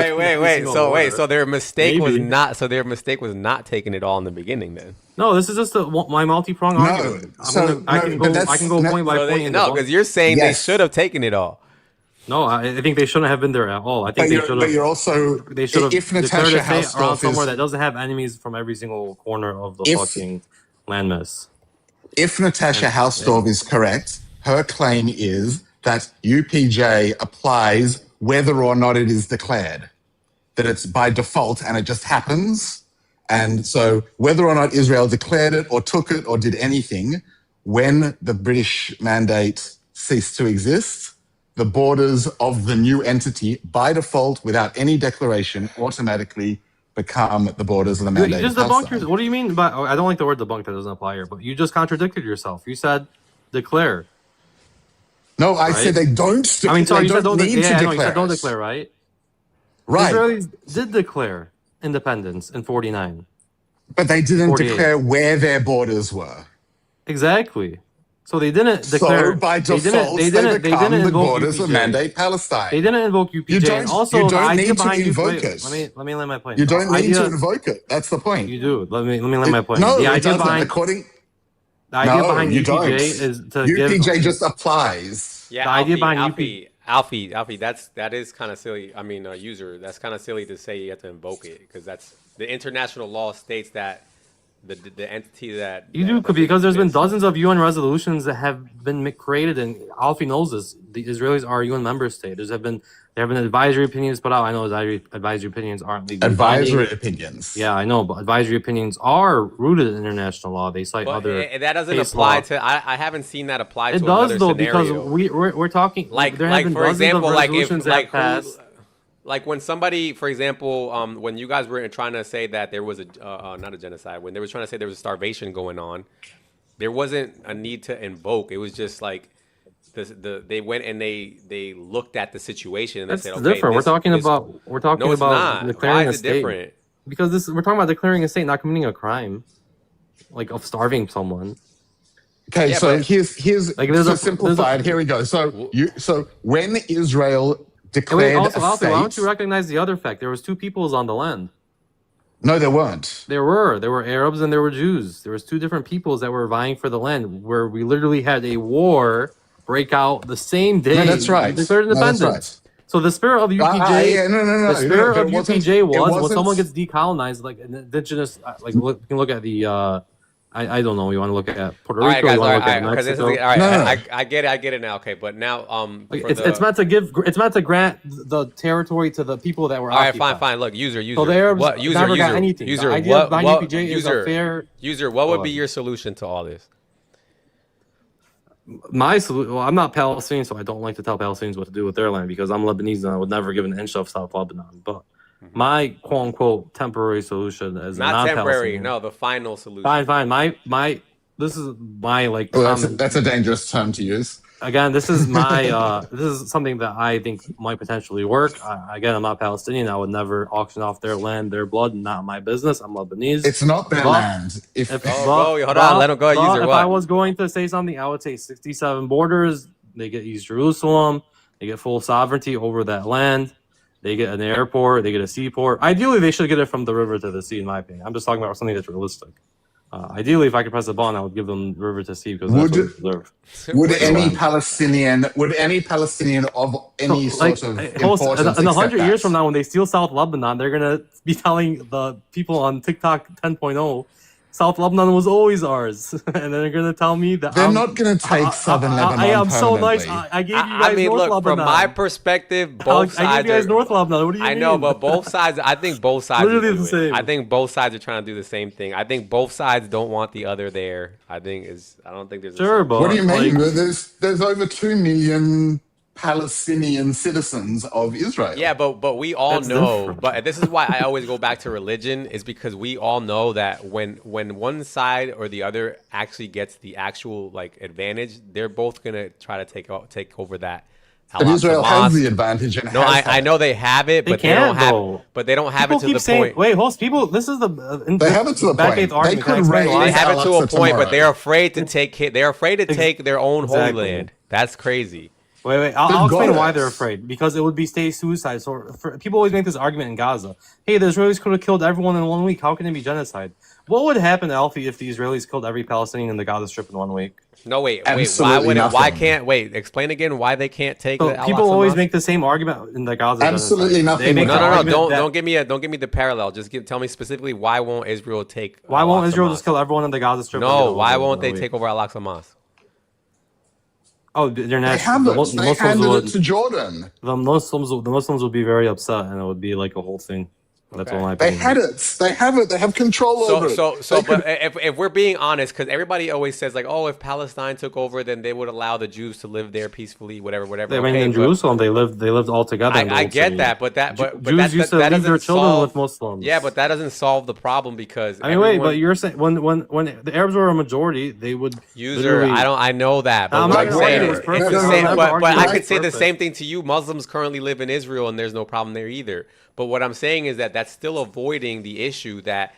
Speaker 2: So their mistake was
Speaker 6: Maybe.
Speaker 2: not. So their mistake was not taking it all in the beginning. Then
Speaker 6: No, this is just my multi-pronged
Speaker 14: no.
Speaker 6: argument.
Speaker 14: So
Speaker 6: I
Speaker 14: no,
Speaker 6: can
Speaker 14: but
Speaker 6: go
Speaker 14: that's
Speaker 6: point by
Speaker 2: so
Speaker 6: point
Speaker 2: they
Speaker 6: in
Speaker 2: no,
Speaker 6: the
Speaker 2: because you're saying they
Speaker 14: yes.
Speaker 2: should have taken it all.
Speaker 6: No, I think they shouldn't have been there at all. I think
Speaker 14: But you're also
Speaker 6: they should have
Speaker 14: if
Speaker 6: declared
Speaker 14: Natasha
Speaker 6: a state around
Speaker 14: Hausdorff
Speaker 6: somewhere
Speaker 14: is
Speaker 6: that doesn't have enemies from every single corner of the
Speaker 14: if
Speaker 6: fucking landmass.
Speaker 14: if Natasha Hausdorff is correct, her claim is that UPJ applies whether or not it is declared. That it's by default and it just happens. And so whether or not Israel declared it or took it or did anything, when the British mandate ceased to exist, the borders of the new entity, by default, without any declaration, automatically become the borders of the
Speaker 6: You
Speaker 14: mandate.
Speaker 6: just debunked. What do you mean by? I don't like the word debunk. That doesn't apply here. But you just contradicted yourself. You said declare.
Speaker 14: No, I
Speaker 6: right?
Speaker 14: said they don't.
Speaker 6: I mean, sorry,
Speaker 14: they
Speaker 6: you said
Speaker 14: don't
Speaker 6: don't.
Speaker 14: need to
Speaker 6: Yeah, no, you
Speaker 14: declare.
Speaker 6: said don't declare, right?
Speaker 14: Right.
Speaker 6: Israelis did declare independence in '49.
Speaker 14: But they didn't
Speaker 6: 48.
Speaker 14: declare where their borders were.
Speaker 6: Exactly. So they didn't declare.
Speaker 14: So by default,
Speaker 6: they didn't
Speaker 14: become the
Speaker 6: invoke
Speaker 14: borders
Speaker 6: UPJ.
Speaker 14: of Mandate Palestine.
Speaker 6: They didn't invoke UPJ.
Speaker 14: You don't,
Speaker 6: and also,
Speaker 14: you
Speaker 6: the
Speaker 14: don't
Speaker 6: idea
Speaker 14: need to
Speaker 6: behind
Speaker 14: invoke
Speaker 6: wait,
Speaker 14: it.
Speaker 6: Let me land my point.
Speaker 14: You don't
Speaker 6: The
Speaker 14: need to
Speaker 6: idea-
Speaker 14: invoke it. That's the point.
Speaker 6: You do. Let me land my point.
Speaker 14: No,
Speaker 6: the
Speaker 14: it
Speaker 6: idea
Speaker 14: doesn't.
Speaker 6: behind the idea
Speaker 14: No,
Speaker 6: behind
Speaker 14: you
Speaker 6: UPJ
Speaker 14: don't.
Speaker 6: is to
Speaker 14: UPJ
Speaker 6: give.
Speaker 14: just applies.
Speaker 2: Yeah,
Speaker 6: The idea behind
Speaker 2: Alfie, that is kind of silly. I mean, user, that's kind of silly to say you have to invoke it because that's the international law states that the entity that
Speaker 6: You do because there's been dozens of UN resolutions that have been created, and Alfie knows this. The Israelis are a UN member state. There have been advisory opinions put out. I know advisory opinions aren't legally
Speaker 14: Advisory
Speaker 6: binding.
Speaker 14: opinions.
Speaker 6: Yeah, I know, but advisory opinions are rooted in international law. They cite
Speaker 2: But
Speaker 6: other.
Speaker 2: that doesn't
Speaker 6: case
Speaker 2: apply
Speaker 6: law.
Speaker 2: to. I haven't seen that apply to
Speaker 6: It
Speaker 2: another
Speaker 6: does though because
Speaker 2: scenario.
Speaker 6: we're talking
Speaker 2: like
Speaker 6: there have been
Speaker 2: for
Speaker 6: dozens
Speaker 2: example,
Speaker 6: of
Speaker 2: like if
Speaker 6: resolutions that passed.
Speaker 2: like when somebody, for example, when you guys were trying to say that there was a not a genocide, when they were trying to say there was a starvation going on, there wasn't a need to invoke. It was just like they went and they looked at the situation and
Speaker 6: That's
Speaker 2: they said, okay,
Speaker 6: different. We're talking about
Speaker 2: no, it's not.
Speaker 6: declaring
Speaker 2: Why
Speaker 6: a
Speaker 2: is it
Speaker 6: state.
Speaker 2: different?
Speaker 6: Because we're talking about declaring a state, not committing a crime, like of starving someone.
Speaker 14: Okay,
Speaker 2: Yeah,
Speaker 14: so
Speaker 2: but-
Speaker 14: here's
Speaker 6: Like,
Speaker 14: simplified. Here we go. So when Israel
Speaker 6: And
Speaker 14: declared
Speaker 6: also,
Speaker 14: a
Speaker 6: Alfie, why don't
Speaker 14: state,
Speaker 6: you recognize the other fact? There was two peoples on the land.
Speaker 14: no, there weren't.
Speaker 6: There were Arabs and there were Jews. There was two different peoples that were vying for the land, where we literally had a war break out the same day.
Speaker 14: No, that's right.
Speaker 6: We declared
Speaker 14: No, that's
Speaker 6: independence.
Speaker 14: right.
Speaker 6: So the spirit of UPJ,
Speaker 14: yeah, no,
Speaker 6: the spirit
Speaker 14: it
Speaker 6: of
Speaker 14: wasn't-
Speaker 6: UPJ
Speaker 14: it
Speaker 6: was when
Speaker 14: wasn't-
Speaker 6: someone gets decolonized, like an indigenous, like you can look at the, I don't know, you want to look at Puerto
Speaker 2: All right,
Speaker 6: Rico,
Speaker 2: guys.
Speaker 6: you
Speaker 2: All
Speaker 6: want to
Speaker 2: right,
Speaker 6: look at
Speaker 2: because this is
Speaker 6: Mexico.
Speaker 2: all right.
Speaker 14: No.
Speaker 2: I get it now. Okay, but now
Speaker 6: Like,
Speaker 2: for
Speaker 6: it's meant to it's meant to grant the territory to the people that were
Speaker 2: all right,
Speaker 6: occupied.
Speaker 2: fine. Look, user.
Speaker 6: So the Arabs
Speaker 2: what user?
Speaker 6: never got
Speaker 2: User.
Speaker 6: anything.
Speaker 2: User.
Speaker 6: The idea
Speaker 2: What?
Speaker 6: behind
Speaker 2: What?
Speaker 6: UPJ is
Speaker 2: User.
Speaker 6: a fair.
Speaker 2: User. What would be your solution to all this?
Speaker 6: My solution. Well, I'm not Palestinian, so I don't like to tell Palestinians what to do with their land because I'm Lebanese and I would never give an inch of South Lebanon. But my quote unquote temporary solution is
Speaker 2: Not temporary.
Speaker 6: non-Palestinian.
Speaker 2: No, the final solution.
Speaker 6: Fine. My. This is my like.
Speaker 14: Well, that's a dangerous term to use.
Speaker 6: Again, this is my this is something that I think might potentially work. Again, I'm not Palestinian. I would never auction off their land, their blood. Not my business. I'm Lebanese.
Speaker 14: It's not their land.
Speaker 2: Hold on, let him go. User.
Speaker 6: If
Speaker 2: What?
Speaker 6: I was going to say something, I would say 67 borders. They get East Jerusalem. They get full sovereignty over that land. They get an airport. They get a seaport. Ideally, they should get it from the river to the sea, in my opinion. I'm just talking about something that's realistic. Ideally, if I could press a button, I would give them river to sea because that's what they deserve.
Speaker 14: Would any Palestinian of any sort of importance
Speaker 6: in 100
Speaker 14: accept
Speaker 6: years
Speaker 14: that?
Speaker 6: from now, when they steal South Lebanon, they're gonna be telling the people on TikTok 10.0, South Lebanon was always ours, and they're gonna tell me that
Speaker 14: They're not going to take southern Lebanon
Speaker 6: I am so nice.
Speaker 14: permanently.
Speaker 6: I gave you guys
Speaker 2: I mean,
Speaker 6: North
Speaker 2: look,
Speaker 6: Lebanon.
Speaker 2: from my perspective, both sides
Speaker 6: I gave you guys
Speaker 2: are.
Speaker 6: North Lebanon. What do you mean?
Speaker 2: I know, but both sides. I think both sides.
Speaker 6: Literally
Speaker 2: are
Speaker 6: the
Speaker 2: doing it.
Speaker 6: same.
Speaker 2: I think both sides are trying to do the same thing. I think both sides don't want the other there. I don't think there's.
Speaker 6: Sure, but
Speaker 14: What do you mean?
Speaker 6: like-
Speaker 14: There's over 2 million Palestinian citizens of Israel.
Speaker 2: Yeah, but we all
Speaker 6: That's
Speaker 2: know.
Speaker 6: different.
Speaker 2: But this is why I always go back to religion, is because we all know that when one side or the other actually gets the actual like advantage, they're both gonna try to take over that.
Speaker 14: But Israel has the advantage. And
Speaker 2: No,
Speaker 14: has
Speaker 2: I know they have it, but they don't
Speaker 6: can't,
Speaker 2: have.
Speaker 6: though.
Speaker 2: But they don't have
Speaker 6: people
Speaker 2: it to
Speaker 6: keep
Speaker 2: the
Speaker 6: saying,
Speaker 2: point.
Speaker 6: wait, host, people, this is the
Speaker 14: They have it to the
Speaker 6: bad
Speaker 14: point.
Speaker 6: faith argument.
Speaker 14: They
Speaker 6: Can I
Speaker 14: could
Speaker 6: explain
Speaker 14: raise
Speaker 6: why?
Speaker 2: They have it to a
Speaker 14: Al-Aqsa
Speaker 2: point, but
Speaker 14: tomorrow.
Speaker 2: they're afraid to take their own holy
Speaker 6: Exactly.
Speaker 2: land. That's crazy.
Speaker 6: Wait. I'll explain why they're afraid. Because it would be state suicide. So people always make this argument in Gaza. Hey, the Israelis could have killed everyone in 1 week. How can it be genocide? What would happen, Alfie, if the Israelis killed every Palestinian in the Gaza Strip in 1 week?
Speaker 2: No, wait.
Speaker 14: Absolutely
Speaker 2: Why can't? Wait, explain again why they can't take.
Speaker 6: So people always make the same argument in the Gaza.
Speaker 14: Absolutely
Speaker 6: genocide.
Speaker 14: nothing.
Speaker 2: No. Don't give me the parallel. Just tell me specifically why won't Israel take?
Speaker 6: Why won't Israel just kill everyone in the Gaza Strip?
Speaker 2: No, why won't they take over Al-Aqsa Mosque?
Speaker 6: Oh, they're not.
Speaker 14: They haven't. They handed it to Jordan.
Speaker 6: The Muslims would be very upset, and it would be like a whole thing. That's all my opinion.
Speaker 14: They had it. They have it. They have control over it.
Speaker 2: But if we're being honest, because everybody always says like, oh, if Palestine took over, then they would allow the Jews to live there peacefully, whatever.
Speaker 6: I mean, in Jerusalem, they lived all together.
Speaker 2: I get that, but
Speaker 6: Jews used to leave their children with Muslims.
Speaker 2: Yeah, but that doesn't solve the problem because
Speaker 6: I mean, wait, but you're saying when the Arabs were a majority, they would
Speaker 2: I know that, but what I'm saying is it's the same. But I could say the same thing to you. Muslims currently live in Israel, and there's no problem there either. But what I'm saying is that that's still avoiding the issue that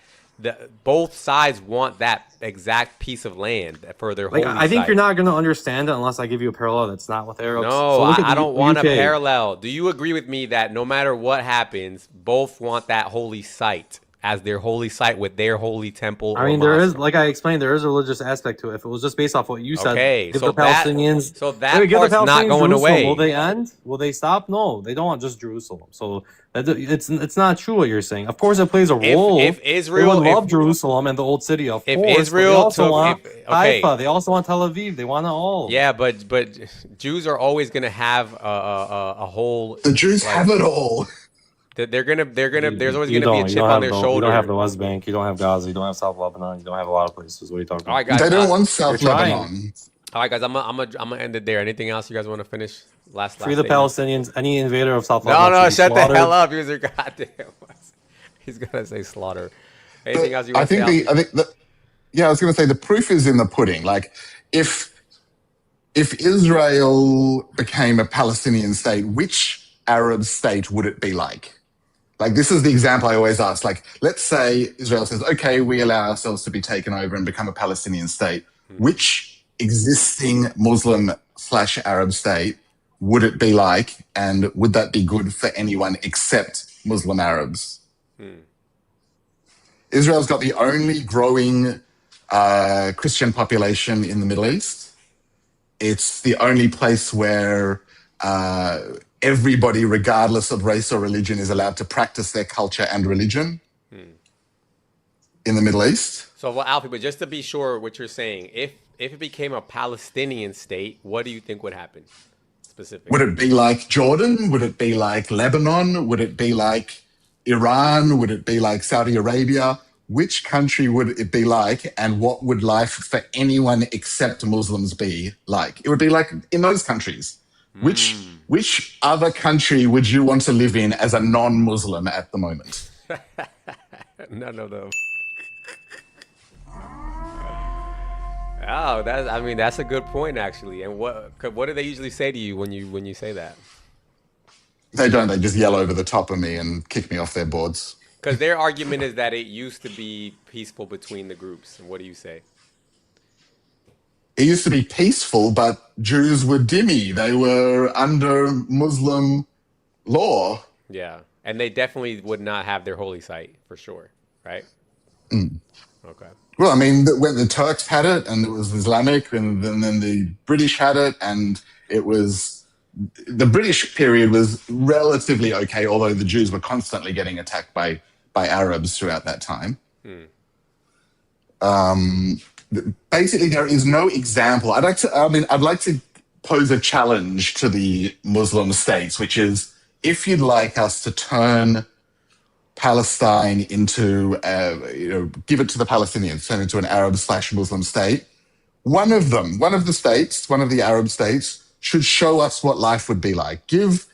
Speaker 2: both sides want that exact piece of land for their holy
Speaker 6: I think
Speaker 2: site.
Speaker 6: you're not going to understand it unless I give you a parallel that's not with Arabs.
Speaker 2: No, I don't want a parallel. Do you agree with me that no matter what happens, both want that holy site as their holy site with their holy temple?
Speaker 6: I mean, there is, like I explained, there is a religious aspect to it. If it was just based off what you said,
Speaker 2: give
Speaker 6: the Palestinians.
Speaker 2: That part's not going away.
Speaker 6: Will they end? Will they stop? No, they don't want just Jerusalem. So it's not true what you're saying. Of course, it plays a role.
Speaker 2: If Israel
Speaker 6: they would love Jerusalem and the old city, of
Speaker 2: if
Speaker 6: course.
Speaker 2: Israel
Speaker 6: they also want
Speaker 2: okay.
Speaker 6: Haifa. They also want Tel Aviv. They want it all.
Speaker 2: Yeah, but Jews are always going to have a whole.
Speaker 14: The Jews have it all.
Speaker 2: They're gonna. There's always gonna be a chip on their shoulder.
Speaker 6: You don't have the West Bank. You don't have Gaza. You don't have South Lebanon. You don't have a lot of places. What are you talking about?
Speaker 2: All right, guys.
Speaker 14: They don't want South Lebanon.
Speaker 2: All right, guys. I'm gonna end it there. Anything else you guys want to finish? Last
Speaker 6: Free the
Speaker 2: statement?
Speaker 6: Palestinians. Any invader of South Lebanon.
Speaker 2: No, shut the hell up, user. Goddamn. He's gonna say slaughter. Anything else you want to say?
Speaker 14: I was gonna say the proof is in the pudding. Like if Israel became a Palestinian state, which Arab state would it be like? Like, this is the example I always ask. Like, let's say Israel says, okay, we allow ourselves to be taken over and become a Palestinian state. Which existing Muslim/Arab state would it be like? And would that be good for anyone except Muslim Arabs? Israel's got the only growing Christian population in the Middle East. It's the only place where everybody, regardless of race or religion, is allowed to practice their culture and religion in the Middle East.
Speaker 2: So, well, Alfie, but just to be sure what you're saying, if it became a Palestinian state, what do you think would happen specifically?
Speaker 14: Would it be like Jordan? Would it be like Lebanon? Would it be like Iran? Would it be like Saudi Arabia? Which country would it be like, and what would life for anyone except Muslims be like? It would be like in those countries. Which other country would you want to live in as a non-Muslim at the moment?
Speaker 2: None of them. Oh, that's a good point actually. And what do they usually say to you when you say that?
Speaker 14: They don't. They just yell over the top of me and kick me off their boards.
Speaker 2: Because their argument is that it used to be peaceful between the groups. And what do you say?
Speaker 14: It used to be peaceful, but Jews were dhimmi. They were under Muslim law.
Speaker 2: Yeah, and they definitely would not have their holy site for sure, right? Okay.
Speaker 14: Well, I mean, when the Turks had it, and it was Islamic, and then the British had it, and it was... The British period was relatively okay, although the Jews were constantly getting attacked by Arabs throughout that time. Basically, there is no example. I'd like to pose a challenge to the Muslim states, which is, if you'd like us to turn Palestine into, give it to the Palestinians, turn it into an Arab/Muslim state, one of the Arab states should show us what life would be like. Give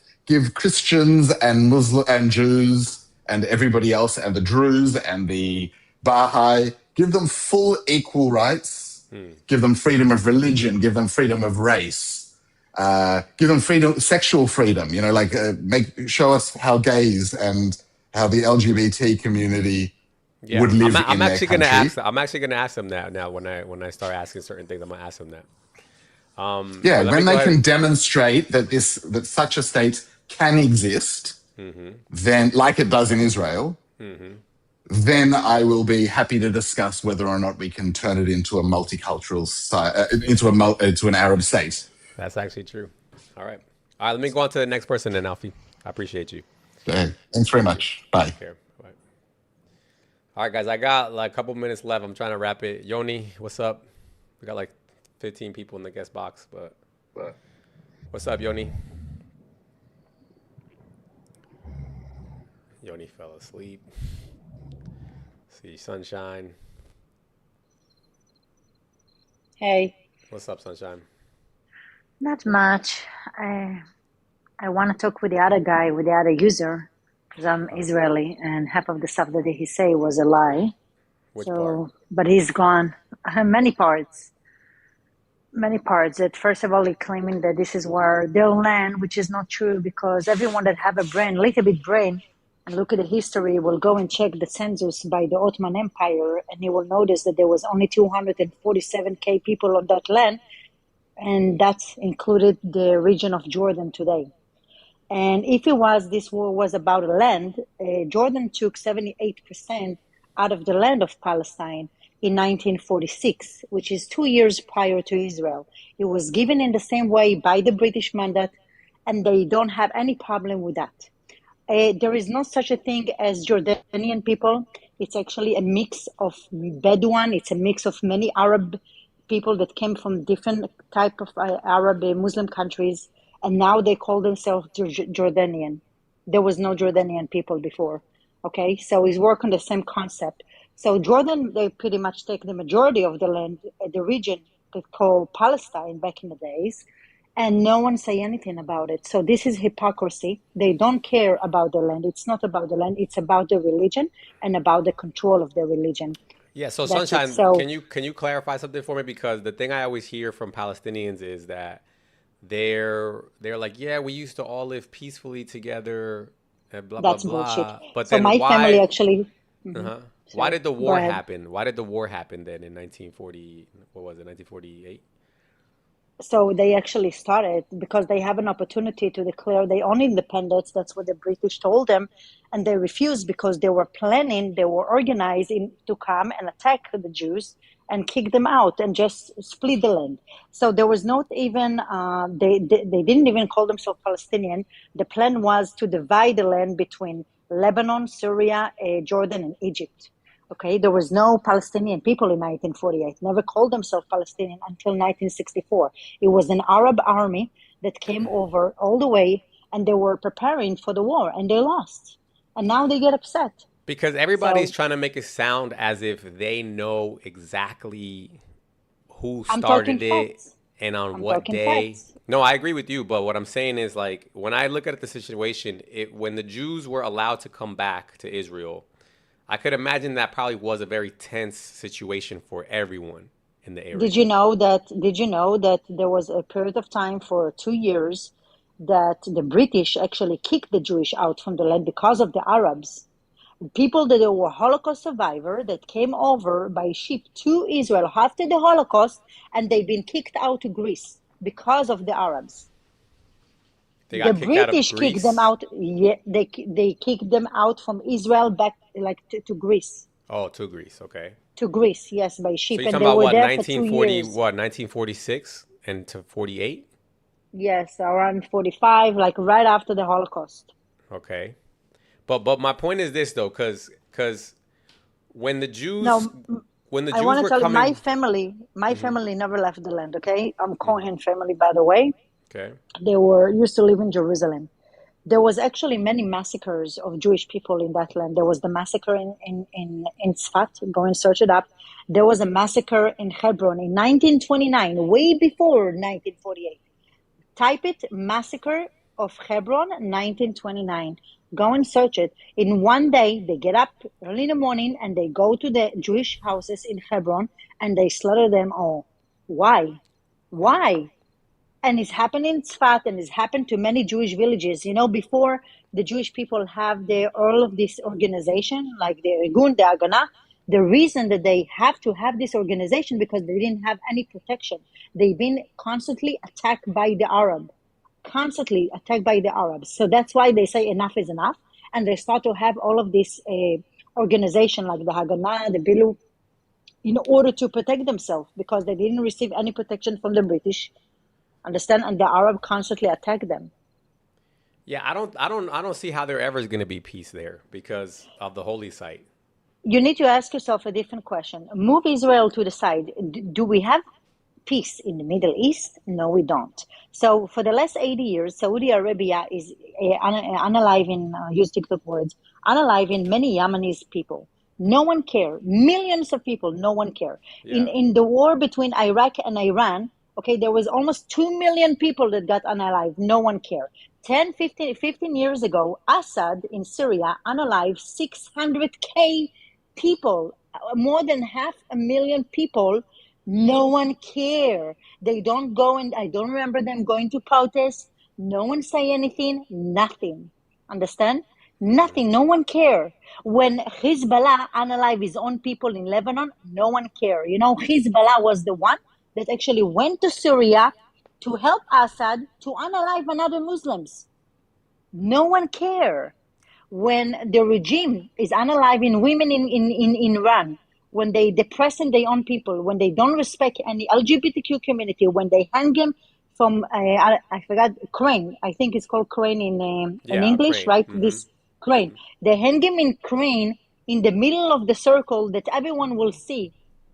Speaker 14: Christians and Muslim and Jews and everybody else and the Druze and the Baha'i, give them full equal rights, give them freedom of religion, give them freedom of race, give them sexual freedom, show us how gays and how the LGBT community would live
Speaker 2: I'm
Speaker 14: in
Speaker 2: actually
Speaker 14: their country.
Speaker 2: I'm actually going to ask them that now when I start asking certain things. I'm going to ask them that.
Speaker 14: Yeah,
Speaker 2: But let me
Speaker 14: when
Speaker 2: go
Speaker 14: they
Speaker 2: ahead.
Speaker 14: can demonstrate that such a state can exist, then like it does in Israel, then I will be happy to discuss whether or not we can turn it into a multicultural into an Arab state.
Speaker 2: That's actually true. All right. All right, let me go on to the next person then, Alfie. I appreciate you.
Speaker 14: Thanks very
Speaker 2: Thank you.
Speaker 14: much. Bye.
Speaker 2: Take care. Bye. All right, guys, I got like a couple minutes left. I'm trying to wrap it. Yoni, what's up? We got like 15 people in the guest box, but what's up, Yoni? Yoni fell asleep. See, Sunshine.
Speaker 15: Hey,
Speaker 2: What's up, Sunshine?
Speaker 15: not much. I want to talk with the other guy, with the other user, because I'm Israeli, and half of the stuff that he say was a lie.
Speaker 2: Which part?
Speaker 15: But he's gone. Many parts. Many parts. That first of all, he claiming that this is where their land, which is not true, because everyone that have a brain, little bit brain, and look at the history, will go and check the census by the Ottoman Empire, and he will notice that there was only 247K people on that land, and that's included the region of Jordan today. And if this war was about land, Jordan took 78% out of the land of Palestine in 1946, which is 2 years prior to Israel. It was given in the same way by the British mandate, and they don't have any problem with that. There is no such a thing as Jordanian people. It's actually a mix of Bedouin. It's a mix of many Arab people that came from different type of Arab Muslim countries, and now they call themselves Jordanian. There was no Jordanian people before. Okay, so he's working the same concept. So Jordan, they pretty much take the majority of the land, the region they call Palestine back in the days, and no one say anything about it. So this is hypocrisy. They don't care about the land. It's not about the land. It's about the religion and about the control of the religion.
Speaker 2: Yeah, so
Speaker 15: That's
Speaker 2: Sunshine,
Speaker 15: it. So
Speaker 2: can you clarify something for me? Because the thing I always hear from Palestinians is that they're like, yeah, we used to all live peacefully together and blah blah
Speaker 15: that's bullshit.
Speaker 2: blah. But
Speaker 15: So
Speaker 2: then
Speaker 15: my family
Speaker 2: why?
Speaker 15: actually.
Speaker 2: Uh-huh. Why
Speaker 15: Sorry,
Speaker 2: did the
Speaker 15: go
Speaker 2: war
Speaker 15: ahead.
Speaker 2: happen? Why did the war happen then in 1940? What was it? 1948?
Speaker 15: So they actually started because they have an opportunity to declare their own independence. That's what the British told them. And they refused because they were planning, they were organizing to come and attack the Jews and kick them out and just split the land. So there was not even, they didn't even call themselves Palestinian. The plan was to divide the land between Lebanon, Syria, Jordan, and Egypt. Okay, there was no Palestinian people in 1948, never called themselves Palestinian until 1964. It was an Arab army that came over all the way, and they were preparing for the war, and they lost. And now they get upset.
Speaker 2: Because everybody's
Speaker 15: So
Speaker 2: trying to make it sound as if they know exactly who
Speaker 15: I'm talking
Speaker 2: started it
Speaker 15: facts.
Speaker 2: and on
Speaker 15: I'm
Speaker 2: what
Speaker 15: talking
Speaker 2: day.
Speaker 15: facts.
Speaker 2: No, I agree with you, but what I'm saying is like when I look at the situation, when the Jews were allowed to come back to Israel, I could imagine that probably was a very tense situation for everyone in the
Speaker 15: Did
Speaker 2: area.
Speaker 15: you know that? Did you know that there was a period of time for 2 years that the British actually kicked the Jewish out from the land because of the Arabs? People that were Holocaust survivor that came over by ship to Israel after the Holocaust, and they've been kicked out to Greece because of the Arabs.
Speaker 2: They
Speaker 15: The
Speaker 2: got kicked out of
Speaker 15: British kicked them
Speaker 2: Greece.
Speaker 15: out. Yeah, they kicked them out from Israel back like to Greece.
Speaker 2: Oh, to Greece. Okay.
Speaker 15: To Greece, yes, by
Speaker 2: So
Speaker 15: ship,
Speaker 2: you're
Speaker 15: and
Speaker 2: talking
Speaker 15: they
Speaker 2: about
Speaker 15: were
Speaker 2: what,
Speaker 15: there for 2 years.
Speaker 2: 1946 and to 48?
Speaker 15: Yes, around 45, like right after the Holocaust.
Speaker 2: Okay. But my point is this though, because when the Jews
Speaker 15: No,
Speaker 2: when the
Speaker 15: I
Speaker 2: Jews
Speaker 15: want to
Speaker 2: were
Speaker 15: tell you,
Speaker 2: coming.
Speaker 15: my family never left the land. Okay, I'm Cohen family, by the way.
Speaker 2: Okay.
Speaker 15: They were used to live in Jerusalem. There was actually many massacres of Jewish people in that land. There was the massacre in Tzfat. Go and search it up. There was a massacre in Hebron in 1929, way before 1948. Type it, massacre of Hebron, 1929. Go and search it. In one day, they get up early in the morning and they go to the Jewish houses in Hebron and they slaughter them all. Why? Why? And it's happened in Tzfat, and it's happened to many Jewish villages. You know, before the Jewish people have all of this organization, like the Irgun, the Haganah, The reason that they have to have this organization because they didn't have any protection. They've been constantly attacked by the Arab, constantly attacked by the Arabs. So that's why they say enough is enough, and they start to have all of this organization like the Haganah, the Bilu, in order to protect themselves because they didn't receive any protection from the British. Understand? And the Arab constantly attack them.
Speaker 2: Yeah, I don't see how there ever is going to be peace there because of the holy site.
Speaker 15: You need to ask yourself a different question. Move Israel to the side. Do we have peace in the Middle East? No, we don't. So for the last 80 years, Saudi Arabia is unaliving, use TikTok words, unaliving many Yemenis people. No one care. Millions of people, no one care.
Speaker 2: Yeah.
Speaker 15: In the war between Iraq and Iran, okay, there was almost 2 million people that got unalived. No one care. 10, 15 years ago, Assad in Syria unalived 600K people, more than 500,000 people. No one care. They don't go, and I don't remember them going to protest. No one say anything, nothing. Understand? Nothing. No one care. When Hezbollah unalive his own people in Lebanon, no one care. You know, Hezbollah was the one that actually went to Syria to help Assad to unalive another Muslims. No one care. When the regime is unaliving women in Iran, when they depressing their own people, when they don't respect any LGBTQ community, when they hang them from, I forgot, crane, I think it's called crane in English,
Speaker 2: crane.
Speaker 15: right?
Speaker 2: Mm-hmm.
Speaker 15: This crane. They hang him in crane in the middle of the circle that everyone will see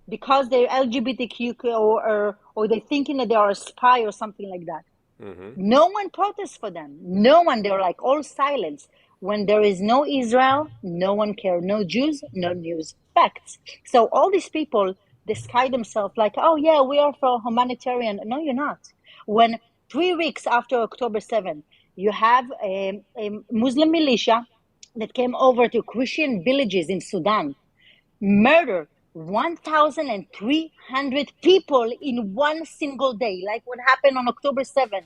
Speaker 15: because they're LGBTQ or they're thinking that they are a spy or something like that.
Speaker 2: Mm-hmm.
Speaker 15: No one protests for them. No one. They're like all silence. When there is no Israel, no one cares. No Jews, no news. Facts. So all these people, they sky themselves like, oh yeah, we are for humanitarian. No, you're not. When 3 weeks after October 7th, you have a Muslim militia that came over to Christian villages in Sudan, murder 1,300 people in one single day, like what happened on October 7th.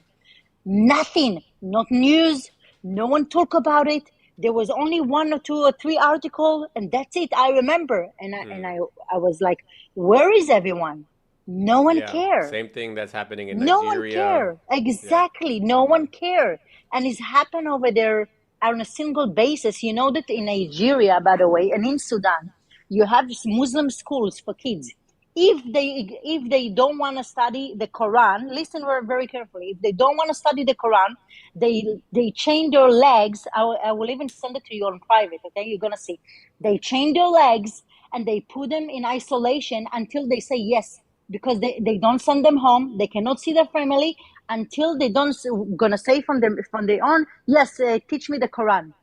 Speaker 15: Nothing, not news, no one talk about it. There was only 1 or 2 or 3 articles, and that's it. I remember, and I was like, where is everyone? No one cares.
Speaker 2: Same thing that's happening in
Speaker 15: No
Speaker 2: Nigeria.
Speaker 15: one care. Exactly. Yeah. No one care. And it's happened over there on a single basis. You know that in Nigeria, by the way, and in Sudan, you have Muslim schools for kids. If they don't want to study the Quran, listen very carefully. If they don't want to study the Quran, they chain their legs. I will even send it to you on private. Okay, you're gonna see. They chain their legs and they put them in isolation until they say yes, because they don't send them home. They cannot see their family until they don't gonna say from their own yes. Teach me the Quran.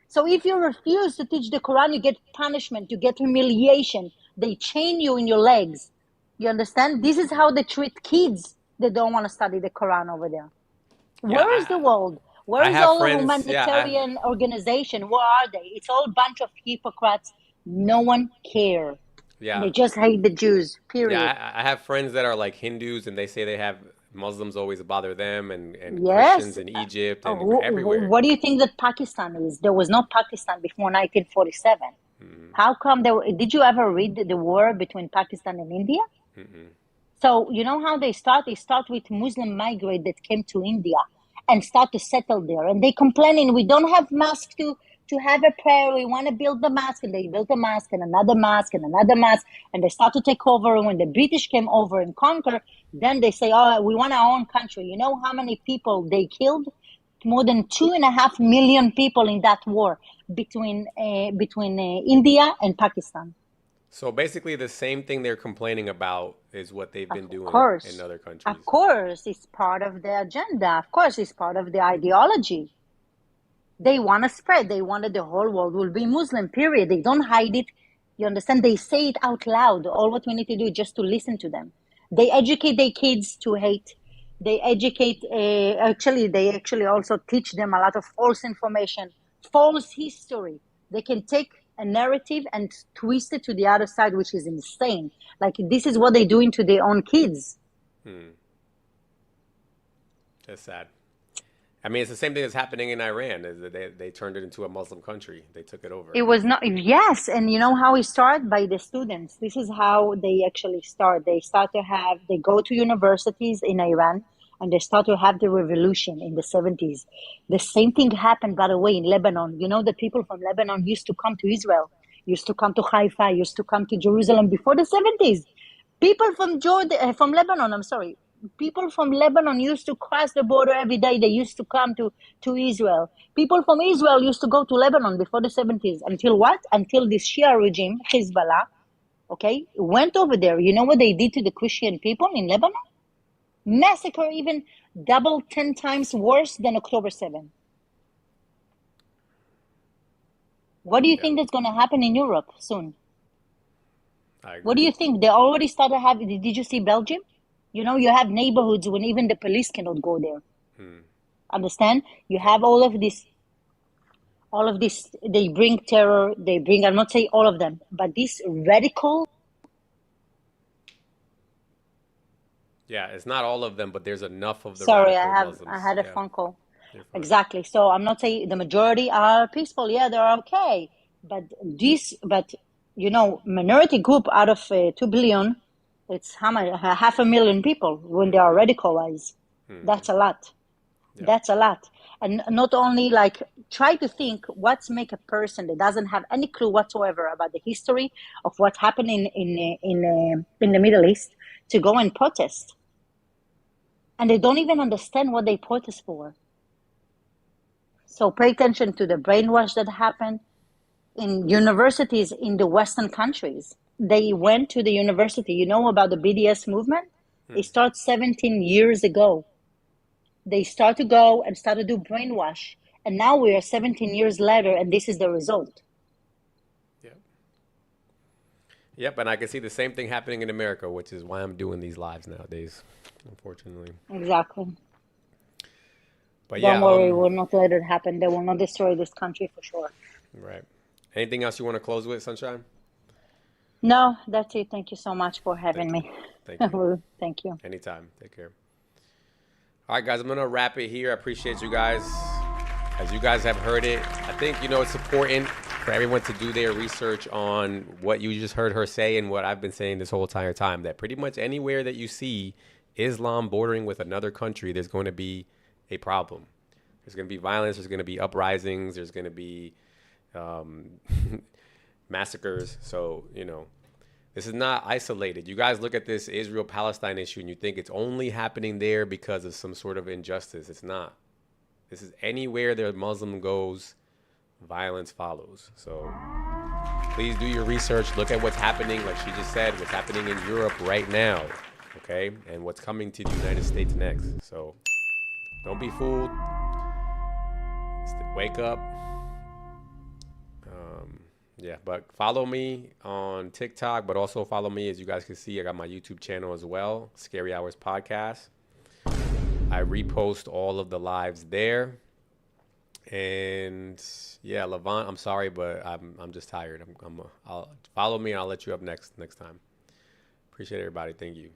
Speaker 15: So if you refuse to teach the Quran, you get punishment, you get humiliation. They chain you in your legs. You understand? This is how they treat kids that don't want to study the Quran over there. Where is the world? Where is all the humanitarian organization? Where are they? It's all a bunch of hypocrites. No one cares.
Speaker 2: Yeah.
Speaker 15: They just hate the Jews, period.
Speaker 2: Yeah, I have friends that are like Hindus, and they say they have Muslims always bother them, and Christians in Egypt and everywhere.
Speaker 15: What do you think that Pakistan is? There was no Pakistan before 1947. Mm-hmm. How come did you ever read the war between Pakistan and India? Mm-hmm. So you know how they start? They start with Muslim migrants that came to India and start to settle there. And they complaining, we don't have masks to have a prayer. We want to build the mosque. And they built a mosque and another mosque and another mosque. And they start to take over. And when the British came over and conquer, then they say, oh, we want our own country. You know how many people they killed? More than 2.5 million people in that war between India and Pakistan.
Speaker 2: So basically the same thing they're complaining about is what they've been doing in other countries.
Speaker 15: Of course, it's part of the agenda. Of course, it's part of the ideology. They want to spread. They wanted the whole world will be Muslim, period. They don't hide it. You understand? They say it out loud. All what we need to do is just to listen to them. They educate their kids to hate. They educate, they actually also teach them a lot of false information, false history. They can take a narrative and twist it to the other side, which is insane. Like, this is what they're doing to their own kids.
Speaker 2: That's sad. I mean, it's the same thing that's happening in Iran. Is that they turned it into a Muslim country. They took it over.
Speaker 15: It was not, yes, and you know how it started? By the students. This is how they actually start. They go to universities in Iran and they start to have the revolution in the 70s. The same thing happened, by the way, in Lebanon. You know, the people from Lebanon used to come to Israel, used to come to Haifa, used to come to Jerusalem before the 70s. People from from Lebanon, I'm sorry. People from Lebanon used to cross the border every day. They used to come to Israel. People from Israel used to go to Lebanon before the 70s. Until what? Until this Shia regime, Hezbollah, okay, went over there. You know what they did to the Christian people in Lebanon? Massacre, even double, 10 times worse than October 7. What do you think that's going to happen in Europe soon? What do you think? They already started having, did you see Belgium? You know, you have neighborhoods when even the police cannot go there. Understand? You have all of this, they bring terror, I'm not saying all of them, but this radical.
Speaker 2: Yeah, it's not all of them, but there's enough of the
Speaker 15: Sorry,
Speaker 2: radical Muslims.
Speaker 15: I had a phone call. Exactly. So I'm not saying the majority are peaceful. Yeah, they're okay. But you know, minority group out of 2 billion, it's how much? 500,000 people when they are radicalized. That's a lot. That's a lot. And not only like try to think what's make a person that doesn't have any clue whatsoever about the history of what happened in the Middle East to go and protest. And they don't even understand what they protest for. So pay attention to the brainwash that happened in universities in the Western countries. They went to the university. You know about the BDS movement? It started 17 years ago. They start to go and start to do brainwash. And now we are 17 years later, and this is the result.
Speaker 2: Yep, and I can see the same thing happening in America, which is why I'm doing these lives nowadays, unfortunately.
Speaker 15: Exactly.
Speaker 2: But
Speaker 15: Don't worry, we'll not let it happen. They will not destroy this country for sure.
Speaker 2: Right. Anything else you want to close with, Sunshine?
Speaker 15: No, that's it. Thank you so much for having me.
Speaker 2: Thank you.
Speaker 15: Thank you.
Speaker 2: Anytime. Take care. All right, guys, I'm going to wrap it here. I appreciate you guys. As you guys have heard it, I think, you know, it's important for everyone to do their research on what you just heard her say and what I've been saying this whole entire time, that pretty much anywhere that you see Islam bordering with another country, there's going to be a problem. There's going to be violence. There's going to be uprisings. There's going to be massacres. So, you know, this is not isolated. You guys look at this Israel-Palestine issue and you think it's only happening there because of some sort of injustice. It's not. This is anywhere the Muslim goes, violence follows. So please do your research. Look at what's happening, like she just said, what's happening in Europe right now, okay? And what's coming to the United States next. So don't be fooled. Wake up. Yeah, but follow me on TikTok, but also follow me. As you guys can see, I got my YouTube channel as well, Scary Hours Podcast. I repost all of the lives there. And yeah, Levant, I'm sorry, but I'm just tired. I'll follow me and I'll let you up next time. Appreciate everybody. Thank you.